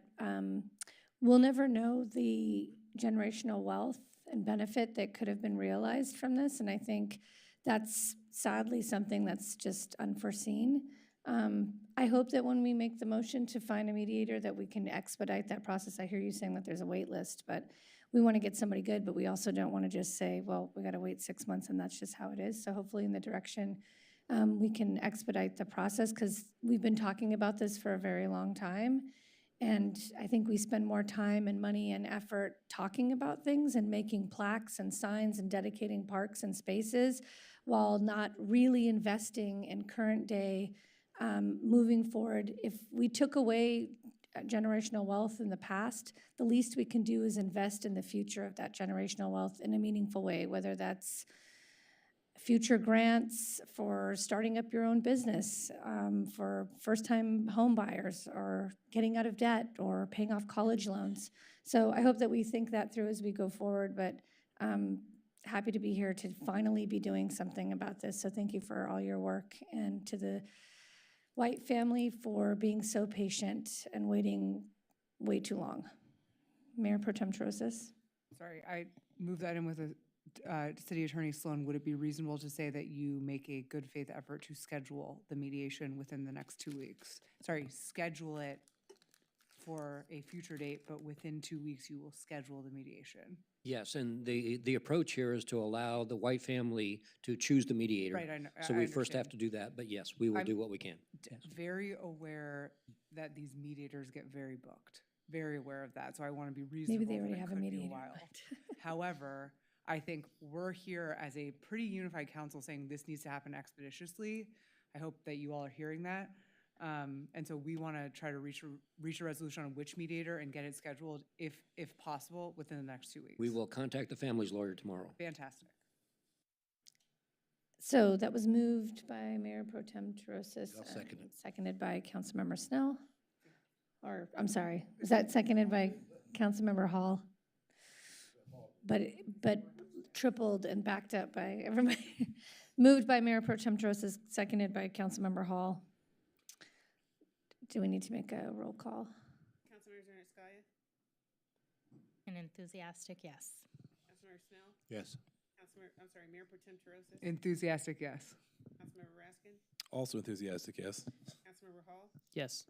we'll never know the generational wealth and benefit that could have been realized from this, and I think that's sadly something that's just unforeseen. I hope that when we make the motion to find a mediator that we can expedite that process. I hear you saying that there's a wait list, but we want to get somebody good, but we also don't want to just say, well, we got to wait 6 months and that's just how it is. So hopefully in the direction we can expedite the process, because we've been talking about this for a very long time. And I think we spend more time and money and effort talking about things and making plaques and signs and dedicating parks and spaces, while not really investing in current day moving forward. If we took away generational wealth in the past, the least we can do is invest in the future of that generational wealth in a meaningful way, whether that's future grants for starting up your own business, for first-time home buyers, or getting out of debt, or paying off college loans. So I hope that we think that through as we go forward, but happy to be here to finally be doing something about this. So thank you for all your work, and to the White family for being so patient and waiting way too long. Mayor Pro Tem Terosis. Sorry, I moved the item with a City Attorney Sloan, would it be reasonable to say that you make a good faith effort to schedule the mediation within the next 2 weeks? Sorry, schedule it for a future date, but within 2 weeks you will schedule the mediation? Yes, and the approach here is to allow the White family to choose the mediator. Right, I know. So I we first have understand. to do that, but yes, we will I'm do what we can. Very aware that these mediators get very booked. Very aware of that, so I want to be reasonable. Maybe they already that it have a could be mediator. while. However, I think we're here as a pretty unified council saying this needs to happen expeditiously. I hope that you all are hearing that. And so we want to try to reach a resolution on which mediator and get it scheduled, if possible, within the next 2 weeks. We will contact the family's lawyer tomorrow. Fantastic. So that was moved by Mayor Pro Tem Terosis. I'll second it. Seconded by Councilmember Snell. Or, I'm sorry, was that seconded by Councilmember Hall? But tripled and backed up by everybody. Moved by Mayor Pro Tem Terosis, seconded by Councilmember Hall. Do we need to make a roll call? Councilmember Zernatskaya? An enthusiastic yes. Councilmember Snell? Yes. Mayor Pro Tem Terosis? Enthusiastic, yes. Councilmember Raskin? Also enthusiastic, yes. Councilmember Hall? Yes.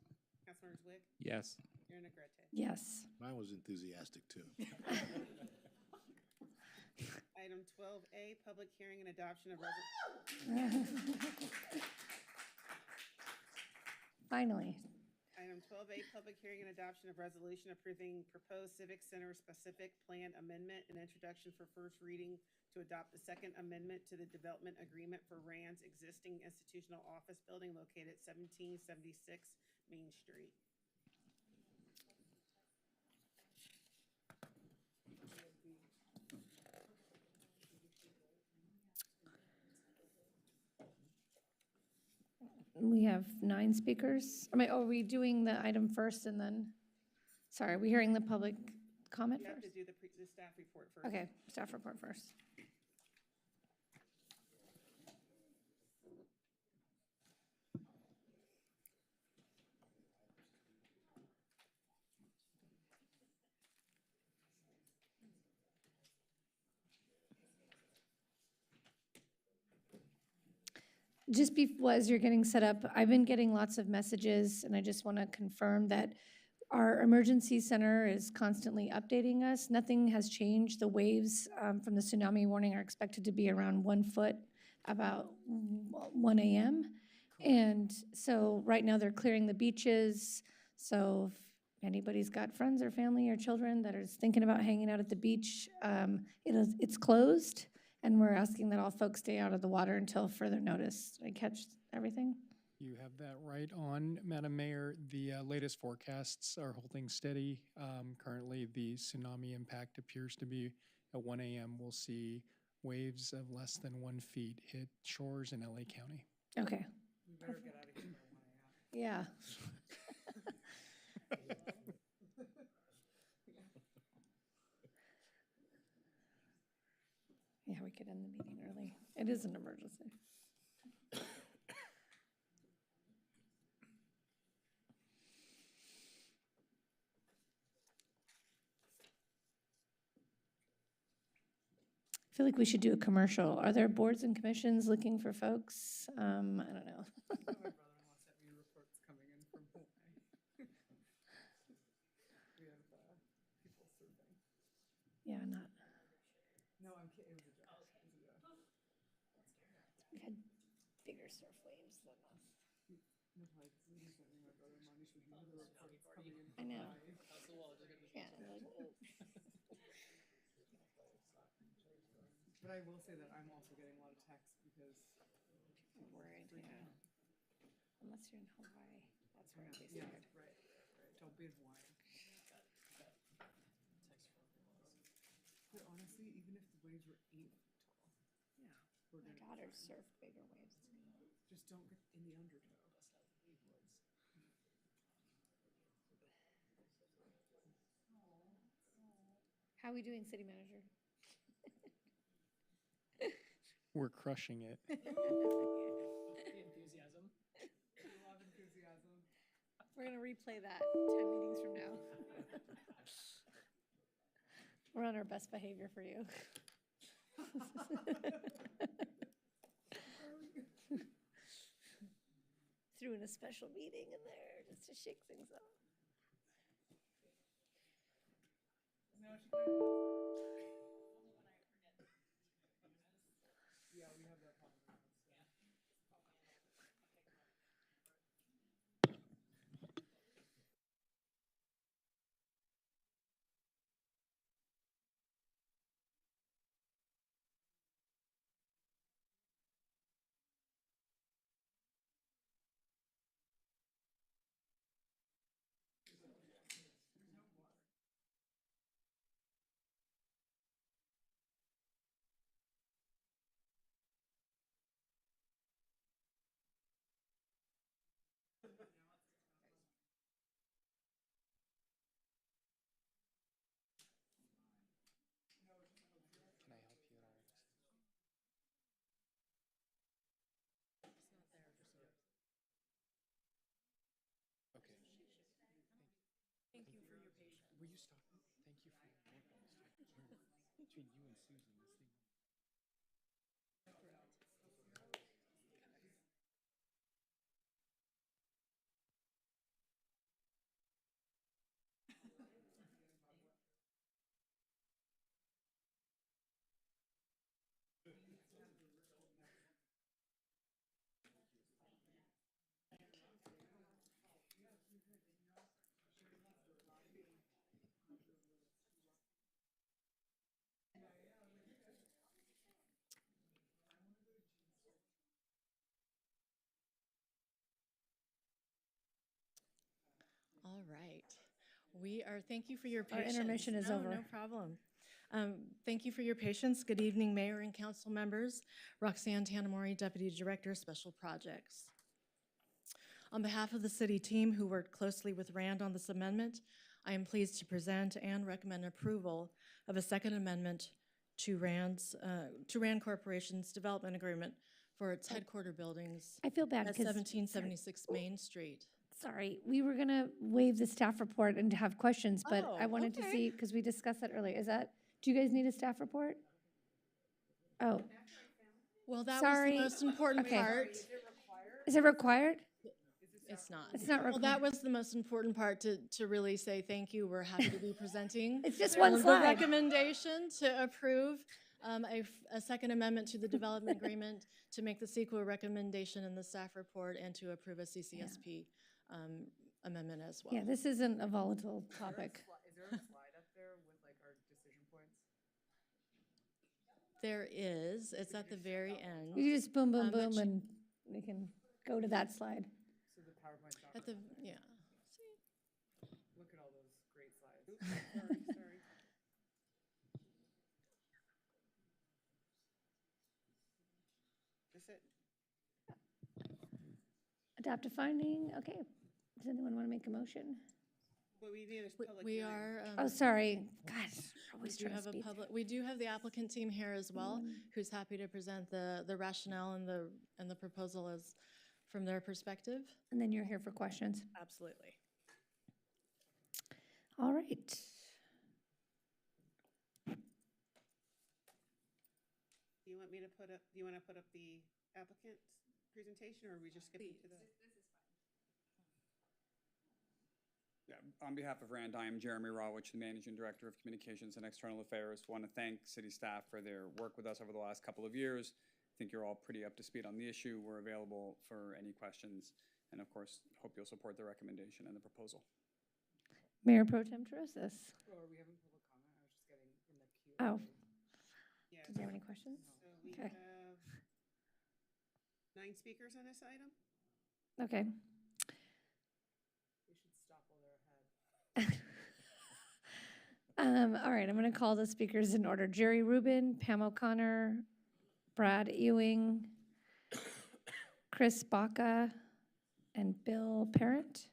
Councilmember Zwick? Yes. Mayor Negrete? Yes. Mine was enthusiastic too. Item 12A, public hearing and adoption of Finally. Item 12A, public hearing and adoption of resolution approving proposed civic center specific plan amendment and introduction for first reading to adopt the second amendment to the development agreement for RAND's existing institutional office building located at 1776 Main Street. We have 9 speakers. Are we doing the item first and then, sorry, are we hearing the public comment You have first? to do the staff report first. Okay, staff report first. Just as you're getting set up, I've been getting lots of messages, and I just want to confirm that our emergency center is constantly updating us. Nothing has changed. The waves from the tsunami warning are expected to be around 1 foot about 1 a.m. And so right now they're clearing the beaches. So if anybody's got friends or family or children that are thinking about hanging out at the beach, it's closed. And we're asking that all folks stay out of the water until further notice. Did I catch everything? You have that right on, Madam Mayor. The latest forecasts are holding steady. Currently, the tsunami impact appears to be at 1 a.m. We'll see waves of less than 1 feet hit shores in LA County. Okay. We better get out of here by 1 a.m. Yeah. Yeah, we could end the meeting early. It is an emergency. I feel like we should do a commercial. Are there boards and commissions looking for folks? I don't know. My brother-in-law sent me reports coming in from Hawaii. We have people surfing. Yeah, not. No, I'm kidding. It was a joke. We had bigger surf waves than us. I know. Yeah. But I will say that I'm also getting a lot of texts because I'm worried, yeah. Unless you're in Hawaii, that's where I'd be scared. Right. Don't be in Hawaii. But honestly, even if the waves were 8 feet tall, Yeah. we're My gonna daughter surfed bigger waves. just don't get in the undertow. How are we doing, city manager? We're crushing it. Enthusiasm. A lot of enthusiasm. We're gonna replay that 10 meetings from now. We're on our best behavior for you. Threw in a special meeting in there just to shake things up. Can I help you at all? Okay. Thank you for your patience. Will you stop? Thank you for your work on this. Between you and Susan, this thing. All right. Thank you for your Our patience. intermission is over. No problem. Thank you for your patience. Good evening, Mayor and Council members. Roxanne Tanamori, Deputy Director, Special Projects. On behalf of the city team who worked closely with RAND on this amendment, I am pleased to present and recommend approval of a second amendment to RAND Corporation's development agreement for its headquarter buildings I feel bad at because 1776 Main Street. Sorry, we were gonna waive the staff report and have questions, but I Oh, wanted to okay. see, because we discussed that earlier. Do you guys need a staff report? Oh, Well, that sorry. was the most important Okay. part. Is it required? It's not. It's not Well, that required. was the most important part to really say thank you. We're happy to be presenting. It's just one The slide. recommendation to approve a second amendment to the development agreement to make the sequel recommendation in the staff report and to approve a CCSP amendment as well. Yeah, this isn't a volatile topic. Is there a slide up there with like our decision points? There is. It's at the very end. You just boom, boom, but boom, and we can go to that slide. So the PowerPoint's not. At the, yeah. Look at all those great slides. Sorry. That's it. Adaptive finding, okay. Does anyone want to make a motion? What we need is public We hearing. are. Oh, sorry. Gosh, We always do trying to have a speed. public, we do have the applicant team here as well, who's happy to present the rationale and the proposal as from their perspective. And then you're here for questions. Absolutely. All right. Do you want me to put up, do you want to put up the applicant's presentation, or are we just skipping to the? Yeah, on behalf of RAND, I am Jeremy Rawich, the Managing Director of Communications and External Affairs. Want to thank city staff for their work with us over the last couple of years. I think you're all pretty up to speed on the issue. We're available for any questions, and of course, hope you'll support the recommendation and the proposal. Mayor Pro Tem Teresis. Oh, are we having public comment? I was just getting in the queue. Oh, Yes. did you have any questions? So we Okay. have 9 speakers on this item. Okay. We should stop while they're ahead. All right, I'm going to call the speakers in order. Jerry Rubin, Pam O'Connor, Brad Ewing, Chris Baca, and Bill Parent.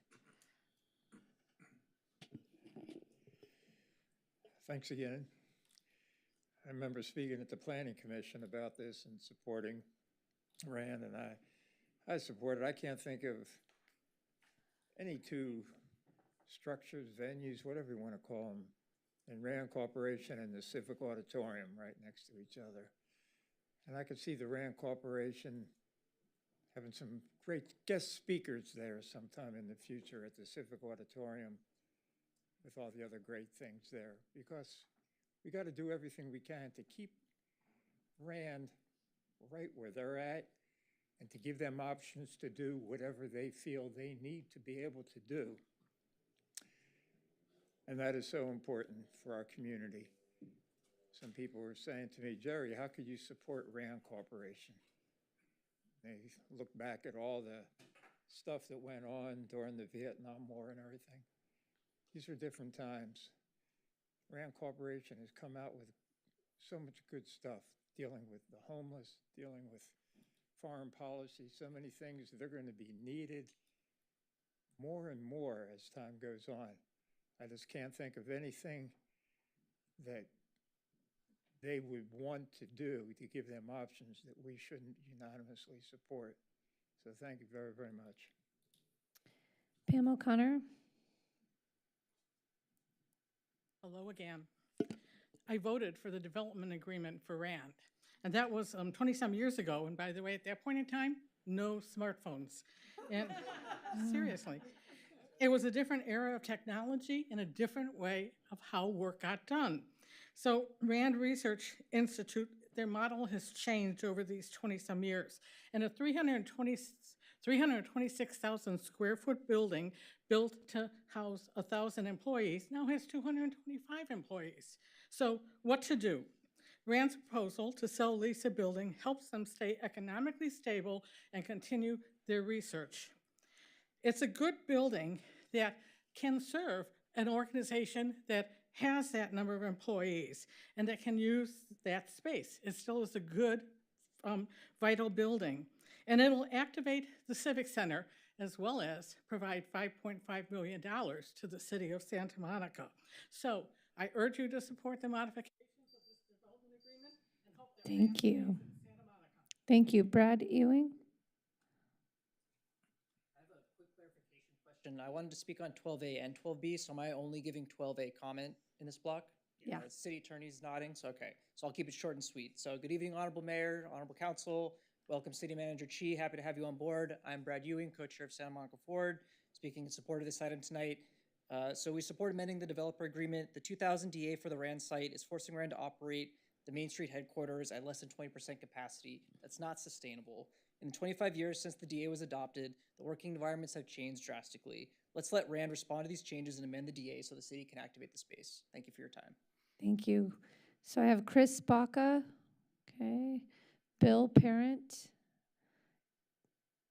Thanks again. I remember speaking at the Planning Commission about this and supporting RAND, and I support it. I can't think of any two structures, venues, whatever you want to call them, and Rand Corporation and the Civic Auditorium right next to each other. And I could see the Rand Corporation having some great guest speakers there sometime in the future at the Civic Auditorium with all the other great things there, because we got to do everything we can to keep Rand right where they're at and to give them options to do whatever they feel they need to be able to do. And that is so important for our community. Some people were saying to me, Jerry, how could you support Rand Corporation? They look back at all the stuff that went on during the Vietnam War and everything. These are different times. Rand Corporation has come out with so much good stuff, dealing with the homeless, dealing with foreign policy, so many things that are going to be needed more and more as time goes on. I just can't think of anything that they would want to do to give them options that we shouldn't unanimously support. So thank you very, very much. Pam O'Connor. Hello again. I voted for the development agreement for Rand, and that was 20-some years ago. And by the way, at that point in time, no smartphones. And seriously, it was a different era of technology and a different way of how work got done. So Rand Research Institute, their model has changed over these 20-some years. And a 326,000 square foot building built to house 1,000 employees now has 225 employees. So what to do? Rand's proposal to sell lease a building helps them stay economically stable and continue their research. It's a good building that can serve an organization that has that number of employees and that can use that space. It still is a good, vital building. And it'll activate the Civic Center as well as provide $5.5 million to the city of Santa Monica. So I urge you to support the modifications of this development agreement and hope that Thank you. Thank you. Brad Ewing. I wanted to speak on 12A and 12B, so am I only giving 12A comment in this block? Yeah. City attorney's nodding, so okay. So I'll keep it short and sweet. So good evening, Honorable Mayor, Honorable Council. Welcome, City Manager Chi. Happy to have you on board. I'm Brad Ewing, co-chair of Santa Monica Ford, speaking in support of this item tonight. So we support amending the developer agreement. The 2,000 DA for the Rand site is forcing Rand to operate the Main Street headquarters at less than 20% capacity. That's not sustainable. In the 25 years since the DA was adopted, the working environments have changed drastically. Let's let Rand respond to these changes and amend the DA so the city can activate the space. Thank you for your time. Thank you. So I have Chris Baca, okay, Bill Parent,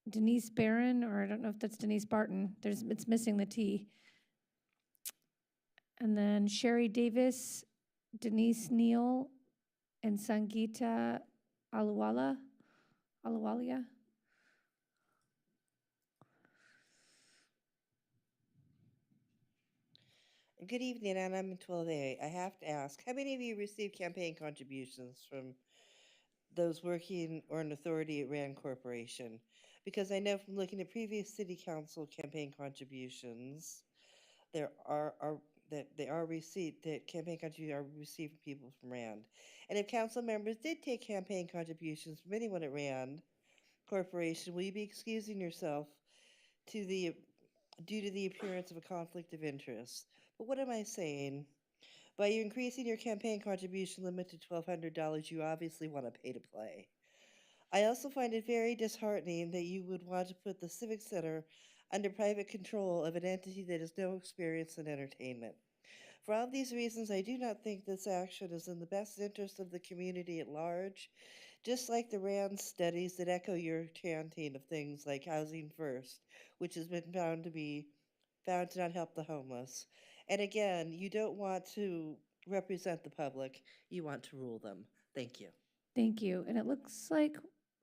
Denise Barron, or I don't know if that's Denise Barton. It's missing the T. And then Sherry Davis, Denise Neal, and Sangeeta Aluwalia. Good evening, and I'm in 12A. I have to ask, how many of you received campaign contributions from those working or in authority at Rand Corporation? Because I know from looking at previous city council campaign contributions, that campaign contributions are received from people from Rand. And if council members did take campaign contributions from anyone at Rand Corporation, will you be excusing yourself due to the appearance of a conflict of interest? But what am I saying? By you increasing your campaign contribution limit to $1,200, you obviously want to pay to play. I also find it very disheartening that you would want to put the Civic Center under private control of an entity that has no experience in entertainment. For all these reasons, I do not think this action is in the best interest of the community at large, just like the RAND studies that echo your chanting of things like housing first, which has been found to not help the homeless. And again, you don't want to represent the public, you want to rule them. Thank you. Thank you. And it looks like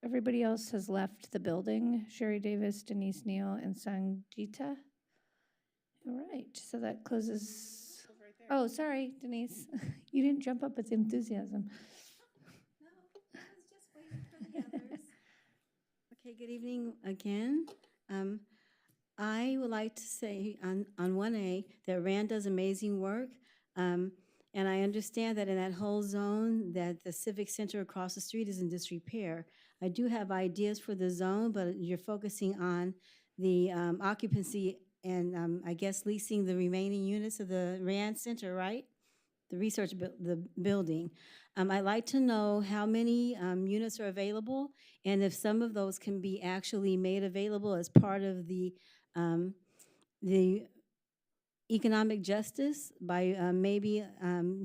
everybody else has left the building. Sherry Davis, Denise Neal, and Sangeeta. All right, so that closes. Oh, sorry, Denise. You didn't jump up with enthusiasm. No, I was just waiting for the others. Okay, good evening again. I would like to say on 1A that Rand does amazing work. And I understand that in that whole zone, that the civic center across the street is in disrepair. I do have ideas for the zone, but you're focusing on the occupancy and I guess leasing the remaining units of the Rand Center, right? The the building. I'd like to know how many units are available and if some of those can be actually made available as part of the economic justice by maybe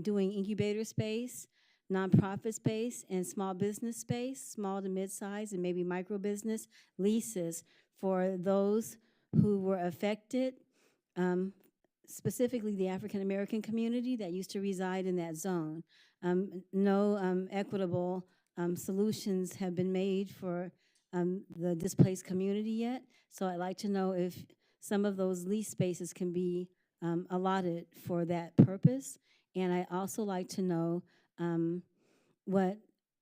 doing incubator space, nonprofit space, and small business space, small to mid-size and maybe micro business leases for those who were affected, specifically the African American community that used to reside in that zone. No equitable solutions have been made for the displaced community yet, so I'd like to know if some of those lease spaces can be allotted for that purpose. And I also like to know what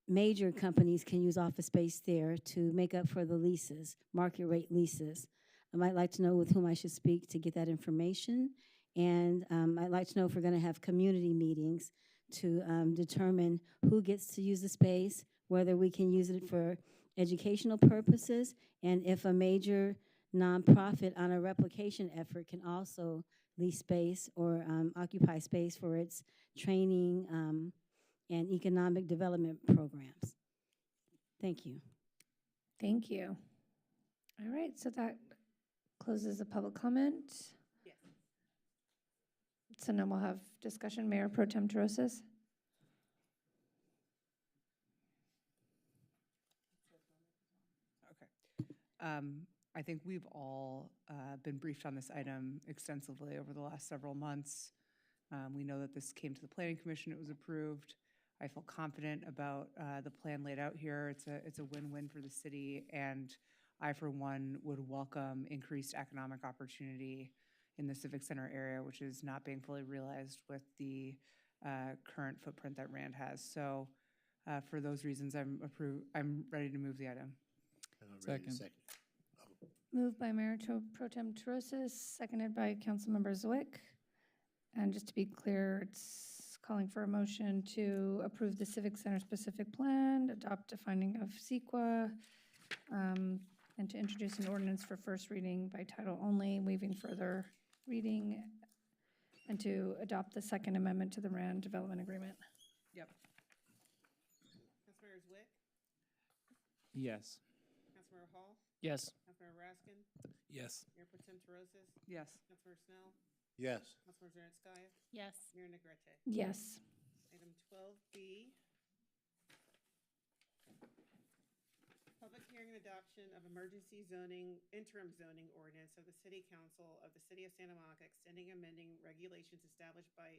major companies can use office space there to make up for the leases, market rate leases. I might like to know with whom I should speak to get that information. And I'd like to know if we're going to have community meetings to determine who gets to use the space, whether we can use it for educational purposes, and if a major nonprofit on a replication effort can also lease space or occupy space for its training and economic development programs. Thank you. Thank you. All right, so that closes the public comment. Yes. So now we'll have discussion. Mayor Pro Tem Terosas. I think we've all been briefed on this item extensively over the last several months. We know that this came to the Planning Commission, it was approved. I feel confident about the plan laid out here. It's a win-win for the city, and I, for one, would welcome increased economic opportunity in the Civic Center area, which is not being fully realized with the current footprint that Rand has. So for those reasons, I'm ready to move the item. Second. Moved by Mayor Pro Tem Terosas, seconded by Councilmember Zwick. And just to be clear, it's calling for a motion to approve the Civic Center specific plan, adopt a finding of CEQA, and to introduce an ordinance for first reading by title only, waiving further reading, and to adopt the Second Amendment to the Rand Development Agreement. Yep. Councilmember Zwick? Yes. Councilmember Hall? Yes. Councilmember Raskin? Yes. Mayor Pro Tem Terosas? Yes. Councilmember Snell? Yes. Councilmember Zaretskaya? Yes. Mayor Negrete? Yes. Item 12B. Public hearing and adoption of emergency zoning, interim zoning ordinance of the City Council of the City of Santa Monica, extending and amending regulations established by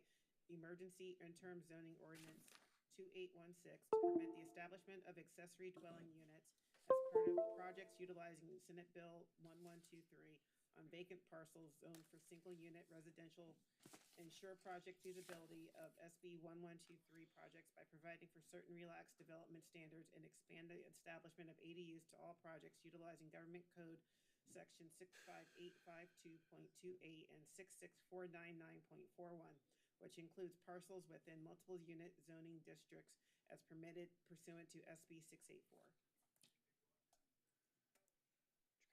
Emergency Interim Zoning Ordinance 2816 to permit the establishment of accessory dwelling units as part of projects utilizing Senate Bill 1123 on vacant parcels zoned for single-unit residential, ensure project feasibility of SB 1123 projects by providing for certain relaxed development standards and expand the establishment of ADUs to all projects utilizing Government Code Section 65852.28 and 66499.41, which includes parcels within multiple unit zoning districts as permitted pursuant to SB 684.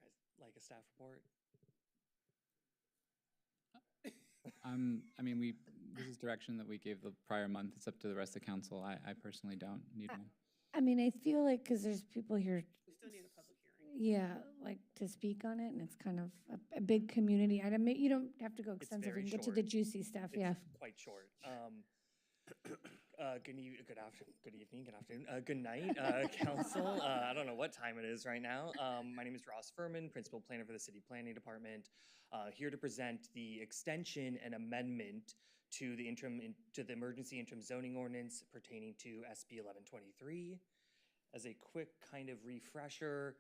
Would you guys like a staff report? I mean, this is direction that we gave the prior month. It's up to the rest of the council. I personally don't need one. I mean, I feel like because there's people here, We still need a public hearing. yeah, like to speak on it, and it's kind of a big community item. You don't have to go It's extensive. very You can get to short. the juicy stuff. It's Yeah. quite short. Good evening, good afternoon, good night, council. I don't know what time it is right now. My name is Ross Furman, Principal Planner for the City Planning Department, here to present the extension and amendment to the emergency interim zoning ordinance pertaining to SB 1123. As a quick kind of refresher,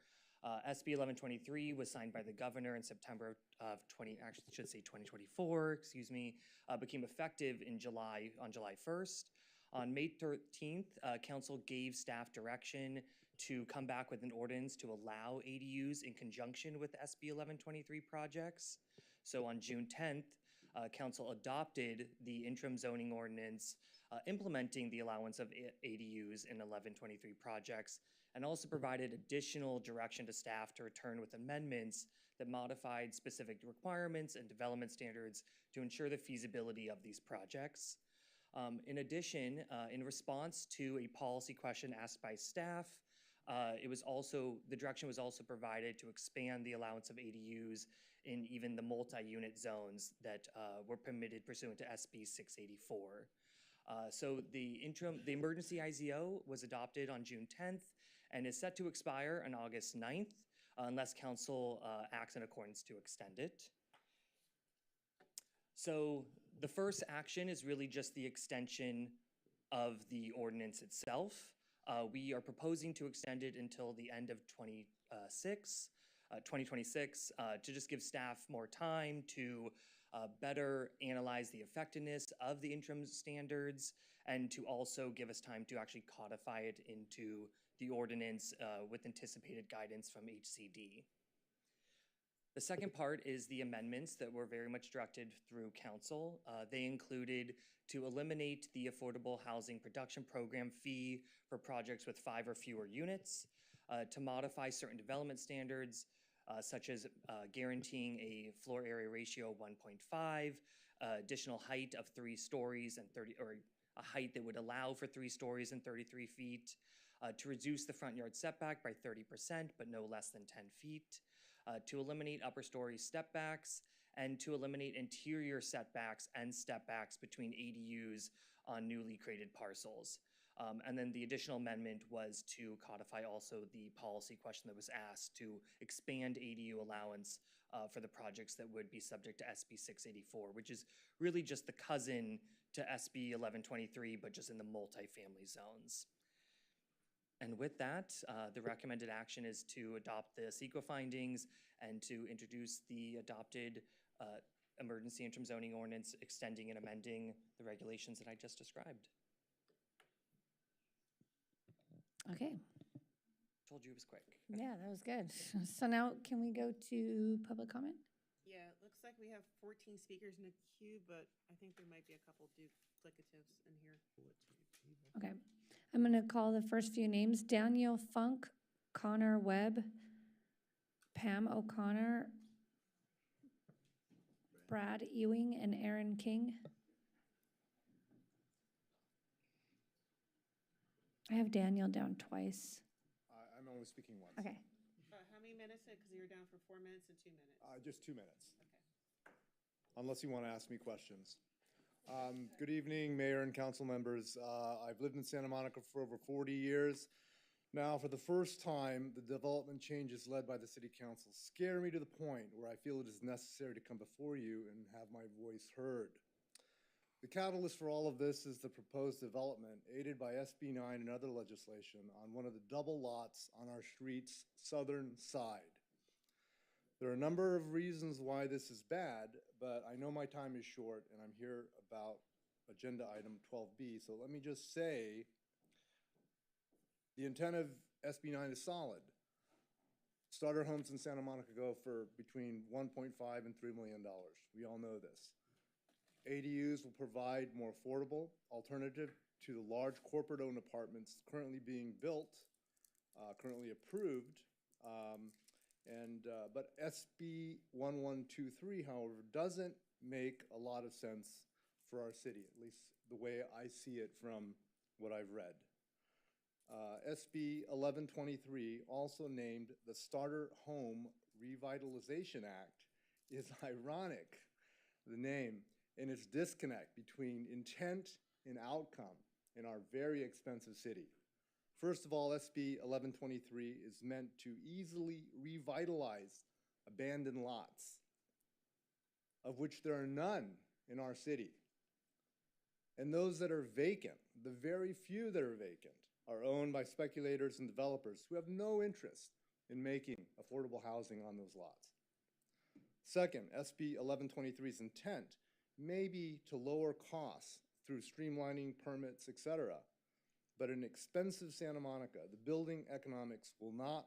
SB 1123 was signed by the governor in September of 2024, became effective on July 1st. On May 13th, council gave staff direction to come back with an ordinance to allow ADUs in conjunction with SB 1123 projects. So on June 10th, Council adopted the interim zoning ordinance implementing the allowance of ADUs in 1123 projects, and also provided additional direction to staff to return with amendments that modified specific requirements and development standards to ensure the feasibility of these projects. In addition, in response to a policy question asked by staff, the direction was also provided to expand the allowance of ADUs in even the multi-unit zones that were permitted pursuant to SB 684. So the emergency IZO was adopted on June 10th and is set to expire on August 9th unless council acts in accordance to extend it. So the first action is really just the extension of the ordinance itself. We are proposing to extend it until the end of 2026 to just give staff more time to better analyze the effectiveness of the interim standards and to also give us time to actually codify it into the ordinance with anticipated guidance from HCD. The second part is the amendments that were very much directed through council. They included to eliminate the Affordable Housing Production Program fee for projects with 5 or fewer units, to modify certain development standards, such as guaranteeing a floor area ratio of 1.5, additional height of 3 stories and a height that would allow for 3 stories and 33 feet, to reduce the front yard setback by 30%, but no less than 10 feet, to eliminate upper story step backs, and to eliminate interior setbacks and step backs between ADUs on newly created parcels. And then the additional amendment was to codify also the policy question that was asked to expand ADU allowance for the projects that would be subject to SB 684, which is really just the cousin to SB 1123, but just in the multifamily zones. And with that, the recommended action is to adopt the CEQA findings and to introduce the adopted emergency interim zoning ordinance extending and amending the regulations that I just described. Okay. Told you it was quick. Yeah, that was good. So now can we go to public comment? Yeah, it looks like we have 14 speakers in the queue, but I think there might be a couple duplicatives in here. Okay. I'm going to call the first few names. Daniel Funk, Connor Webb, Pam O'Connor, Brad Ewing, and Aaron King. I have Daniel down twice. I'm only speaking once. Okay. How many minutes? Because you're down for 4 minutes and 2 minutes. Just 2 minutes. Okay. Unless you want to ask me questions. Good evening, Mayor and council members. I've lived in Santa Monica for over 40 years. Now, for the first time, the development changes led by the City Council scare me to the point where I feel it is necessary to come before you and have my voice heard. The catalyst for all of this is the proposed development, aided by SB 9 and other legislation, on one of the double lots on our street's southern side. There are a number of reasons why this is bad, but I know my time is short and I'm here about agenda item 12B, so let me just say the intent of SB 9 is solid. Starter homes in Santa Monica go for between $1.5 and $3 million. We all know this. ADUs will provide more affordable alternative to the large corporate-owned apartments currently being built, currently approved. But SB 1123, however, doesn't make a lot of sense for our city, at least the way I see it from what I've read. SB 1123, also named the Starter Home Revitalization Act, is ironic, the name, in its disconnect between intent and outcome in our very expensive city. First of all, SB 1123 is meant to easily revitalize abandoned lots, of which there are none in our city. And those that are vacant, the very few that are vacant, are owned by speculators and developers who have no interest in making affordable housing on those lots. Second, SB 1123's intent may be to lower costs through streamlining permits, etc. But in expensive Santa Monica, the building economics will not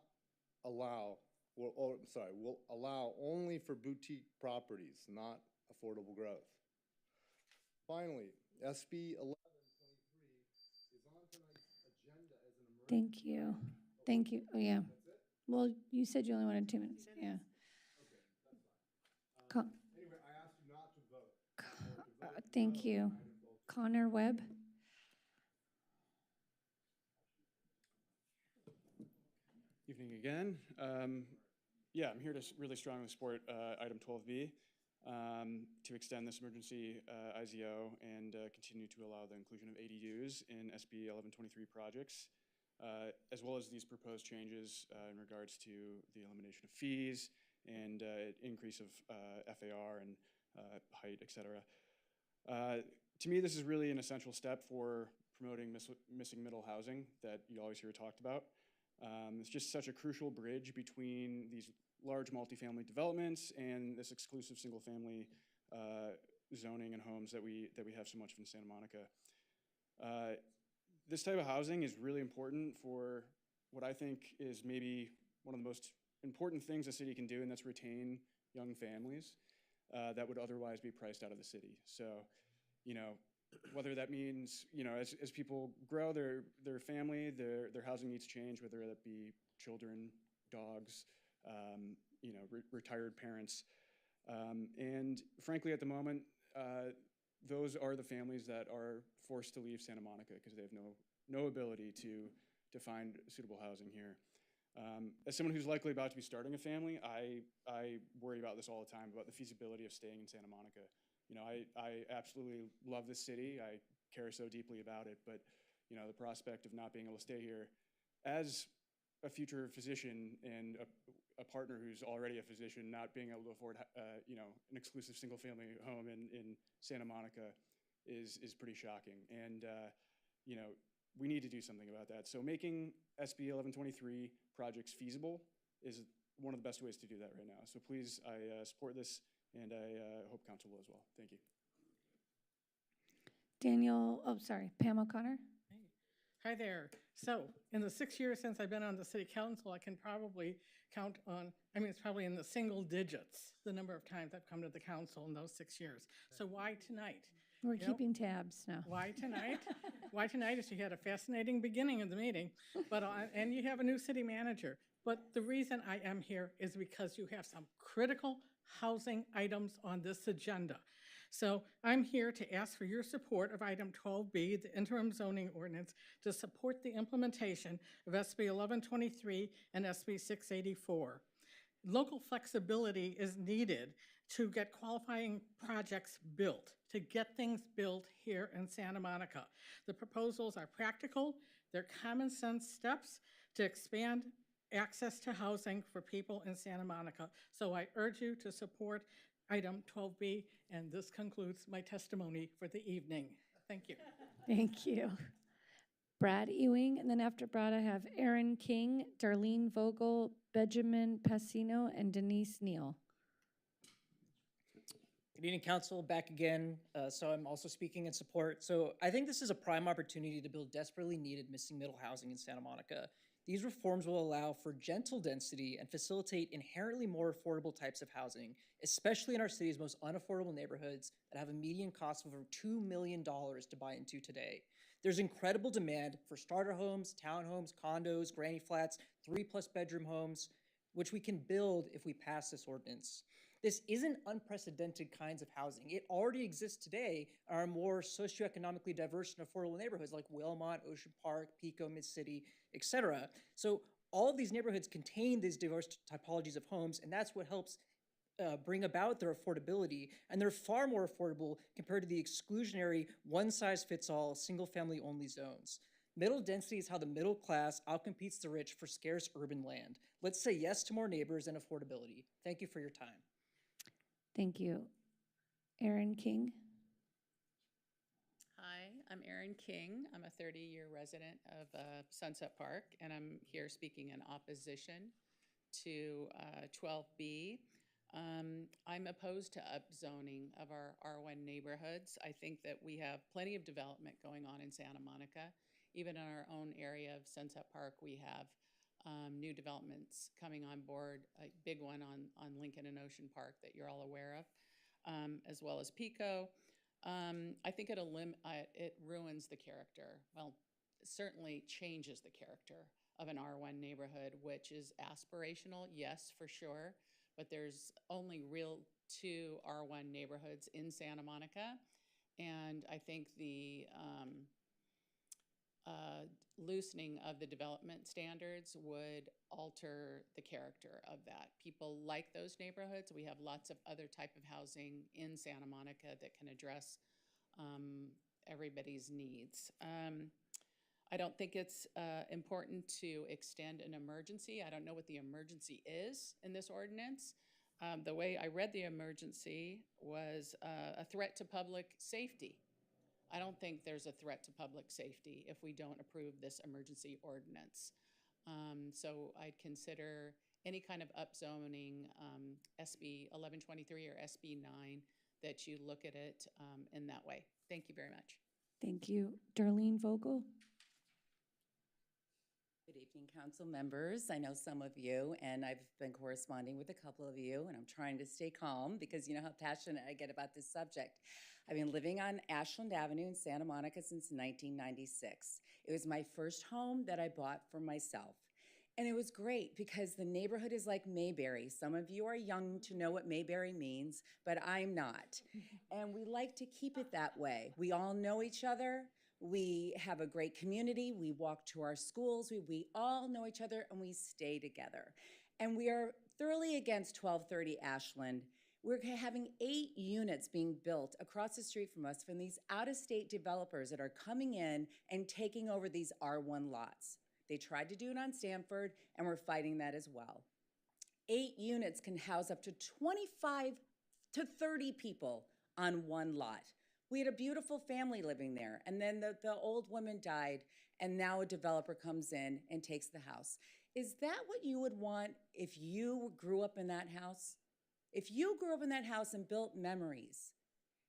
allow, will allow only for boutique properties, not affordable growth. Finally, SB 1123 is on tonight's agenda as an emergency. Thank you. Thank you. Oh, yeah. That's it? Well, you said you only wanted 2 minutes. Yeah. Okay, that's fine. Anyway, I asked you not to vote. Thank you. Connor Webb. Evening again. Yeah, I'm here to really strongly support item 12B to extend this emergency IZO and continue to allow the inclusion of ADUs in SB 1123 projects, as well as these proposed changes in regards to the elimination of fees and increase of FAR and height, et cetera. To me, this is really an essential step for promoting missing middle housing that you always hear talked about. It's just such a crucial bridge between these large multifamily developments and this exclusive single-family zoning and homes that we have so much of in Santa Monica. This type of housing is really important for what I think is maybe one of the most important things a city can do, and that's retain young families that would otherwise be priced out of the city. So, you know, whether that means, you know, as people grow their family, their housing needs change, whether that be children, dogs, you know, retired parents. And frankly, at the moment, those are the families that are forced to leave Santa Monica because they have no ability to find suitable housing here. As someone who's likely about to be starting a family, I worry about this all the time, about the feasibility of staying in Santa Monica. You know, I absolutely love this city. I care so deeply about it, but, you know, the prospect of not being able to stay here as a future physician and a partner who's already a physician, not being able to afford, you know, an exclusive single-family home in Santa Monica is pretty shocking. And, you know, we need to do something about that. So making SB 1123 projects feasible is one of the best ways to do that right now. So please, I support this, and I hope council will as well. Thank you. Pam O'Connor. Hi there. So in the 6 years since I've been on the city council, I can probably count on, I mean, it's probably in the single digits, the number of times I've come to the council in those 6 years. So why tonight? We're keeping tabs now. Why tonight? Why tonight is you had a fascinating beginning of the meeting, but and you have a new city manager. But the reason I am here is because you have some critical housing items on this agenda. So I'm here to ask for your support of item 12B, the interim zoning ordinance, to support the implementation of SB 1123 and SB 684. Local flexibility is needed to get qualifying projects built, to get things built here in Santa Monica. The proposals are practical, they're common sense steps to expand access to housing for people in Santa Monica. So I urge you to support item 12B, and this concludes my testimony for the evening. Thank you. Thank you. Brad Ewing, and then after Brad, I have Aaron King, Darlene Vogel, Benjamin Passino, and Denise Neal. Good evening, council. Back again. So I'm also speaking in support. So I think this is a prime opportunity to build desperately needed missing middle housing in Santa Monica. These reforms will allow for gentle density and facilitate inherently more affordable types of housing, especially in our city's most unaffordable neighborhoods that have a median cost of over $2 million to buy into today. There's incredible demand for starter homes, townhomes, condos, granny flats, 3+ bedroom homes, which we can build if we pass this ordinance. This isn't unprecedented kinds of housing. It already exists today in our more socioeconomically diverse and affordable neighborhoods like Wilmot, Ocean Park, Pico, Mid-City, etc. So all of these neighborhoods contain these diverse typologies of homes, and that's what helps bring about their affordability. And they're far more affordable compared to the exclusionary one-size-fits-all single-family only zones. Middle density is how the middle class outcompetes the rich for scarce urban land. Let's say yes to more neighbors and affordability. Thank you for your time. Thank you. Aaron King. Hi, I'm Erin King. I'm a 30-year resident of Sunset Park, and I'm here speaking in opposition to 12B. I'm opposed to upzoning of our R1 neighborhoods. I think that we have plenty of development going on in Santa Monica. Even in our own area of Sunset Park, we have new developments coming on board, a big one on Lincoln and Ocean Park that you're all aware of. as well as Pico. I think it ruins the character. Well, it certainly changes the character of an R1 neighborhood, which is aspirational, yes, for sure, but there's only real 2 R1 neighborhoods in Santa Monica. And I think the loosening of the development standards would alter the character of that. People like those neighborhoods. We have lots of other type of housing in Santa Monica that can address everybody's needs. I don't think it's important to extend an emergency. I don't know what the emergency is in this ordinance. The way I read the emergency was a threat to public safety. I don't think there's a threat to public safety if we don't approve this emergency ordinance. So I'd consider any kind of upzoning, SB 1123 or SB 9, that you look at it in that way. Thank you very much. Thank you. Darlene Vogel. Good evening, council members. I know some of you, and I've been corresponding with a couple of you, and I'm trying to stay calm because you know how passionate I get about this subject. I've been living on Ashland Avenue in Santa Monica since 1996. It was my first home that I bought for myself. And it was great because the neighborhood is like Mayberry. Some of you are young to know what Mayberry means, but I'm not. And we like to keep it that way. We all know each other. We have a great community. We walk to our schools. We all know each other and we stay together. And we are thoroughly against 1230 Ashland. We're having 8 units being built across the street from us from these out-of-state developers that are coming in and taking over these R1 lots. They tried to do it on Stanford, and we're fighting that as well. 8 units can house up to 25 to 30 people on one lot. We had a beautiful family living there, and then the old woman died, and now a developer comes in and takes the house. Is that what you would want if you grew up in that house? If you grew up in that house and built memories,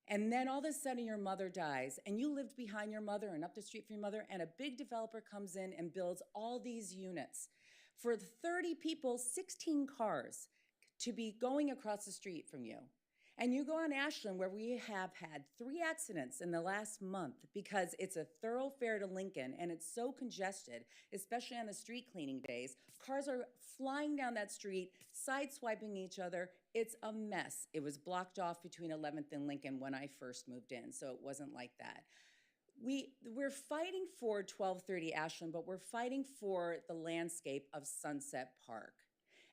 and then all of a sudden your mother dies, and you lived behind your mother and up the street from your mother, and a big developer comes in and builds all these units for 30 people, 16 cars to be going across the street from you. And you go on Ashland, where we have had 3 accidents in the last month because it's a thoroughfare to Lincoln and it's so congested, especially on the street cleaning days. Cars are flying down that street, sideswiping each other. It's a mess. It was blocked off between 11th and Lincoln when I first moved in, so it wasn't like that. We're fighting for 1230 Ashland, but we're fighting for the landscape of Sunset Park.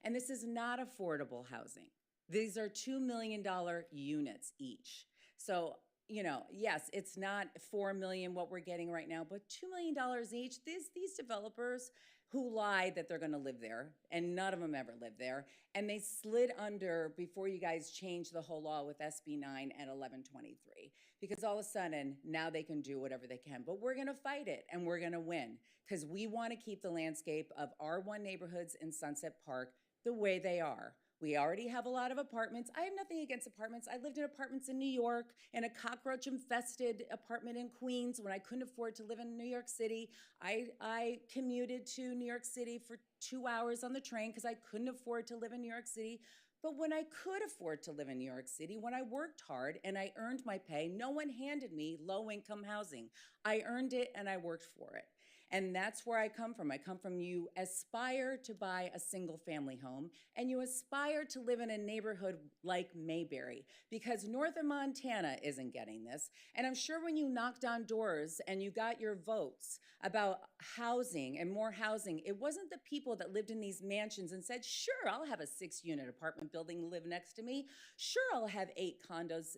And this is not affordable housing. These are $2 million units each. So, you know, yes, it's not $4 million what we're getting right now, but $2 million each. These developers who lied that they're gonna live there, and none of them ever lived there, and they slid under before you guys changed the whole law with SB 9 and 1123, because all of a sudden, now they can do whatever they can. But we're gonna fight it, and we're gonna win, because we wanna keep the landscape of R1 neighborhoods in Sunset Park the way they are. We already have a lot of apartments. I have nothing against apartments. I lived in apartments in New York, in a cockroach-infested apartment in Queens when I couldn't afford to live in New York City. I commuted to New York City for 2 hours on the train because I couldn't afford to live in New York City. But when I could afford to live in New York City, when I worked hard and I earned my pay, no one handed me low-income housing. I earned it and I worked for it. And that's where I come from. I come from, you aspire to buy a single family home and you aspire to live in a neighborhood like Mayberry, because northern Montana isn't getting this. And I'm sure when you knocked on doors and you got your votes about housing and more housing, it wasn't the people that lived in these mansions and said, sure, I'll have a 6-unit apartment building live next to me. Sure, I'll have 8 condos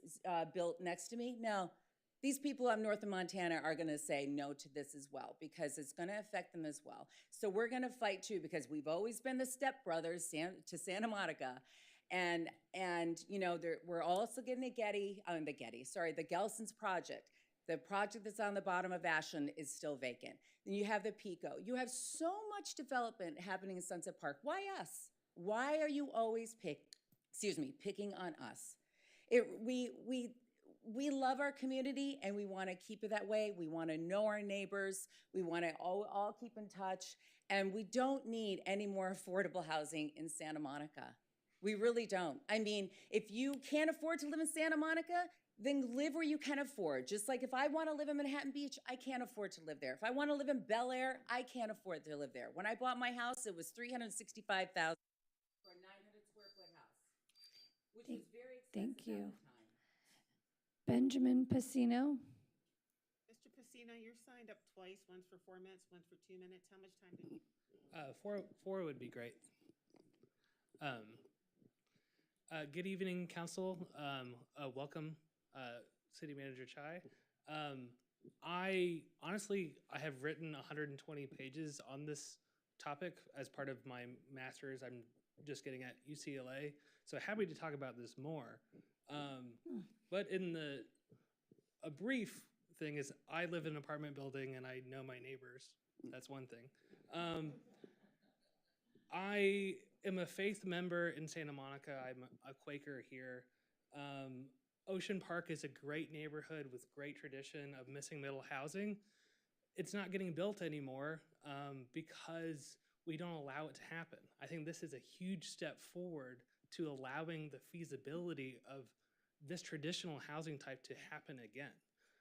built next to me. No. These people up north of Montana are gonna say no to this as well, because it's gonna affect them as well. So we're gonna fight too, because we've always been the stepbrothers to Santa Monica. And you know, we're also getting the Gelson's project. The project that's on the bottom of Ashland is still vacant. Then you have the Pico. You have so much development happening in Sunset Park. Why us? Why are you always picking on us? We love our community and we want to keep it that way. We want to know our neighbors. We want to all keep in touch. And we don't need any more affordable housing in Santa Monica. We really don't. I mean, if you can't afford to live in Santa Monica, then live where you can afford. Just like if I want to live in Manhattan Beach, I can't afford to live there. If I want to live in Bel Air, I can't afford to live there. When I bought my house, it was $365,000 for a 900 square foot house, which was very expensive Thank you. at the time. Benjamin Pacino. Mr. Pacino, you're signed up twice, once for 4 minutes, once for 2 minutes. How much time do you? Four would be great. Good evening, council. Welcome, City Manager Chai. I have written 120 pages on this topic as part of my master's. I'm just getting at UCLA, so happy to talk about this more. But a brief thing is, I live in an apartment building and I know my neighbors. That's one thing. I am a faith member in Santa Monica. I'm a Quaker here. Ocean Park is a great neighborhood with great tradition of missing middle housing. It's not getting built anymore because we don't allow it to happen. I think this is a huge step forward to allowing the feasibility of this traditional housing type to happen again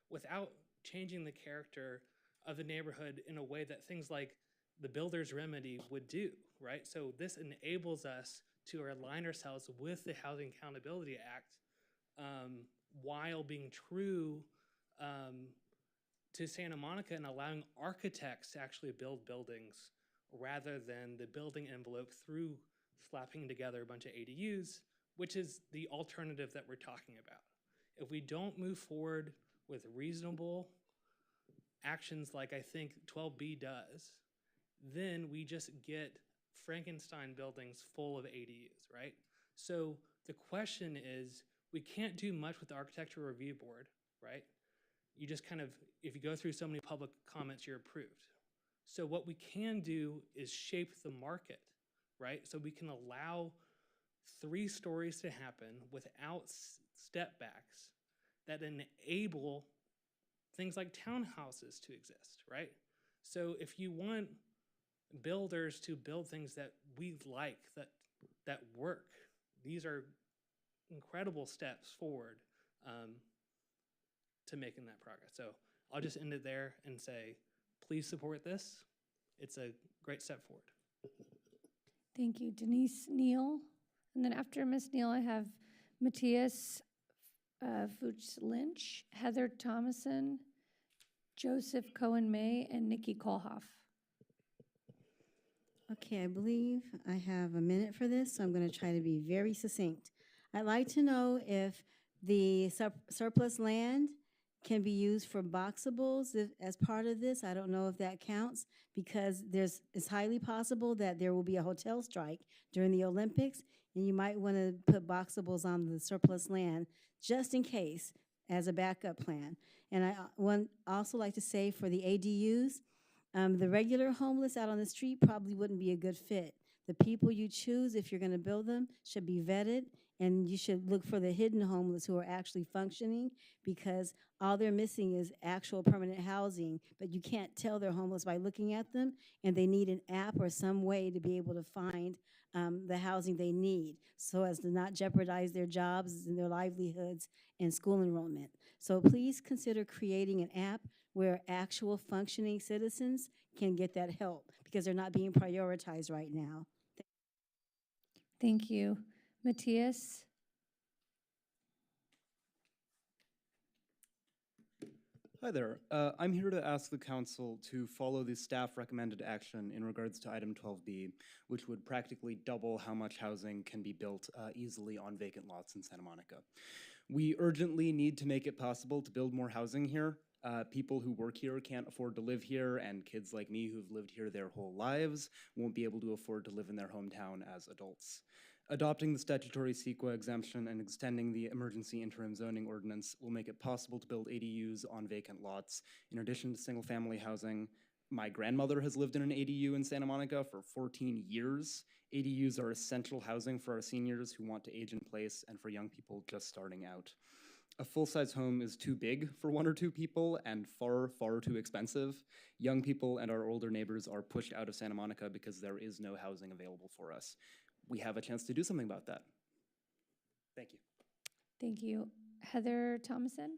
without changing the character of the neighborhood in a way that things like the builder's remedy would do, right? So this enables us to align ourselves with the Housing Accountability Act while being true to Santa Monica and allowing architects to actually build buildings rather than the building envelope through slapping together a bunch of ADUs, which is the alternative that we're talking about. If we don't move forward with reasonable actions like I think 12B does, then we just get Frankenstein buildings full of ADUs, right? So the question is, we can't do much with the Architectural Review Board, right? You just kind of, if you go through so many public comments, you're approved. So what we can do is shape the market, right? So we can allow 3 stories to happen without step backs that enable things like townhouses to exist, right? So if you want builders to build things that we like, that work, these are incredible steps forward to making that progress. So I'll just end it there and say, please support this. It's a great step forward. Thank you, Denise Neal. And then after Ms. Neal, I have Matthias Fuchs Lynch, Heather Thomason, Joseph Cohen May, and Nikki Kohlhoff. Okay, I believe I have a minute for this, so I'm going to try to be very succinct. I'd like to know if the surplus land can be used for boxables as part of this. I don't know if that counts because it's highly possible that there will be a hotel strike during the Olympics, and you might want to put boxables on the surplus land just in case as a backup plan. And I also like to say for the ADUs, the regular homeless out on the street probably wouldn't be a good fit. The people you choose, if you're going to build them, should be vetted, and you should look for the hidden homeless who are actually functioning, because all they're missing is actual permanent housing, but you can't tell they're homeless by looking at them, and they need an app or some way to be able to find the housing they need so as to not jeopardize their jobs and their livelihoods and school enrollment. So please consider creating an app where actual functioning citizens can get that help, because they're not being prioritized right now. Thank you. Matthias? Hi there. I'm here to ask the council to follow the staff recommended action in regards to item 12B, which would practically double how much housing can be built easily on vacant lots in Santa Monica. We urgently need to make it possible to build more housing here. People who work here can't afford to live here, and kids like me who've lived here their whole lives won't be able to afford to live in their hometown as adults. Adopting the statutory CEQA exemption and extending the emergency interim zoning ordinance will make it possible to build ADUs on vacant lots. In addition to single-family housing, my grandmother has lived in an ADU in Santa Monica for 14 years. ADUs are essential housing for our seniors who want to age in place and for young people just starting out. A full-size home is too big for 1 or 2 people and far, far too expensive. Young people and our older neighbors are pushed out of Santa Monica because there is no housing available for us. we have a chance to do something about that. Thank you. Thank you. Heather Thomason?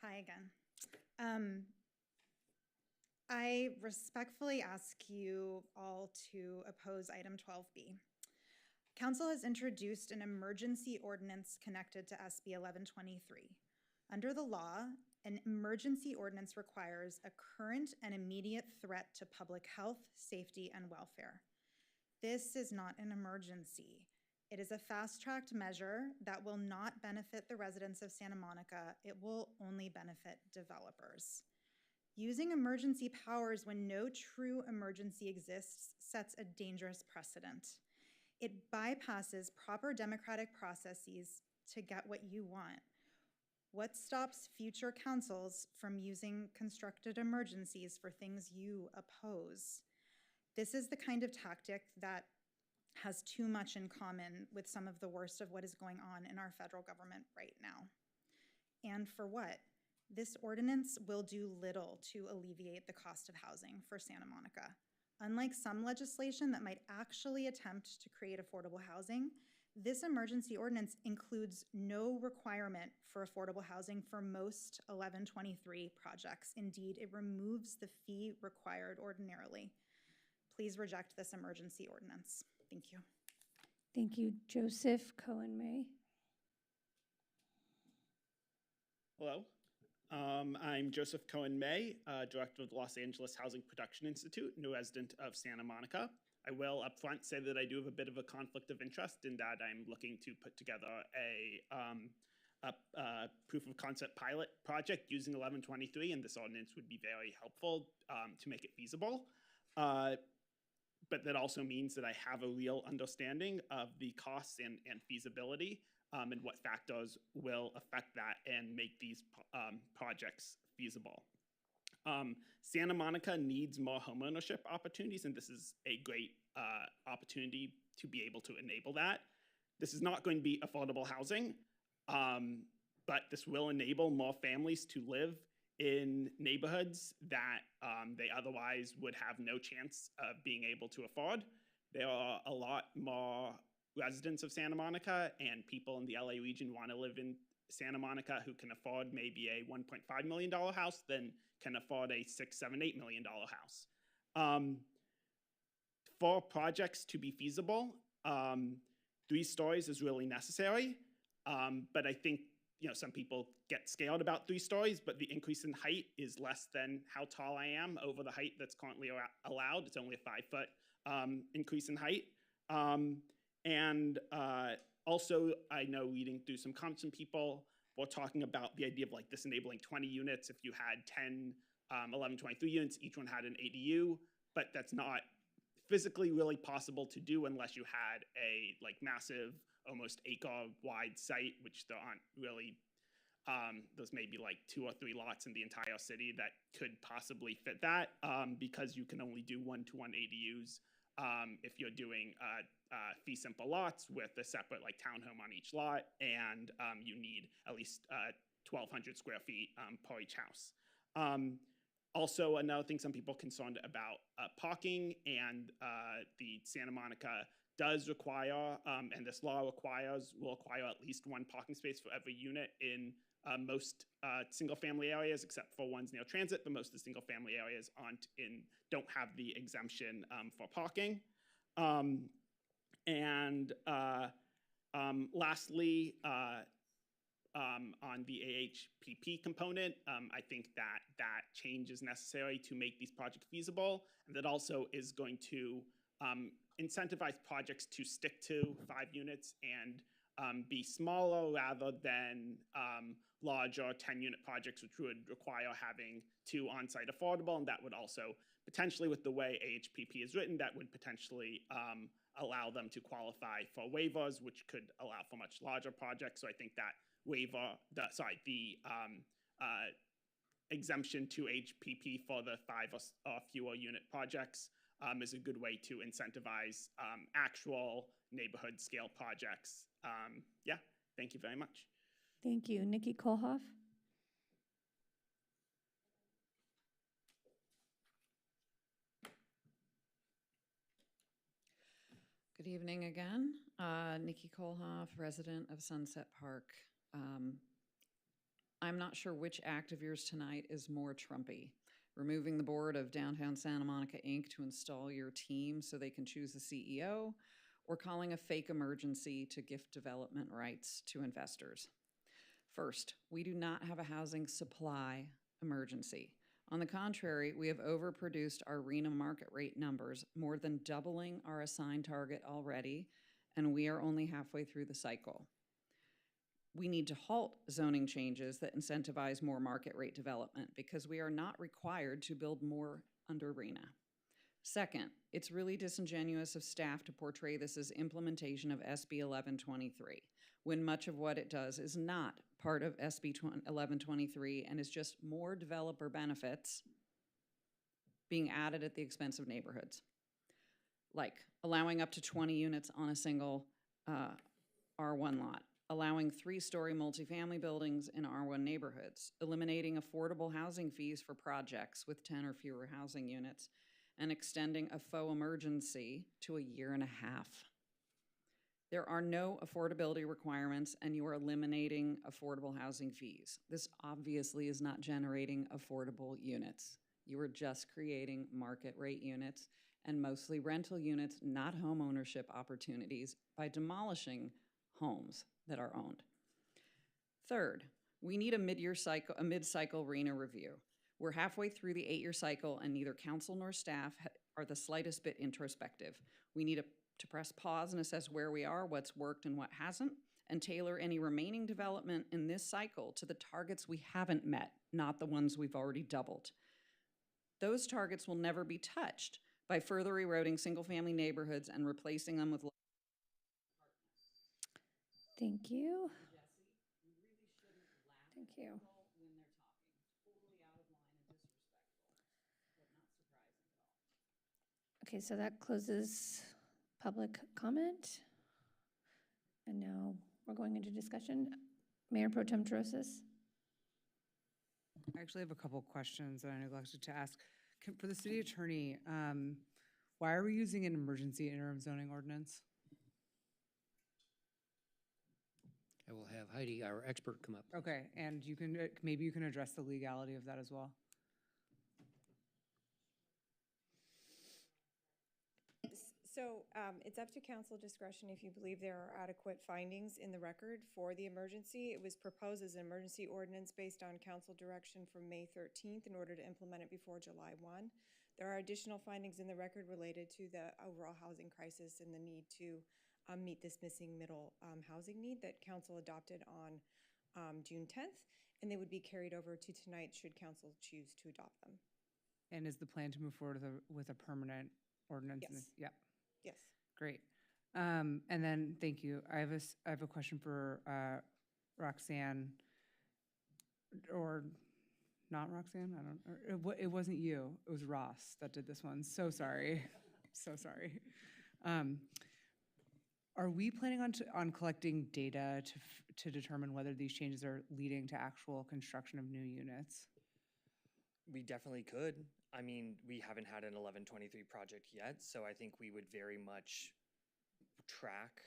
Hi again. I respectfully ask you all to oppose item 12B. Council has introduced an emergency ordinance connected to SB 1123. Under the law, an emergency ordinance requires a current and immediate threat to public health, safety, and welfare. This is not an emergency. It is a fast-tracked measure that will not benefit the residents of Santa Monica. It will only benefit developers. Using emergency powers when no true emergency exists sets a dangerous precedent. It bypasses proper democratic processes to get what you want. What stops future councils from using constructed emergencies for things you oppose? This is the kind of tactic that has too much in common with some of the worst of what is going on in our federal government right now. And for what? This ordinance will do little to alleviate the cost of housing for Santa Monica. Unlike some legislation that might actually attempt to create affordable housing, this emergency ordinance includes no requirement for affordable housing for most 1123 projects. Indeed, it removes the fee required ordinarily. Please reject this emergency ordinance. Thank you. Thank you. Joseph Cohen-May. Hello, I'm Joseph Cohen-May, Director of the Los Angeles Housing Production Institute, new resident of Santa Monica. I will upfront say that I do have a bit of a conflict of interest in that I'm looking to put together a proof of concept pilot project using 1123, and this ordinance would be very helpful to make it feasible. But that also means that I have a real understanding of the costs and feasibility and what factors will affect that and make these projects feasible. Santa Monica needs more homeownership opportunities, and this is a great opportunity to be able to enable that. This is not going to be affordable housing, but this will enable more families to live in neighborhoods that they otherwise would have no chance of being able to afford. There are a lot more residents of Santa Monica and people in the LA region want to live in Santa Monica who can afford maybe a $1.5 million house than can afford a $6, $7, $8 million house. For projects to be feasible, 3 stories is really necessary, but I think some people get scared about 3 stories, but the increase in height is less than how tall I am over the height that's currently allowed. It's only a 5-foot increase in height. Also, I know reading through some comments from people were talking about the idea of like this enabling 20 units if you had 10 1123 units, each one had an ADU, but that's not physically really possible to do unless you had a massive, almost acre-wide site, which there aren't really. There's maybe like 2 or 3 lots in the entire city that could possibly fit that because you can only do 1-to-1 ADUs if you're doing fee simple lots with a separate townhome on each lot, and you need at least 1,200 square feet per each house. Also, another thing some people are concerned about parking, and the Santa Monica does require, and this law will require at least 1 parking space for every unit in most single-family areas, except for ones near transit, but most of the single-family areas don't have the exemption for parking. Lastly, on the AHPP component, I think that change is necessary to make these projects feasible, and that also is going to incentivize projects to stick to 5 units and be smaller rather than larger 10-unit projects, which would require having 2 on-site affordable, and that would also potentially, with the way AHPP is written, that would potentially allow them to qualify for waivers, which could allow for much larger projects. So I think that the exemption to HPP for the 5 or fewer unit projects is a good way to incentivize actual neighborhood scale projects. Yeah, thank you very much. Thank you. Nikki Kohlhoff. Good evening again. Nikki Kohlhoff, resident of Sunset Park. I'm not sure which act of yours tonight is more Trumpy. Removing the board of Downtown Santa Monica, Inc. to install your team so they can choose the CEO, or calling a fake emergency to gift development rights to investors. First, we do not have a housing supply emergency. On the contrary, we have overproduced our RHNA market rate numbers, more than doubling our assigned target already, and we are only halfway through the cycle. We need to halt zoning changes that incentivize more market rate development because we are not required to build more under RHNA. Second, it's really disingenuous of staff to portray this as implementation of SB 1123, when much of what it does is not part of SB 1123 and is just more developer benefits being added at the expense of neighborhoods, like allowing up to 20 units on a single R1 lot, allowing 3-story multifamily buildings in R1 neighborhoods, eliminating affordable housing fees for projects with 10 or fewer housing units, and extending a faux emergency to a year and a half. There are no affordability requirements, and you are eliminating affordable housing fees. This obviously is not generating affordable units. You are just creating market rate units and mostly rental units, not home ownership opportunities, by demolishing homes that are owned. Third, we need a mid-cycle RHNA review. We're halfway through the 8-year cycle, and neither council nor staff are the slightest bit introspective. We need to press pause and assess where we are, what's worked and what hasn't, and tailor any remaining development in this cycle to the targets we haven't met, not the ones we've already doubled. Those targets will never be touched by further eroding single-family neighborhoods and replacing them with. Thank you. Thank you. Okay, so that closes public comment. And now we're going into discussion. Mayor Pro Tem Trosis. I actually have a couple questions that I neglected to ask. For the city attorney, why are we using an emergency interim zoning ordinance? I will have Heidi, our expert, come up. Okay, and you can maybe you can address the legality of that as well. So it's up to council discretion if you believe there are adequate findings in the record for the emergency. It was proposed as an emergency ordinance based on council direction from May 13th in order to implement it before July 1. There are additional findings in the record related to the overall housing crisis and the need to meet this missing middle housing need that council adopted on June 10th, and they would be carried over to tonight should council choose to adopt them. And is the plan to move forward with a permanent ordinance? Yes. Yep. Yes. Great. And then, thank you. I have a question for Roxanne, or not Roxanne. I don't. It wasn't you. It was Ross that did this one. So sorry. So sorry. Are we planning on collecting data to determine whether these changes are leading to actual construction of new units? We definitely could. I mean, we haven't had an 1123 project yet, so I think we would very much track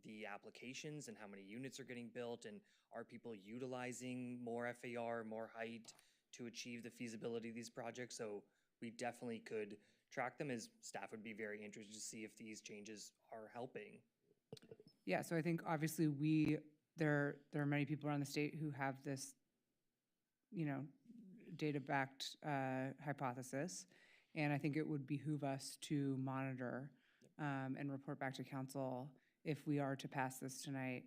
the applications and how many units are getting built, and are people utilizing more FAR, more height to achieve the feasibility of these projects. So we definitely could track them, as staff would be very interested to see if these changes are helping. Yeah, so I think obviously there are many people around the state who have this, data-backed hypothesis, and I think it would behoove us to monitor and report back to council if we are to pass this tonight,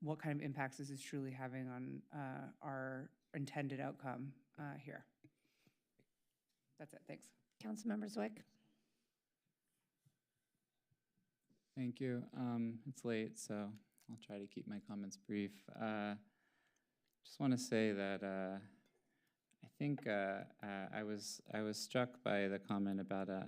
what kind of impacts this is truly having on our intended outcome here. That's it. Thanks. Councilmember Zwick. Thank you. It's late, so I'll try to keep my comments brief. Just want to say that I think I was struck by the comment about a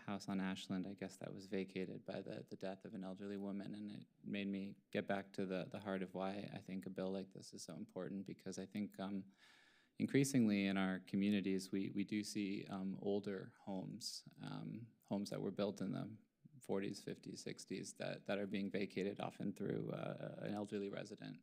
house on Ashland, I guess, that was vacated by the death of an elderly woman, and it made me get back to the heart of why I think a bill like this is so important, because I think increasingly in our communities we do see older homes, homes that were built in the 40s, 50s, 60s that are being vacated, often through an elderly resident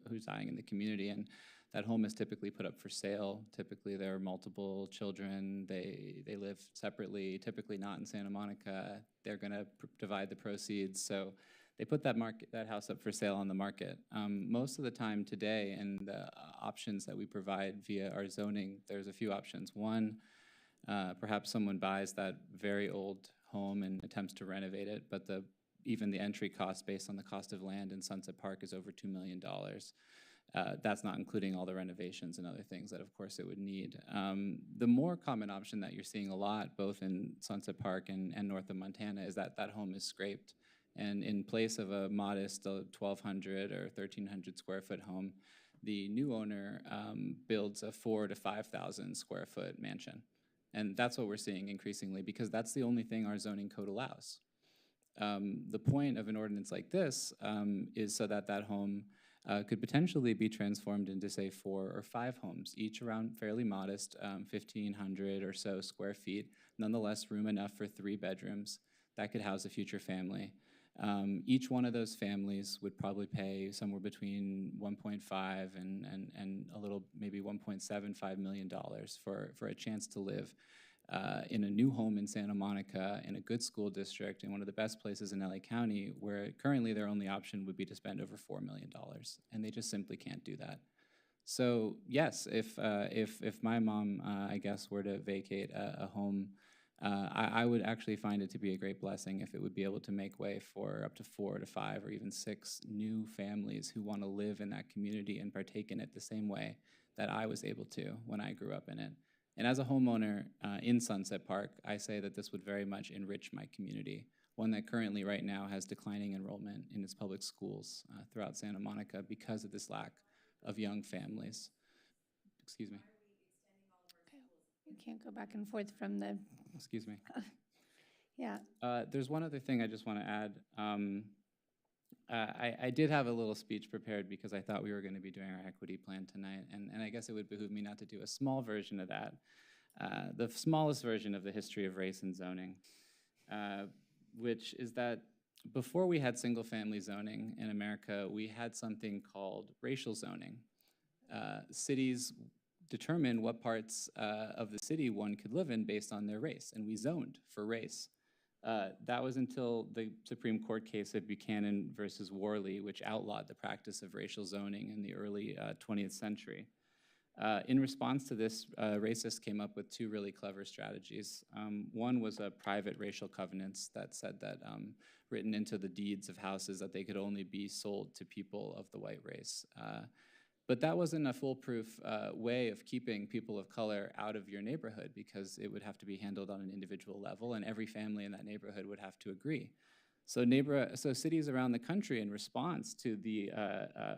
who's dying in the community. And that home is typically put up for sale. Typically, there are multiple children. They live separately, typically not in Santa Monica. They're going to divide the proceeds. So they put that house up for sale on the market. Most of the time today, and the options that we provide via our zoning, there's a few options. One, perhaps someone buys that very old home and attempts to renovate it, but even the entry cost based on the cost of land in Sunset Park is over $2 million. That's not including all the renovations and other things that, of course, it would need. The more common option that you're seeing a lot, both in Sunset Park and north of Montana, is that that home is scraped. And in place of a modest 1,200 or 1,300 square foot home, the new owner builds a 4,000 to 5,000 square foot mansion. And that's what we're seeing increasingly, because that's the only thing our zoning code allows. The point of an ordinance like this is so that that home could potentially be transformed into, say, 4 or 5 homes, each around fairly modest, 1,500 or so square feet, nonetheless room enough for 3 bedrooms that could house a future family. Each one of those families would probably pay somewhere between 1.5 and a little, maybe $1.75 million for a chance to live in a new home in Santa Monica, in a good school district, in one of the best places in LA County, where currently their only option would be to spend over $4 million, and they just simply can't do that. So yes, if my mom, I guess, were to vacate a home, I would actually find it to be a great blessing if it would be able to make way for up to 4 to 5 or even 6 new families who want to live in that community and partake in it the same way that I was able to when I grew up in it. And as a homeowner in Sunset Park, I say that this would very much enrich my community, one that currently right now has declining enrollment in its public schools throughout Santa Monica because of this lack of young families. Excuse me. You can't go back and forth from the... Excuse me. Yeah. There's one other thing I just want to add. I did have a little speech prepared because I thought we were going to be doing our equity plan tonight, and I guess it would behoove me not to do a small version of that, the smallest version of the history of race and zoning, which is that before we had single-family zoning in America, we had something called racial zoning. Cities determined what parts of the city one could live in based on their race, and we zoned for race. That was until the Supreme Court case of Buchanan versus Worley, which outlawed the practice of racial zoning in the early 20th century. In response to this, racists came up with 2 really clever strategies. One was a private racial covenants that said that, written into the deeds of houses, that they could only be sold to people of the white race. But that wasn't a foolproof way of keeping people of color out of your neighborhood, because it would have to be handled on an individual level, and every family in that neighborhood would have to agree. So cities around the country, in response to the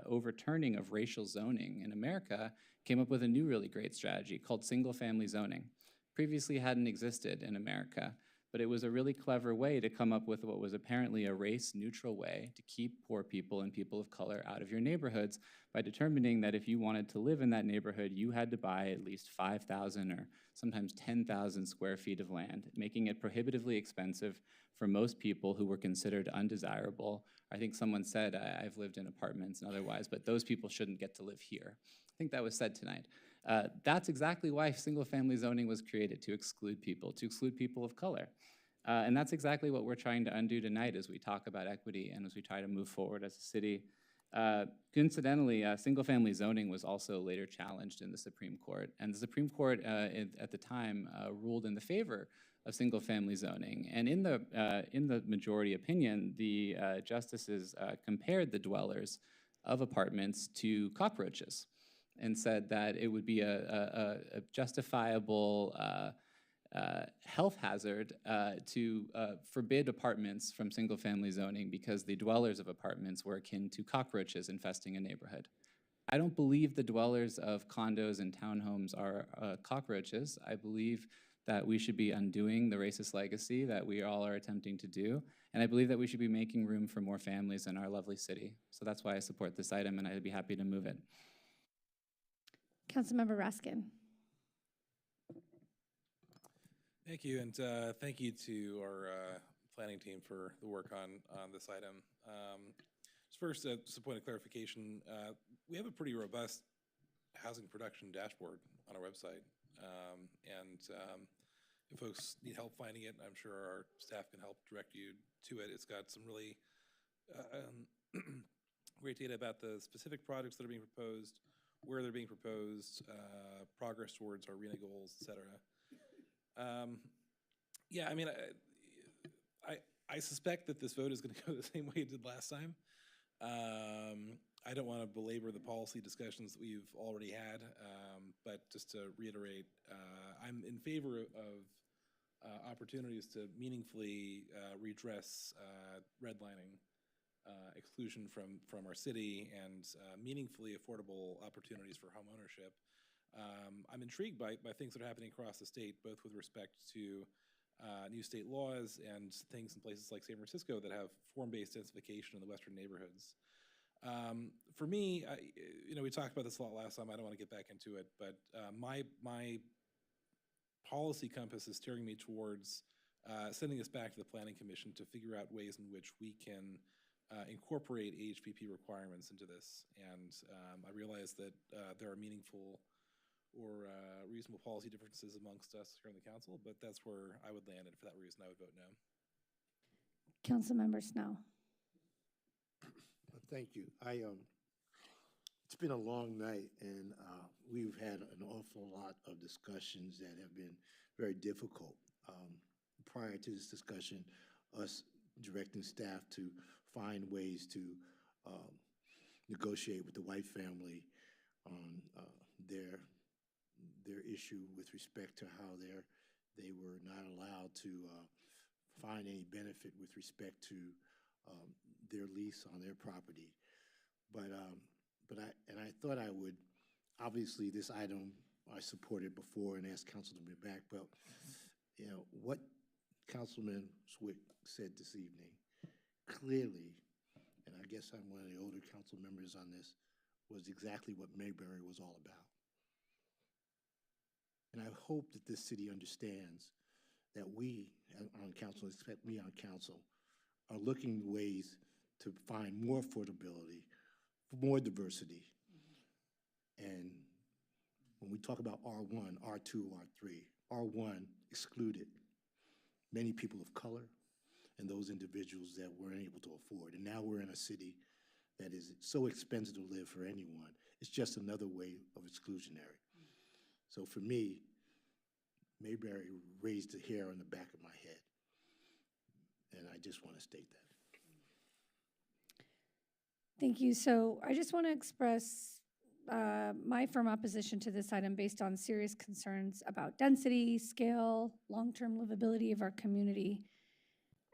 overturning of racial zoning in America, came up with a new really great strategy called single-family zoning. Previously hadn't existed in America, but it was a really clever way to come up with what was apparently a race-neutral way to keep poor people and people of color out of your neighborhoods, by determining that if you wanted to live in that neighborhood, you had to buy at least 5,000 or sometimes 10,000 square feet of land, making it prohibitively expensive for most people who were considered undesirable. I think someone said, I've lived in apartments and otherwise, but those people shouldn't get to live here. I think that was said tonight. That's exactly why single-family zoning was created, to exclude people of color. And that's exactly what we're trying to undo tonight as we talk about equity and as we try to move forward as a city. Coincidentally, single-family zoning was also later challenged in the Supreme Court. And the Supreme Court at the time ruled in the favor of single-family zoning. And in the majority opinion, the justices compared the dwellers of apartments to cockroaches, and said that it would be a justifiable health hazard to forbid apartments from single-family zoning, because the dwellers of apartments were akin to cockroaches infesting a neighborhood. I don't believe the dwellers of condos and townhomes are cockroaches. I believe that we should be undoing the racist legacy that we all are attempting to do, and I believe that we should be making room for more families in our lovely city. So that's why I support this item, and I'd be happy to move it. Councilmember Raskin. Thank you, and thank you to our planning team for the work on this item. First, just a point of clarification, we have a pretty robust housing production dashboard on our website, and if folks need help finding it, I'm sure our staff can help direct you to it. It's got some really great data about the specific projects that are being proposed, where they're being proposed, progress towards our RENA goals, et cetera. Yeah, I mean, I suspect that this vote is going to go the same way it did last time. I don't want to belabor the policy discussions that we've already had, but just to reiterate, I'm in favor of opportunities to meaningfully redress redlining exclusion from our city and meaningfully affordable opportunities for home ownership. I'm intrigued by things that are happening across the state, both with respect to new state laws and things in places like San Francisco that have form-based densification in the western neighborhoods. For me, we talked about this a lot last time. I don't want to get back into it, but my policy compass is steering me towards sending this back to the Planning Commission to figure out ways in which we can incorporate AHPP requirements into this. And I realize that there are meaningful or reasonable policy differences amongst us here in the council, but that's where I would land, and for that reason I would vote no. Councilmember Snow. Thank you. It's been a long night, and we've had an awful lot of discussions that have been very difficult. Prior to this discussion, us directing staff to find ways to negotiate with the White family on their issue with respect to how they were not allowed to find any benefit with respect to their lease on their property. But I thought I would, obviously this item I supported before and asked council to bring back, but what Councilman Swick said this evening clearly, and I guess I'm one of the older council members on this, was exactly what Mayberry was all about. And I hope that this city understands that we on council, expect me on council, are looking ways to find more affordability, more diversity. And when we talk about R1, R2, R3, R1 excluded many people of color and those individuals that weren't able to afford. And now we're in a city that is so expensive to live for anyone. It's just another way of exclusionary. So for me, Mayberry raised the hair on the back of my head. And I just want to state that. Thank you. So I just want to express my firm opposition to this item based on serious concerns about density, scale, long-term livability of our community.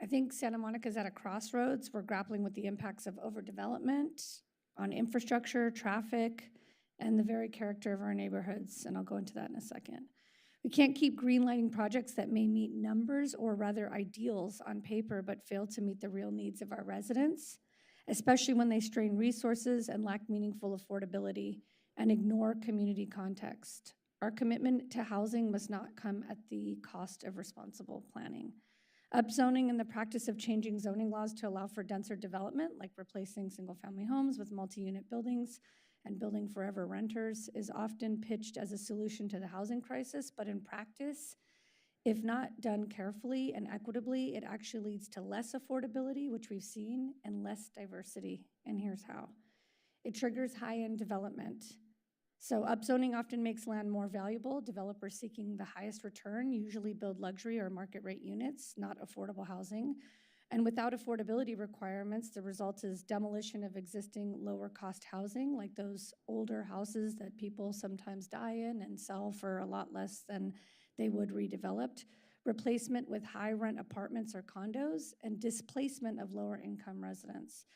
I think Santa Monica is at a crossroads. We're grappling with the impacts of overdevelopment on infrastructure, traffic, and the very character of our neighborhoods, and I'll go into that in a second. We can't keep greenlighting projects that may meet numbers or rather ideals on paper but fail to meet the real needs of our residents, especially when they strain resources and lack meaningful affordability and ignore community context. Our commitment to housing must not come at the cost of responsible planning. Upzoning and the practice of changing zoning laws to allow for denser development, like replacing single-family homes with multi-unit buildings and building forever renters, is often pitched as a solution to the housing crisis, but in practice, if not done carefully and equitably, it actually leads to less affordability, which we've seen, and less diversity, and here's how. It triggers high-end development. So upzoning often makes land more valuable. Developers seeking the highest return usually build luxury or market rate units, not affordable housing. And without affordability requirements, the result is demolition of existing lower cost housing, like those older houses that people sometimes die in and sell for a lot less than they would redeveloped, replacement with high rent apartments or condos, and displacement of lower income residents.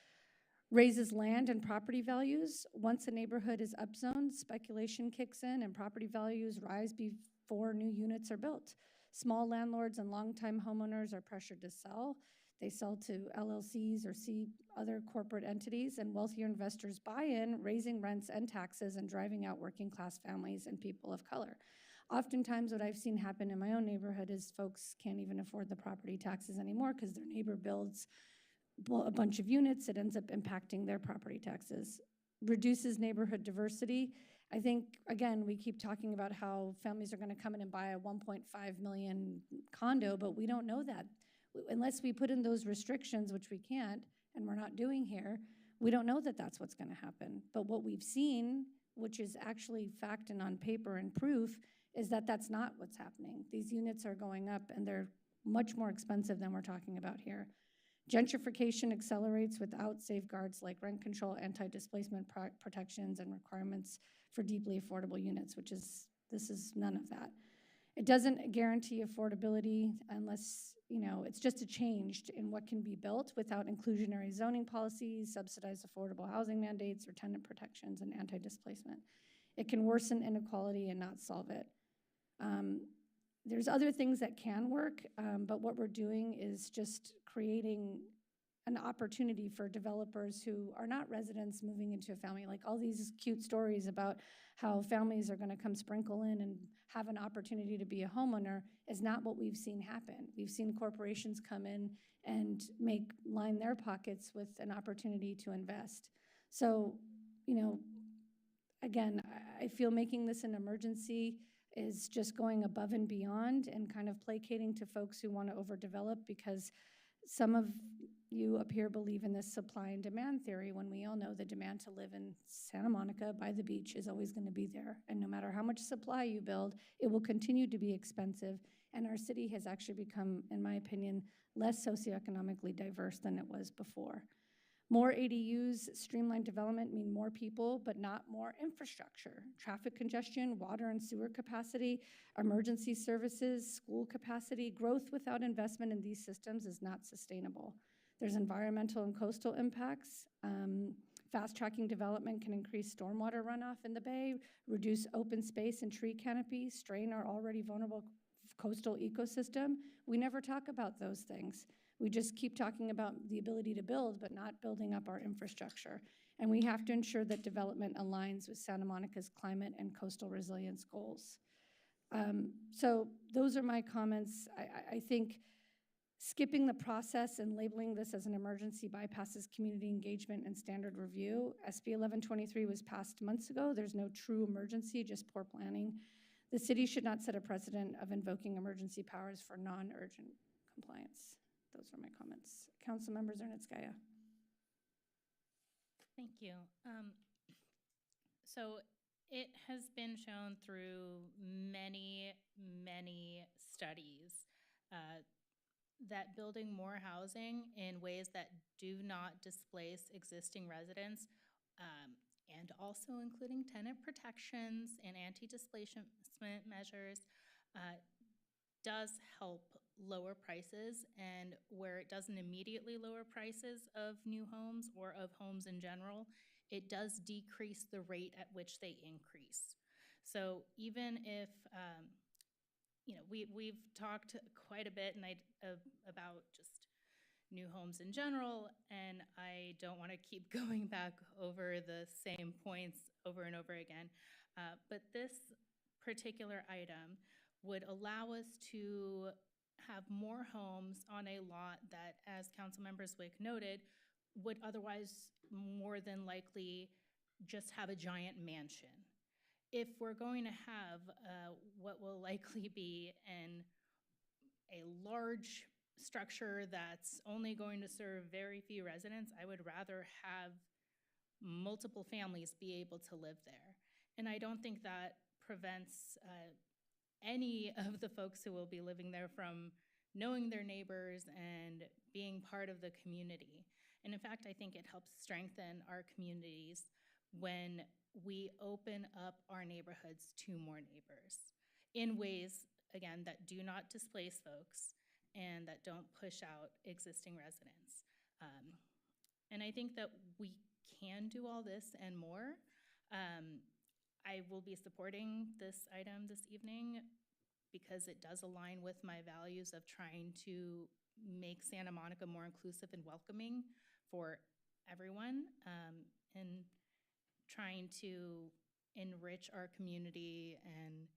Raises land and property values. Once a neighborhood is upzoned, speculation kicks in and property values rise before new units are built. Small landlords and longtime homeowners are pressured to sell. They sell to LLCs or see other corporate entities, and wealthier investors buy in, raising rents and taxes and driving out working class families and people of color. Oftentimes, what I've seen happen in my own neighborhood is folks can't even afford the property taxes anymore because their neighbor builds a bunch of units. It ends up impacting their property taxes. Reduces neighborhood diversity. I think, again, we keep talking about how families are going to come in and buy a 1.5 million condo, but we don't know that. Unless we put in those restrictions, which we can't, and we're not doing here, we don't know that that's what's going to happen. But what we've seen, which is actually fact and on paper and proof, is that that's not what's happening. These units are going up, and they're much more expensive than we're talking about here. Gentrification accelerates without safeguards like rent control, anti-displacement protections, and requirements for deeply affordable units, this is none of that. It doesn't guarantee affordability unless, it's just a change in what can be built without inclusionary zoning policies, subsidized affordable housing mandates, or tenant protections and anti-displacement. It can worsen inequality and not solve it. There's other things that can work, but what we're doing is just creating an opportunity for developers who are not residents moving into a family. Like all these cute stories about how families are going to come sprinkle in and have an opportunity to be a homeowner is not what we've seen happen. We've seen corporations come in and line their pockets with an opportunity to invest. So, again, I feel making this an emergency is just going above and beyond and kind of placating to folks who want to overdevelop, because some of you up here believe in this supply and demand theory when we all know the demand to live in Santa Monica by the beach is always going to be there. And no matter how much supply you build, it will continue to be expensive. And our city has actually become, in my opinion, less socioeconomically diverse than it was before. More ADUs, streamlined development mean more people, but not more infrastructure. Traffic congestion, water and sewer capacity, emergency services, school capacity. Growth without investment in these systems is not sustainable. There's environmental and coastal impacts. Fast-tracking development can increase stormwater runoff in the bay, reduce open space and tree canopy, strain our already vulnerable coastal ecosystem. We never talk about those things. We just keep talking about the ability to build, but not building up our infrastructure. And we have to ensure that development aligns with Santa Monica's climate and coastal resilience goals. So those are my comments. I think skipping the process and labeling this as an emergency bypasses community engagement and standard review. SB 1123 was passed months ago. There's no true emergency, just poor planning. The city should not set a precedent of invoking emergency powers for non-urgent compliance. Those are my comments. Council Member Zernitskaya. Thank you. So it has been shown through many, many studies that building more housing in ways that do not displace existing residents, and also including tenant protections and anti-displacement measures, does help lower prices, and where it doesn't immediately lower prices of new homes or of homes in general, it does decrease the rate at which they increase. So even if, we've talked quite a bit about just new homes in general, and I don't want to keep going back over the same points over and over again, but this particular item would allow us to have more homes on a lot that, as Councilmember Zwick noted, would otherwise more than likely just have a giant mansion. If we're going to have what will likely be a large structure that's only going to serve very few residents, I would rather have multiple families be able to live there. And I don't think that prevents any of the folks who will be living there from knowing their neighbors and being part of the community. And in fact, I think it helps strengthen our communities when we open up our neighborhoods to more neighbors in ways, again, that do not displace folks and that don't push out existing residents. And I think that we can do all this and more. I will be supporting this item this evening because it does align with my values of trying to make Santa Monica more inclusive and welcoming for everyone, and trying to enrich our community and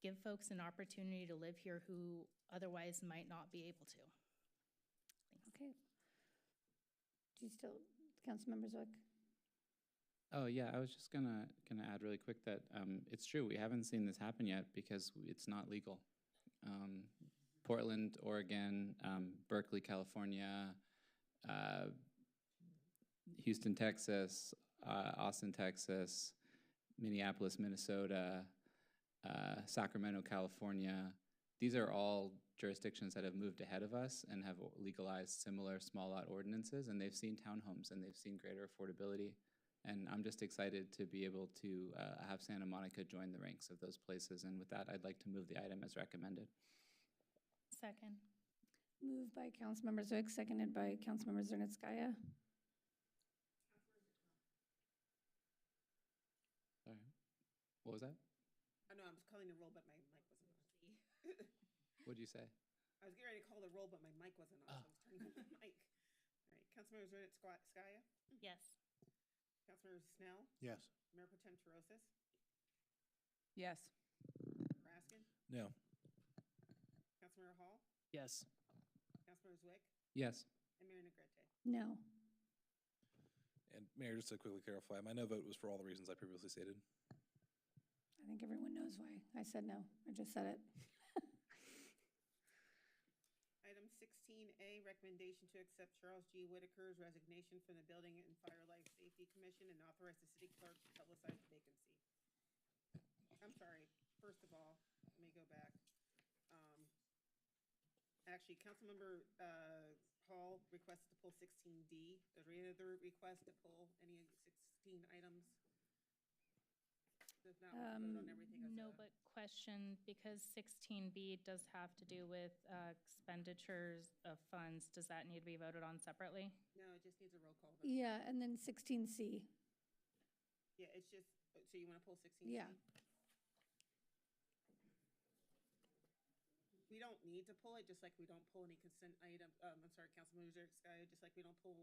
give folks an opportunity to live here who otherwise might not be able to. Okay. Do you still, Councilmember Zwick? Oh yeah, I was just gonna add really quick that it's true, we haven't seen this happen yet because it's not legal. Portland, Oregon, Berkeley, California, Houston, Texas, Austin, Texas, Minneapolis, Minnesota, Sacramento, California. These are all jurisdictions that have moved ahead of us and have legalized similar small lot ordinances, and they've seen townhomes and they've seen greater affordability. And I'm just excited to be able to have Santa Monica join the ranks of those places. And with that, I'd like to move the item as recommended. Second. Moved by Councilmember Zwick, seconded by Councilmember Zernitskaya. Sorry, what was that? I know I was calling the roll, but my mic wasn't on. What'd you say? I was getting ready to call the roll, but my mic wasn't on, so I was turning on my mic. All right, Councilmember Zernitskaya? Yes. Councilmember Snell? Yes. Mayor Pro Tem Terosis? Yes. Raskin? No. Councilmember Hall? Yes. Councilmember Zwick? Yes. And Mayor Negrete? No. And Mayor, just to quickly clarify, my no vote was for all the reasons I previously stated. I think everyone knows why I said no. I just said it. Item 16A, recommendation to accept Charles G. Whitaker's resignation from the Building and Fire Life Safety Commission and authorize the city clerk to publicize the vacancy. I'm sorry, first of all, let me go back. Actually, Councilmember Hall requested to pull 16D. Is there any other request to pull any 16 items? If not, we'll vote on everything as No, a- but question, because 16B does have to do with expenditures of funds, does that need to be voted on separately? No, it just needs a roll call vote. Yeah, and then 16C. Yeah, it's just, so you want to pull 16C? Yeah. We don't need to pull it, just like we don't pull any consent item, I'm sorry, Councilmember Zerskaya, just like we don't pull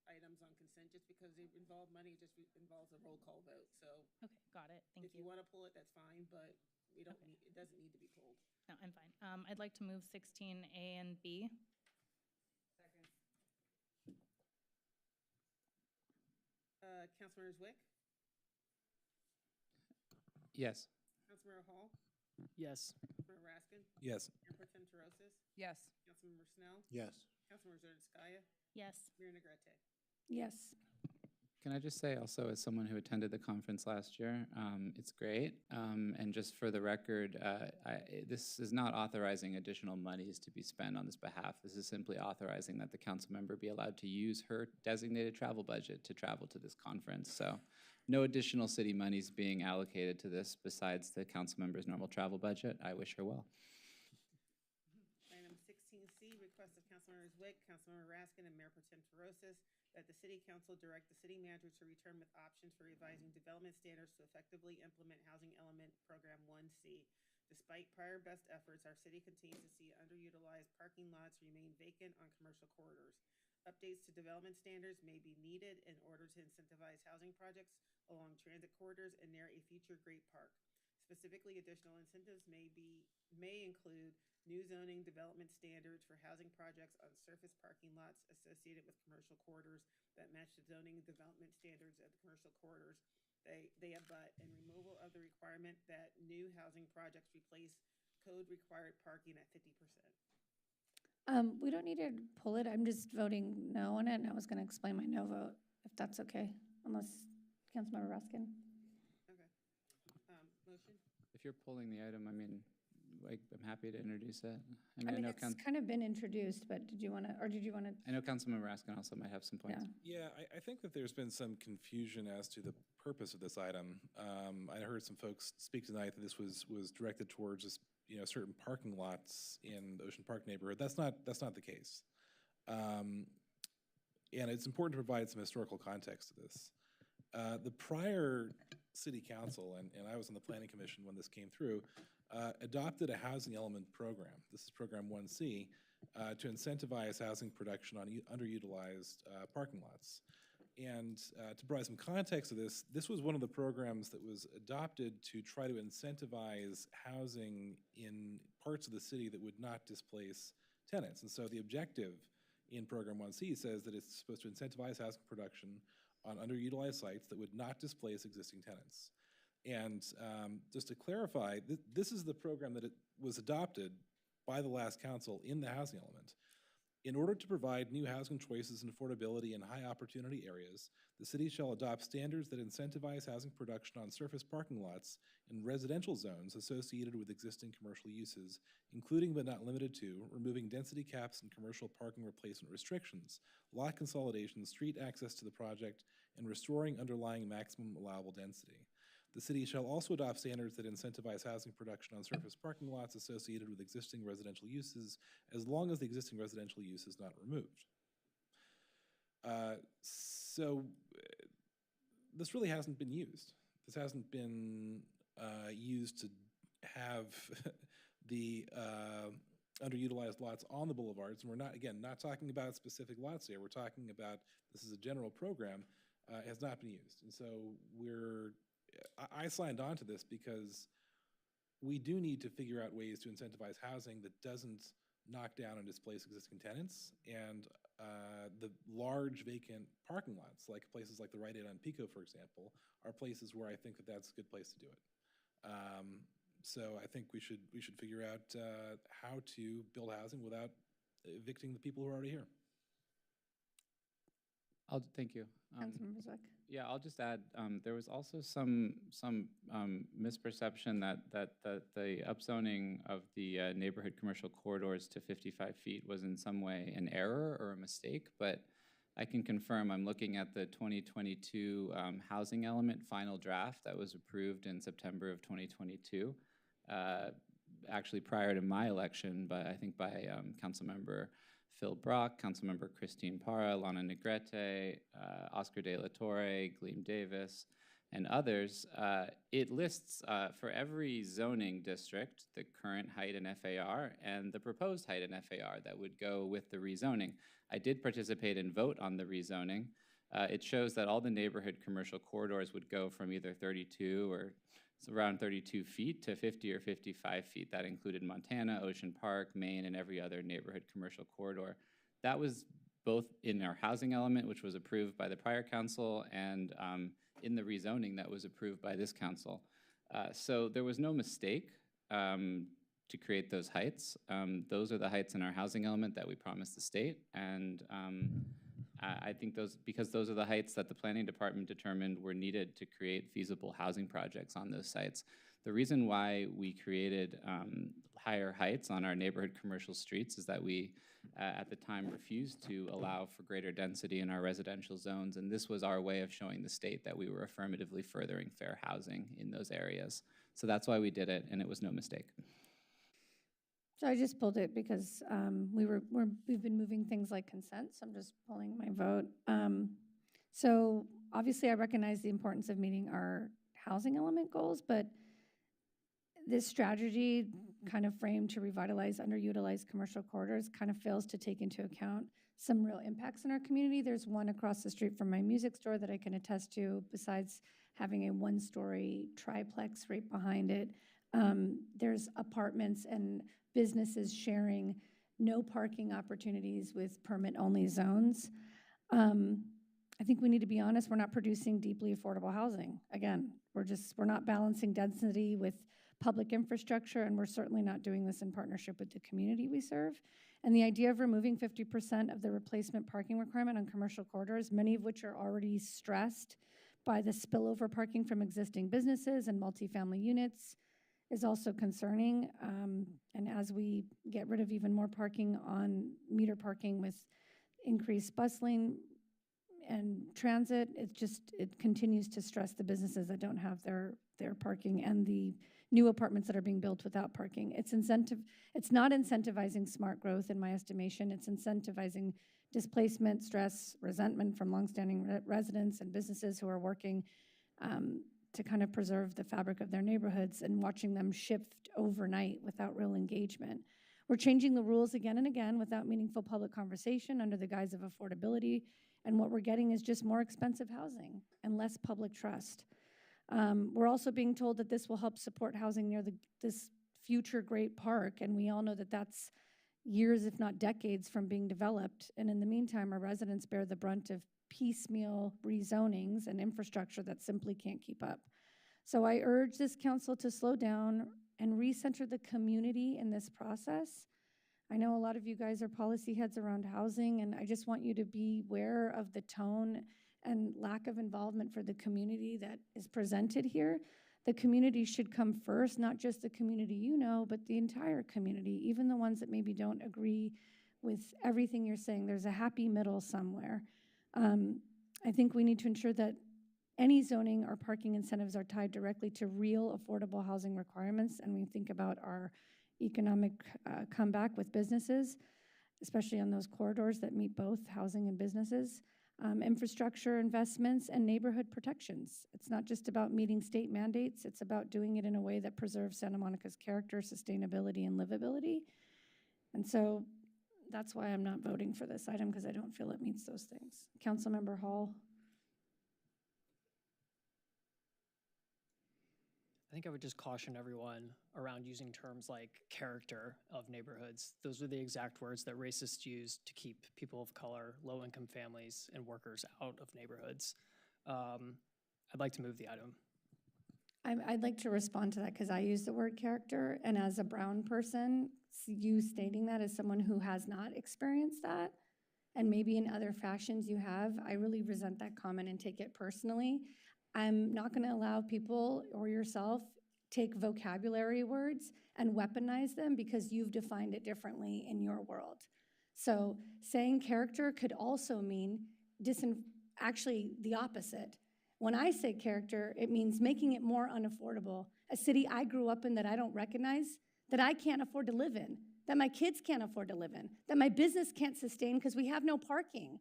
items on consent just because they involve money, it just involves a roll call vote, so. Okay, got it, thank If you. you want to pull it, that's fine, but we don't Okay. need, it doesn't need to be pulled. No, I'm fine. I'd like to move 16A and B. Second. Councilmember Zwick, Yes. Councilmember Hall, Yes. Councilmember Raskin, Yes. Mayor Pro Tem Terosis, Yes. Councilmember Snell, Yes. Councilmember Zerskaya, Yes. Mayor Negrete. Yes. Can I just say also, as someone who attended the conference last year, it's great. And just for the record, this is not authorizing additional monies to be spent on this behalf. This is simply authorizing that the council member be allowed to use her designated travel budget to travel to this conference. So no additional city monies being allocated to this besides the council member's normal travel budget. I wish her well. Item 16C, request of Councilmember Zwick, Councilmember Raskin, and Mayor Pro Tem Terosis that the City Council direct the city manager to return with options for revising development standards to effectively implement Housing Element Program 1C. Despite prior best efforts, our city continues to see underutilized parking lots remain vacant on commercial corridors. Updates to development standards may be needed in order to incentivize housing projects along transit corridors and near a future Great Park. Specifically, additional incentives may include new zoning development standards for housing projects on surface parking lots associated with commercial corridors that match the zoning development standards of the commercial corridors they abut, and removal of the requirement that new housing projects replace code required parking at 50%. We don't need to pull it. I'm just voting no on it, and I was going to explain my no vote, if that's okay, unless Councilmember Raskin. Okay. Motion? If you're pulling the item, I mean, like, I'm happy to introduce it. I mean, it's kind of been introduced, but did you want to, or did you want to? I know Councilmember Raskin also might have some points. Yeah, I think that there's been some confusion as to the purpose of this item. I heard some folks speak tonight that this was directed towards just, certain parking lots in the Ocean Park neighborhood. That's not the case. And it's important to provide some historical context to this. The prior city council, and I was on the planning commission when this came through, adopted a housing element program. This is program 1C, to incentivize housing production on underutilized parking lots. And to provide some context to this, this was one of the programs that was adopted to try to incentivize housing in parts of the city that would not displace tenants. And so the objective in Program 1C says that it's supposed to incentivize housing production on underutilized sites that would not displace existing tenants. And just to clarify, this is the program that it was adopted by the last council in the housing element. In order to provide new housing choices and affordability in high opportunity areas, the city shall adopt standards that incentivize housing production on surface parking lots in residential zones associated with existing commercial uses, including but not limited to removing density caps and commercial parking replacement restrictions, lot consolidation, street access to the project, and restoring underlying maximum allowable density. The city shall also adopt standards that incentivize housing production on surface parking lots associated with existing residential uses, as long as the existing residential use is not removed. So this really hasn't been used. This hasn't been used to have the underutilized lots on the boulevards. And we're not, again, not talking about specific lots here. We're talking about, this is a general program, has not been used. And so I signed on to this because we do need to figure out ways to incentivize housing that doesn't knock down and displace existing tenants. And the large vacant parking lots, like places like the Rite Aid on Pico, for example, are places where I think that that's a good place to do it. So I think we should figure out how to build housing without evicting the people who are already here. Thank you. Councilmember Zwick. Yeah, I'll just add, there was also some misperception that the upzoning of the neighborhood commercial corridors to 55 feet was in some way an error or a mistake, but I can confirm I'm looking at the 2022 housing element final draft that was approved in September of 2022, actually prior to my election, but I think by Councilmember Phil Brock, Councilmember Christine Parra, Lana Negrete, Oscar De La Torre, Gleam Davis, and others. It lists for every zoning district the current height in FAR and the proposed height in FAR that would go with the rezoning. I did participate and vote on the rezoning. It shows that all the neighborhood commercial corridors would go from either 32 or around 32 feet to 50 or 55 feet. That included Montana, Ocean Park, Maine, and every other neighborhood commercial corridor. That was both in our housing element, which was approved by the prior council, and in the rezoning that was approved by this council. So there was no mistake to create those heights. Those are the heights in our housing element that we promised the state, and I think because those are the heights that the planning department determined were needed to create feasible housing projects on those sites. The reason why we created higher heights on our neighborhood commercial streets is that we, at the time, refused to allow for greater density in our residential zones, and this was our way of showing the state that we were affirmatively furthering fair housing in those areas. So that's why we did it, and it was no mistake. So I just pulled it because we've been moving things like consent, so I'm just pulling my vote. So obviously I recognize the importance of meeting our housing element goals, but this strategy kind of framed to revitalize underutilized commercial corridors kind of fails to take into account some real impacts in our community. There's one across the street from my music store that I can attest to, besides having a one-story triplex right behind it. There's apartments and businesses sharing no parking opportunities with permit-only zones. I think we need to be honest, we're not producing deeply affordable housing. Again, we're not balancing density with public infrastructure, and we're certainly not doing this in partnership with the community we serve. And the idea of removing 50% of the replacement parking requirement on commercial corridors, many of which are already stressed by the spillover parking from existing businesses and multifamily units, is also concerning. And as we get rid of even more parking on meter parking with increased bustling and transit, it continues to stress the businesses that don't have their parking and the new apartments that are being built without parking. It's not incentivizing smart growth in my estimation. It's incentivizing displacement, stress, resentment from longstanding residents and businesses who are working to kind of preserve the fabric of their neighborhoods and watching them shift overnight without real engagement. We're changing the rules again and again without meaningful public conversation under the guise of affordability. And what we're getting is just more expensive housing and less public trust. We're also being told that this will help support housing near this future great park. And we all know that that's years, if not decades, from being developed. And in the meantime, our residents bear the brunt of piecemeal rezonings and infrastructure that simply can't keep up. So I urge this council to slow down and recenter the community in this process. I know a lot of you guys are policy heads around housing, and I just want you to be aware of the tone and lack of involvement for the community that is presented here. The community should come first, not just the community you know, but the entire community, even the ones that maybe don't agree with everything you're saying. There's a happy middle somewhere. I think we need to ensure that any zoning or parking incentives are tied directly to real affordable housing requirements, and we think about our economic comeback with businesses, especially on those corridors that meet both housing and businesses. Infrastructure investments and neighborhood protections. It's not just about meeting state mandates, it's about doing it in a way that preserves Santa Monica's character, sustainability, and livability. And so that's why I'm not voting for this item, because I don't feel it meets those things. Councilmember Hall. I think I would just caution everyone around using terms like character of neighborhoods. Those are the exact words that racists use to keep people of color, low-income families, and workers out of neighborhoods. I'd like to move the item. I'd like to respond to that because I use the word character, and as a brown person, you stating that as someone who has not experienced that, and maybe in other fashions you have, I really resent that comment and take it personally. I'm not going to allow people or yourself take vocabulary words and weaponize them because you've defined it differently in your world. So saying character could also mean actually the opposite. When I say character, it means making it more unaffordable. A city I grew up in that I don't recognize, that I can't afford to live in, that my kids can't afford to live in, that my business can't sustain because we have no parking.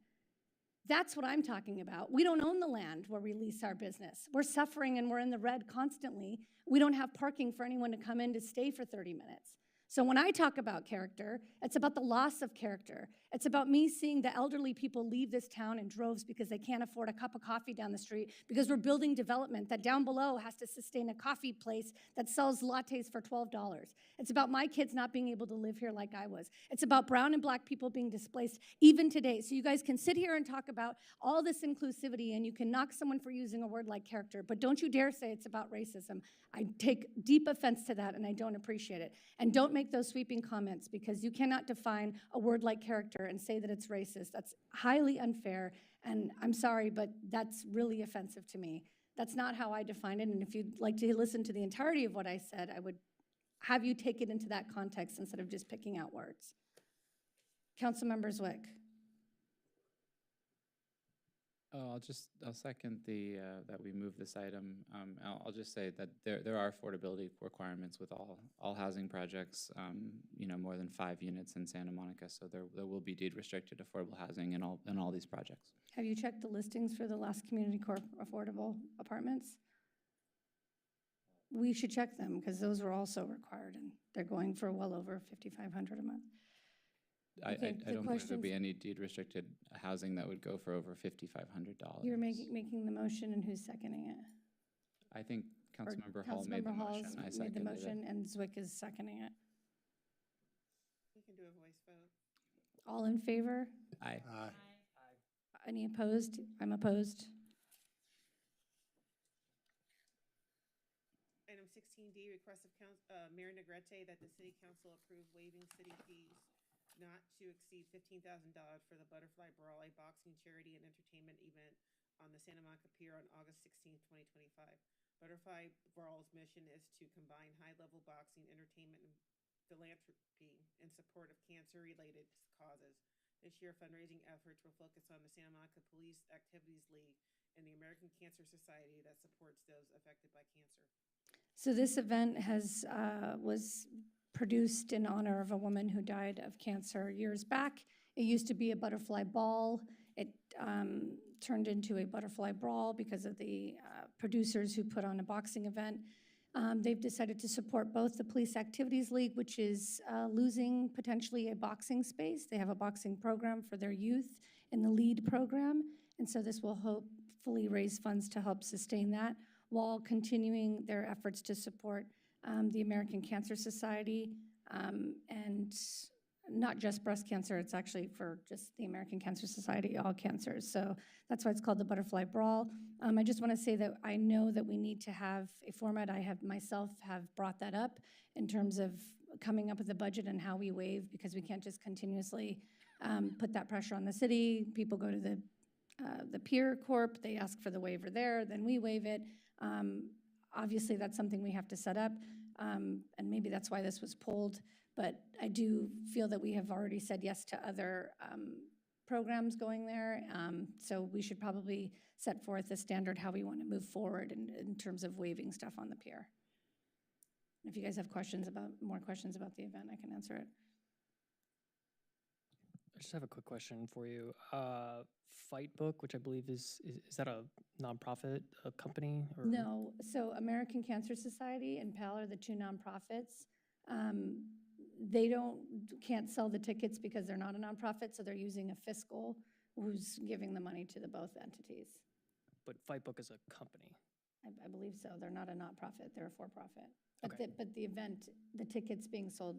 That's what I'm talking about. We don't own the land where we lease our business. We're suffering and we're in the red constantly. We don't have parking for anyone to come in to stay for 30 minutes. So when I talk about character, it's about the loss of character. It's about me seeing the elderly people leave this town in droves because they can't afford a cup of coffee down the street, because we're building development that down below has to sustain a coffee place that sells lattes for $12. It's about my kids not being able to live here like I was. It's about brown and black people being displaced even today. So you guys can sit here and talk about all this inclusivity, and you can knock someone for using a word like character, but don't you dare say it's about racism. I take deep offense to that, and I don't appreciate it. And don't make those sweeping comments, because you cannot define a word like character and say that it's racist. That's highly unfair, and I'm sorry, but that's really offensive to me. That's not how I define it, and if you'd like to listen to the entirety of what I said, I would have you take it into that context instead of just picking out words. Councilmember Zwick. Oh, I'll second that we move this item. I'll just say that there are affordability requirements with all housing projects, more than 5 units in Santa Monica. So there will be deed restricted affordable housing in all these projects. Have you checked the listings for the last Community Corp affordable apartments? We should check them because those were also required, and they're going for well over $5,500 a month. I don't believe there'd be any deed restricted housing that would go for over $5,500. You're making the motion, and who's seconding it? I think Councilmember Hall made the motion. I seconded made the motion, it. and Zwick is seconding it. We can do a voice vote. All in favor? Aye. Aye. Any opposed? I'm opposed. Item 16D, request of Mayor Negrete that the City Council approve waiving city fees not to exceed $15,000 for the Butterfly Brawl, a boxing charity and entertainment event on the Santa Monica Pier on August 16, 2025. Butterfly Brawl's mission is to combine high-level boxing, entertainment, and philanthropy in support of cancer-related causes. This year, fundraising efforts will focus on the Santa Monica Police Activities League and the American Cancer Society that supports those affected by cancer. So this event was produced in honor of a woman who died of cancer years back. It used to be a butterfly ball. It turned into a butterfly brawl because of the producers who put on a boxing event. They've decided to support both the Police Activities League, which is losing potentially a boxing space. They have a boxing program for their youth in the LEAD program, and so this will hopefully raise funds to help sustain that while continuing their efforts to support the American Cancer Society, and not just breast cancer, it's actually for just the American Cancer Society, all cancers. So that's why it's called the Butterfly Brawl. I just want to say that I know that we need to have a format. I have myself have brought that up in terms of coming up with a budget and how we waive, because we can't just continuously put that pressure on the city. People go to the peer corp, they ask for the waiver there, then we waive it. Obviously, that's something we have to set up, and maybe that's why this was pulled. But I do feel that we have already said yes to other programs going there. So we should probably set forth a standard how we want to move forward in terms of waiving stuff on the pier. If you guys have more questions about the event, I can answer it. I just have a quick question for you. Fight Book, which I believe is that a nonprofit company? Or? No, so American Cancer Society and PAL are the two nonprofits. They can't sell the tickets because they're not a nonprofit, so they're using a fiscal who's giving the money to both entities. But Fight Book is a company. I believe so. They're not a nonprofit, they're a for-profit. Okay. But the event, the tickets being sold,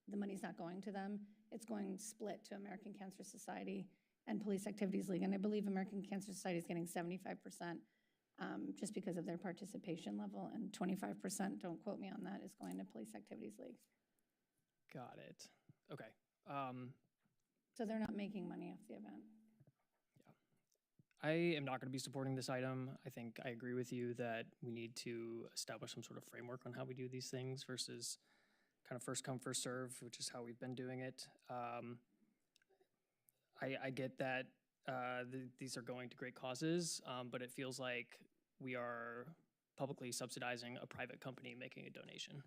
the money's not going to them. It's going split to American Cancer Society and Police Activities League. And I believe American Cancer Society is getting 75% just because of their participation level, and 25%, don't quote me on that, is going to Police Activities League. Got it. Okay. So they're not making money off the event. I am not going to be supporting this item. I think I agree with you that we need to establish some sort of framework on how we do these things versus kind of first come, first serve, which is how we've been doing it. I get that these are going to great causes, but it feels like we are publicly subsidizing a private company making a donation.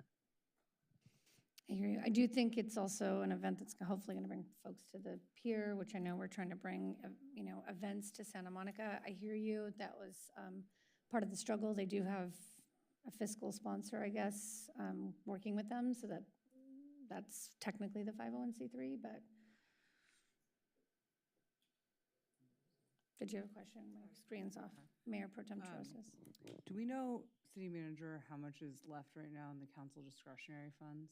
I hear you. I do think it's also an event that's hopefully going to bring folks to the pier, which I know we're trying to bring, events to Santa Monica. I hear you. That was part of the struggle. They do have a fiscal sponsor, I guess, working with them, so that's technically the 501c3, but. Did you have a question? My screen's off. Mayor Pro Tem Trosas. Do we know, City Manager, how much is left right now in the council discretionary funds?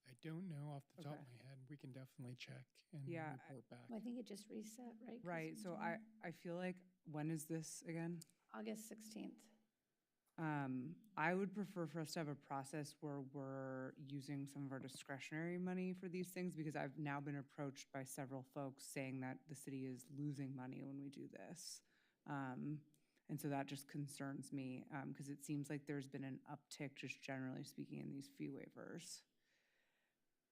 I don't know off the top of my head. We can definitely check and report back. Well, I think it just reset, right? Right, so I feel like, when is this again? August 16th. I would prefer for us to have a process where we're using some of our discretionary money for these things, because I've now been approached by several folks saying that the city is losing money when we do this. And so that just concerns me, because it seems like there's been an uptick, just generally speaking, in these fee waivers.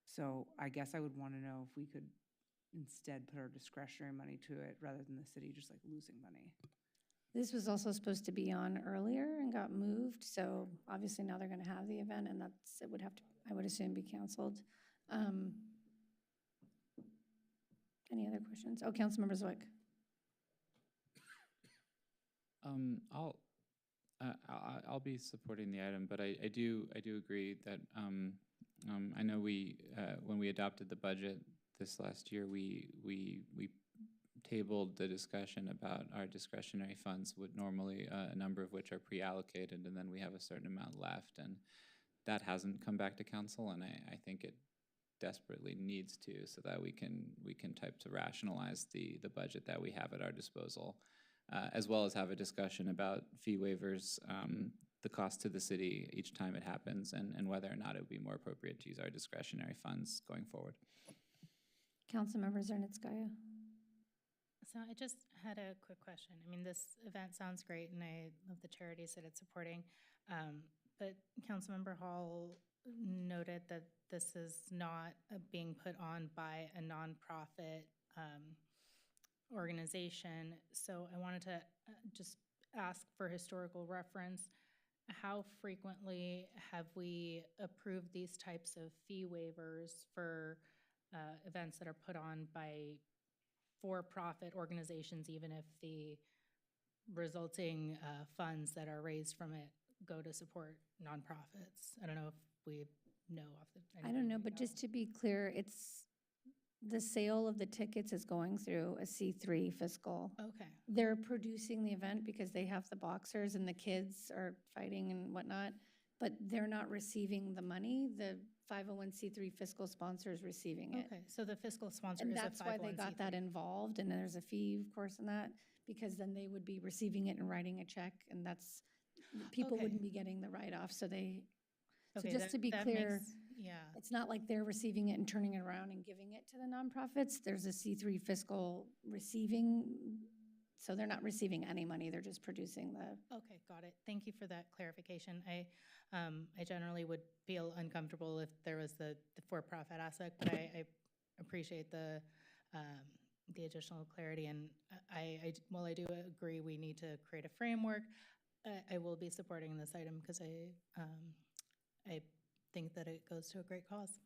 So I guess I would want to know if we could instead put our discretionary money to it rather than the city just like losing money. This was also supposed to be on earlier and got moved, so obviously now they're going to have the event, and it would have to, I would assume, be canceled. Any other questions? Oh, Councilmember Zwick. I'll be supporting the item, but I do agree that I know when we adopted the budget this last year, we tabled the discussion about our discretionary funds, would normally a number of which are pre-allocated, and then we have a certain amount left, and that hasn't come back to council, and I think it desperately needs to, so that we can type to rationalize the budget that we have at our disposal, as well as have a discussion about fee waivers, the cost to the city each time it happens, and whether or not it would be more appropriate to use our discretionary funds going forward. Councilmember Zernitskaya. So I just had a quick question. I mean, this event sounds great, and I love the charities that it's supporting. But Councilmember Hall noted that this is not being put on by a nonprofit organization. So I wanted to just ask for historical reference. How frequently have we approved these types of fee waivers for events that are put on by for-profit organizations, even if the resulting funds that are raised from it go to support nonprofits. I don't know if we know off the. I don't know, but just to be clear, it's, the sale of the tickets is going through a C3 fiscal. Okay. They're producing the event because they have the boxers and the kids are fighting and whatnot, but they're not receiving the money. The 501c3 fiscal sponsor is receiving it. Okay, so the fiscal sponsor And is a 501c3. that's why they got that involved, and there's a fee, of course, in that, because then they would be receiving it and writing a check, and that's, people Okay. wouldn't be getting the write-off, so they, so Okay, just to be that clear, makes- yeah. it's not like they're receiving it and turning it around and giving it to the nonprofits. There's a C3 fiscal receiving, so they're not receiving any money, they're just producing the. Okay, got it. Thank you for that clarification. I generally would feel uncomfortable if there was the for-profit aspect, but I appreciate the additional clarity. And while I do agree we need to create a framework, I will be supporting this item because I think that it goes to a great cause.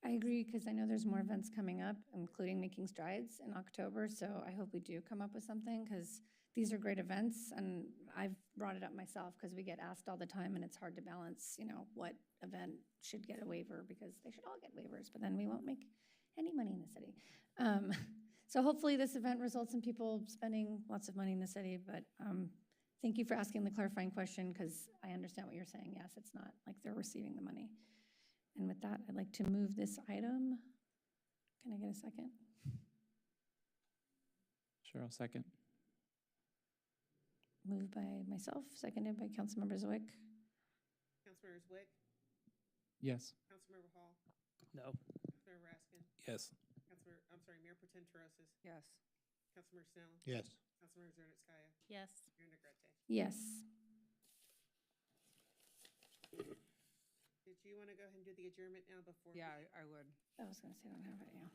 I agree, because I know there's more events coming up, including Making Strides in October, so I hope we do come up with something, because these are great events, and I've brought it up myself, because we get asked all the time, and it's hard to balance, you know, what event should get a waiver, because they should all get waivers, but then we won't make any money in the city. So hopefully this event results in people spending lots of money in the city, but thank you for asking the clarifying question, because I understand what you're saying. Yes, it's not like they're receiving the money. And with that, I'd like to move this item. Can I get a second? Sure, I'll second. Moved by myself, seconded by Councilmember Zwick. Councilmember Zwick, Yes. Councilmember Hall, No. Councilmember Raskin, Yes. Mayor Potem Terosas, Yes. Councilmember Snell, Yes. Councilmember Zernitskaya, Yes. Mayor Negrete. Yes. Did you want to go ahead and do the adjournment now before? Yeah, I would. I was going to say I don't have it, yeah.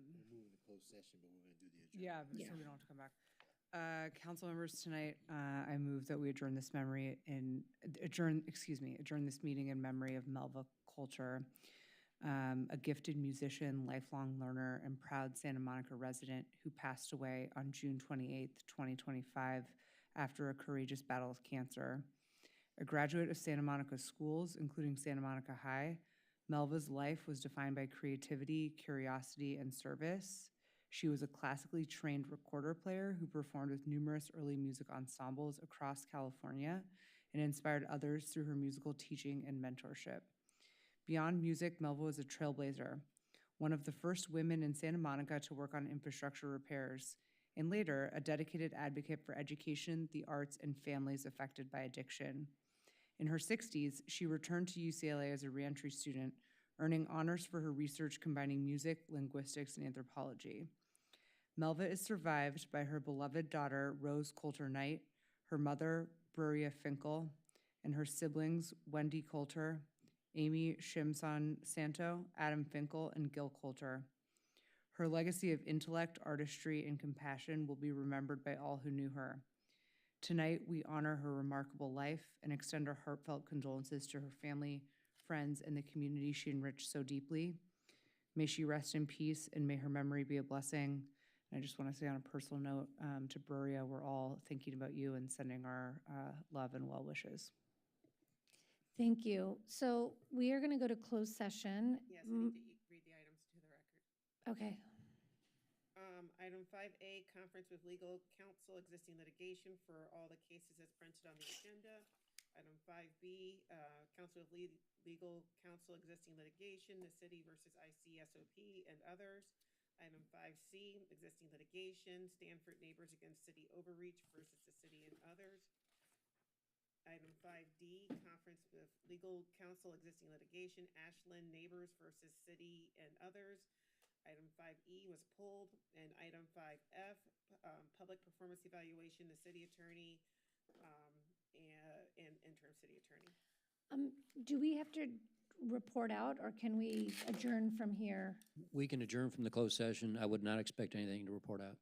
We're moving to closed session, but we're going to do the adjournment. Yeah, so we don't have to come back. Council members, tonight, I move that we adjourn this meeting in memory of Melva Coulter, a gifted musician, lifelong learner, and proud Santa Monica resident who passed away on June 28th, 2025, after a courageous battle with cancer. A graduate of Santa Monica schools, including Santa Monica High, Melva's life was defined by creativity, curiosity, and service. She was a classically trained recorder player who performed with numerous early music ensembles across California and inspired others through her musical teaching and mentorship. Beyond music, Melva was a trailblazer, one of the first women in Santa Monica to work on infrastructure repairs, and later a dedicated advocate for education, the arts, and families affected by addiction. In her 60s, she returned to UCLA as a reentry student, earning honors for her research combining music, linguistics, and anthropology. Melva is survived by her beloved daughter, Rose Coulter Knight, her mother, Bruria Finkel, and her siblings, Wendy Coulter, Amy Shimson Santo, Adam Finkel, and Gil Coulter. Her legacy of intellect, artistry, and compassion will be remembered by all who knew her. Tonight, we honor her remarkable life and extend our heartfelt condolences to her family, friends, and the community she enriched so deeply. May she rest in peace, and may her memory be a blessing. And I just want to say on a personal note to Bruria, we're all thinking about you and sending our love and well wishes. Thank you. So we are going to go to closed session. Yes, I need to read the items to the record. Okay. Item 5A, conference with legal counsel, existing litigation for all the cases as printed on the agenda. Item 5B, counsel with legal counsel, existing litigation, the city versus ICSOP and others. Item 5C, existing litigation, Stanford neighbors against city overreach versus the city and others. Item 5D, conference with legal counsel, existing litigation, Ashland neighbors versus city and others. Item 5E was pulled, and item 5F, public performance evaluation, the city attorney and interim city attorney. Do we have to report out, or can we adjourn from here? We can adjourn from the closed session. I would not expect anything to report out.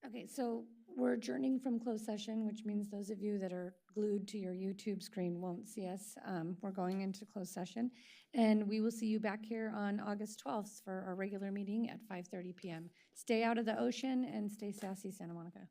Okay, so we're adjourning from closed session, which means those of you that are glued to your YouTube screen won't see us. We're going into closed session, and we will see you back here on August 12th for our regular meeting at 5:30 p.m. Stay out of the ocean and stay sassy, Santa Monica.